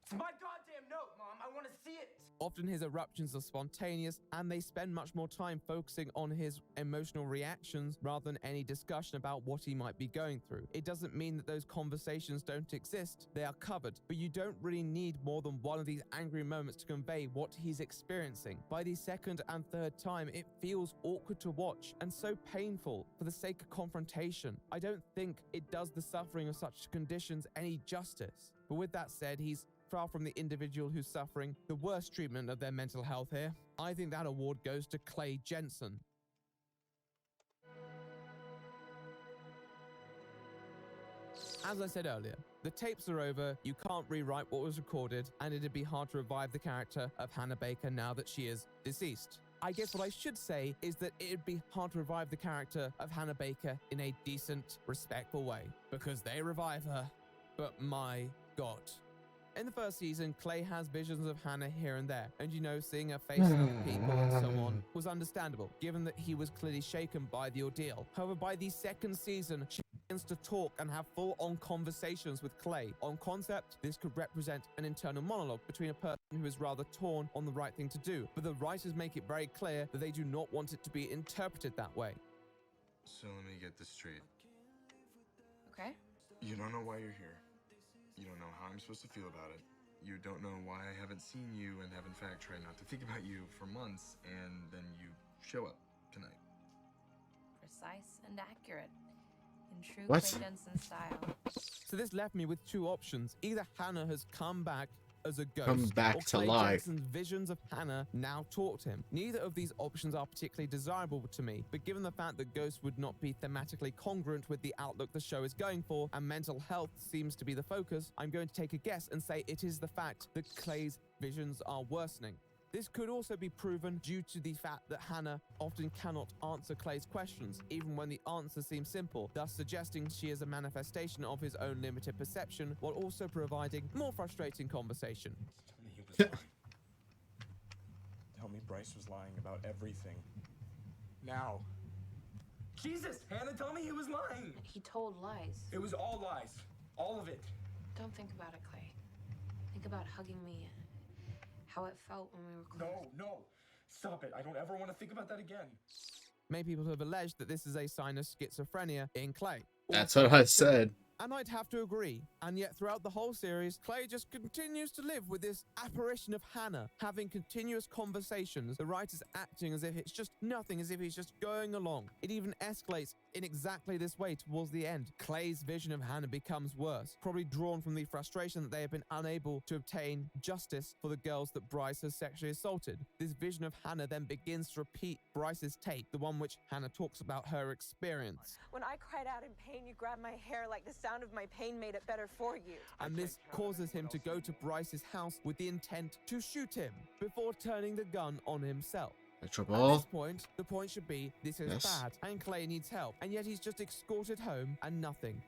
It's my goddamn note, Mom! I want to see it! Often his eruptions are spontaneous, and they spend much more time focusing on his emotional reactions rather than any discussion about what he might be going through. It doesn't mean that those conversations don't exist, they are covered, but you don't really need more than one of these angry moments to convey what he's experiencing. By the second and third time, it feels awkward to watch and so painful for the sake of confrontation. I don't think it does the suffering of such conditions any justice. But with that said, he's far from the individual who's suffering the worst treatment of their mental health here. I think that award goes to Clay Jensen. As I said earlier, the tapes are over, you can't rewrite what was recorded, and it'd be hard to revive the character of Hannah Baker now that she is deceased. I guess what I should say is that it'd be hard to revive the character of Hannah Baker in a decent, respectful way, because they revive her, but my God. In the first season, Clay has visions of Hannah here and there, and seeing her face in other people and so on was understandable, given that he was clearly shaken by the ordeal. However, by the second season, she begins to talk and have full-on conversations with Clay. On concept, this could represent an internal monologue between a person who is rather torn on the right thing to do, but the writers make it very clear that they do not want it to be interpreted that way. So let me get this straight. Okay. You don't know why you're here. You don't know how I'm supposed to feel about it. You don't know why I haven't seen you and have in fact tried not to think about you for months, and then you show up tonight. Precise and accurate. In true What? Clay Jensen style. So this left me with two options. Either Hannah has come back as a ghost, Come back or to Clay life. Jensen's visions of Hannah now talk to him. Neither of these options are particularly desirable to me, but given the fact that ghosts would not be thematically congruent with the outlook the show is going for, and mental health seems to be the focus, I'm going to take a guess and say it is the fact that Clay's visions are worsening. This could also be proven due to the fact that Hannah often cannot answer Clay's questions, even when the answers seem simple, thus suggesting she is a manifestation of his own limited perception, while also providing more frustrating conversation. Tell me he was lying. Tell me Bryce was lying about everything. Now. Jesus, Hannah, tell me he was lying. He told lies. It was all lies. All of it. Don't think about it, Clay. Think about hugging me. How it felt when we were close. No. Stop it. I don't ever want to think about that again. Many people have alleged that this is a sign of schizophrenia in Clay. That's what I said. And I'd have to agree. And yet throughout the whole series, Clay just continues to live with this apparition of Hannah, having continuous conversations, the writers acting as if it's just nothing, as if he's just going along. It even escalates in exactly this way towards the end. Clay's vision of Hannah becomes worse, probably drawn from the frustration that they have been unable to obtain justice for the girls that Bryce has sexually assaulted. This vision of Hannah then begins to repeat Bryce's tape, the one which Hannah talks about her experience. When I cried out in pain, you grabbed my hair like the sound of my pain made it better for you. And this causes him to go to Bryce's house with the intent to shoot him before turning the gun on himself. At this point, the point should be this is bad and Clay needs help, and yet he's just escorted home and nothing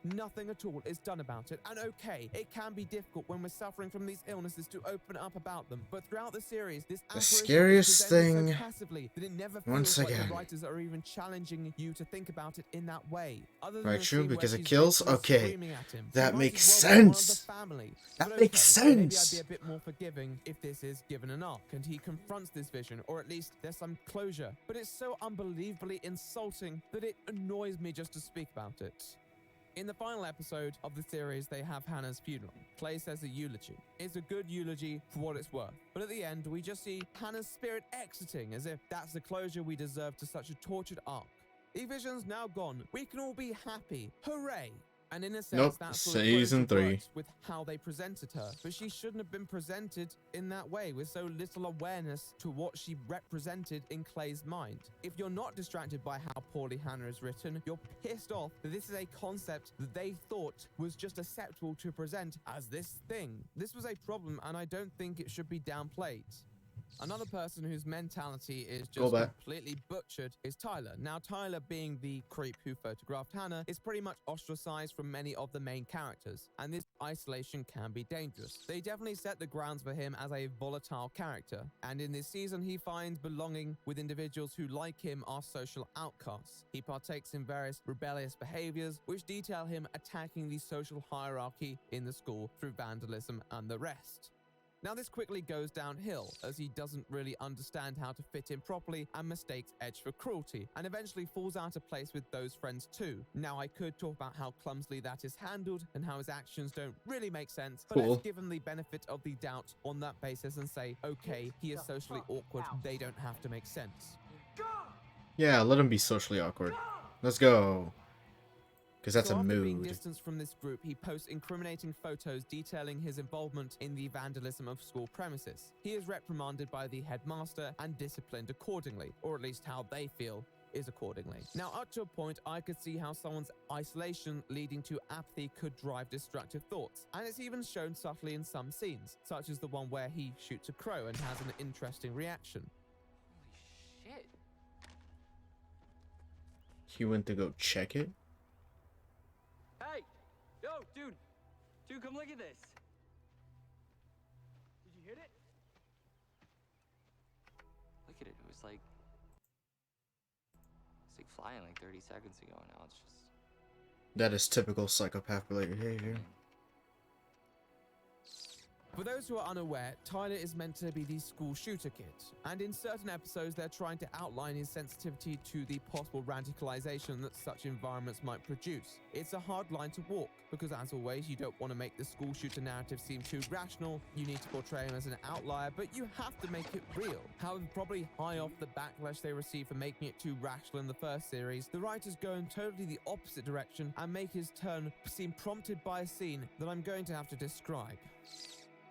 at all is done about it. And okay, it can be difficult when we're suffering from these illnesses to open up about them, but throughout the series, this The scariest thing, so passively that it never once feels like again, the writers are even challenging you to think about it in that way. Other than right, the true, scene where because it she's kills. basically Okay, screaming at him. that She makes might as well be one of the sense. family. That But makes okay, maybe I'd sense. be a bit more forgiving if this is given an arc and he confronts this vision, or at least there's some closure. But it's so unbelievably insulting that it annoys me just to speak about it. In the final episode of the series, they have Hannah's funeral. Clay says a eulogy. It's a good eulogy for what it's worth. But at the end, we just see Hannah's spirit exiting, as if that's the closure we deserve to such a tortured arc. The vision's now gone. We can all be happy. Hooray! And in a sense, Nope, that's what the season closure 3. works with how they presented her. But she shouldn't have been presented in that way, with so little awareness to what she represented in Clay's mind. If you're not distracted by how poorly Hannah is written, you're pissed off that this is a concept that they thought was just acceptable to present as this thing. This was a problem, and I don't think it should be downplayed. Another person whose mentality is just completely butchered is Tyler. Now, Tyler, being the creep who photographed Hannah, is pretty much ostracized from many of the main characters, and this isolation can be dangerous. They definitely set the grounds for him as a volatile character, and in this season, he finds belonging with individuals who, like him, are social outcasts. He partakes in various rebellious behaviors, which detail him attacking the social hierarchy in the school through vandalism and the rest. Now this quickly goes downhill, as he doesn't really understand how to fit in properly and mistakes Edge for cruelty, and eventually falls out of place with those friends too. Now I could talk about how clumsily that is handled and how his actions don't really make sense, but let's give him the benefit of the doubt on that basis and say, okay, he is socially awkward, they don't have to make sense. Yeah, let him be socially awkward. Let's go. Because that's so a after mood. being distanced from this group, he posts incriminating photos detailing his involvement in the vandalism of school premises. He is reprimanded by the headmaster and disciplined accordingly, or at least how they feel is accordingly. Now, up to a point, I could see how someone's isolation leading to apathy could drive destructive thoughts, and it's even shown subtly in some scenes, such as the one where he shoots a crow and has an interesting reaction. Holy shit. He went to go check it? Hey! Yo, dude! Dude, come look at this! Did you hit it? Look at it, it was like... It's like flying like 30 seconds ago, now it's just... That is typical psychopath-related behavior. For those who are unaware, Tyler is meant to be the school shooter kid, and in certain episodes they're trying to outline his sensitivity to the possible radicalization that such environments might produce. It's a hard line to walk, because as always, you don't want to make the school shooter narrative seem too rational, you need to portray him as an outlier, but you have to make it real. However, probably high off the backlash they received for making it too rational in the first series, the writers go in totally the opposite direction and make his turn seem prompted by a scene that I'm going to have to describe.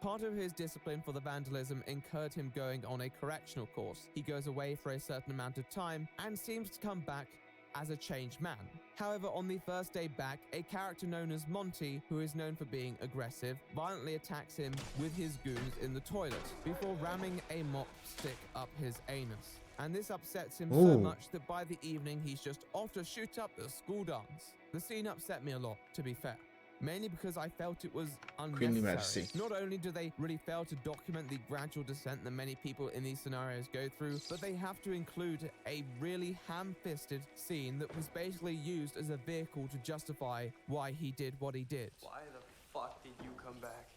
Part of his discipline for the vandalism incurred him going on a correctional course. He goes away for a certain amount of time and seems to come back as a changed man. However, on the first day back, a character known as Monty, who is known for being aggressive, violently attacks him with his goons in the toilet before ramming a mop stick up his anus. And this upsets him so much that by the evening he's just off to shoot up the school dance. The scene upset me a lot, to be fair. Mainly because I felt it was unnecessary. Not only do they really fail to document the gradual descent that many people in these scenarios go through, but they have to include a really ham-fisted scene that was basically used as a vehicle to justify why he did what he did. Why the fuck did you come back?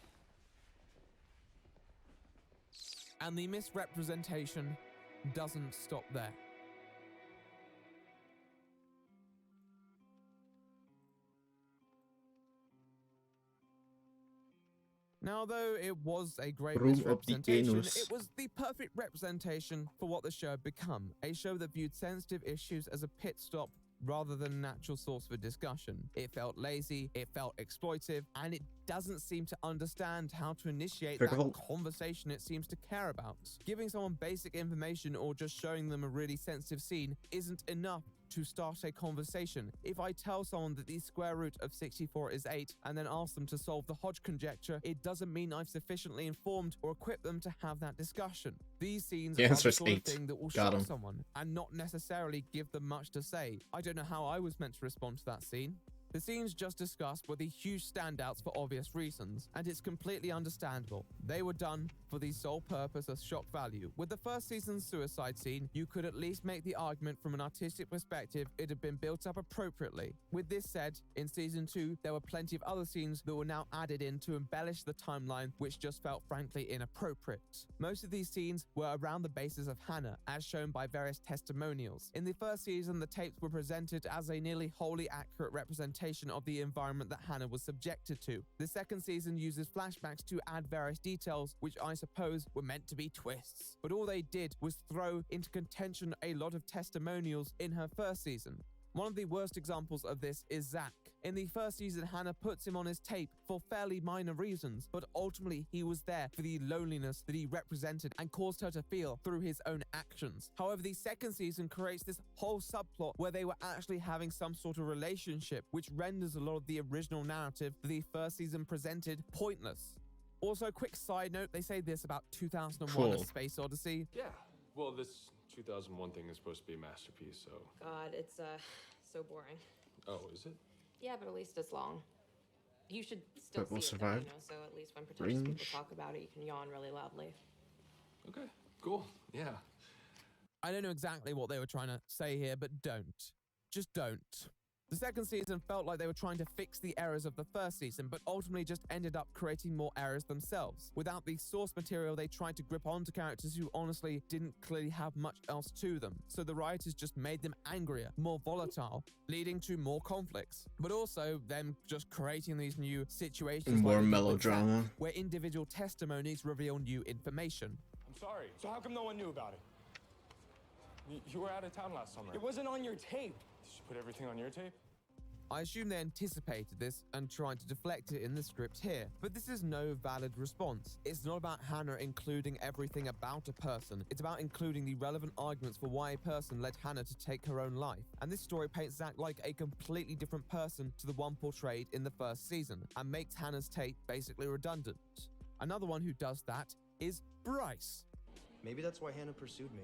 And the misrepresentation doesn't stop there. Now, though it was a great misrepresentation, it was the perfect representation for what the show had become. A show that viewed sensitive issues as a pit stop rather than a natural source for discussion. It felt lazy, it felt exploitive, and it doesn't seem to understand how to initiate that conversation it seems to care about. Giving someone basic information or just showing them a really sensitive scene isn't enough to start a conversation. If I tell someone that the square root of 64 is 8 and then ask them to solve the Hodge conjecture, it doesn't mean I've sufficiently informed or equipped them to have that discussion. These scenes are the sort of thing that will shock someone and not necessarily give them much to say. I don't know how I was meant to respond to that scene. The scenes just discussed were the huge standouts for obvious reasons, and it's completely understandable. They were done for the sole purpose of shock value. With the first season's suicide scene, you could at least make the argument from an artistic perspective it had been built up appropriately. With this said, in season 2, there were plenty of other scenes that were now added in to embellish the timeline, which just felt frankly inappropriate. Most of these scenes were around the basis of Hannah, as shown by various testimonials. In the first season, the tapes were presented as a nearly wholly accurate representation representation of the environment that Hannah was subjected to. The second season uses flashbacks to add various details, which I suppose were meant to be twists. But all they did was throw into contention a lot of testimonials in her first season. One of the worst examples of this is Zach. In the first season, Hannah puts him on his tape for fairly minor reasons, but ultimately he was there for the loneliness that he represented and caused her to feel through his own actions. However, the second season creates this whole subplot where they were actually having some sort of relationship, which renders a lot of the original narrative that the first season presented pointless. Also, quick side note, they say this about 2001: A Space Odyssey. Yeah, well, this 2001 thing is supposed to be a masterpiece, so... God, it's so boring. Oh, is it? Yeah, but at least it's long. You should still But we'll see it, though, survive. you know, so at least when pretentious people Range. talk about it, you can yawn really loudly. Okay, cool, yeah. I don't know exactly what they were trying to say here, but don't. Just don't. The second season felt like they were trying to fix the errors of the first season, but ultimately just ended up creating more errors themselves. Without the source material, they tried to grip onto characters who honestly didn't clearly have much else to them. So the writers just made them angrier, more volatile, leading to more conflicts. But also them just creating these new situations More like they did with melodrama. Zack, where individual testimonies reveal new information. I'm sorry. So how come no one knew about it? You were out of town last summer. It wasn't on your tape. Did you put everything on your tape? I assume they anticipated this and tried to deflect it in the script here, but this is no valid response. It's not about Hannah including everything about a person, it's about including the relevant arguments for why a person led Hannah to take her own life. And this story paints Zack like a completely different person to the one portrayed in the first season, and makes Hannah's tape basically redundant. Another one who does that is Bryce. Maybe that's why Hannah pursued me,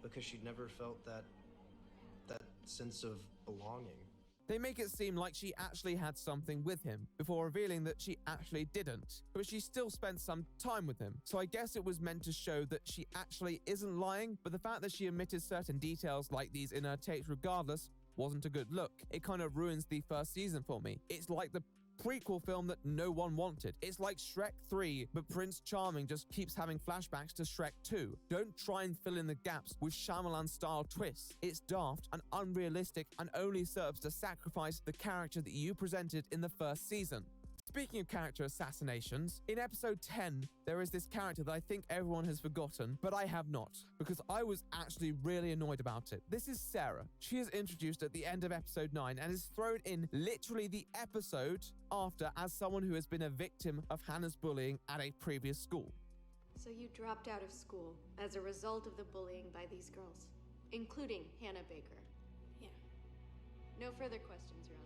because she'd never felt that sense of belonging. They make it seem like she actually had something with him, before revealing that she actually didn't, but she still spent some time with him. So I guess it was meant to show that she actually isn't lying, but the fact that she omitted certain details like these in her tapes regardless wasn't a good look. It kind of ruins the first season for me. It's like the prequel film that no one wanted. It's like Shrek 3, but Prince Charming just keeps having flashbacks to Shrek 2. Don't try and fill in the gaps with Shyamalan-style twists. It's daft and unrealistic and only serves to sacrifice the character that you presented in the first season. Speaking of character assassinations, in episode 10, there is this character that I think everyone has forgotten, but I have not, because I was actually really annoyed about it. This is Sarah. She is introduced at the end of episode 9 and is thrown in literally the episode after as someone who has been a victim of Hannah's bullying at a previous school. So you dropped out of school as a result of the bullying by these girls, including Hannah Baker. Yeah. No further questions, Your Honor.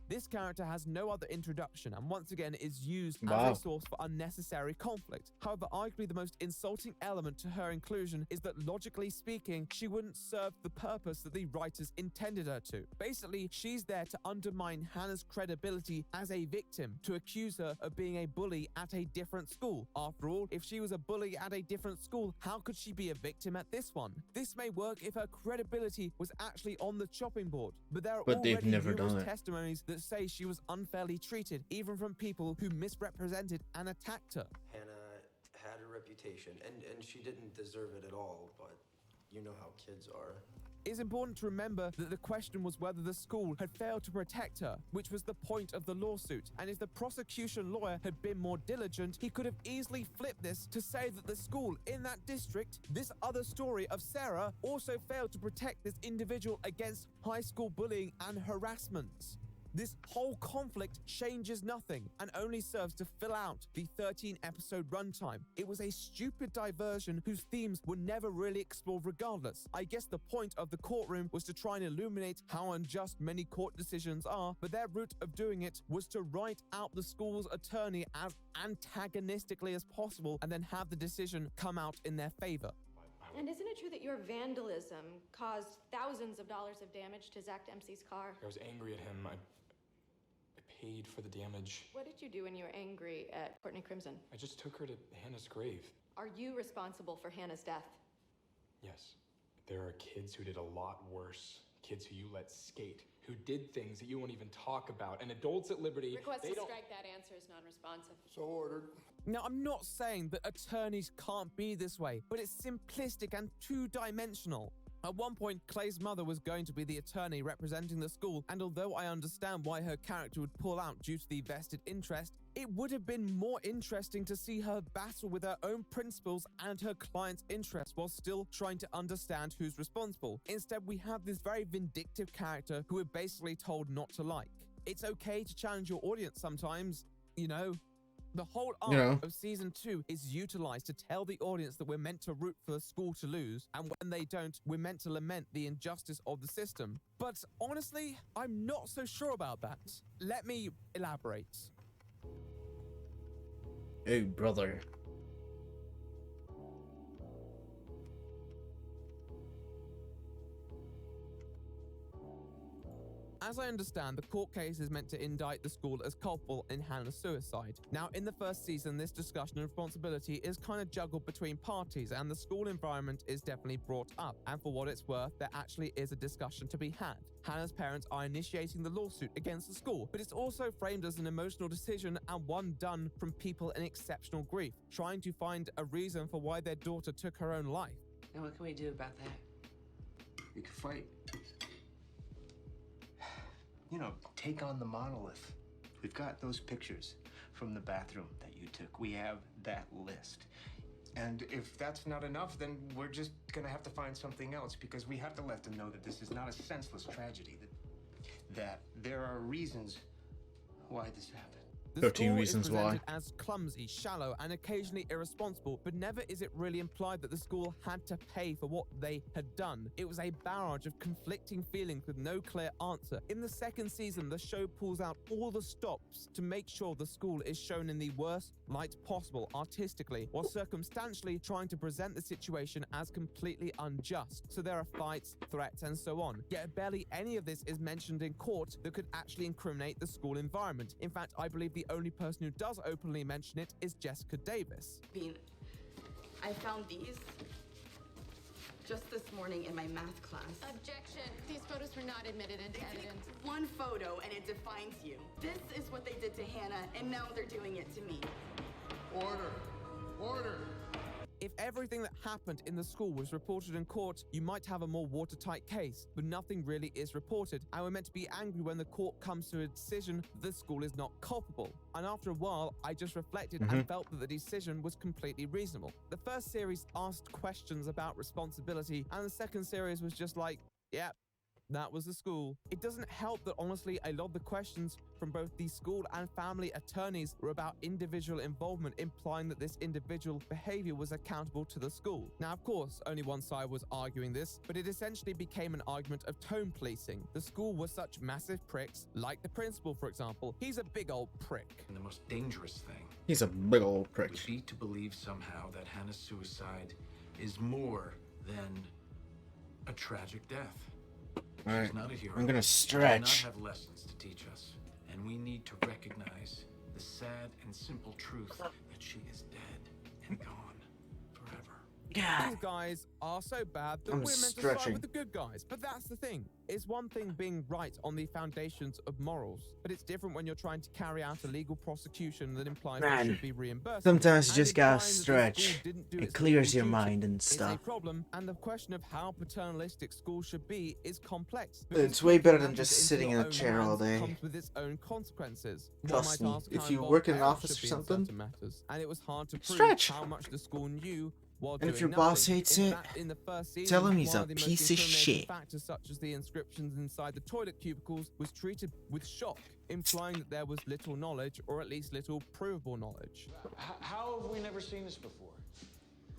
This character has no other introduction and once again is used Wow. as a source for unnecessary conflict. However, arguably the most insulting element to her inclusion is that logically speaking, she wouldn't serve the purpose that the writers intended her to. Basically, she's there to undermine Hannah's credibility as a victim, to accuse her of being a bully at a different school. After all, if she was a bully at a different school, how could she be a victim at this one? This may work if her credibility was actually on the chopping board, but there are But they've already never numerous done it. testimonies that say she was unfairly treated, even from people who misrepresented and attacked her. Hannah had a reputation, and she didn't deserve it at all, but you know how kids are. It's important to remember that the question was whether the school had failed to protect her, which was the point of the lawsuit. And if the prosecution lawyer had been more diligent, he could have easily flipped this to say that the school in that district, this other story of Sarah, also failed to protect this individual against high school bullying and harassment. This whole conflict changes nothing and only serves to fill out the 13-episode runtime. It was a stupid diversion whose themes were never really explored regardless. I guess the point of the courtroom was to try and illuminate how unjust many court decisions are, but their route of doing it was to write out the school's attorney as antagonistically as possible and then have the decision come out in their favor. And isn't it true that your vandalism caused thousands of dollars of damage to Zach Dempsey's car? I was angry at him. I paid for the damage. What did you do when you were angry at Courtney Crimson? I just took her to Hannah's grave. Are you responsible for Hannah's death? Yes. There are kids who did a lot worse. Kids who you let skate, who did things that you won't even talk about. And adults at Liberty, Request they to don't... strike that answer is non-responsive. So ordered. Now, I'm not saying that attorneys can't be this way, but it's simplistic and two-dimensional. At one point, Clay's mother was going to be the attorney representing the school, and although I understand why her character would pull out due to the vested interest, it would have been more interesting to see her battle with her own principles and her client's interests while still trying to understand who's responsible. Instead, we have this very vindictive character who we're basically told not to like. It's okay to challenge your audience sometimes, you know. The whole arc of season 2 is utilized to tell the audience that we're meant to root for the school to lose, and when they don't, we're meant to lament the injustice of the system. But honestly, I'm not so sure about that. Let me elaborate. Hey, brother. As I understand, the court case is meant to indict the school as culpable in Hannah's suicide. Now, in the first season, this discussion of responsibility is kind of juggled between parties, and the school environment is definitely brought up. And for what it's worth, there actually is a discussion to be had. Hannah's parents are initiating the lawsuit against the school, but it's also framed as an emotional decision and one done from people in exceptional grief, trying to find a reason for why their daughter took her own life. Now, what can we do about that? We could fight. You know, take on the monolith. We've got those pictures from the bathroom that you took. We have that list. And if that's not enough, then we're just gonna have to find something else, because we have to let them know that this is not a senseless tragedy, that there are reasons why this happened. The 13 school reasons is why. presented as clumsy, shallow, and occasionally irresponsible, but never is it really implied that the school had to pay for what they had done. It was a barrage of conflicting feelings with no clear answer. In the second season, the show pulls out all the stops to make sure the school is shown in the worst light possible artistically, while circumstantially trying to present the situation as completely unjust. So there are fights, threats, and so on. Yet barely any of this is mentioned in court that could actually incriminate the school environment. In fact, I believe the only person who does openly mention it is Jessica Davis. I found these just this morning in my math class. Objection. These photos were not admitted into evidence. One photo and it defines you. This is what they did to Hannah, and now they're doing it to me. Order. Order. If everything that happened in the school was reported in court, you might have a more watertight case, but nothing really is reported, and we're meant to be angry when the court comes to a decision that the school is not culpable. And after a while, I just reflected and felt that the decision was completely reasonable. The first series asked questions about responsibility, and the second series was just like, yep, that was the school. It doesn't help that honestly, a lot of the questions from both the school and family attorneys were about individual involvement, implying that this individual behavior was accountable to the school. Now, of course, only one side was arguing this, but it essentially became an argument of tone policing. The school was such massive pricks, like the principal, for example. He's a big old prick. And the most dangerous thing He's a big old prick. would be to believe somehow that Hannah's suicide is more than a tragic death. Alright, She's not a hero. I'm gonna She stretch. does not have lessons to teach us, and we need to recognize the sad and simple truth that she is dead and gone forever. These guys are so bad that I'm we're meant to side stretching. with the good guys. But that's the thing. It's one thing being right on the foundations of morals, but it's different when you're trying to carry out a legal prosecution that implies Man, there should be reimbursement. sometimes you And just gotta implying that the stretch. school didn't do It its clears legal your duty mind and is stuff. a problem, and the question of how paternalistic schools should be is complex. It's way better than Because just into sitting in your a own chair all hands day. comes with its own consequences. One Trust might me, ask if how you involved work in an parents office should or be in something, certain matters, and it was hard to prove stretch. how much the school knew while And doing if your boss nothing. hates In it, fact, in the first season, tell him he's one a of the most piece of incriminating shit. factors such as the inscriptions inside the toilet cubicles was treated with shock, implying that there was little knowledge, or at least little provable knowledge. How have we never seen this before?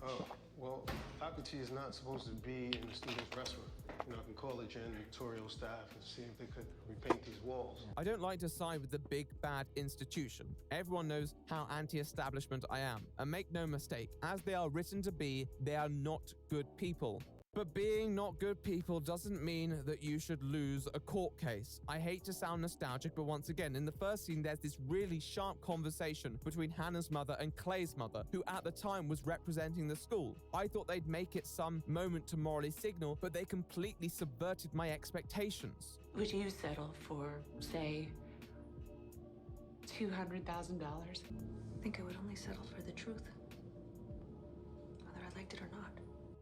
Oh, well, faculty is not supposed to be in the student's restroom. You know, I can call the janitorial staff and see if they could repaint these walls. I don't like to side with the big bad institution. Everyone knows how anti-establishment I am. And make no mistake, as they are written to be, they are not good people. But being not good people doesn't mean that you should lose a court case. I hate to sound nostalgic, but once again, in the first scene, there's this really sharp conversation between Hannah's mother and Clay's mother, who at the time was representing the school. I thought they'd make it some moment to morally signal, but they completely subverted my expectations. Would you settle for, say, $200,000? I think I would only settle for the truth, whether I liked it or not.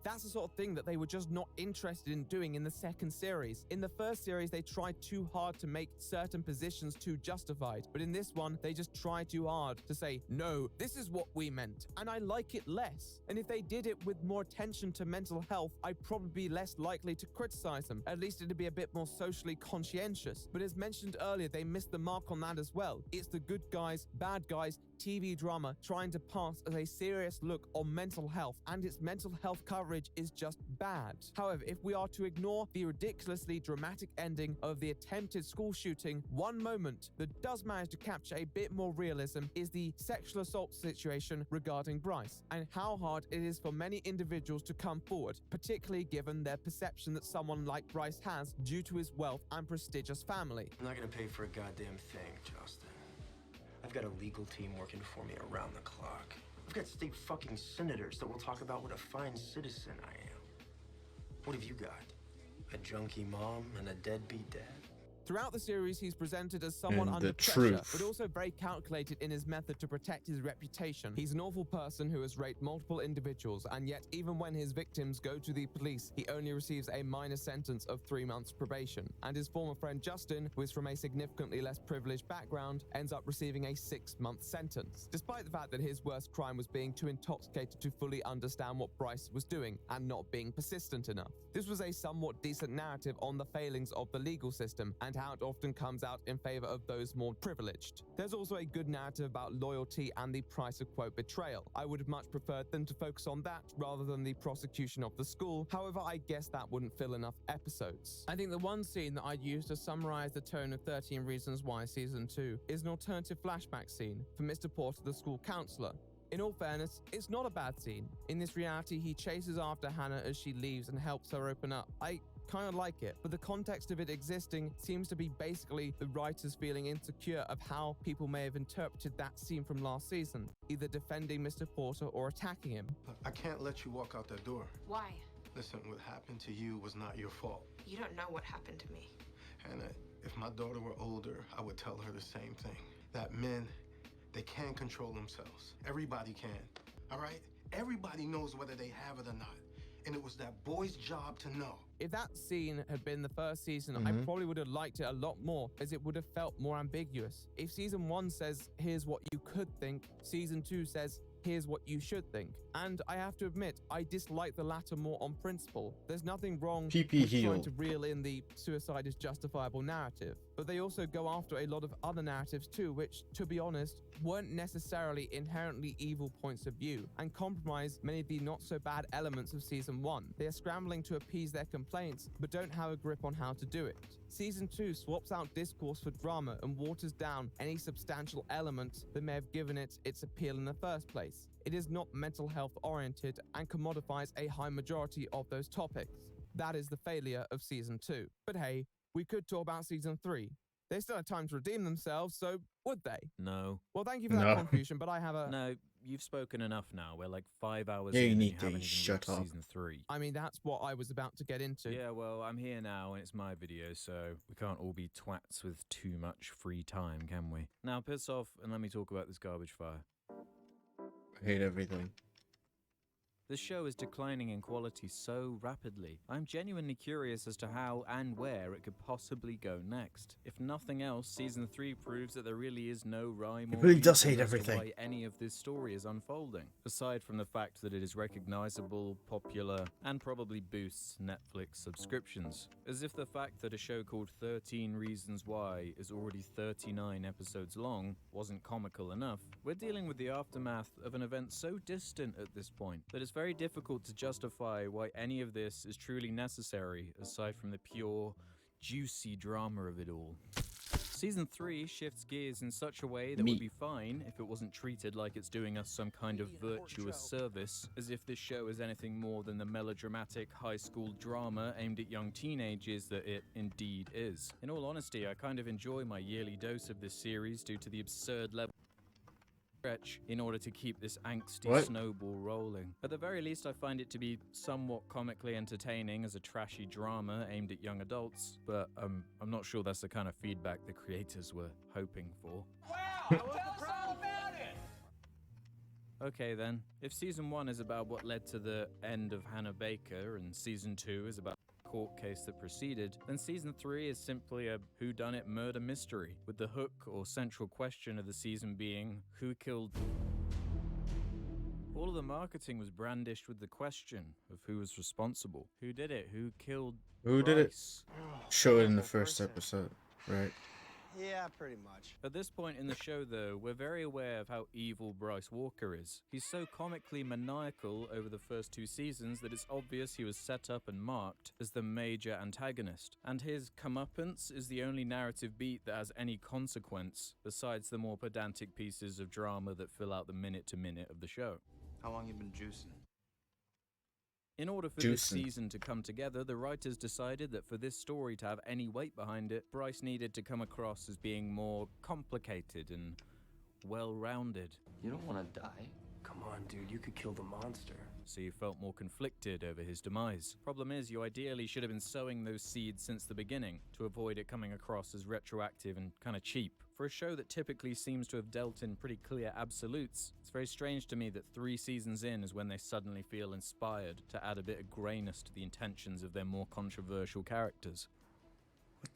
That's the sort of thing that they were just not interested in doing in the second series. In the first series, they tried too hard to make certain positions too justified, but in this one, they just try too hard to say, no, this is what we meant, and I like it less. And if they did it with more attention to mental health, I'd probably be less likely to criticize them. At least it'd be a bit more socially conscientious. But as mentioned earlier, they missed the mark on that as well. It's the good guys, bad guys, TV drama trying to pass as a serious look on mental health, and its mental health coverage is just bad. However, if we are to ignore the ridiculously dramatic ending of the attempted school shooting, one moment that does manage to capture a bit more realism is the sexual assault situation regarding Bryce, and how hard it is for many individuals to come forward, particularly given their perception that someone like Bryce has due to his wealth and prestigious family. I'm not gonna pay for a goddamn thing, Justin. I've got a legal team working for me around the clock. I've got state fucking senators that will talk about what a fine citizen I am. What have you got? A junkie mom and a deadbeat dad? Throughout the series, he's presented as someone And under the pressure, truth. but also very calculated in his method to protect his reputation. He's an awful person who has raped multiple individuals, and yet even when his victims go to the police, he only receives a minor sentence of 3 months probation. And his former friend Justin, who is from a significantly less privileged background, ends up receiving a 6-month sentence, despite the fact that his worst crime was being too intoxicated to fully understand what Bryce was doing and not being persistent enough. This was a somewhat decent narrative on the failings of the legal system and how it often comes out in favor of those more privileged. There's also a good narrative about loyalty and the price of quote betrayal. I would have much preferred them to focus on that rather than the prosecution of the school. However, I guess that wouldn't fill enough episodes. I think the one scene that I'd use to summarize the tone of 13 Reasons Why Season 2 is an alternative flashback scene for Mr. Porter, the school counselor. In all fairness, it's not a bad scene. In this reality, he chases after Hannah as she leaves and helps her open up. I kind of like it, but the context of it existing seems to be basically the writers feeling insecure of how people may have interpreted that scene from last season, either defending Mr. Porter or attacking him. I can't let you walk out that door. Why? Listen, what happened to you was not your fault. You don't know what happened to me. Hannah, if my daughter were older, I would tell her the same thing. That men, they can control themselves. Everybody can, all right? Everybody knows whether they have it or not. And it was that boy's job to know. If that scene had been the first season, I probably would have liked it a lot more, as it would have felt more ambiguous. If season 1 says, here's what you could think, season 2 says, here's what you should think. And I have to admit, I dislike the latter more on principle. There's nothing wrong with trying to reel in the suicide is justifiable narrative, but they also go after a lot of other narratives too, which, to be honest, weren't necessarily inherently evil points of view, and compromise many of the not so bad elements of season 1. They are scrambling to appease their complaints, but don't have a grip on how to do it. Season 2 swaps out discourse for drama and waters down any substantial element that may have given it its appeal in the first place. It is not mental health oriented and commodifies a high majority of those topics. That is the failure of season 2. But hey, we could talk about season 3. They still have time to redeem themselves, so would they? No. Well, thank you for that confusion, but I have a... No, you've spoken enough now. We're like 5 hours Yeah, in you and need haven't to even shut watched up. season 3. I mean, that's what I was about to get into. Yeah, well, I'm here now and it's my video, so we can't all be twats with too much free time, can we? Now piss off and let me talk about this garbage fire. I hate everything. This show is declining in quality so rapidly. I'm genuinely curious as to how and where it could possibly go next. If nothing else, season 3 proves that there really is no rhyme or It really does reason hate as to everything. why any of this story is unfolding. Aside from the fact that it is recognizable, popular, and probably boosts Netflix subscriptions. As if the fact that a show called 13 Reasons Why is already 39 episodes long wasn't comical enough. We're dealing with the aftermath of an event so distant at this point that it's very difficult to justify why any of this is truly necessary aside from the pure, juicy drama of it all. Season 3 shifts gears in such a way that would be fine if it wasn't treated like it's doing us some kind of virtuous service, as if this show is anything more than the melodramatic high school drama aimed at young teenagers that it indeed is. In all honesty, I kind of enjoy my yearly dose of this series due to the absurd level stretch in order to keep this angsty snowball rolling. At the very least, I find it to be somewhat comically entertaining as a trashy drama aimed at young adults, but I'm not sure that's the kind of feedback the creators were hoping for. Wow! Tell us all about it! Okay then, if season 1 is about what led to the end of Hannah Baker and season 2 is about the court case that preceded, then season 3 is simply a whodunit murder mystery, with the hook or central question of the season being who killed. All of the marketing was brandished with the question of who was responsible. Who did it? Who killed Who did it? Bryce? Show it in the first episode, right? Yeah, pretty much. At this point in the show, though, we're very aware of how evil Bryce Walker is. He's so comically maniacal over the first 2 seasons that it's obvious he was set up and marked as the major antagonist. And his comeuppance is the only narrative beat that has any consequence, besides the more pedantic pieces of drama that fill out the minute-to-minute of the show. How long you been juicing? In order for this season to come together, the writers decided that for this story to have any weight behind it, Bryce needed to come across as being more complicated and well-rounded. You don't want to die. Come on, dude, you could kill the monster. So you felt more conflicted over his demise. Problem is, you ideally should have been sowing those seeds since the beginning, to avoid it coming across as retroactive and kind of cheap. For a show that typically seems to have dealt in pretty clear absolutes, it's very strange to me that 3 seasons in is when they suddenly feel inspired to add a bit of grayness to the intentions of their more controversial characters. What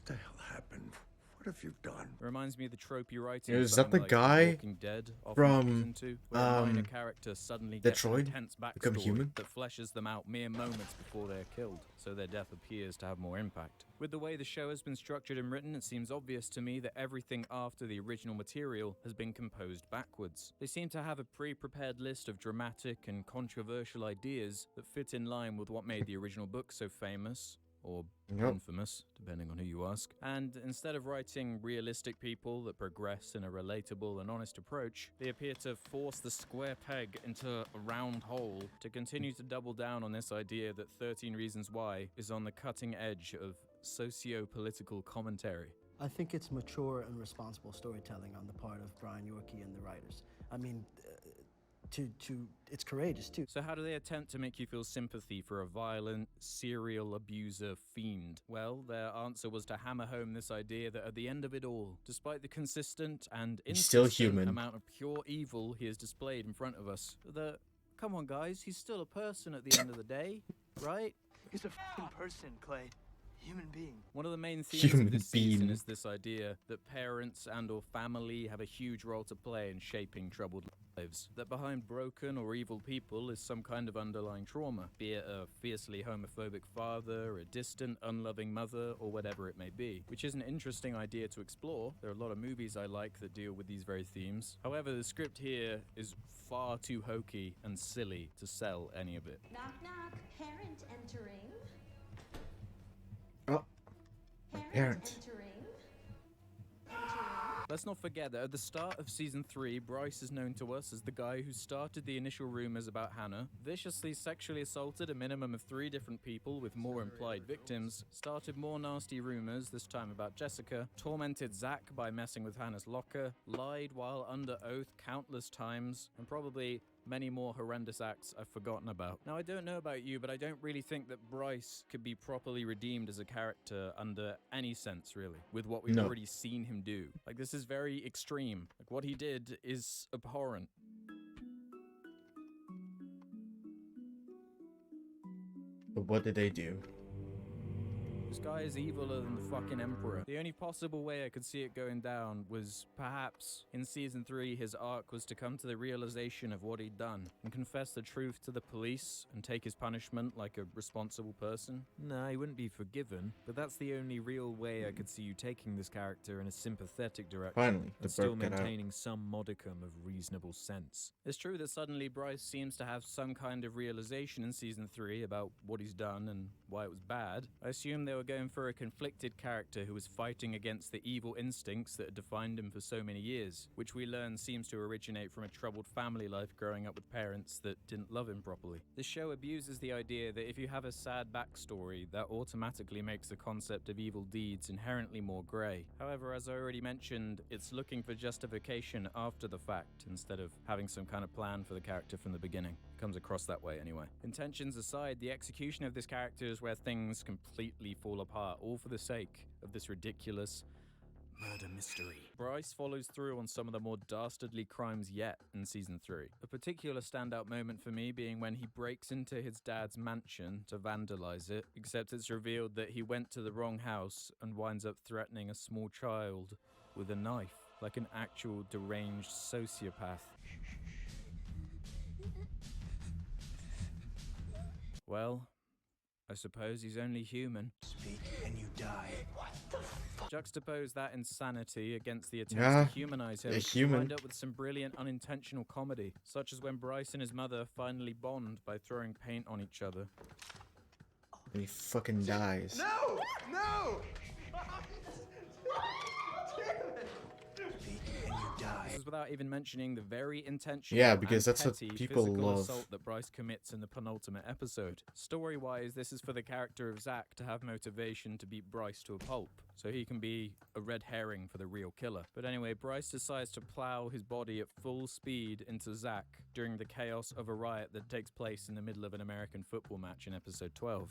the hell happened? What have you done? It reminds me of the tropey writing. Is that the like guy Walking Dead from where a minor character suddenly gets an Detroit? intense Become backstory human? that fleshes them out mere moments before they're killed, so their death appears to have more impact. With the way the show has been structured and written, it seems obvious to me that everything after the original material has been composed backwards. They seem to have a pre-prepared list of dramatic and controversial ideas that fit in line with what made the original book so famous, or infamous, depending on who you ask. And instead of writing realistic people that progress in a relatable and honest approach, they appear to force the square peg into a round hole to continue to double down on this idea that 13 Reasons Why is on the cutting edge of socio-political commentary. I think it's mature and responsible storytelling on the part of Brian Yorkie and the writers. I mean, it's courageous too. So how do they attempt to make you feel sympathy for a violent, serial abuser fiend? Well, their answer was to hammer home this idea that at the end of it all, despite the consistent and still insistent human. amount of pure evil he has displayed in front of us, come on guys, he's still a person at the end of the day, right? He's a f***ing person, Clay. Human being. One of the main themes Human of this season being. is this idea that parents and or family have a huge role to play in shaping troubled lives. That behind broken or evil people is some kind of underlying trauma, be it a fiercely homophobic father, a distant, unloving mother, or whatever it may be. Which is an interesting idea to explore. There are a lot of movies I like that deal with these very themes. However, the script here is far too hokey and silly to sell any of it. Knock knock, parent entering. Oh, my parents. Let's not forget that at the start of season 3, Bryce is known to us as the guy who started the initial rumors about Hannah, viciously sexually assaulted a minimum of 3 different people with more implied victims, started more nasty rumors, this time about Jessica, tormented Zach by messing with Hannah's locker, lied while under oath countless times, and probably many more horrendous acts I've forgotten about. Now, I don't know about you, but I don't really think that Bryce could be properly redeemed as a character under any sense, really, with what we've No. already seen him do. Like, this is very extreme. Like, what he did is abhorrent. But what did they do? This guy is eviler than the fucking Emperor. The only possible way I could see it going down was perhaps in season 3 his arc was to come to the realization of what he'd done and confess the truth to the police and take his punishment like a responsible person. Nah, he wouldn't be forgiven, but that's the only real way I could see you taking this character in a sympathetic direction. Finally, the and still bird got out. maintaining some modicum of reasonable sense. It's true that suddenly Bryce seems to have some kind of realization in season 3 about what he's done and why it was bad. I assume they were going for a conflicted character who was fighting against the evil instincts that had defined him for so many years, which we learn seems to originate from a troubled family life growing up with parents that didn't love him properly. This show abuses the idea that if you have a sad backstory, that automatically makes the concept of evil deeds inherently more grey. However, as I already mentioned, it's looking for justification after the fact instead of having some kind of plan for the character from the beginning. It comes across that way anyway. Intentions aside, the execution of this character is where things completely fall apart, all for the sake of this ridiculous, murder mystery. Bryce follows through on some of the more dastardly crimes yet in Season 3. A particular standout moment for me being when he breaks into his dad's mansion to vandalize it, except it's revealed that he went to the wrong house and winds up threatening a small child with a knife, like an actual deranged sociopath. Well, I suppose he's only human. Speak and you die. What the fuck? Juxtapose that insanity against the attempts Yeah, to humanize him, a you human. wind up with some brilliant unintentional comedy, such as when Bryce and his mother finally bond by throwing paint on each other. And he fucking dies. No! No! This is without even mentioning the very intentional Yeah, because and that's what petty people physical love. assault that Bryce commits in the penultimate episode. Story-wise, this is for the character of Zack to have motivation to beat Bryce to a pulp, so he can be a red herring for the real killer. But anyway, Bryce decides to plow his body at full speed into Zack during the chaos of a riot that takes place in the middle of an American football match in episode 12.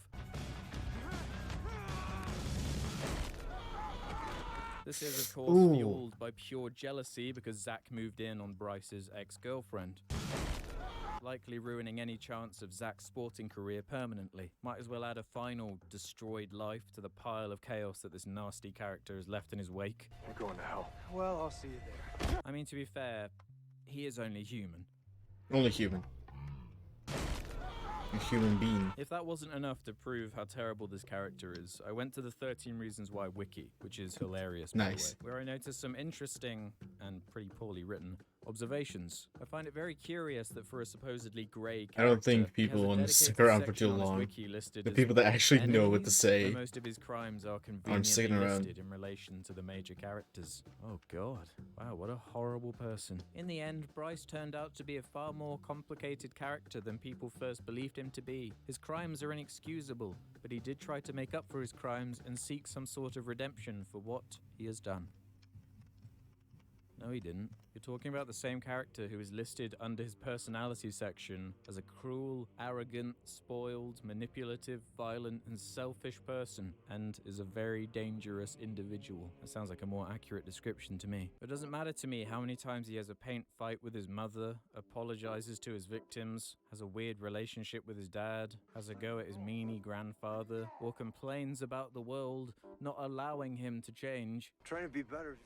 This is, of course, Ooh. fueled by pure jealousy because Zack moved in on Bryce's ex-girlfriend, likely ruining any chance of Zack's sporting career permanently. Might as well add a final destroyed life to the pile of chaos that this nasty character has left in his wake. You're going to hell. Well, I'll see you there. I mean, to be fair, he is only human. Only human. A human being. If that wasn't enough to prove how terrible this character is, I went to the 13 Reasons Why wiki, which is hilarious, by Nice. the way, where I noticed some interesting and pretty poorly written observations. I find it very curious that for a supposedly grey character, I don't think he has a people want to dedicated stick around for section too on his long. wiki listed The as people that actually know what to enemies, say though most of his crimes are aren't conveniently sticking around. listed in relation to the major characters. Oh god, wow, what a horrible person. In the end, Bryce turned out to be a far more complicated character than people first believed him to be. His crimes are inexcusable, but he did try to make up for his crimes and seek some sort of redemption for what he has done. No, he didn't. You're talking about the same character who is listed under his personality section as a cruel, arrogant, spoiled, manipulative, violent, and selfish person, and is a very dangerous individual. That sounds like a more accurate description to me. It doesn't matter to me how many times he has a paint fight with his mother, apologizes to his victims, has a weird relationship with his dad, has a go at his meanie grandfather, or complains about the world not allowing him to change. Trying to be better.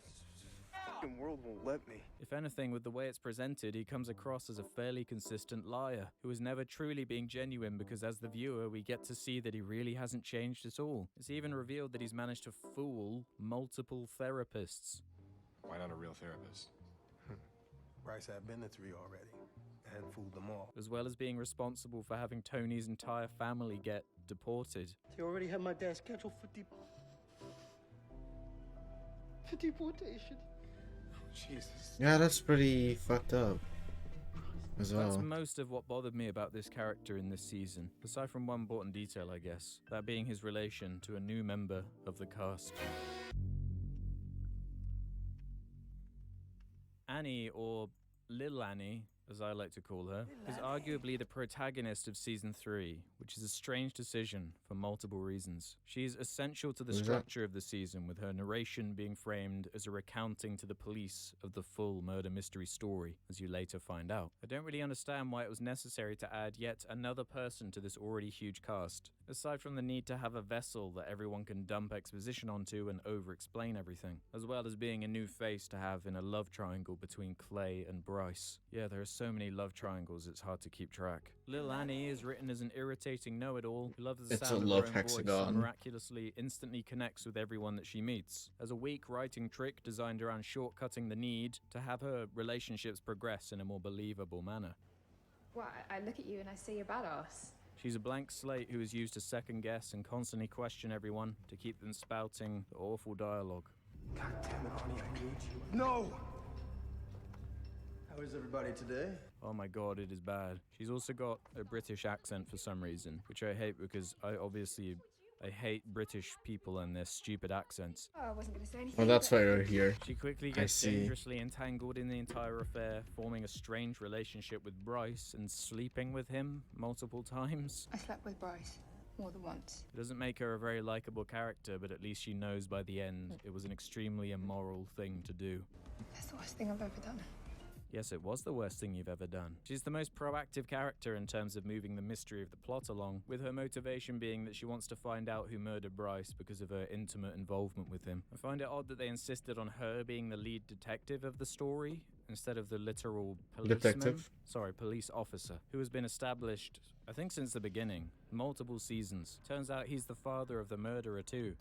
Fucking world won't let me. If anything, with the way it's presented, he comes across as a fairly consistent liar, who is never truly being genuine because as the viewer, we get to see that he really hasn't changed at all. It's even revealed that he's managed to fool multiple therapists. Why not a real therapist? Bryce had been to 3 already and fooled them all. As well as being responsible for having Tony's entire family get deported. They already have my dad scheduled for deportation. Jesus. Yeah, that's pretty fucked up as That's well. most of what bothered me about this character in this season, aside from one important detail, I guess, that being his relation to a new member of the cast. Annie, or Lil Annie, as I like to call her, is arguably the protagonist of Season 3, which is a strange decision for multiple reasons. She is essential to the What is that? structure of the season, with her narration being framed as a recounting to the police of the full murder mystery story, as you later find out. I don't really understand why it was necessary to add yet another person to this already huge cast, aside from the need to have a vessel that everyone can dump exposition onto and over-explain everything, as well as being a new face to have in a love triangle between Clay and Bryce. Yeah, there are so many love triangles it's hard to keep track. Lil Annie is written as an irritating know-it-all who loves the It's a sound of love her own voice hexagon. and miraculously instantly connects with everyone that she meets. As a weak writing trick designed around shortcutting the need to have her relationships progress in a more believable manner. Well, I look at you and I see a badass. She's a blank slate who is used to second guess and constantly question everyone to keep them spouting the awful dialogue. God damn it, honey, I need you. No! How is everybody today? Oh my god, it is bad. She's also got a British accent for some reason, which I hate because I hate British people and their stupid accents. Oh, I wasn't going to say anything. Well, that's why you're here. She quickly I gets see. dangerously entangled in the entire affair, forming a strange relationship with Bryce and sleeping with him multiple times. I slept with Bryce. More than once. It doesn't make her a very likable character, but at least she knows by the end it was an extremely immoral thing to do. That's the worst thing I've ever done. Yes, it was the worst thing you've ever done. She's the most proactive character in terms of moving the mystery of the plot along, with her motivation being that she wants to find out who murdered Bryce because of her intimate involvement with him. I find it odd that they insisted on her being the lead detective of the story, instead of the literal police officer, who has been established, I think since the beginning, multiple seasons. Turns out he's the father of the murderer too.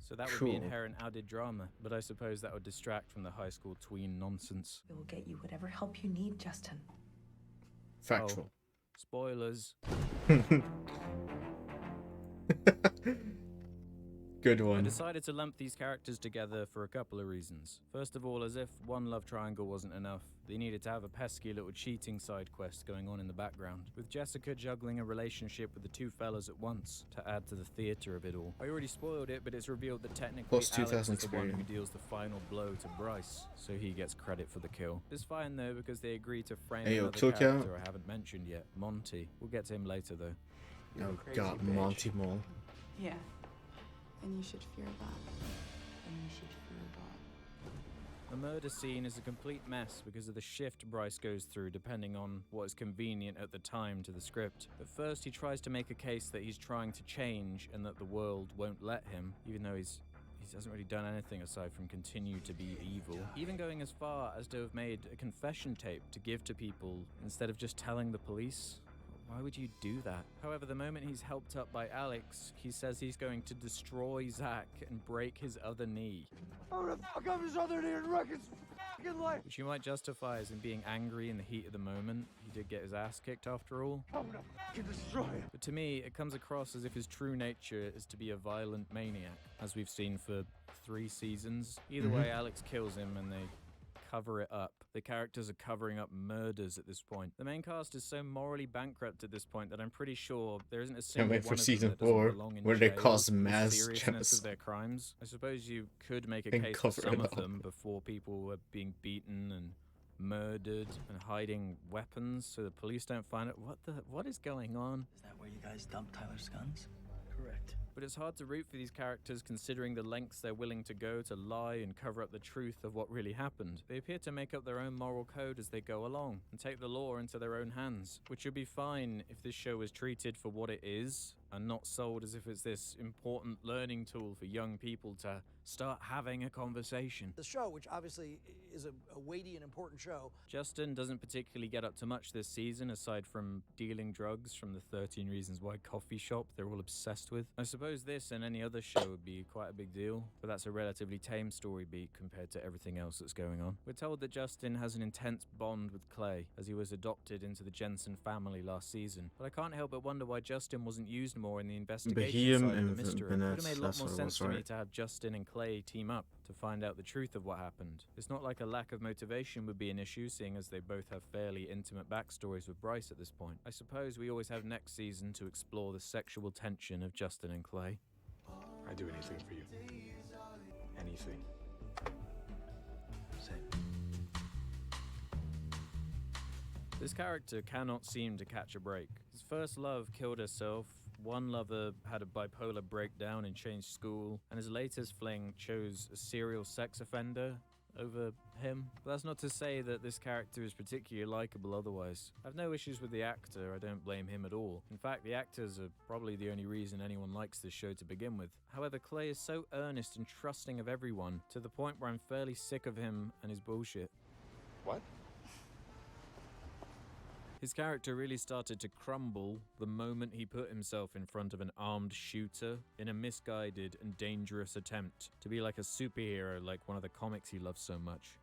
So that would be inherent added drama, but I suppose that would distract from the high school tween nonsense. We will get you whatever help you need, Justin. Factual. Oh, spoilers. Good I one. decided to lump these characters together for a couple of reasons. First of all, as if one love triangle wasn't enough, they needed to have a pesky little cheating side quest going on in the background, with Jessica juggling a relationship with the two fellas at once to add to the theater of it all. I already spoiled it, but it's revealed that technically Alex is the one who deals the final blow to Bryce, so he gets credit for the kill. It's fine though, because they agreed to frame another character I haven't mentioned yet, Monty. We'll get to him later though. Oh god, Monty Mole. Yeah. And you should fear that. The murder scene is a complete mess because of the shift Bryce goes through depending on what is convenient at the time to the script. At first he tries to make a case that he's trying to change and that the world won't let him, even though he hasn't really done anything aside from continue to be evil. Even going as far as to have made a confession tape to give to people instead of just telling the police. Why would you do that? However, the moment he's helped up by Alex, he says he's going to destroy Zach and break his other knee. I'm gonna fuck up his other knee and wreck his fucking life. Which you might justify as him being angry in the heat of the moment. He did get his ass kicked after all. I'm gonna fucking destroy him. But to me, it comes across as if his true nature is to be a violent maniac, as we've seen for 3 seasons. Either way, Alex kills him and they cover it up. The characters are covering up murders at this point. The main cast is so morally bankrupt at this point that I'm pretty sure there isn't a single one of them that doesn't belong in where they jail cause for the mass seriousness of genocide. their crimes. I suppose you could make a And case for cover some it of up. them before people were being beaten and murdered and hiding weapons so the police don't find it. What is going on? Is that where you guys dumped Tyler's guns? Correct. But it's hard to root for these characters considering the lengths they're willing to go to lie and cover up the truth of what really happened. They appear to make up their own moral code as they go along and take the law into their own hands, which would be fine if this show was treated for what it is and not sold as if it's this important learning tool for young people to start having a conversation. The show, which obviously is a weighty and important show. Justin doesn't particularly get up to much this season aside from dealing drugs from the 13 Reasons Why coffee shop they're all obsessed with. I suppose this and any other show would be quite a big deal, but that's a relatively tame story beat compared to everything else that's going on. We're told that Justin has an intense bond with Clay as he was adopted into the Jensen family last season, but I can't help but wonder why Justin wasn't used more in the investigation side of the mystery. It would have made a lot more sense to me to have Justin and Clay team up to find out the truth of what happened. It's not like a lack of motivation would be an issue, seeing as they both have fairly intimate backstories with Bryce at this point. I suppose we always have next season to explore the sexual tension of Justin and Clay. I'd do anything for you. Anything. This character cannot seem to catch a break. His first love killed herself, one lover had a bipolar breakdown and changed school, and his latest fling chose a serial sex offender over him. But that's not to say that this character is particularly likable otherwise. I have no issues with the actor, I don't blame him at all. In fact, the actors are probably the only reason anyone likes this show to begin with. However, Clay is so earnest and trusting of everyone, to the point where I'm fairly sick of him and his bullshit. What? His character really started to crumble the moment he put himself in front of an armed shooter in a misguided and dangerous attempt to be like a superhero like one of the comics he loves so much.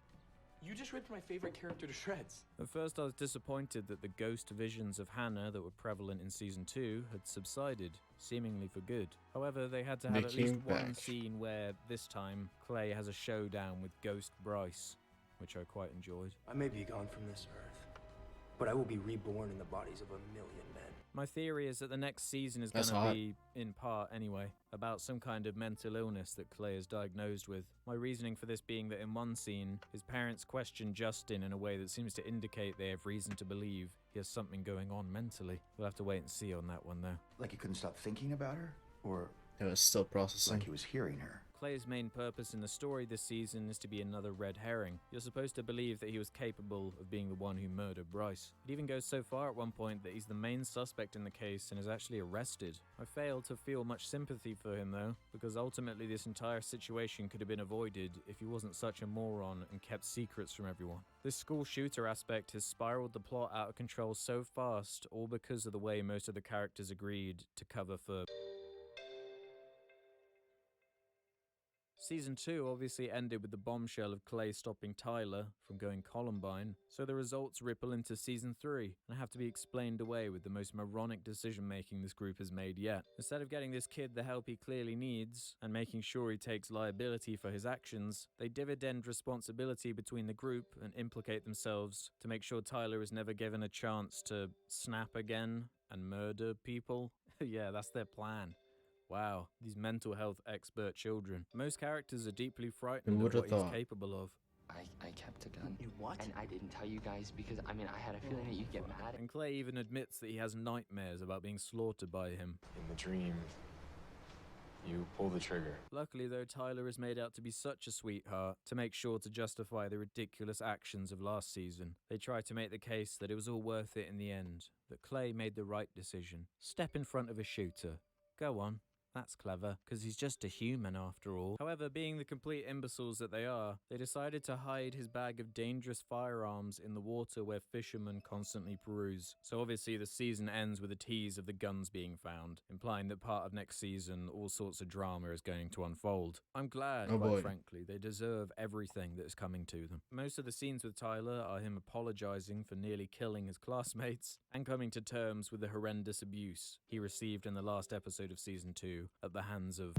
You just ripped my favorite character to shreds. At first I was disappointed that the ghost visions of Hannah that were prevalent in Season 2 had subsided, seemingly for good. However, they had to have at least one scene where, this time, Clay has a showdown with Ghost Bryce, which I quite enjoyed. I may be gone from this earth, but I will be reborn in the bodies of 1,000,000 men. My theory is that the next season is going That's to hot. be, in part anyway, about some kind of mental illness that Clay is diagnosed with. My reasoning for this being that in one scene, his parents question Justin in a way that seems to indicate they have reason to believe he has something going on mentally. We'll have to wait and see on that one, though. Like he couldn't stop thinking about her? Or It was still processing. like he was hearing her? Clay's main purpose in the story this season is to be another red herring. You're supposed to believe that he was capable of being the one who murdered Bryce. It even goes so far at one point that he's the main suspect in the case and is actually arrested. I fail to feel much sympathy for him though, because ultimately this entire situation could have been avoided if he wasn't such a moron and kept secrets from everyone. This school shooter aspect has spiraled the plot out of control so fast, all because of the way most of the characters agreed to cover for. Season 2 obviously ended with the bombshell of Clay stopping Tyler from going Columbine, so the results ripple into Season 3 and have to be explained away with the most moronic decision-making this group has made yet. Instead of getting this kid the help he clearly needs and making sure he takes liability for his actions, they dividend responsibility between the group and implicate themselves to make sure Tyler is never given a chance to snap again and murder people. Yeah, that's their plan. Wow, these mental health expert children. Most characters are deeply frightened Who of would've what he's thought? capable of. I kept a gun. You what? And I didn't tell you guys because, I mean, I had a feeling that you'd get mad. And Clay even admits that he has nightmares about being slaughtered by him. In the dream, you pull the trigger. Luckily though, Tyler is made out to be such a sweetheart to make sure to justify the ridiculous actions of last season. They try to make the case that it was all worth it in the end, that Clay made the right decision. Step in front of a shooter. Go on. That's clever, because he's just a human after all. However, being the complete imbeciles that they are, they decided to hide his bag of dangerous firearms in the water where fishermen constantly peruse. So obviously the season ends with a tease of the guns being found, implying that part of next season all sorts of drama is going to unfold. I'm glad, Oh quite boy. frankly, they deserve everything that is coming to them. Most of the scenes with Tyler are him apologizing for nearly killing his classmates and coming to terms with the horrendous abuse he received in the last episode of season 2 at the hands of.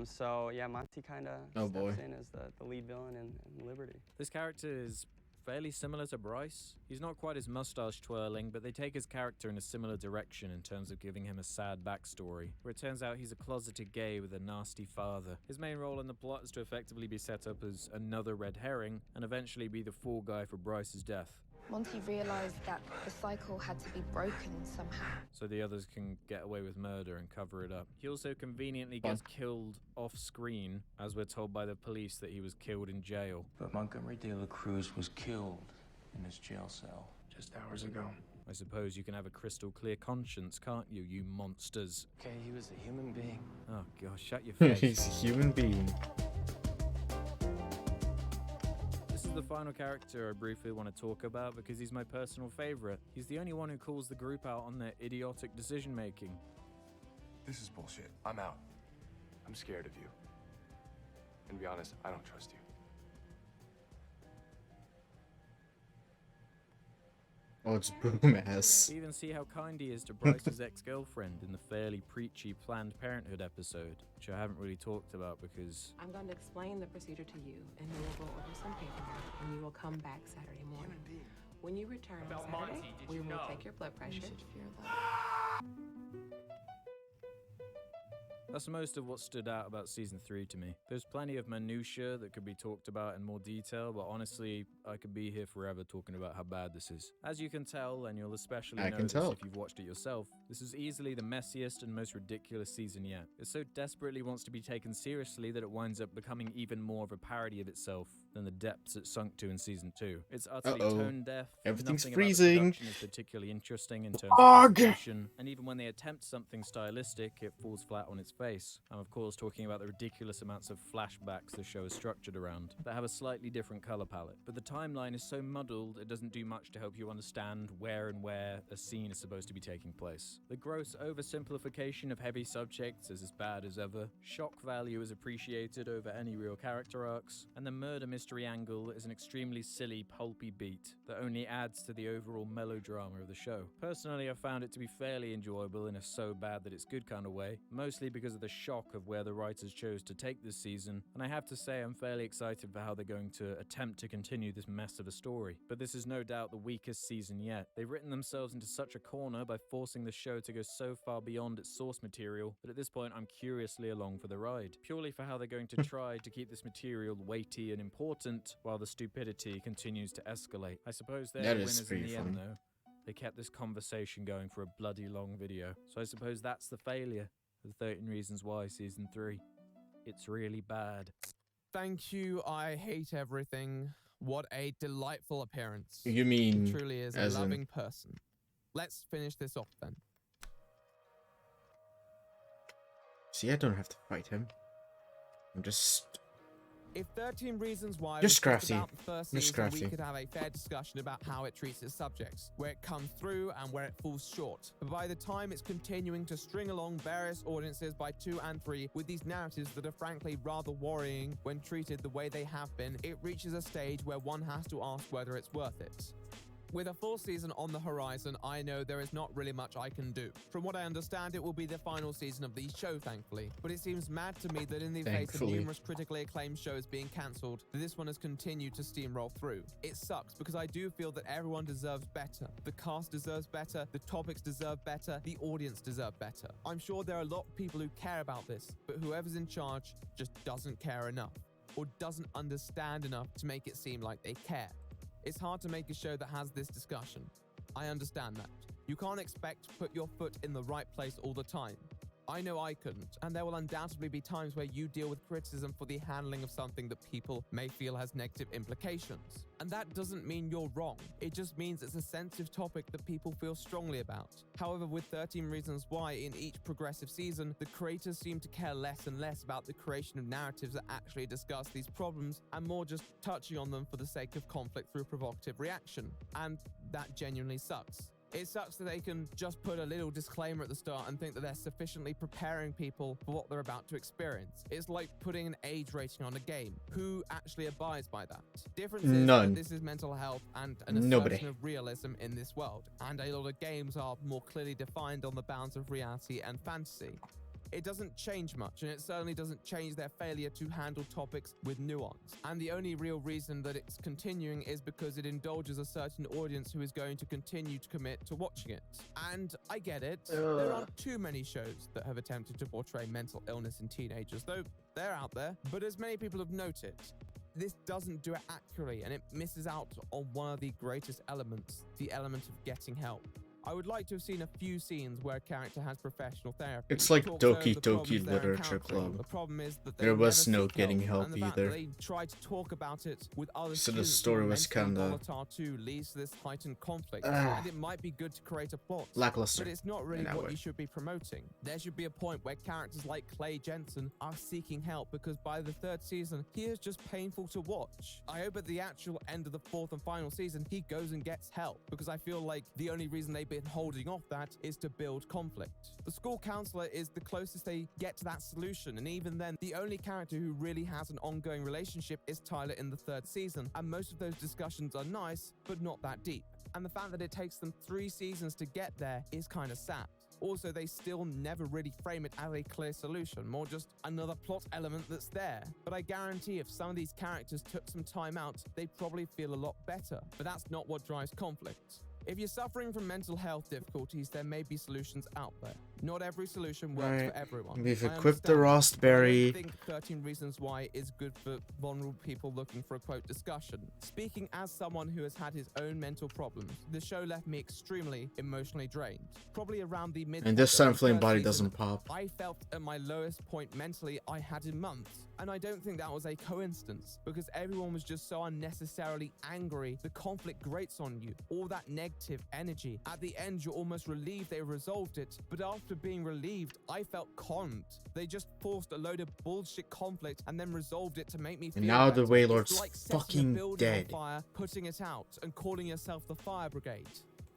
So yeah, Monty kind of Oh, steps boy. in as the lead villain in Liberty. This character is fairly similar to Bryce. He's not quite as mustache twirling, but they take his character in a similar direction in terms of giving him a sad backstory, where it turns out he's a closeted gay with a nasty father. His main role in the plot is to effectively be set up as another red herring and eventually be the fall guy for Bryce's death, Monty realized that the cycle had to be broken somehow. so the others can get away with murder and cover it up. He also conveniently gets killed off screen, as we're told by the police that he was killed in jail. But Montgomery De La Cruz was killed in his jail cell just hours ago. I suppose you can have a crystal clear conscience, can't you, you monsters? Okay, he was a human being. Oh gosh, shut your face. He's a human being. This is the final character I briefly want to talk about because he's my personal favorite. He's the only one who calls the group out on their idiotic decision making. This is bullshit. I'm out. I'm scared of you. And to be honest, I don't trust you. Oh, it's boom ass. We even see how kind he is to Bryce's ex-girlfriend in the fairly preachy Planned Parenthood episode, which I haven't really talked about because I'm going to explain the procedure to you, and then we'll go over some paperwork, and you will come back Saturday morning. When you return on Saturday, we will take your blood pressure. that's most of what stood out about season 3 to me. There's plenty of minutiae that could be talked about in more detail, but honestly, I could be here forever talking about how bad this is. As you can tell, and you'll especially I know can this tell. if you've watched it yourself, this is easily the messiest and most ridiculous season yet. It so desperately wants to be taken seriously that it winds up becoming even more of a parody of itself than the depths it sunk to in season 2. It's utterly tone deaf. Everything's Nothing freezing. About the production is particularly interesting in terms Fog. of execution, and even when they attempt something stylistic, it falls flat on its face. I'm of course talking about the ridiculous amounts of flashbacks the show is structured around that have a slightly different color palette. But the timeline is so muddled it doesn't do much to help you understand where a scene is supposed to be taking place. The gross oversimplification of heavy subjects is as bad as ever. Shock value is appreciated over any real character arcs, and the murder mystery angle is an extremely silly, pulpy beat that only adds to the overall melodrama of the show. Personally, I found it to be fairly enjoyable in a so bad that it's good kind of way, mostly because of the shock of where the writers chose to take this season, and I have to say I'm fairly excited for how they're going to attempt to continue this this mess of a story. But this is no doubt the weakest season yet. They've written themselves into such a corner by forcing the show to go so far beyond its source material that at this point I'm curiously along for the ride, purely for how they're going to try to keep this material weighty and important while the stupidity continues to escalate. I suppose they're That the is winners in pretty the funny. end, though. They kept this conversation going for a bloody long video. So I suppose that's the failure of 13 Reasons Why Season 3. It's really bad. Thank you, I hate everything. What a delightful appearance. You mean He truly is a as in- loving person. Let's finish this off then. See, I don't have to fight him. I'm just... If 13 Reasons Why Just was crafty. about the first Just season, crafty. we could have a fair discussion about how it treats its subjects, where it comes through and where it falls short. But by the time it's continuing to string along various audiences by 2 and 3 with these narratives that are frankly rather worrying when treated the way they have been, it reaches a stage where one has to ask whether it's worth it. With a full season on the horizon, I know there is not really much I can do. From what I understand, it will be the final season of the show, thankfully. But it seems mad to me that in the face of Thankfully. numerous critically acclaimed shows being cancelled, this one has continued to steamroll through. It sucks because I do feel that everyone deserves better. The cast deserves better, the topics deserve better, the audience deserve better. I'm sure there are a lot of people who care about this, but whoever's in charge just doesn't care enough, or doesn't understand enough to make it seem like they care. It's hard to make a show that has this discussion. I understand that. You can't expect to put your foot in the right place all the time. I know I couldn't, and there will undoubtedly be times where you deal with criticism for the handling of something that people may feel has negative implications. And that doesn't mean you're wrong. It just means it's a sensitive topic that people feel strongly about. However, with 13 Reasons Why in each progressive season, the creators seem to care less and less about the creation of narratives that actually discuss these problems and more just touching on them for the sake of conflict through provocative reaction. And that genuinely sucks. It sucks that they can just put a little disclaimer at the start and think that they're sufficiently preparing people for what they're about to experience. It's like putting an age rating on a game. Who actually abides by that? Difference is None. that this is mental health and an assertion Nobody. of realism in this world, and a lot of games are more clearly defined on the bounds of reality and fantasy. It doesn't change much, and it certainly doesn't change their failure to handle topics with nuance. And the only real reason that it's continuing is because it indulges a certain audience who is going to continue to commit to watching it. And I get it. There aren't too many shows that have attempted to portray mental illness in teenagers, though they're out there. But as many people have noted, this doesn't do it accurately, and it misses out on one of the greatest elements, the element of getting help. I would like to have seen a few scenes where a character has professional therapy. It's like talks over Doki the Doki problems they're Literature encountering. Club. The problem is that they There was never no seek getting help and the fact that either. they try to talk about it with other So the students story who are was mentally kinda- volatile too leads to this heightened conflict. Ah. And it might be good to create a plot, Lackluster but it's not really in that what way. you should be promoting. There should be a point where characters like Clay Jensen are seeking help, because by the 3rd season, he is just painful to watch. I hope at the actual end of the 4th and final season, he goes and gets help, because I feel like the only reason they've been holding off that is to build conflict. The school counselor is the closest they get to that solution, and even then, the only character who really has an ongoing relationship is Tyler in the 3rd season, and most of those discussions are nice, but not that deep. And the fact that it takes them 3 seasons to get there is kind of sad. Also, they still never really frame it as a clear solution, more just another plot element that's there. But I guarantee if some of these characters took some time out, they'd probably feel a lot better. But that's not what drives conflict. If you're suffering from mental health difficulties, there may be solutions out there. Not every solution works Right. for everyone. We've I equipped the understand, but I Rostberry. don't think 13 Reasons Why is good for vulnerable people looking for a quote discussion. Speaking as someone who has had his own mental problems, the show left me extremely emotionally drained. Probably around the mid. And this time Flame third Body season, doesn't pop. I felt at my lowest point mentally I had in months. And I don't think that was a coincidence, because everyone was just so unnecessarily angry. The conflict grates on you, all that negative energy. At the end, you're almost relieved they resolved it, but after being relieved, I felt conned. They just forced a load of bullshit conflict and then resolved it to make me feel And now the better. Wailord's It's like setting a fucking building dead. on fire, putting it out, and calling yourself the fire brigade.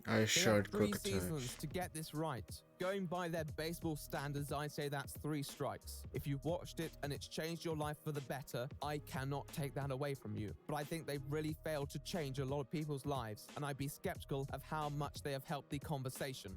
I They have assured 3 Crocodile. seasons to get this right. Going by their baseball standards, I'd say that's 3 strikes. If you've watched it and it's changed your life for the better, I cannot take that away from you. But I think they've really failed to change a lot of people's lives, and I'd be skeptical of how much they have helped the conversation.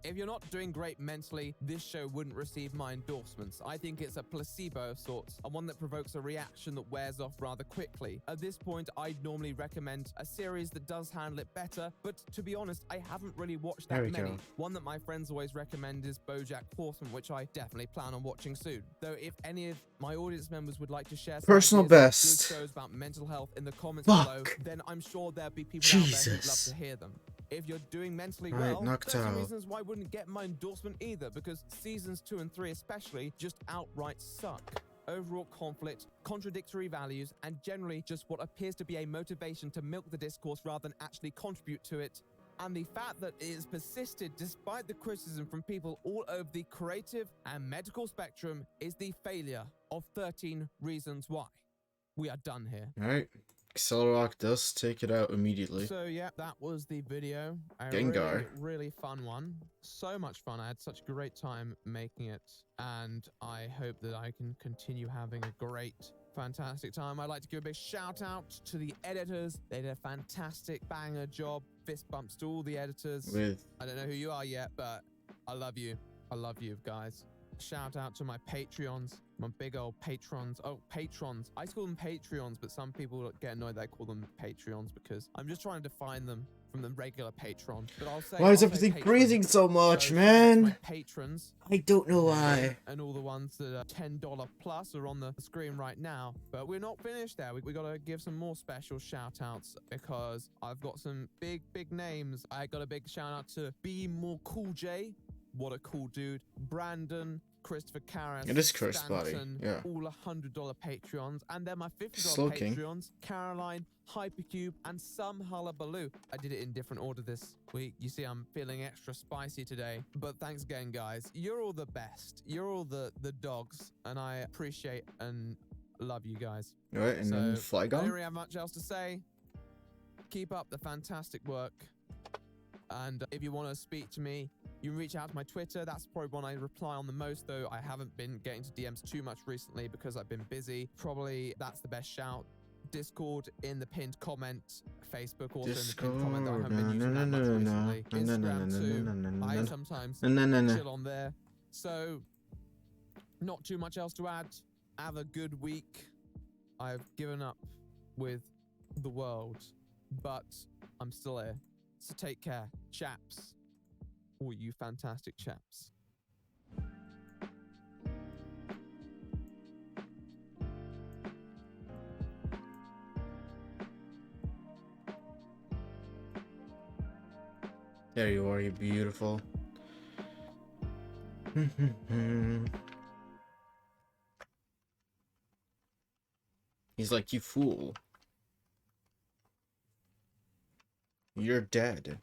If you're not doing great mentally, this show wouldn't receive my endorsements. I think it's a placebo of sorts, and one that provokes a reaction that wears off rather quickly. At this point, I'd normally recommend a series that does handle it better, but to be honest, I haven't really watched that many. One that my friends always recommend is BoJack Horseman, which I definitely plan on watching soon. Though if any of my audience members would like to share some Personal ideas best. about shows about mental health in the comments Fuck. below, then I'm sure there'll be people out there who'd love Jesus. to hear them. If you're doing mentally Right, well, knocked 30 out. reasons why I wouldn't get my endorsement either, because seasons 2 and 3 especially just outright suck. Overall conflict, contradictory values, and generally just what appears to be a motivation to milk the discourse rather than actually contribute to it. And the fact that it has persisted despite the criticism from people all over the creative and medical spectrum is the failure of 13 Reasons Why. We are done here. Alright. Accelerock does take it out immediately. So yeah, that was the video. A Gengar. really fun one. So much fun. I had such a great time making it, and I hope that I can continue having a great, fantastic time. I'd like to give a big shout out to the editors. They did a fantastic banger job. Fist bumps to all the editors. I don't know who you are yet, but I love you. I love you guys. Shout out to my Patreons, my big old patrons. Oh, patrons. I call them Patreons, but some people get annoyed that I call them Patreons because I'm just trying to define them from the regular patron. But I'll say, Why is everything breathing so much, man? My patrons. I don't know why. And all the ones that are $10 plus are on the screen right now. But we're not finished there. We got to give some more special shout outs because I've got some big names. I got a big shout out to Be More Cool J. What a cool dude. Brandon, Christopher Karras, It is Chris, buddy. Stanton, Yeah. all $100 Patreons. And then my $50 Sulking. Patreons, Caroline, Hypercube, and some Hullabaloo. I did it in different order this week. You see, I'm feeling extra spicy today. But thanks again, guys. You're all the best. You're all the dogs. And I appreciate and love you guys. Alright, and then I don't Flygon. really have much else to say. Keep up the fantastic work. And if you want to speak to me, you can reach out to my Twitter. That's probably one I reply on the most, though I haven't been getting to DMs too much recently because I've been busy. Probably that's the best shout. Discord in the pinned comment. Facebook also in the pinned comment, though I haven't been using that much recently. Instagram too. I sometimes chill on there. So, not too much else to add. Have a good week. I've given up with the world, but I'm still here. So take care, chaps. All you fantastic chaps. There you are, you beautiful. He's like, you fool. You're dead.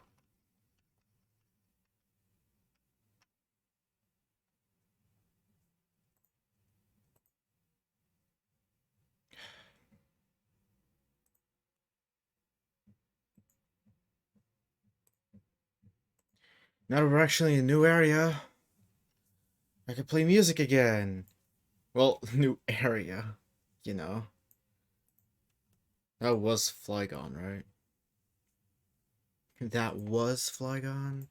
Now we're actually in a new area. I can play music again. Well, new area, you know. That was Flygon, right? That was Flygon?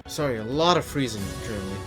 Sorry, a lot of freezing currently.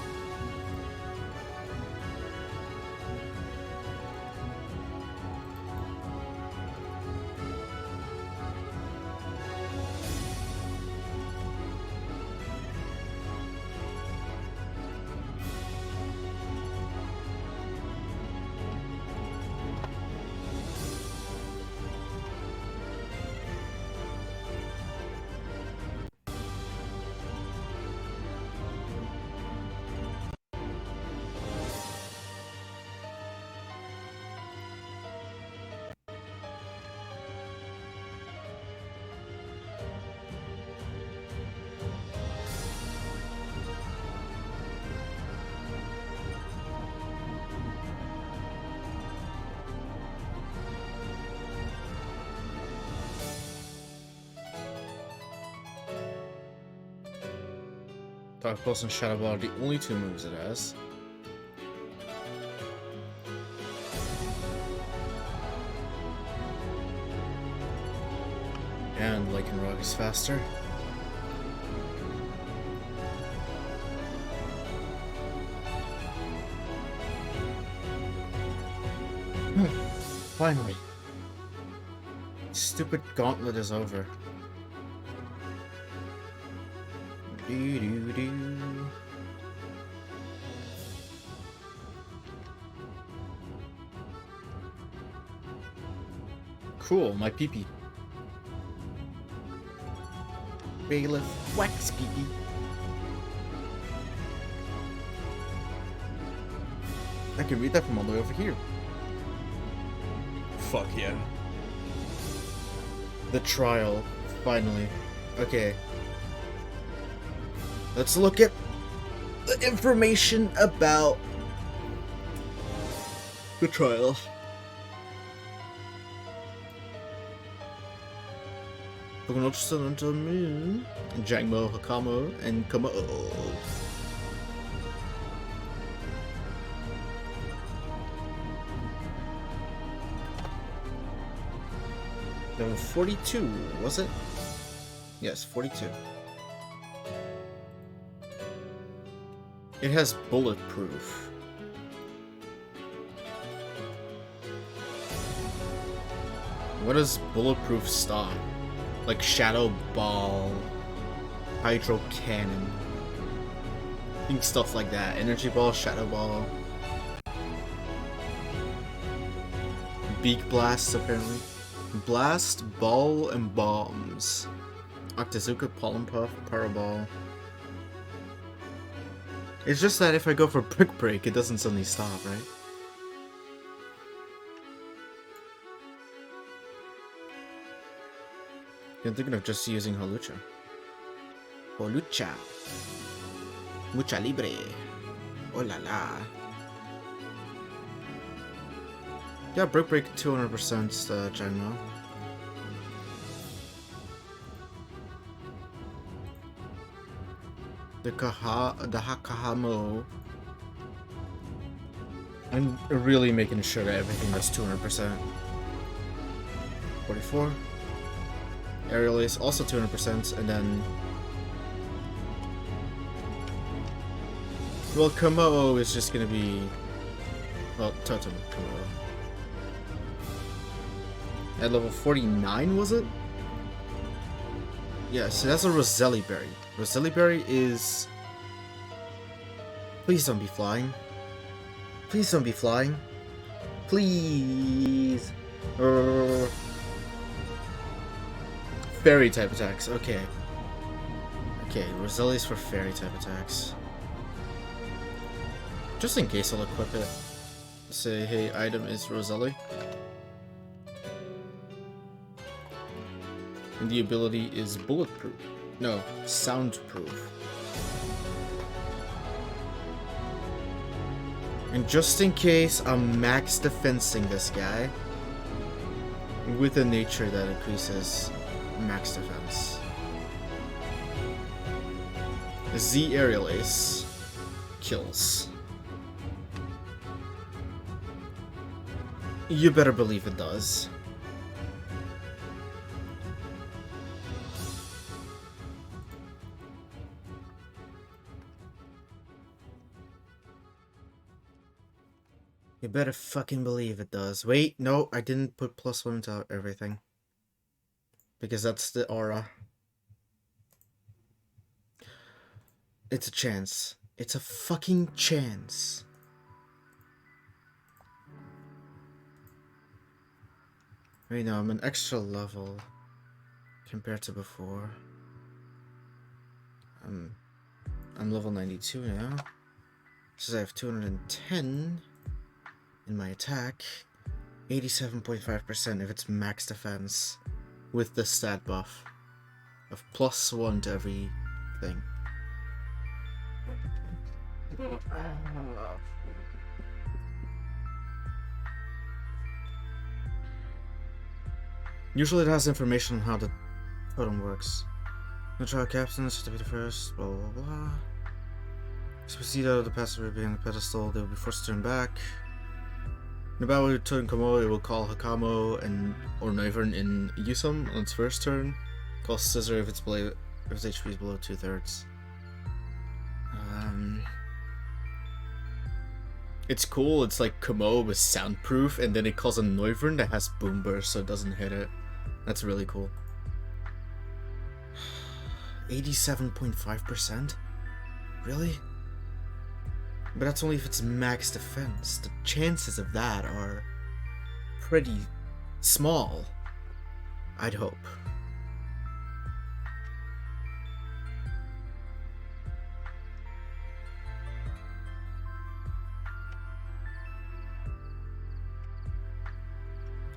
Dark Pulse and Shadow Ball are the only two moves it has. And Lycanroc is faster. Finally. Stupid gauntlet is over. Doo-doo-doo. Cool, my pee-pee. Bailiff, wax pee-pee. I can read that from all the way over here. Fuck yeah. The trial, finally. Okay. Let's look at the information about the trial. Jangmo, Hakamo, and Kamo. Level 42, was it? Yes, 42. It has bulletproof. What does bulletproof stop? Like Shadow Ball, Hydro Cannon. I think stuff like that. Energy Ball, Shadow Ball. Beak Blast, apparently. Blast, Ball, and Bombs. Octazooka, Pollen Puff, Power Ball. It's just that if I go for Brick Break, it doesn't suddenly stop, right? I'm thinking of just using Holucha. Holucha. Mucha libre. Oh la la. Yeah, Brick Break 200% Jangmo. The Hakahamo. I'm really making sure that everything does 200%. 44. Aerial Ace also 200%, and then... Well, Komodo is just gonna be... Well, Totem Komodo. At level 49, was it? Yeah, so that's a Roselli Berry. Roselli Berry is... Please don't be flying. Please don't be flying. Please. Fairy type attacks, okay. Okay, Roselli's for fairy type attacks. Just in case I'll equip it. Say, hey, item is Roselli. And the ability is bulletproof. No, soundproof. And just in case, I'm max defensing this guy with a nature that increases max defense. Z Aerial Ace kills. You better believe it does. You better fucking believe it does. Wait, no, I didn't put +1 to everything. Because that's the aura. It's a chance. It's a fucking chance. Wait, no, I'm an extra level compared to before. I'm level 92 now. Says I have 210 in my attack. 87.5% if it's max defense. With the stat buff of +1 to everything. Usually it has information on how the totem works. No trial captains to be the first, blah blah blah. Succeed out of the passenger behind the pedestal, they will be forced to turn back. In the battle with turn Komo, it will call Hakamo and or Noivern in Yusum on its first turn. Call Scissor if its HP is below 2/3. It's cool, it's like Komo with soundproof, and then it calls a Noivern that has boom burst so it doesn't hit it. That's really cool. 87.5%? Really? But that's only if it's max defense. The chances of that are pretty small, I'd hope.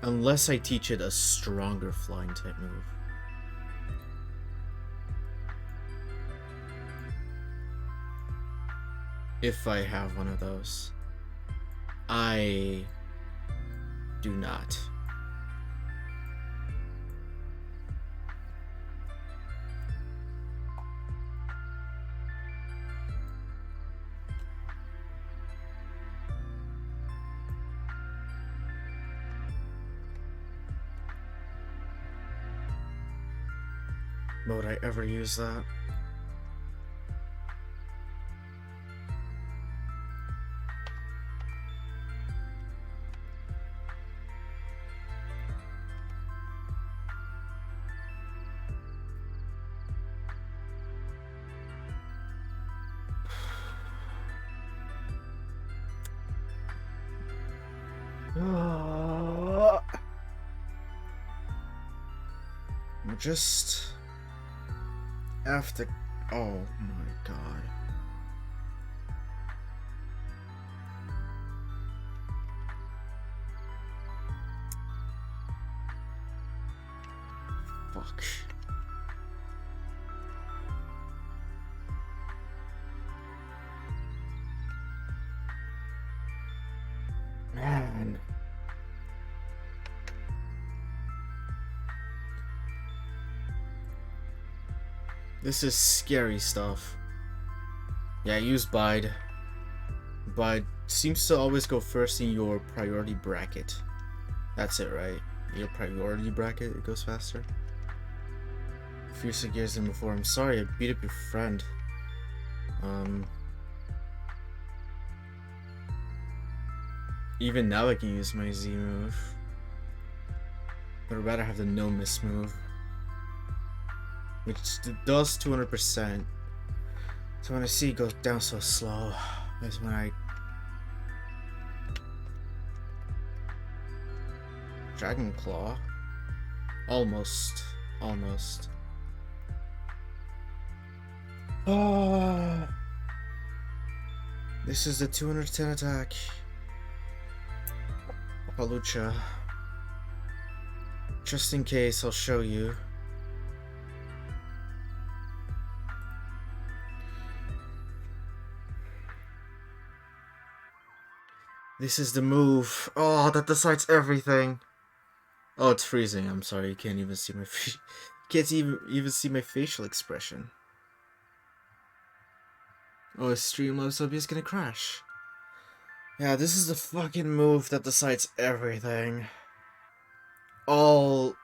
Unless I teach it a stronger flying type move. If I have one of those. I do not. Would I ever use that? Just after. Oh my god. Fuck. Man. This is scary stuff. Yeah, I use Bide. Bide seems to always go first in your priority bracket. That's it, right? Your priority bracket, it goes faster. Fiercer gears than before. I'm sorry, I beat up your friend. Even now I can use my Z move. But I'd rather have the no miss move. Which does 200%. So when I see it goes down so slow, is when I... Dragon Claw? Almost. Almost. Oh. This is the 210 attack. Palucha. Just in case, I'll show you. This is the move. Oh, that decides everything. Oh, it's freezing. I'm sorry. You can't even see my can't even see my facial expression. Oh, Streamlabs OBS is gonna crash. Yeah, this is the fucking move that decides everything. All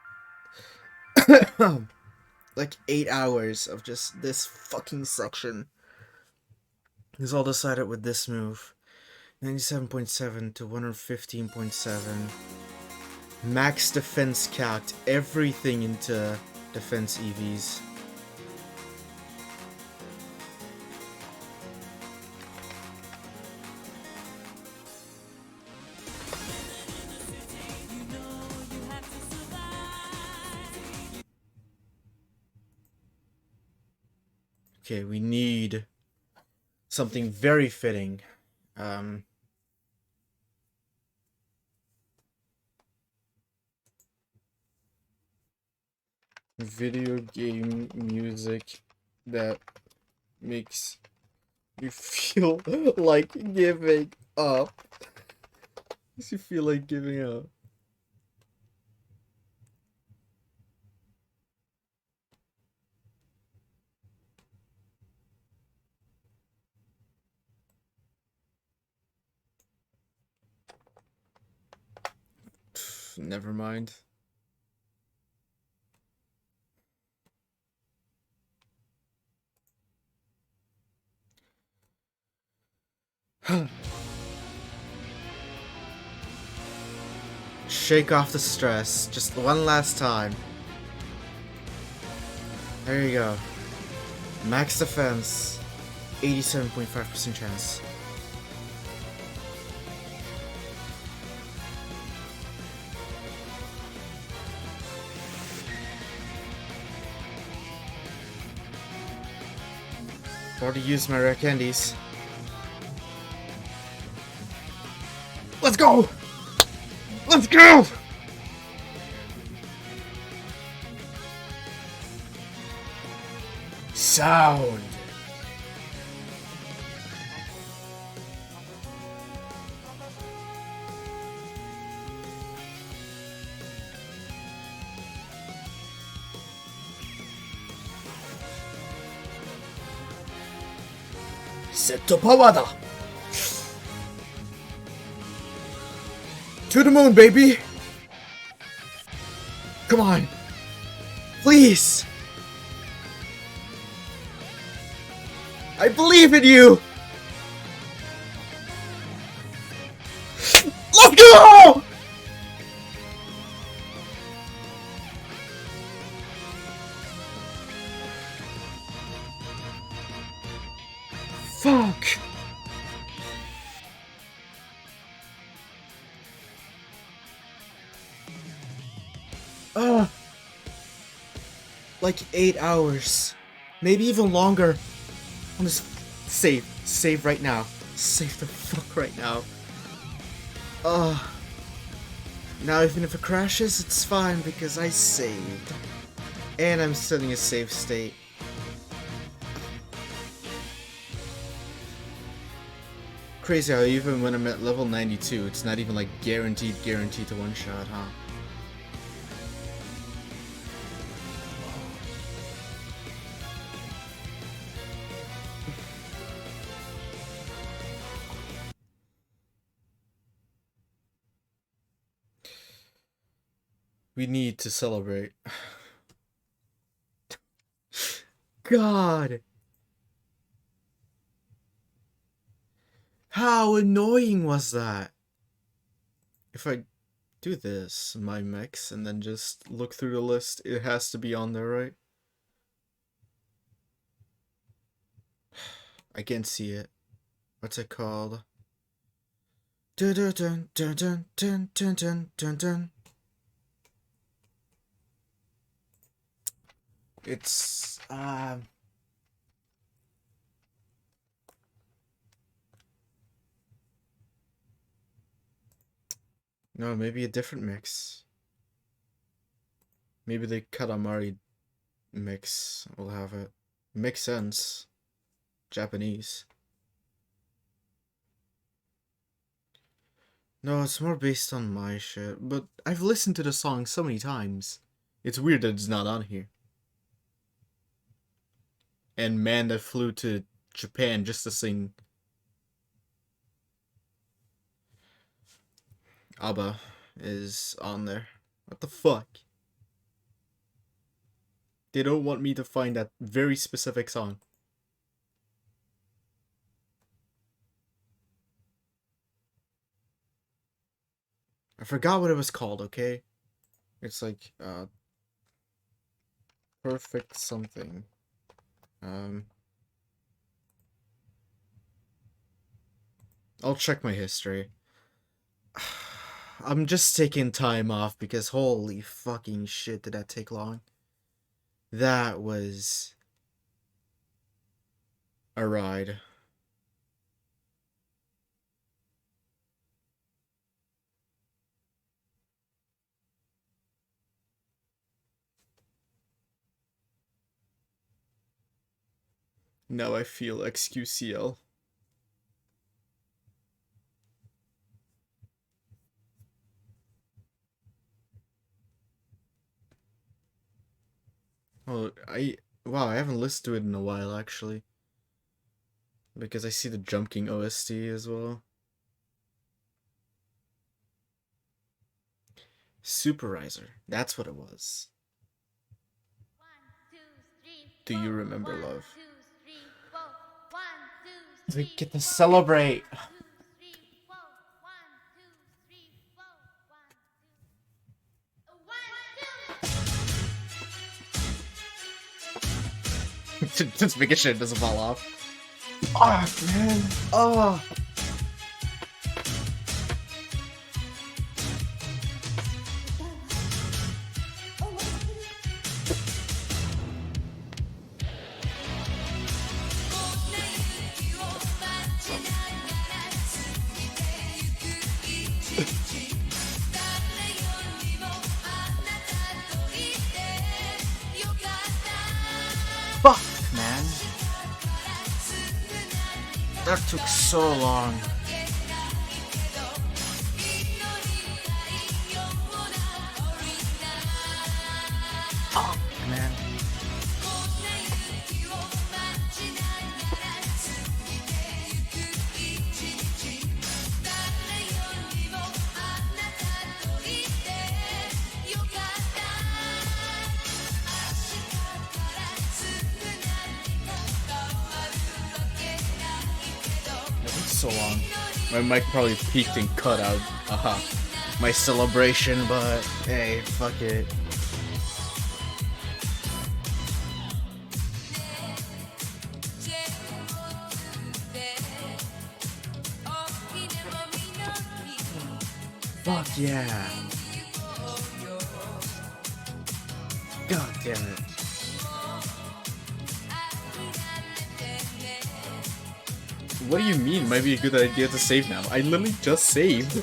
like 8 hours of just this fucking section is all decided with this move. 97.7 to 115.7. Max defense calced everything into defense EVs. Okay, we need something very fitting. Video game music that makes you feel like giving up. Makes you feel like giving up. Never mind. Shake off the stress. Just one last time. There you go. Max defense. 87.5% chance. Already used my rare candies. Let's go! Let's go! Sound. Seto power da! To the moon, baby! Come on! Please! I believe in you! Let's go! Fuck! Like 8 hours. Maybe even longer. I'm just save. Save right now. Save the fuck right now. Now even if it crashes, it's fine because I saved. And I'm still in a save state. Crazy how even when I'm at level 92, it's not even like guaranteed to one shot, huh? We need to celebrate. God! How annoying was that? If I do this, my mix, and then just look through the list, it has to be on there, right? I can't see it. What's it called? Dun dun dun dun dun dun dun dun dun dun. It's no, maybe a different mix. Maybe the Katamari mix will have it. Makes sense. Japanese. No, it's more based on my shit, but I've listened to the song so many times. It's weird that it's not on here. And Man That Flew to Japan just to sing ABBA is on there. What the fuck? They don't want me to find that very specific song. I forgot what it was called, okay? It's like, perfect something. I'll check my history. I'm just taking time off because holy fucking shit did that take long. That was a ride. Now I feel XQCL. Oh, wow, I haven't listened to it in a while actually. Because I see the Jump King OST as well. Superizer. That's what it was. Do you remember, love? We get to celebrate. Just making sure it doesn't fall off. Oh, man. Oh. Fuck, man. That took so long. Oh, man. That took so long. My mic probably peaked and cut out my celebration, but hey, fuck it. Fuck yeah. God damn it. What do you mean? Might be a good idea to save now. I literally just saved.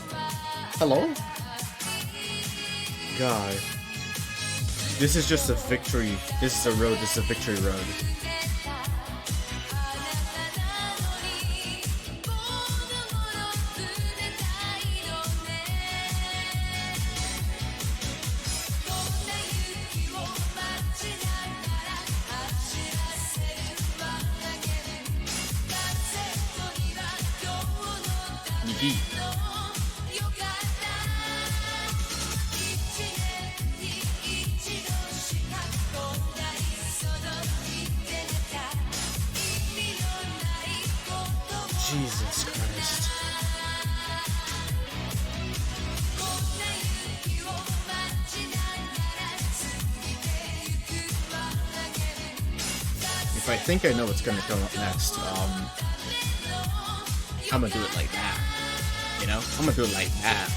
Hello? God. This is just a victory. This is a road. This is a victory road. Yeet. Jesus Christ. If I think I know what's gonna come up next, I'm gonna do it like that. You know? I'm gonna do it like that.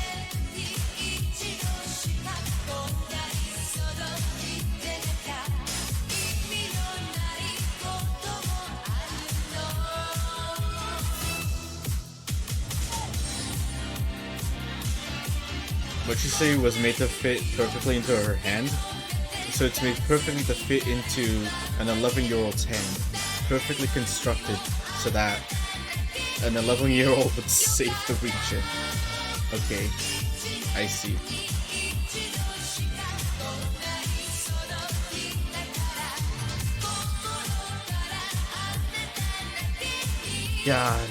What you say was made to fit perfectly into her hand? So it's made perfectly to fit into an 11-year-old's hand. Perfectly constructed so that an 11-year-old would save the region. Okay, I see. God.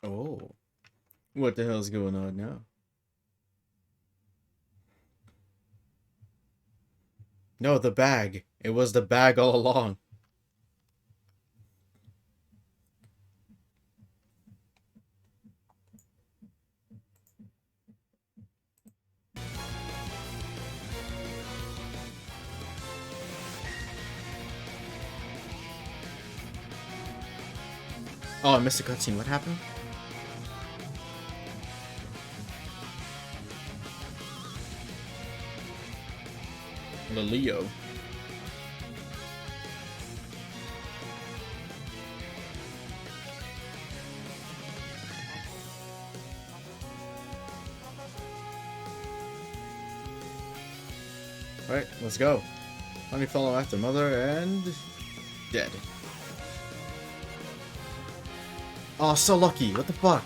Oh. What the hell's going on now? No, the bag. It was the bag all along. Oh, I missed a cutscene. What happened? The Leo. Alright, let's go. Let me follow after Mother and Dead. Oh, so lucky. What the fuck?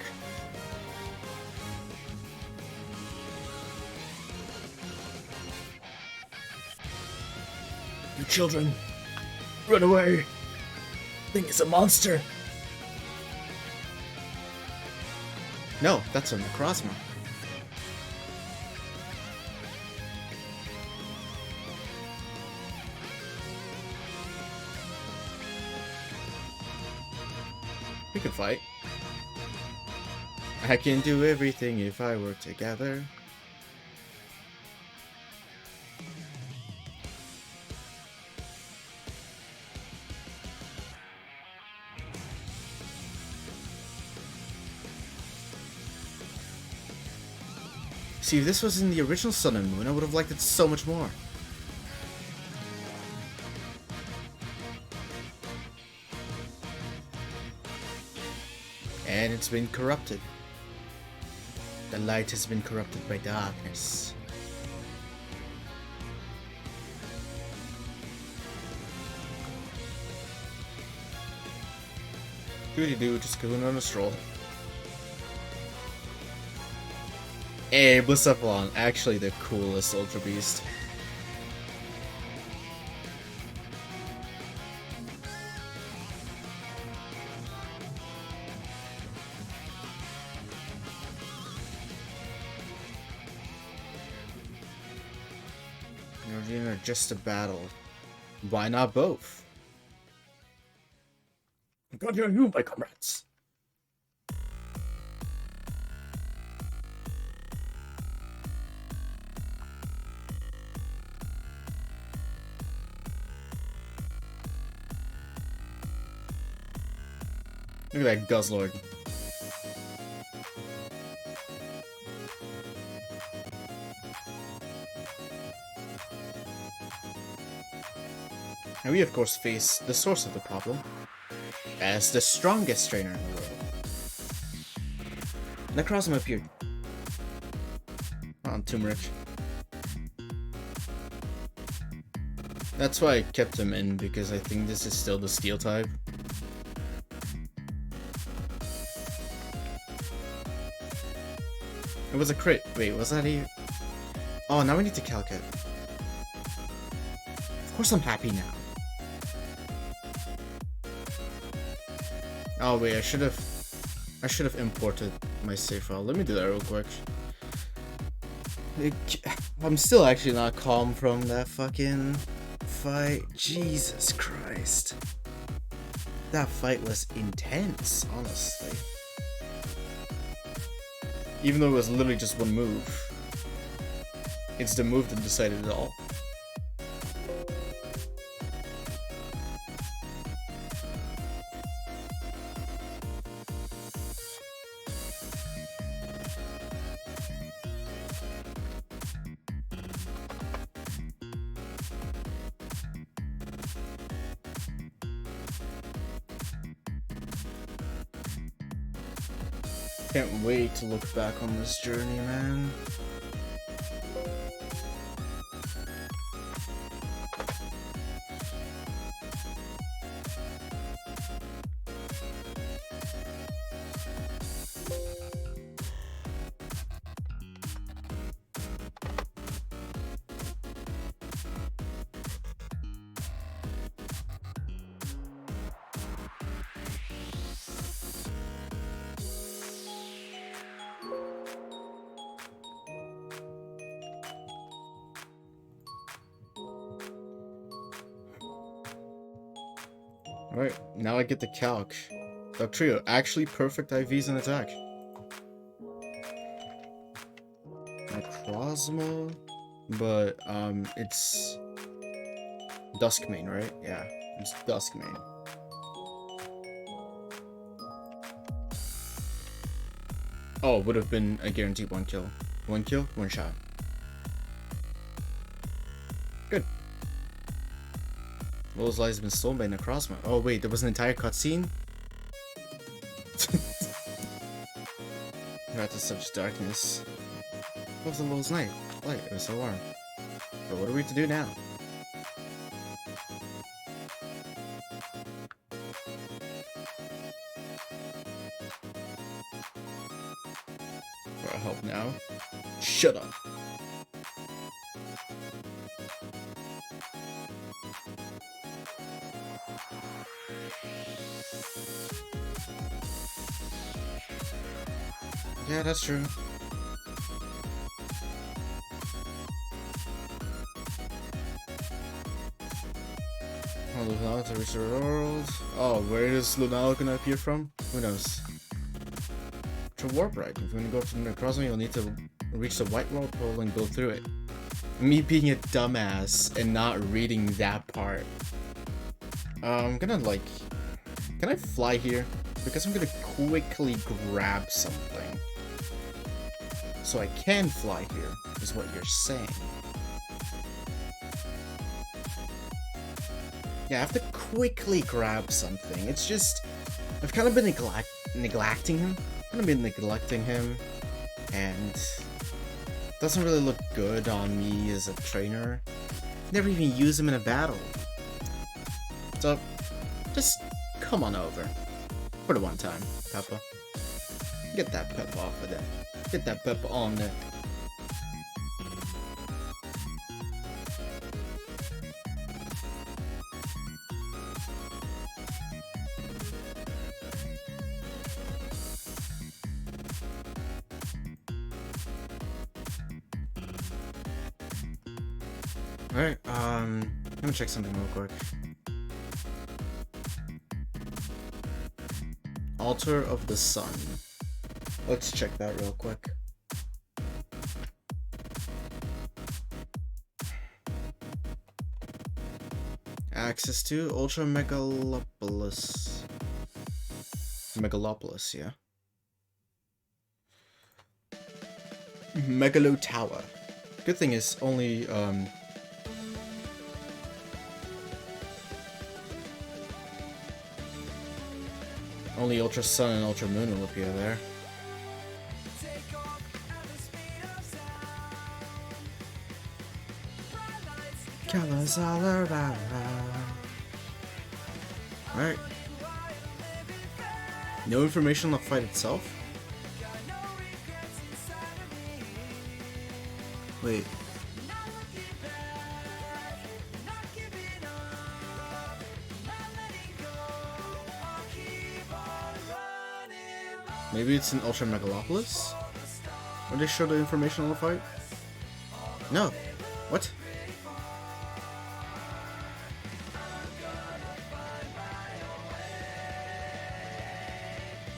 You children, run away. Thing is a monster. No, that's a Necrozma. We can fight. I can do everything if I work together. See, if this was in the original Sun and Moon, I would have liked it so much more. And it's been corrupted. The light has been corrupted by darkness. Doody-doo, just going on a stroll. Hey, Blissapalon, actually the coolest Ultra Beast. You're just a battle. Why not both? God, you're you, my comrades. Look at that Guzzlord. And we of course face the source of the problem as the strongest trainer in the world. Necrozma appeared. On Turmeric. That's why I kept him in, because I think this is still the steel type. It was a crit. Wait, was that even? Oh, now we need to calc it. Of course I'm happy now. Oh wait, I should have imported my save file. Let me do that real quick. I'm still actually not calm from that fucking fight. Jesus Christ. That fight was intense, honestly. Even though it was literally just one move. It's the move that decided it all. Can't wait to look back on this journey, man. Alright, now I get the calc. Dugtrio, actually perfect IVs and attack. Necrozma, but it's Duskmane, right? Yeah, it's Duskmane. Oh, would have been a guaranteed one kill. One kill, one shot. Good. Will's life has been stolen by Necrozma. Oh wait, there was an entire cutscene? You're to such darkness. What was the Will's night? Light, it was so warm. But what are we to do now? now. Shut up. Yeah, that's true. Oh, Lunala to reach the world. Oh, where is Lunala gonna appear from? Who knows? To warp right. If you're gonna go to the Necrozma, you'll need to reach the white world pole and go through it. Me being a dumbass and not reading that part. I'm gonna like... Can I fly here? Because I'm gonna quickly grab something. So I can fly here, is what you're saying. Yeah, I have to quickly grab something. It's just... I've kind of been neglecting him. And... it doesn't really look good on me as a trainer. Never even use him in a battle. So, just come on over. For the one time, Peppa. Get that Peppa off of there. Get that Peppa on there. Alright, let me check something real quick. Altar of the Sun. Let's check that real quick. Access to Ultra Megalopolis. Megalopolis, yeah. Megalo Tower. Good thing is only only Ultra Sun and Ultra Moon will appear there. Colors all around. Alright. No information on the fight itself? Wait. Maybe it's in Ultra Megalopolis? Where they show the information on the fight? No. What?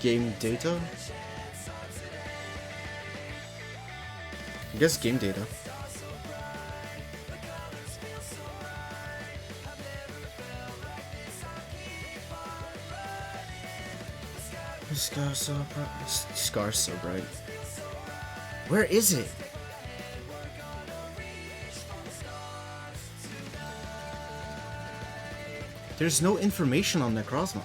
Game data? I guess game data. Scar so bright. Where is it? There's no information on Necrozma.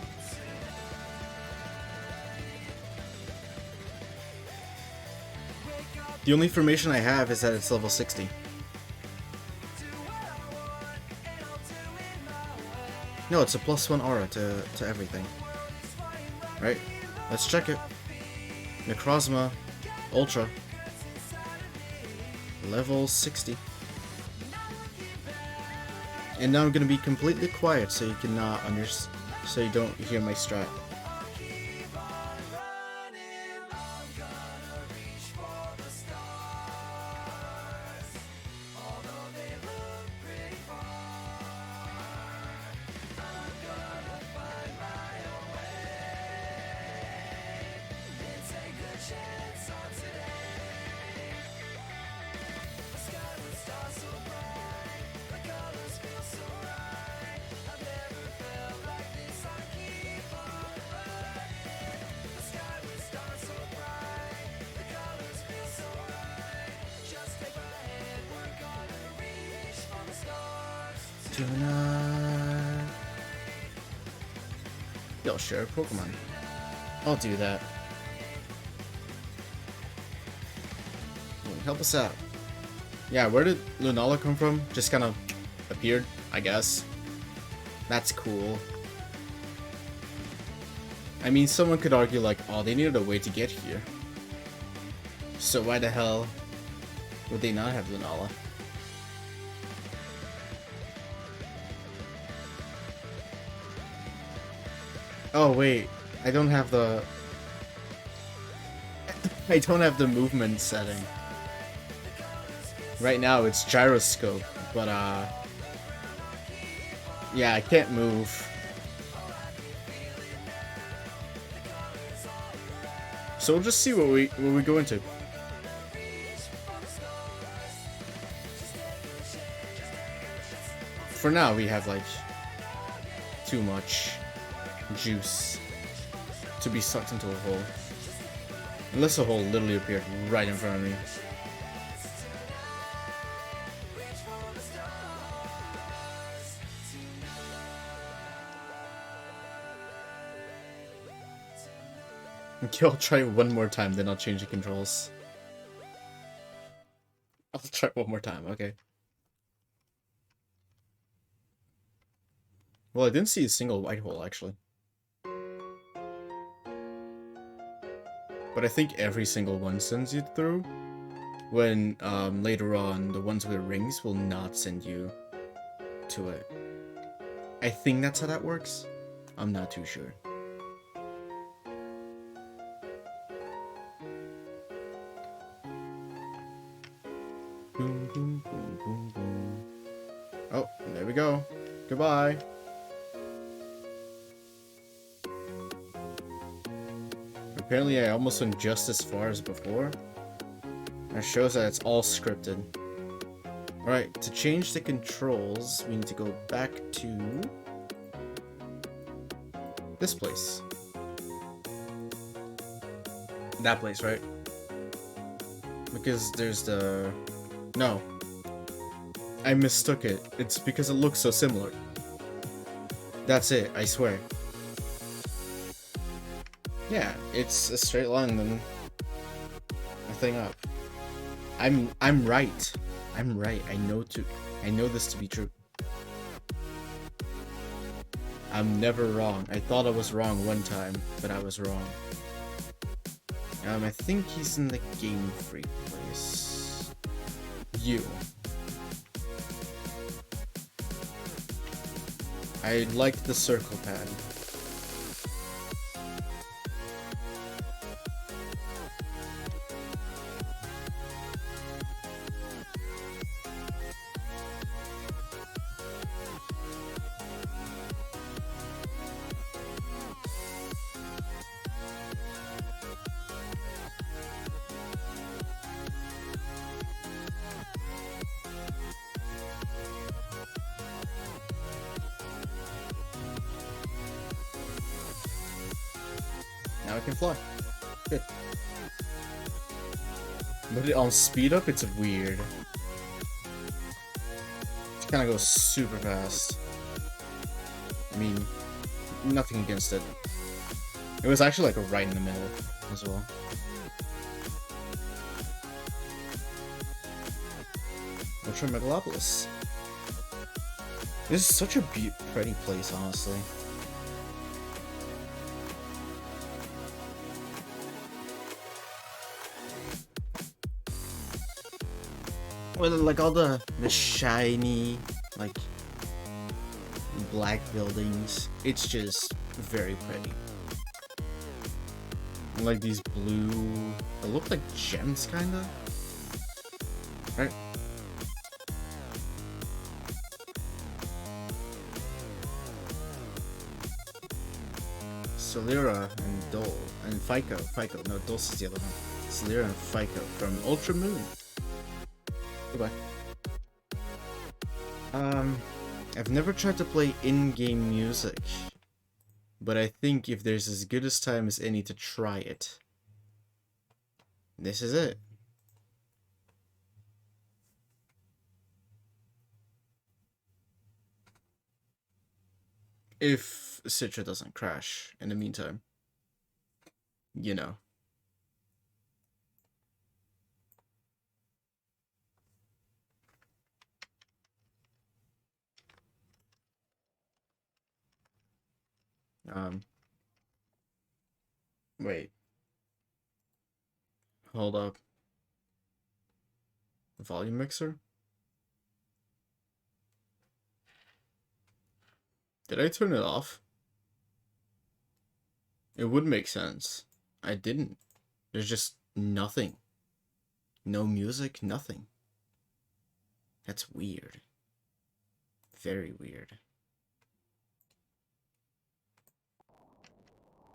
The only information I have is that it's level 60. No, it's a +1 aura to everything. Right? Let's check it. Necrozma Ultra. Level 60. And now I'm gonna be completely quiet so you cannot so you don't hear my strat. Tonight. Yo, share a Pokemon. I'll do that. Help us out. Yeah, where did Lunala come from? Just kind of appeared, I guess. That's cool. I mean, someone could argue like, oh, they needed a way to get here. So why the hell would they not have Lunala? Oh wait, I don't have the I don't have the movement setting. Right now it's gyroscope, but yeah, I can't move. So we'll just see what we go into. For now, we have like too much juice to be sucked into a hole. Unless a hole literally appeared right in front of me. Okay, I'll try one more time, then I'll change the controls. I'll try one more time, okay. Well, I didn't see a single white hole, actually. But I think every single one sends you through, when later on, the ones with rings will not send you to it. I think that's how that works. I'm not too sure. Boom, boom, boom, boom, boom. Oh, there we go. Goodbye. Apparently I almost went just as far as before. That shows that it's all scripted. Alright, to change the controls, we need to go back to this place. That place, right? Because there's the... No. I mistook it. It's because it looks so similar. That's it, I swear. Yeah, it's a straight line, then a thing up. I'm right. I'm right. I know this to be true. I'm never wrong. I thought I was wrong one time, but I was wrong. I think he's in the Game Freak place. You. I like the circle pad. Now I can fly. Good. But on speed up, it's weird. It kind of goes super fast. I mean, nothing against it. It was actually like right in the middle as well. Ultra Megalopolis. This is such a pretty place, honestly. Well, like all the shiny, like black buildings, it's just very pretty. And like these blue, they look like gems, kinda, right? Solera and Dole and Fico. No, Dulce is the other one. Solera and Fico from Ultra Moon. Goodbye. I've never tried to play in-game music, but I think if there's as good a time as any to try it, this is it. If Citra doesn't crash in the meantime, you know. Wait. Hold up. Volume mixer? Did I turn it off? It would make sense. I didn't. There's just nothing. No music, nothing. That's weird. Very weird.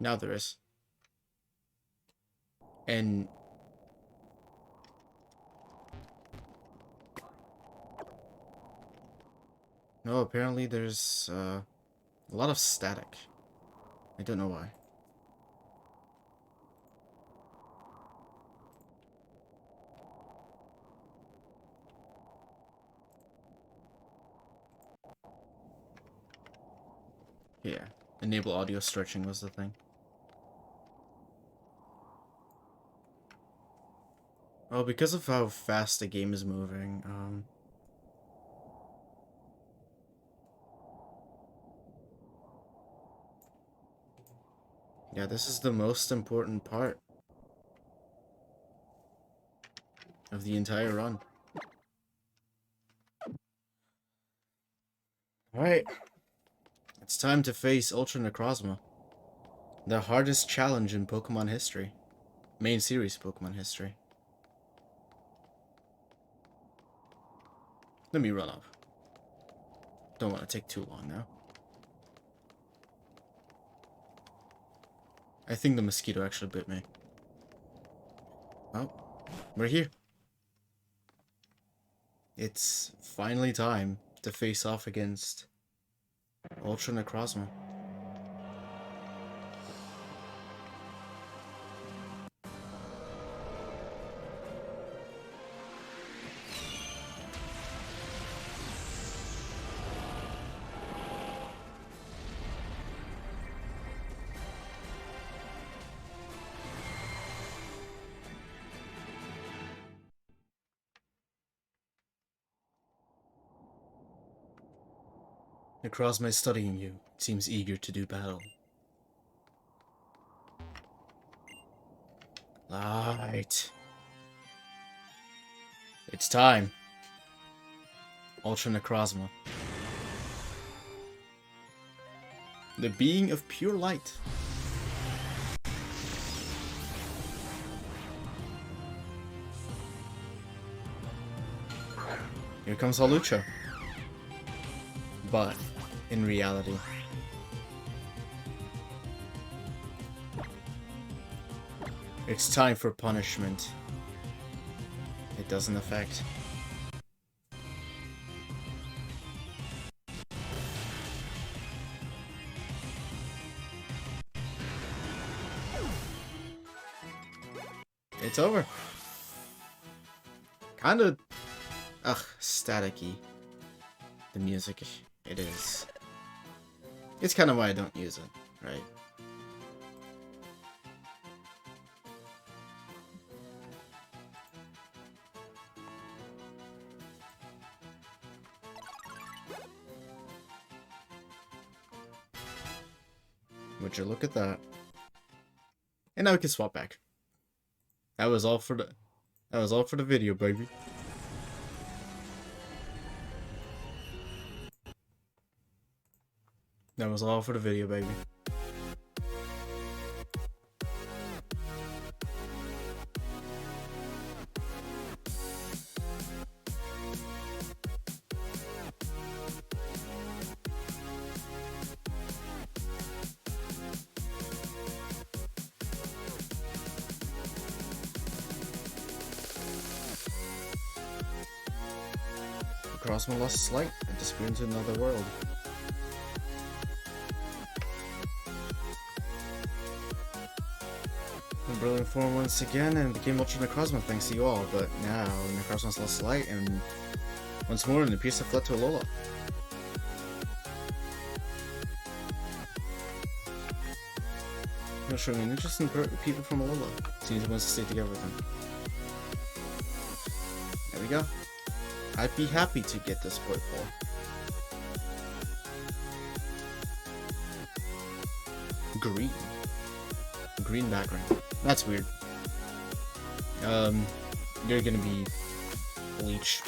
Now there is. And no, apparently there's a lot of static. I don't know why. Yeah, enable audio stretching was the thing. Well, because of how fast the game is moving, yeah, this is the most important part of the entire run. Alright. It's time to face Ultra Necrozma. The hardest challenge in Pokemon history. Main series Pokemon history. Let me run up. Don't want to take too long now. I think the mosquito actually bit me. Oh, we're here. It's finally time to face off against Ultra Necrozma. Necrozma is studying you. It seems eager to do battle. Right. It's time. Ultra Necrozma. The being of pure light. Here comes Hawlucha. But, in reality, it's time for punishment. It doesn't affect. It's over. Kinda, staticky. The music, it is. It's kind of why I don't use it, right? Would you look at that? And now we can swap back. That was all for the video, baby. That was all for the video, baby. Necrozma lost its light and disappeared into another world. In brilliant form once again and became Ultra Necrozma thanks to you all, but now Necrozma's lost light and once more and appears to have fled to Alola. Not showing an interest in people from Alola. Seems he wants to stay together with them. There we go. I'd be happy to get this boy for. Green. Green background. That's weird. You're gonna be Bleach.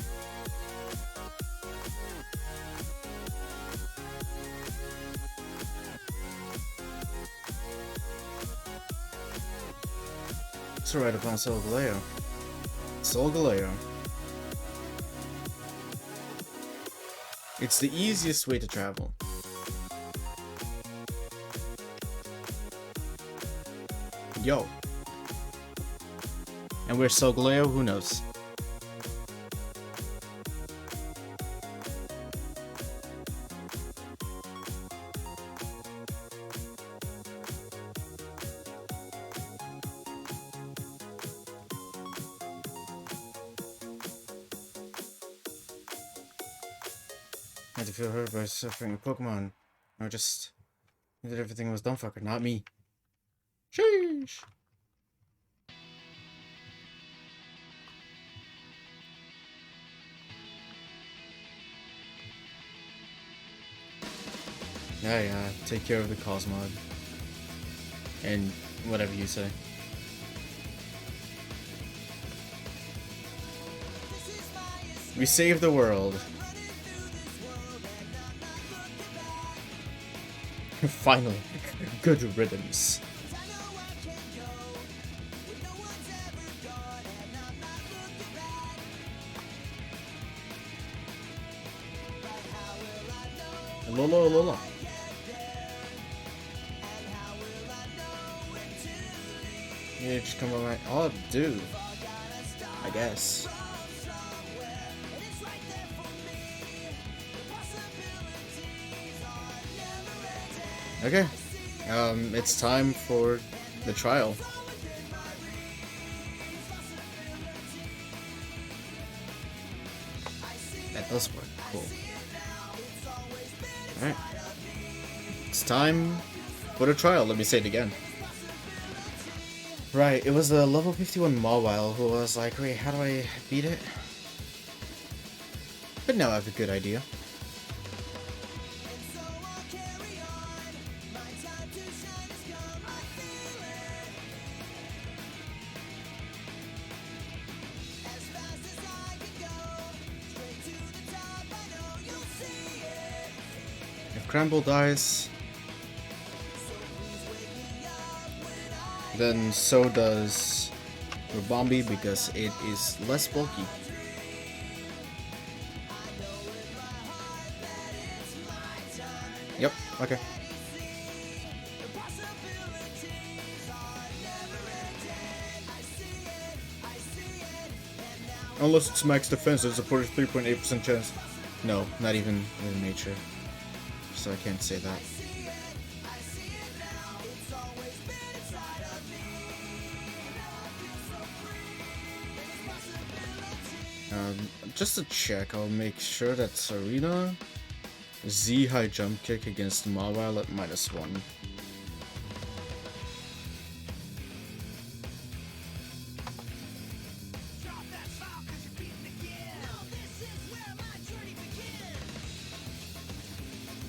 It's right upon Solgaleo. Solgaleo. It's the easiest way to travel. Yo. And where's Solgaleo? Who knows? I had to feel hurt by suffering Pokemon. Or just knew that everything was dumbfucker, not me. Sheesh. Yeah, take care of the Cosmog. And whatever you say. We saved the world. Finally, good riddance. Lola. Yeah, just come on. I'll do. I guess. Okay. It's time for the trial. That does work. Cool. Alright. It's time for the trial. Let me say it again. Right, it was a level 51 Mawile who was like, wait, how do I beat it? But now I have a good idea. If Cramble dies, then so does Rubombi because it is less bulky. Yep, okay. Unless it's max defense, it's a 43.8% chance. No, not even in nature. So I can't say that. Just to check, I'll make sure that Serena Z high jump kick against Mawile at -1.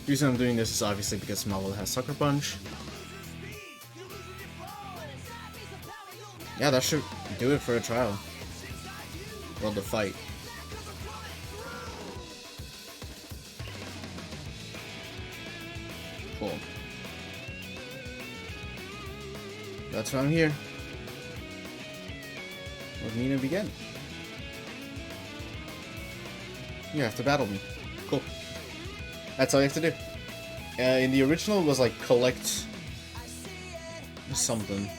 The reason I'm doing this is obviously because Mawile has Sucker Punch. Yeah, that should do it for a trial. Well, the fight. Cool. That's why I'm here. Let Nina begin. You have to battle me. Cool. That's all you have to do. In the original, it was like collect something.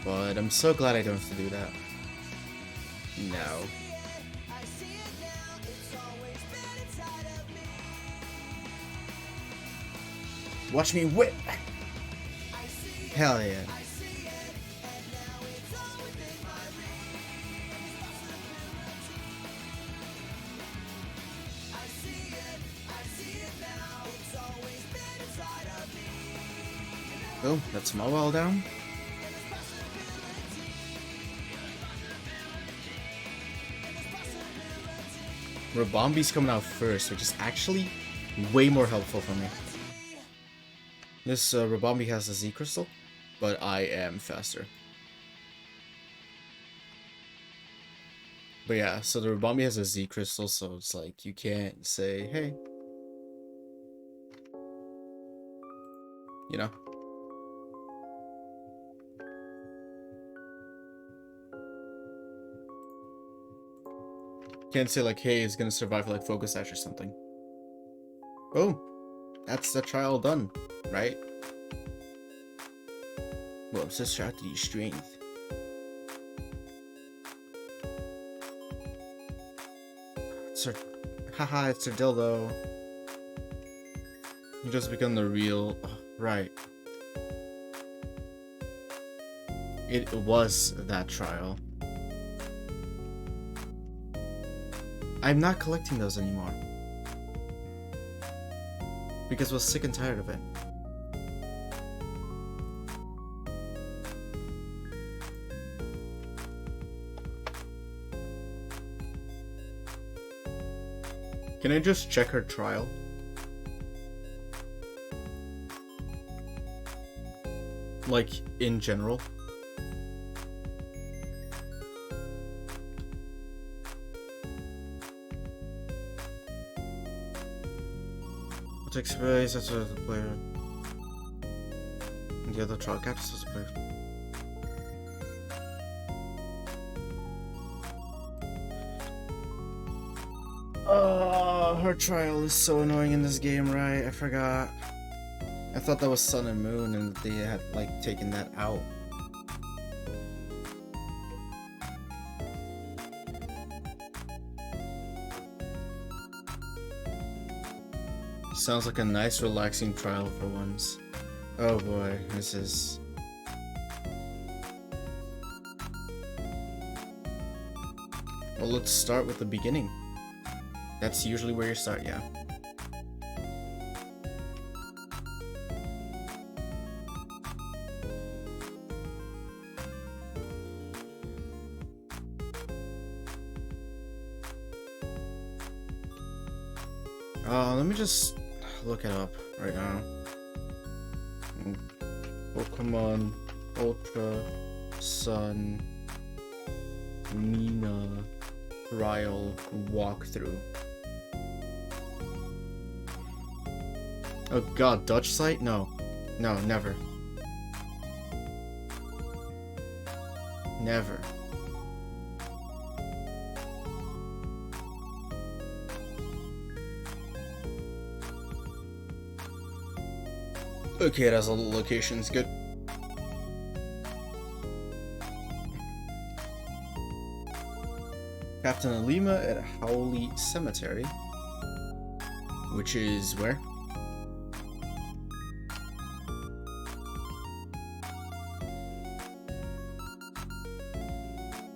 But I'm so glad I don't have to do that. No. Watch me whip! Hell yeah. Oh, that's Mawile down. Rubombi's coming out first, which is actually way more helpful for me. This Rubombi has a Z crystal, but I am faster. But yeah, so the Rubambi has a Z crystal, so it's like you can't say, hey. You know? Can't say like, hey, it's gonna survive like Focus Sash or something. Boom. That's the trial done, right? Well, I'm just shout to your strength. It's her, haha, it's her dildo. You just become the real, oh, right. It was that trial. I'm not collecting those anymore. Because I was sick and tired of it. Can I just check her trial? Like, in general? It takes place as a player. And the other trial captures as a player. Her trial is so annoying in this game, right? I forgot. I thought that was Sun and Moon and they had like taken that out. Sounds like a nice relaxing trial for once. Oh boy, this is... Well, let's start with the beginning. That's usually where you start, yeah. Let me just look it up right now. Pokemon Ultra Sun Nina trial walkthrough. Oh god, Dutch site? No. No, never. Never. Okay, it has all the locations, good. Captain Alima at Howley Cemetery. Which is where?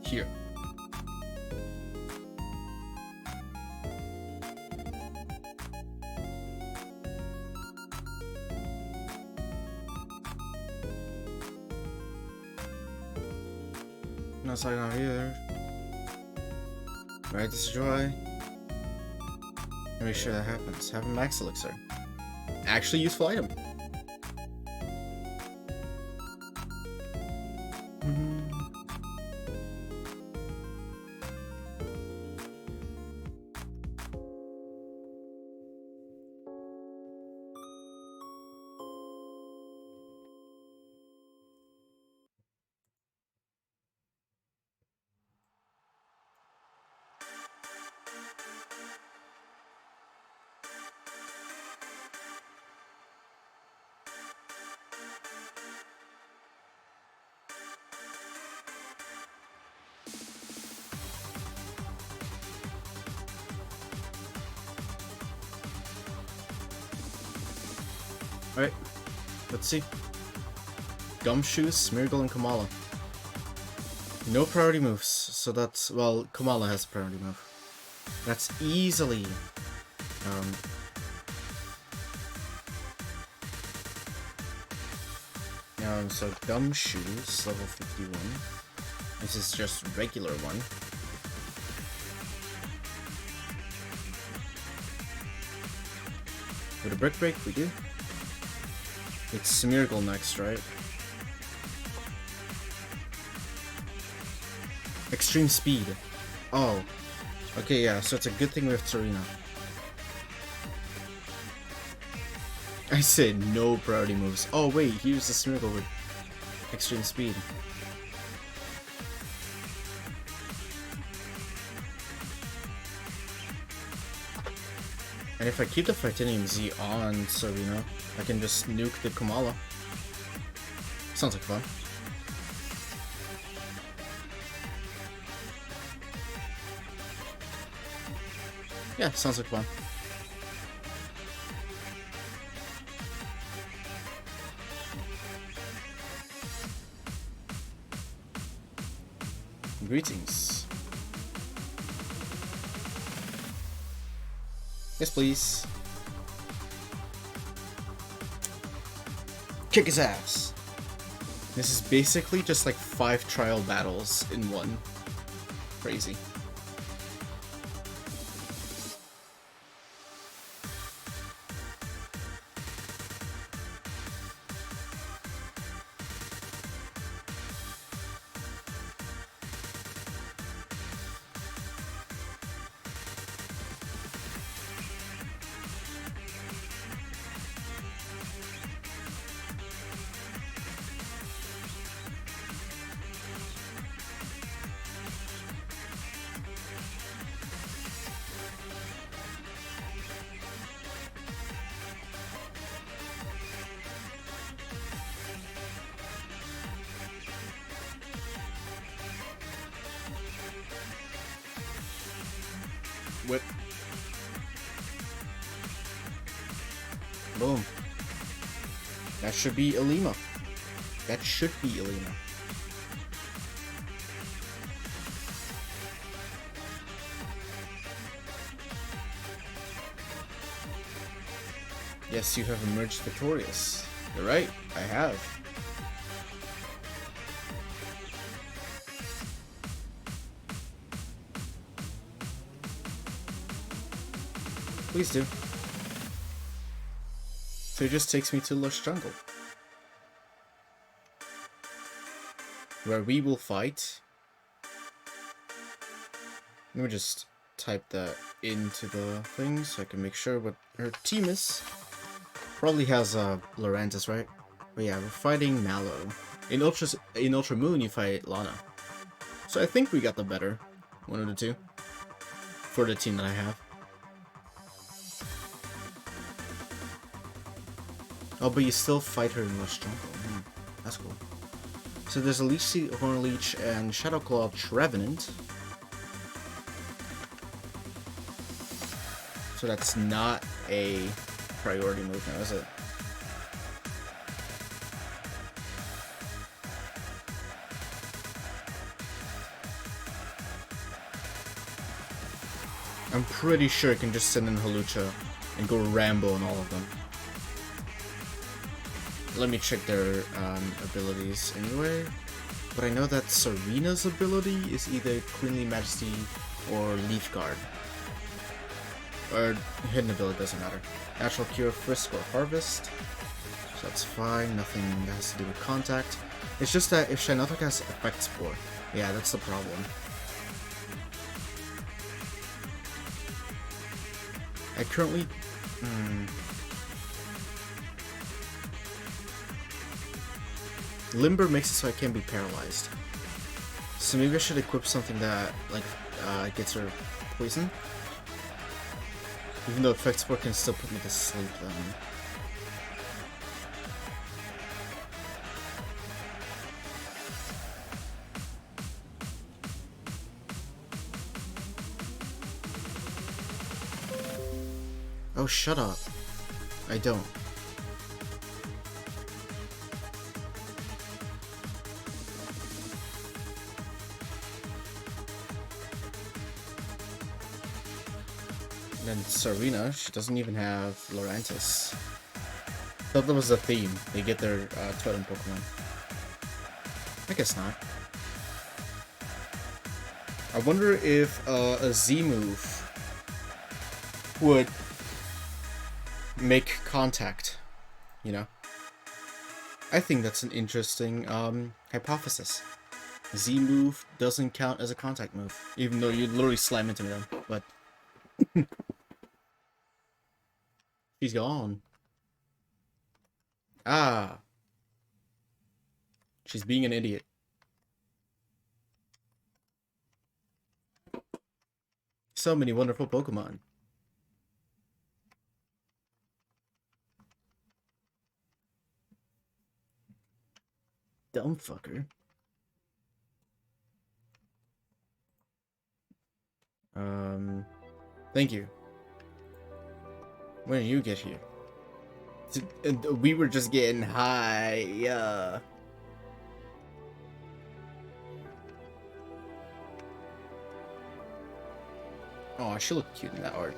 Here. No, it's like not here. Right, destroy. Make sure that happens. Have a max elixir. Actually useful item. Alright, let's see. Gumshoes, Smeargle, and Kamala. No priority moves, so that's, well, Kamala has a priority move. That's easily, so Gumshoes, level 51. This is just regular one. With a Brick Break, we do. It's Smeargle next, right? Extreme Speed. Oh. Okay, yeah, so it's a good thing we have Serena. I said no priority moves. Oh wait, he used the Smeargle with extreme speed. And if I keep the Titanium Z on Serena, I can just nuke the Kamala. Sounds like fun. Yeah, sounds like fun. Greetings. Yes, please. Kick his ass. This is basically just like 5 trial battles in one. Crazy. Whip. Boom. That should be Ilima. That should be Ilima. Yes, you have emerged victorious. You're right, I have. Please do. So it just takes me to Lush Jungle, where we will fight. Let me just type that into the thing so I can make sure what her team is. Probably has Lorantis, right? But yeah, we're fighting Mallow. In Ultra Moon, you fight Lana. So I think we got the better one of the two for the team that I have. Oh, but you still fight her in Lush Jungle. That's cool. So there's a Leech Seed, Horn Leech, and Shadowclaw Trevenant. So that's not a priority move now, is it? I'm pretty sure I can just send in Hawlucha and go Rambo on all of them. Let me check their abilities anyway. But I know that Serena's ability is either Queenly Majesty or Leaf Guard. Or hidden ability, doesn't matter. Natural Cure, Frisk, or Harvest. So that's fine, nothing that has to do with contact. It's just that if Shiinotic has Effect Spore, yeah, that's the problem. I currently... Limber makes it so I can't be paralyzed. So maybe I should equip something that, like, gets her poison. Even though Effect Spore can still put me to sleep then. Oh, shut up. I don't. And then Serena, she doesn't even have Lorantis. Thought that was the theme. They get their totem Pokemon. I guess not. I wonder if a Z move would make contact, you know? I think that's an interesting hypothesis. Z move doesn't count as a contact move, even though you literally slam into them. But she's gone. Ah, she's being an idiot. So many wonderful Pokemon. Dumb fucker. Thank you. When did you get here? We were just getting high, yeah. Oh, she looked cute in that art.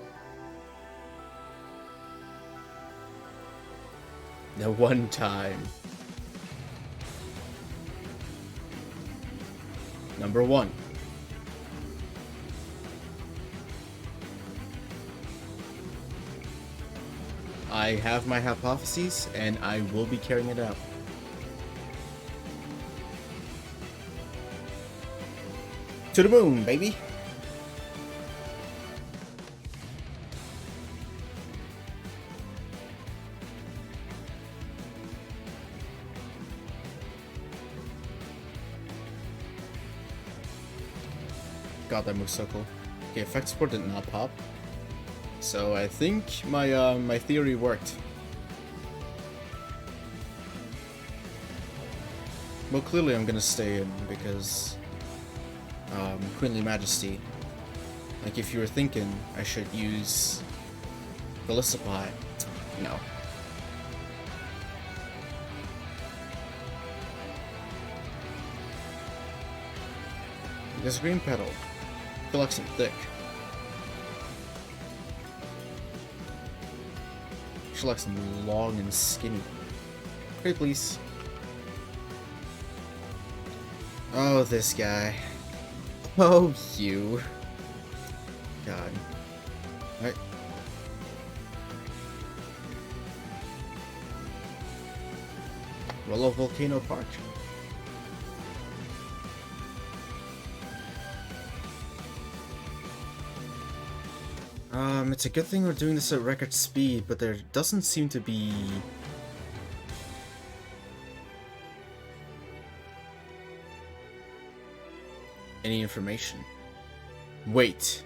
The one time. Number 1. I have my hypotheses, and I will be carrying it out. To the moon, baby! God, that move's so cool. Okay, effect support did not pop. So I think my my theory worked. Well, clearly I'm gonna stay in because Queenly Majesty. Like, if you were thinking I should use Felicipie, no. This green petal, I feel like some thick. She likes them long and skinny. Pretty please. Oh, this guy. Oh, you. God. Alright. Willow Volcano Park. It's a good thing we're doing this at record speed, but there doesn't seem to be any information. Wait.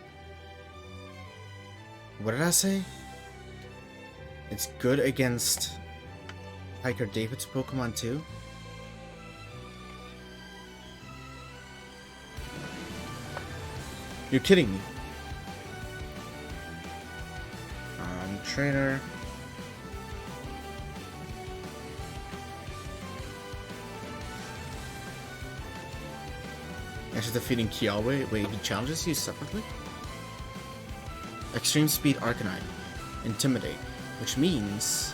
What did I say? It's good against Hiker David's Pokemon too? You're kidding me. Trainer. After defeating Kiawe, wait, he challenges you separately? Extreme Speed Arcanine. Intimidate. Which means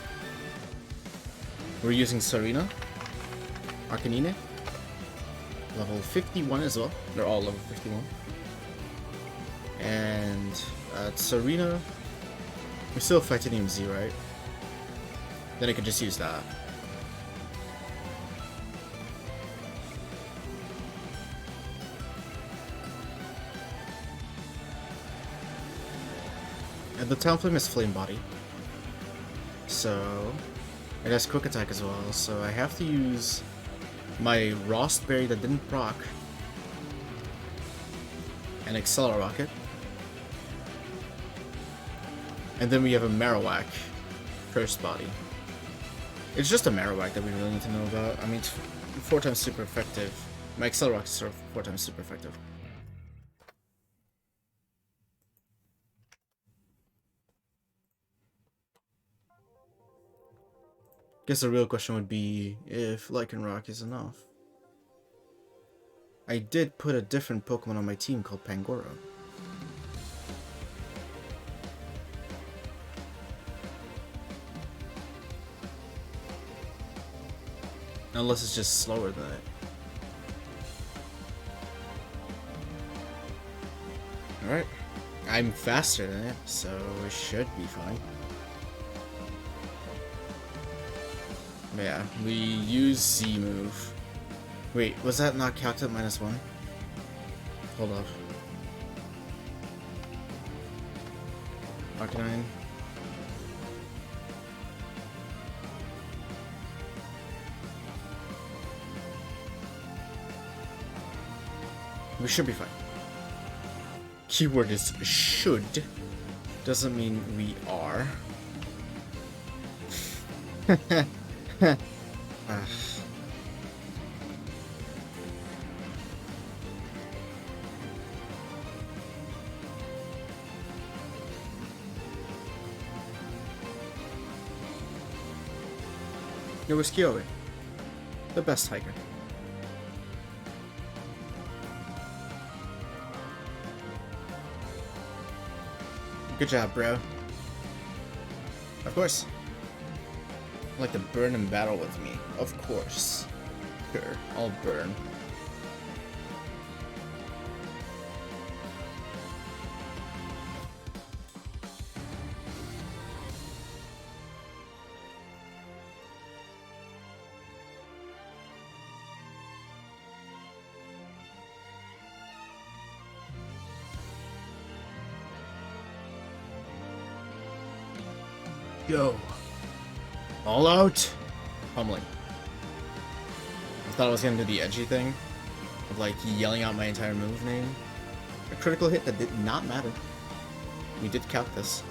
we're using Serena. Arcanine. Level 51 as well. They're all level 51. And Serena. We're still Titanium Z, right? Then I could just use that. And the Talonflame is Flame Body. So it has Quick Attack as well, so I have to use my Rost Berry that didn't proc and Accelera Rocket. And then we have a Marowak, First Body. It's just a Marowak that we really need to know about. I mean, it's 4 times super effective. My Accelera is 4 times super effective. Guess the real question would be if Lycanroc is enough. I did put a different Pokemon on my team called Pangoro. Unless it's just slower than it. Alright. I'm faster than it, so it should be fine. But yeah, we use Z move. Wait, was that not calculated -1? Hold up. Arcanine. We should be fine. Keyword is should. Doesn't mean we are. It was Kyoe, the best hiker. Good job, bro. Of course. I'd like to burn in battle with me. Of course. Sure, I'll burn. Go. All out. Pummeling. I thought I was gonna do the edgy thing of like yelling out my entire move name. A critical hit that did not matter. We did count this.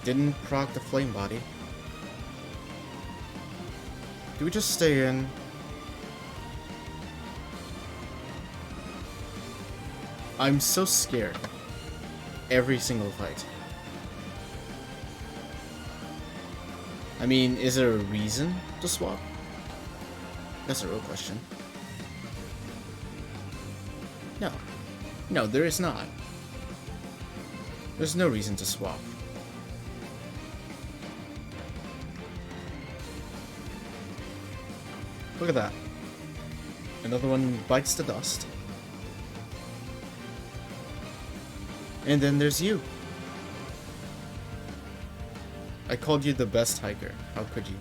Didn't proc the flame body. Do we just stay in? I'm so scared. Every single fight. I mean, is there a reason to swap? That's a real question. No. No, there is not. There's no reason to swap. Look at that. Another one bites the dust. And then there's you. I called you the best hiker. How could you?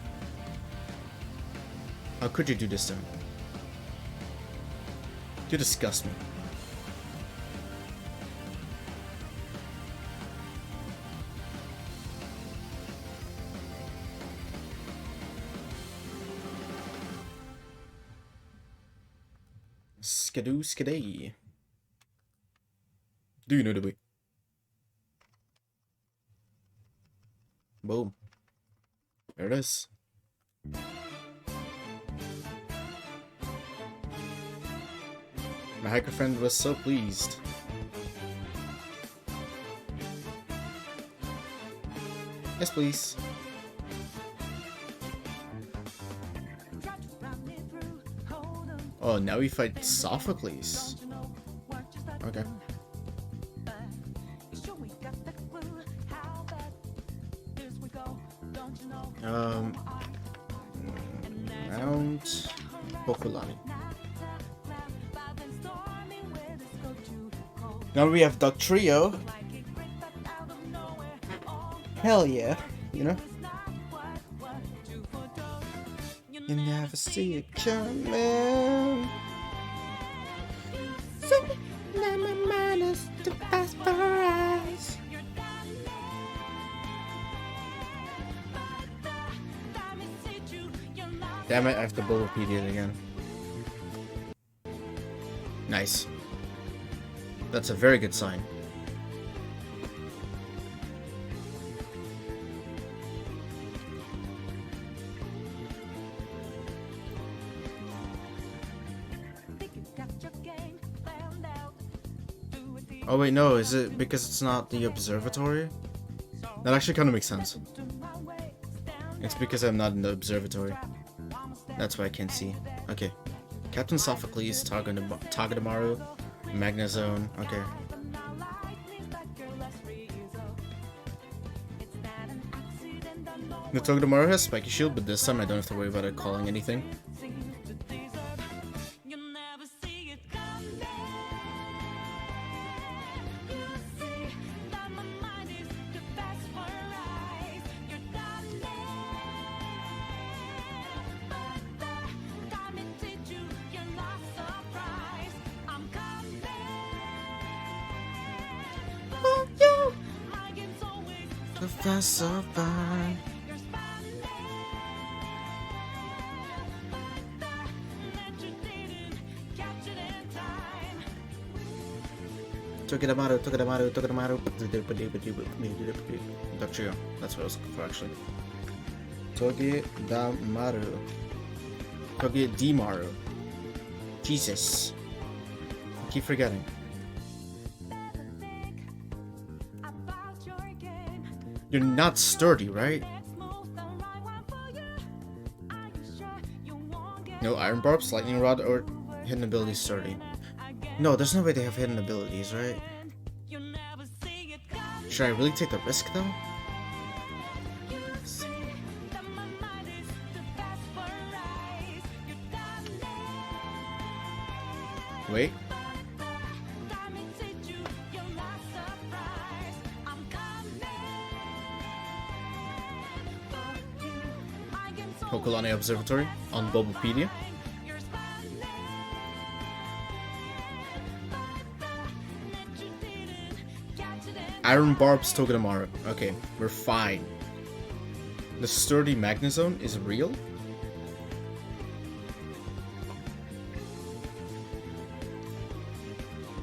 How could you do this to me? You disgust me. Skadoo skaday. Do you know the way? Boom. There it is. My hiker friend was so pleased. Yes, please. Oh, now we fight Sophocles. Okay. Mount Bokulani. Now we have Duck Trio. Hell yeah, you know? You never see it coming. So, now my mind is to pasperize. Damn it, I have to Bulbapedia it again. Nice. That's a very good sign. Oh wait, no, is it because it's not the observatory? That actually kind of makes sense. It's because I'm not in the observatory. That's why I can't see. Okay. Captain Sophocles, Togedemaru, Magnezone, okay. The Togedemaru has Spiky Shield, but this time I don't have to worry about it calling anything. fast, so fine. Togedamaru. Dachio. That's what I was looking for, actually. Togedamaru. Togedimaru. Jesus. I keep forgetting. You're not sturdy, right? No iron barbs, lightning rod, or hidden abilities sturdy. No, there's no way they have hidden abilities, right? Should I really take the risk, though? Wait. Hokulane Observatory on Bulbapedia. Iron Barbs Togedamaru. Okay, we're fine. The sturdy Magnezone is real?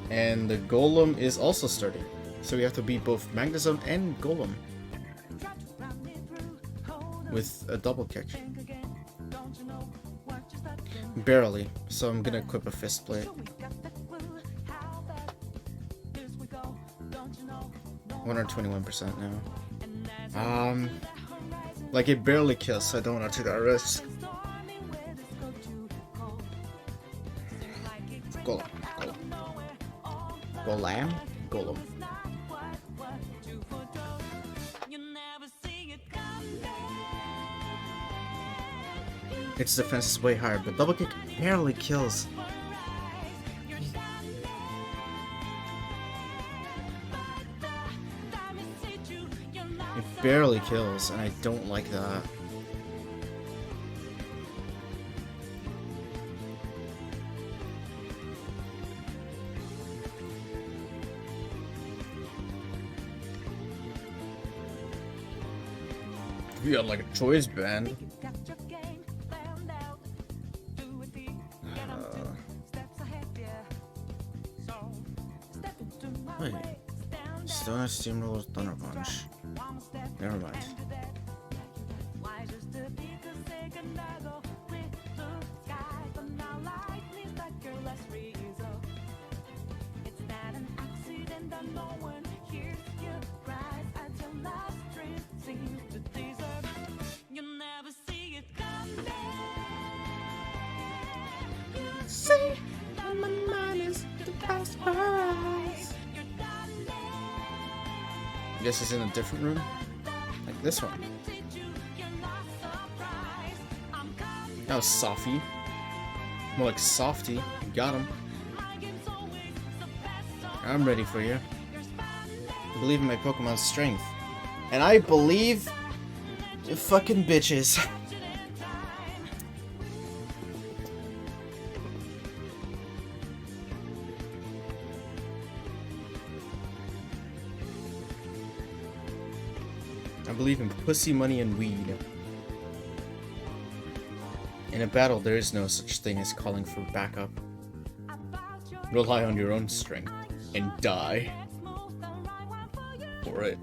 And the Golem is also sturdy. So we have to beat both Magnezone and Golem. With a double kick. Barely. So I'm gonna equip a Fist Blade. 121% now. Like it barely kills, so I don't want to take that risk. Golem. Golem? Golem. Its defense is way higher, but double kick barely kills. It barely kills, and I don't like that. We got like a choice band. Wait. Stoner Steamroller Thunder Punch. Never mind. This is in a different room? Like this one. That was Softy. More like Softy. You got him. I'm ready for you. I believe in my Pokemon's strength. And I believe the fucking bitches. I believe in pussy, money, and weed. In a battle, there is no such thing as calling for backup. Rely on your own strength and die for it.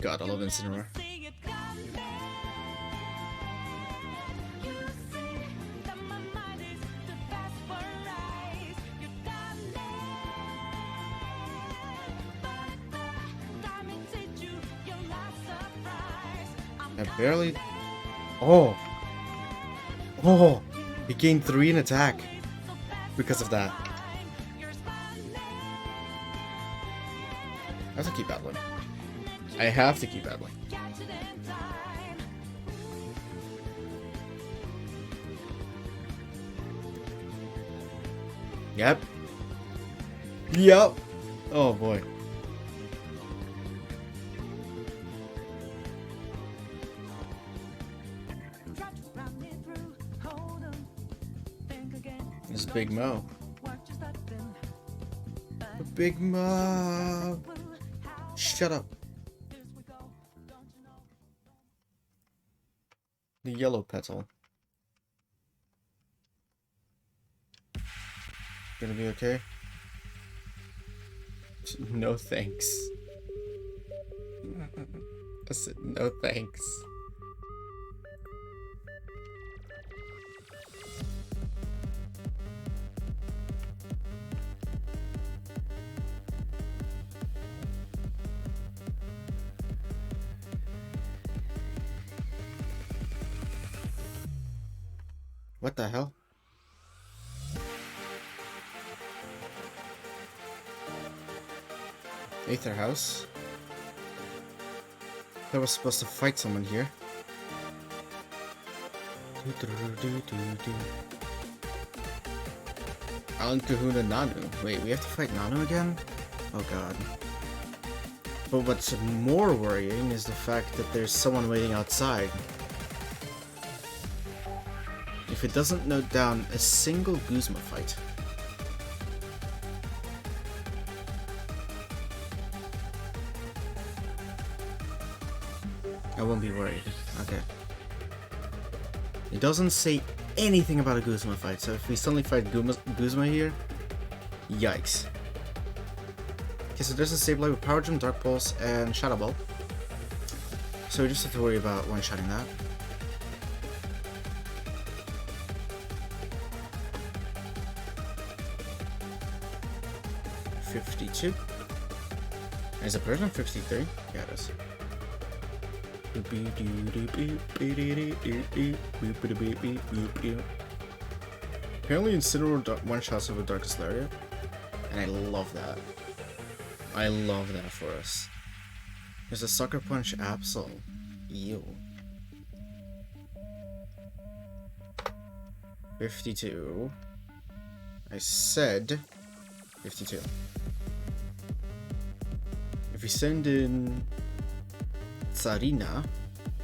God, I love Incineroar. I barely... Oh! Oh! It gained 3 in attack because of that. I have to keep battling. I have to keep battling. Yep. Yep. Oh boy. This is Big Mo. Big Mom. Shut up. The yellow petal. Gonna be okay? No thanks. I said no thanks. What the hell? Aether House? I was supposed to fight someone here. Alan Kahuna Nanu. Wait, we have to fight Nanu again? Oh god. But what's more worrying is the fact that there's someone waiting outside. If it doesn't note down a single Guzma fight. I won't be worried. Okay. It doesn't say anything about a Guzma fight, so if we suddenly fight Guzma here, yikes. Okay, so there's a Sableye with Power Gem, Dark Pulse, and Shadow Ball. So we just have to worry about one-shotting that. $52. Is it Persian 53? Yeah, it is. Apparently Incineroar one-shots over Darkest Lariat, and I love that. I love that for us. There's a Sucker Punch Absol. Ew. 52. I said 52. If we send in Tsarina,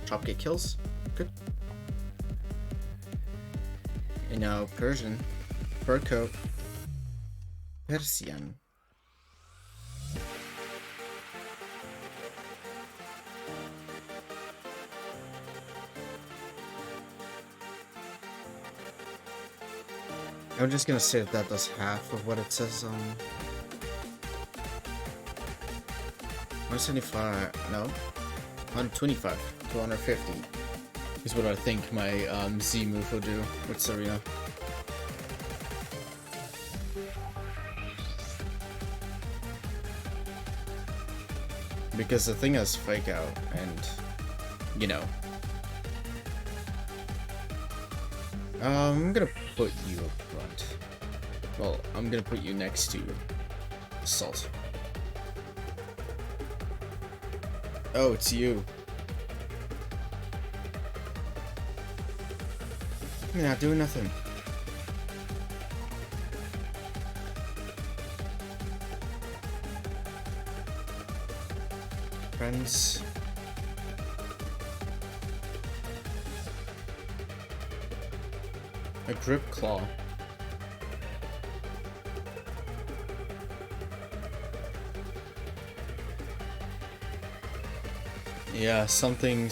Dropkick kills. Good. And now Persian, Fur Coat, Persian. I'm just gonna say that that does half of what it says on 175, no, 125 to 150 is what I think my Z move will do with Serena. Because the thing has Fake Out, and you know, I'm gonna put you up front. Well, I'm gonna put you next to Salt. Oh, it's you. You're not doing nothing. Friends. A Grip Claw. Yeah, something.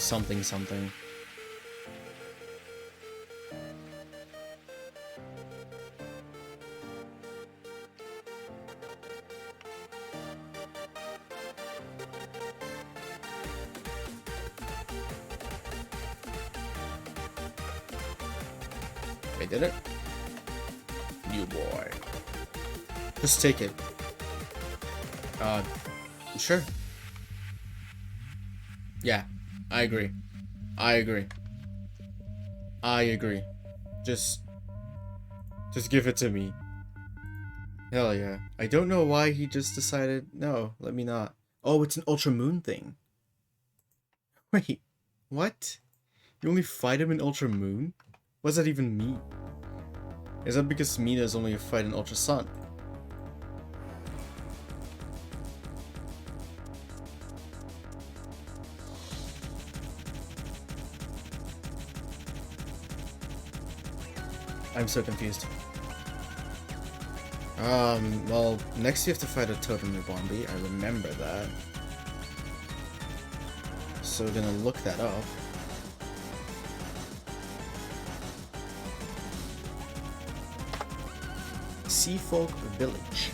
I did it. You boy. Just take it. Sure. Yeah, I agree. Just give it to me. Hell yeah. I don't know why he just decided, no, let me not. Oh, it's an Ultra Moon thing. Wait, what? You only fight him in Ultra Moon? What does that even mean? Is that because Mina is only a fight in Ultra Sun? I'm so confused. Well, next you have to fight a Totem Bombi. I remember that. So we're gonna look that up. Seafolk Village.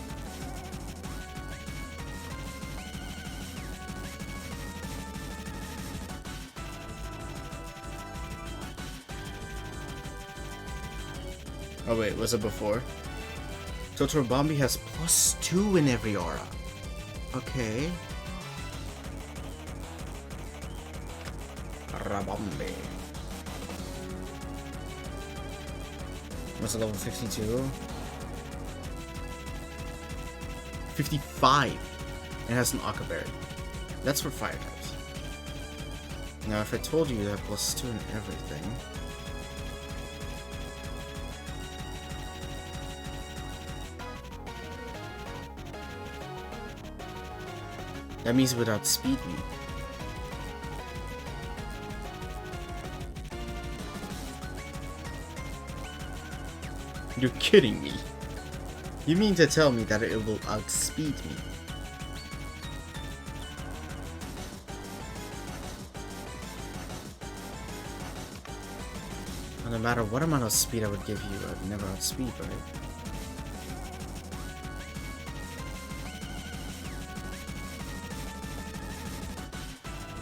Oh wait, was it before? Totoro Bombi has +2 in every aura. Okay. Rabombi. What's it, level 52? 55. It has an Akaberry. That's for fire types. Now if I told you that +2 in everything. That means it would outspeed me. You're kidding me. You mean to tell me that it will outspeed me? No matter what amount of speed I would give you, I'd never outspeed, right?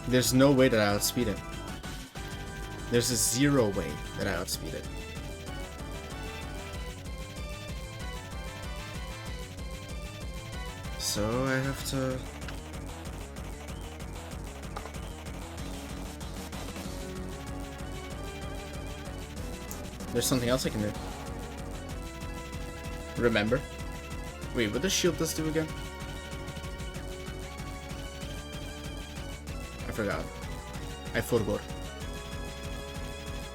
There's no way that I outspeed it. There's a 0 way that I outspeed it. So I have to... There's something else I can do. Remember? Wait, what does shield this do again? I forgot. I forgot.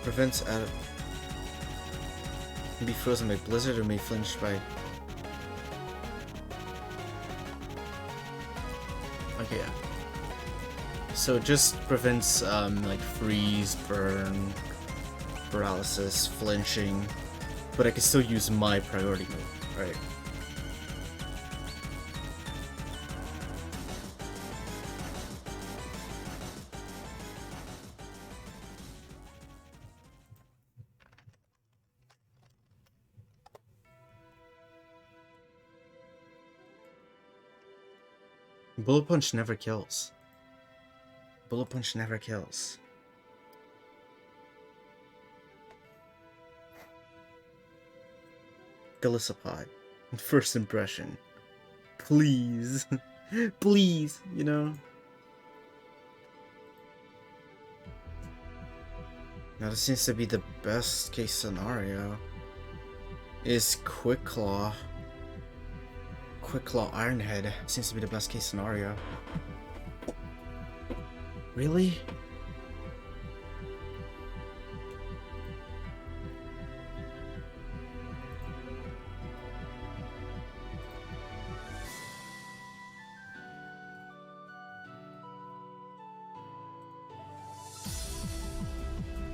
Prevents can be frozen by blizzard or may flinch by... Okay, yeah. So it just prevents like freeze, burn, paralysis, flinching, but I can still use my priority move, right? Bullet Punch never kills. Bullet Punch never kills. Golisopod. First impression. Please. Please, you know? Now this seems to be the best case scenario. Is Quick Claw. Quick Claw Ironhead seems to be the best case scenario. Really?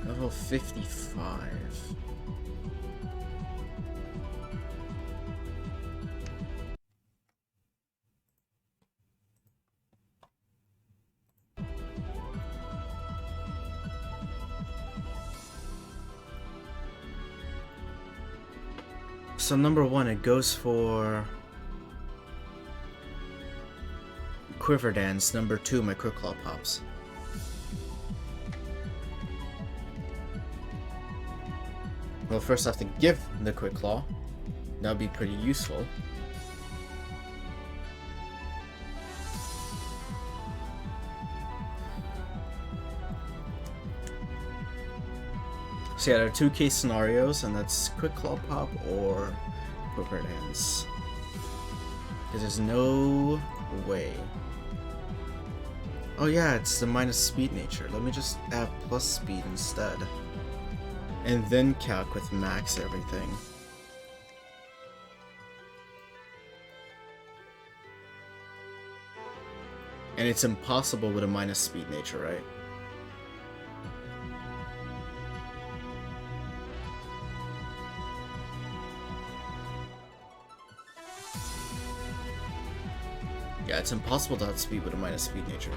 Level 55. So number 1, it goes for Quiver Dance. Number 2, my Quick Claw pops. Well, first I have to give the Quick Claw. That would be pretty useful. So yeah, there are 2 case scenarios, and that's Quick Claw Pop or Quiver Dance. Because there's no way. Oh yeah, it's the minus speed nature. Let me just add plus speed instead. And then calc with max everything. And it's impossible with a minus speed nature, right? Yeah, it's impossible to outspeed with a minus speed nature.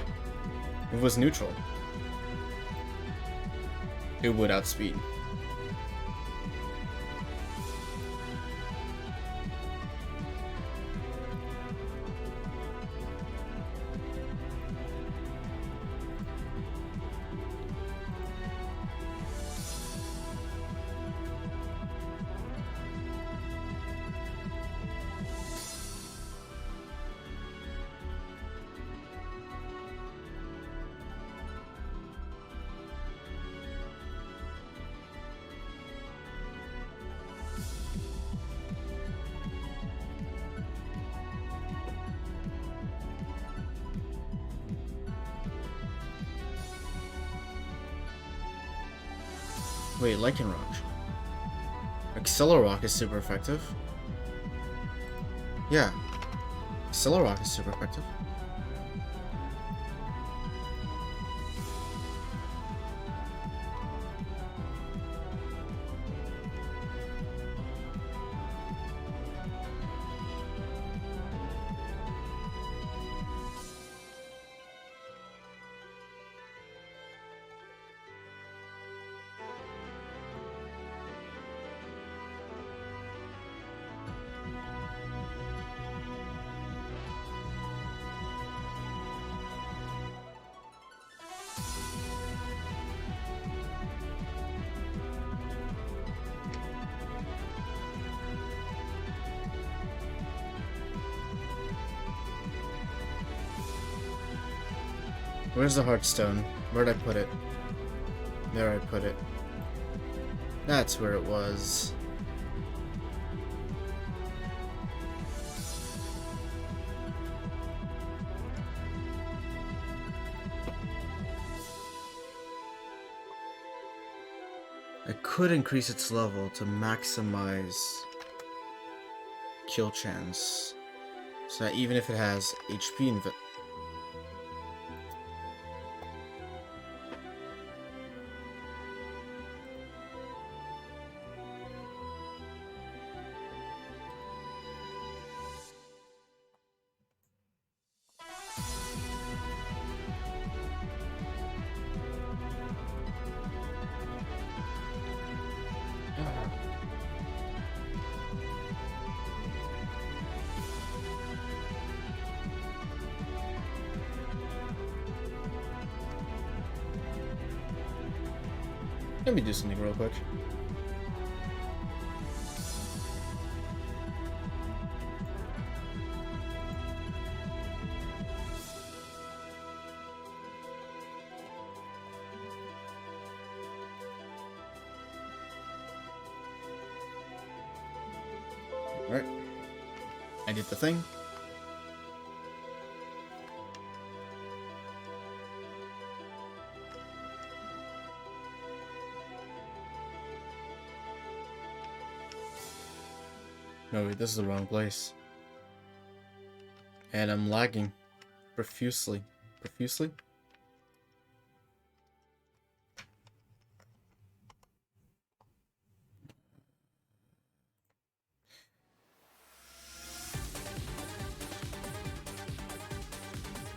If it was neutral, it would outspeed. Wait, Lycanroc. Accelerock is super effective. Yeah. Accelerock is super effective. Where's the Heartstone? Where'd I put it? There I put it. That's where it was. I could increase its level to maximize kill chance, so that even if it has HP inv. Let me do something real quick. Alright. I did the thing. No, wait, this is the wrong place. And I'm lagging profusely. Profusely?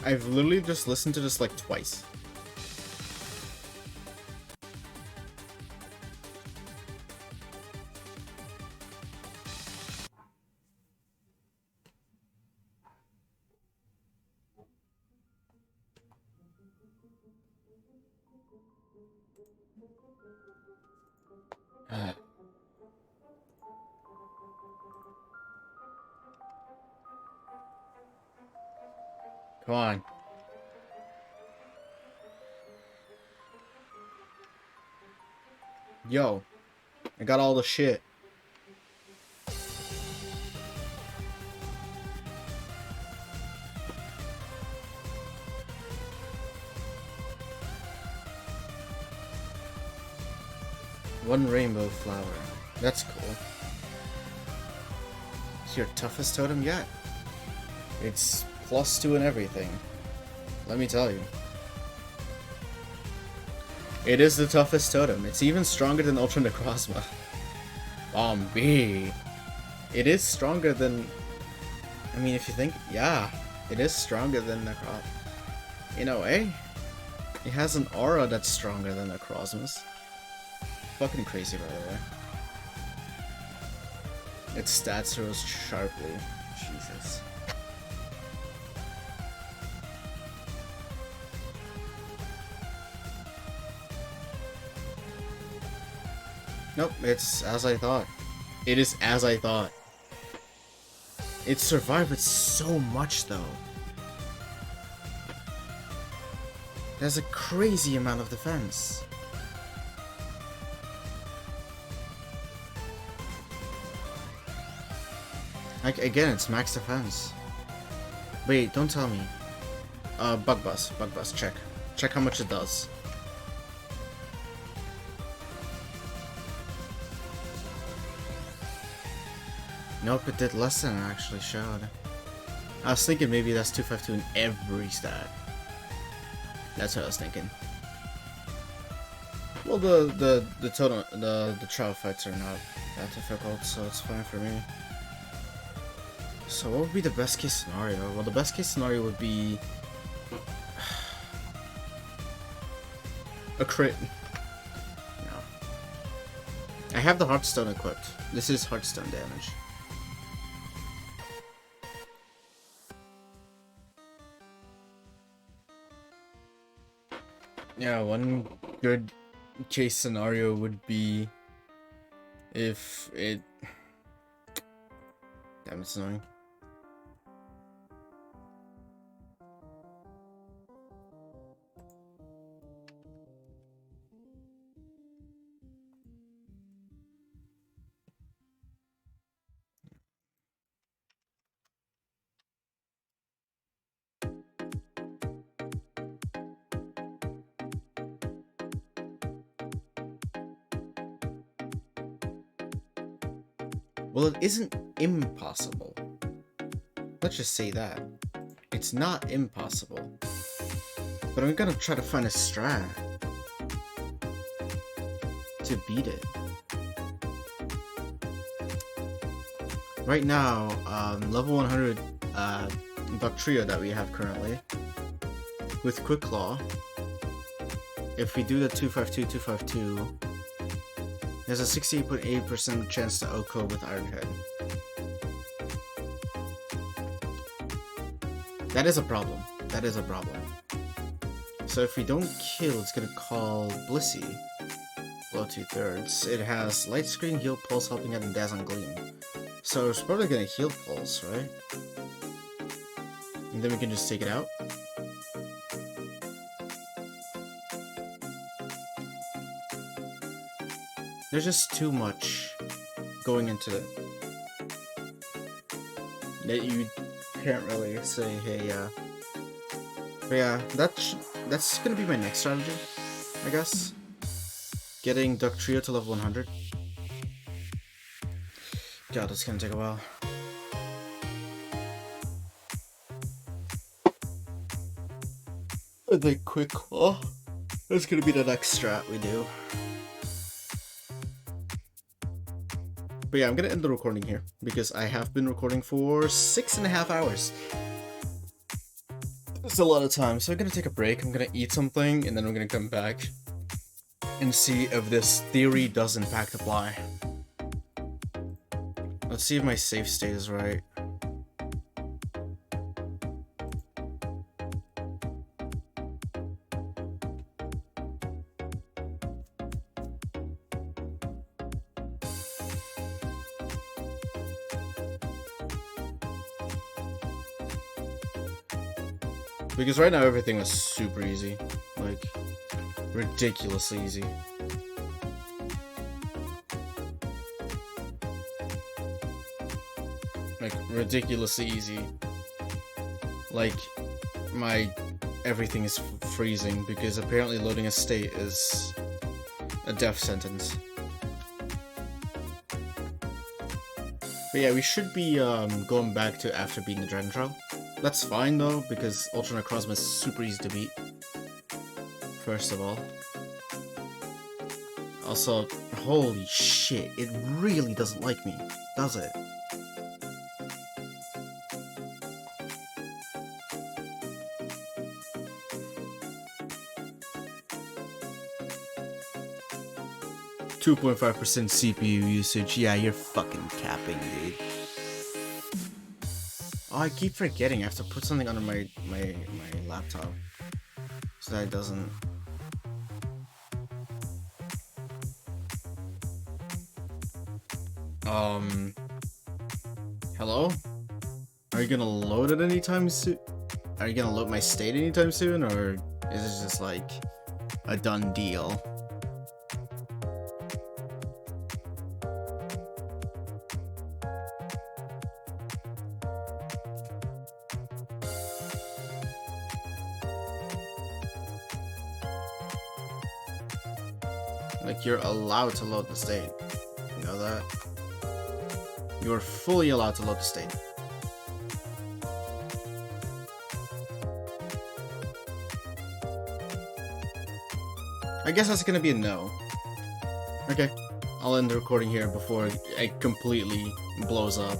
I've literally just listened to this like twice. Come on. Yo, I got all the shit. One rainbow flower. That's cool. It's your toughest totem yet. It's +2 and everything. Let me tell you. It is the toughest totem. It's even stronger than Ultra Necrozma. B. It is stronger than... I mean, if you think... Yeah. It is stronger than Necro. In a way, it has an aura that's stronger than Necrozma's. Fucking crazy, by the way. Its stats rose sharply. Jesus. Nope, it's as I thought. It is as I thought. It survived with so much, though. There's a crazy amount of defense. Like, again, it's max defense. Wait, don't tell me. Bug bus, check. Check how much it does. Nope, it did less than it actually showed. I was thinking maybe that's 252 in every stat. That's what I was thinking. Well, the trial fights are not that difficult, so it's fine for me. So what would be the best case scenario? Well, the best case scenario would be a crit. No. I have the Heartstone equipped. This is Heartstone damage. Yeah, one good case scenario would be if it... Damn, it's annoying. Well, it isn't impossible. Let's just say that. It's not impossible. But I'm gonna try to find a strat to beat it. Right now, level 100 Buck Trio that we have currently, with Quick Claw, if we do the 252, there's a 68.8% chance to OHKO with Iron Head. That is a problem. That is a problem. So if we don't kill, it's gonna call Blissey. Below 2/3. It has Light Screen, Heal Pulse, Helping Out, and Dazzling Gleam. So it's probably gonna Heal Pulse, right? And then we can just take it out. There's just too much going into it that you can't really say, hey, but yeah, that's gonna be my next strategy, I guess. Getting Duck Trio to level 100. God, that's gonna take a while. And then Quick Claw. That's gonna be the next strat we do. But yeah, I'm gonna end the recording here because I have been recording for 6.5 hours. It's a lot of time, so I'm gonna take a break. I'm gonna eat something, and then I'm gonna come back and see if this theory does in fact apply. Let's see if my save state is right. Because right now everything was super easy. Like, ridiculously easy. Like, ridiculously easy. Like, everything is freezing because apparently loading a state is a death sentence. But yeah, we should be going back to after beating the Dragon Trial. That's fine though, because Ultra Necrozma is super easy to beat. First of all. Also, holy shit, it really doesn't like me, does it? 2.5% CPU usage. Yeah, you're fucking capping, dude. Oh, I keep forgetting I have to put something under my laptop so that it doesn't. Hello? Are you gonna load it anytime soon? Are you gonna load my state anytime soon, or is it just like a done deal? Like, you're allowed to load the state. You know that? You're fully allowed to load the state. I guess that's gonna be a no. Okay. I'll end the recording here before it completely blows up.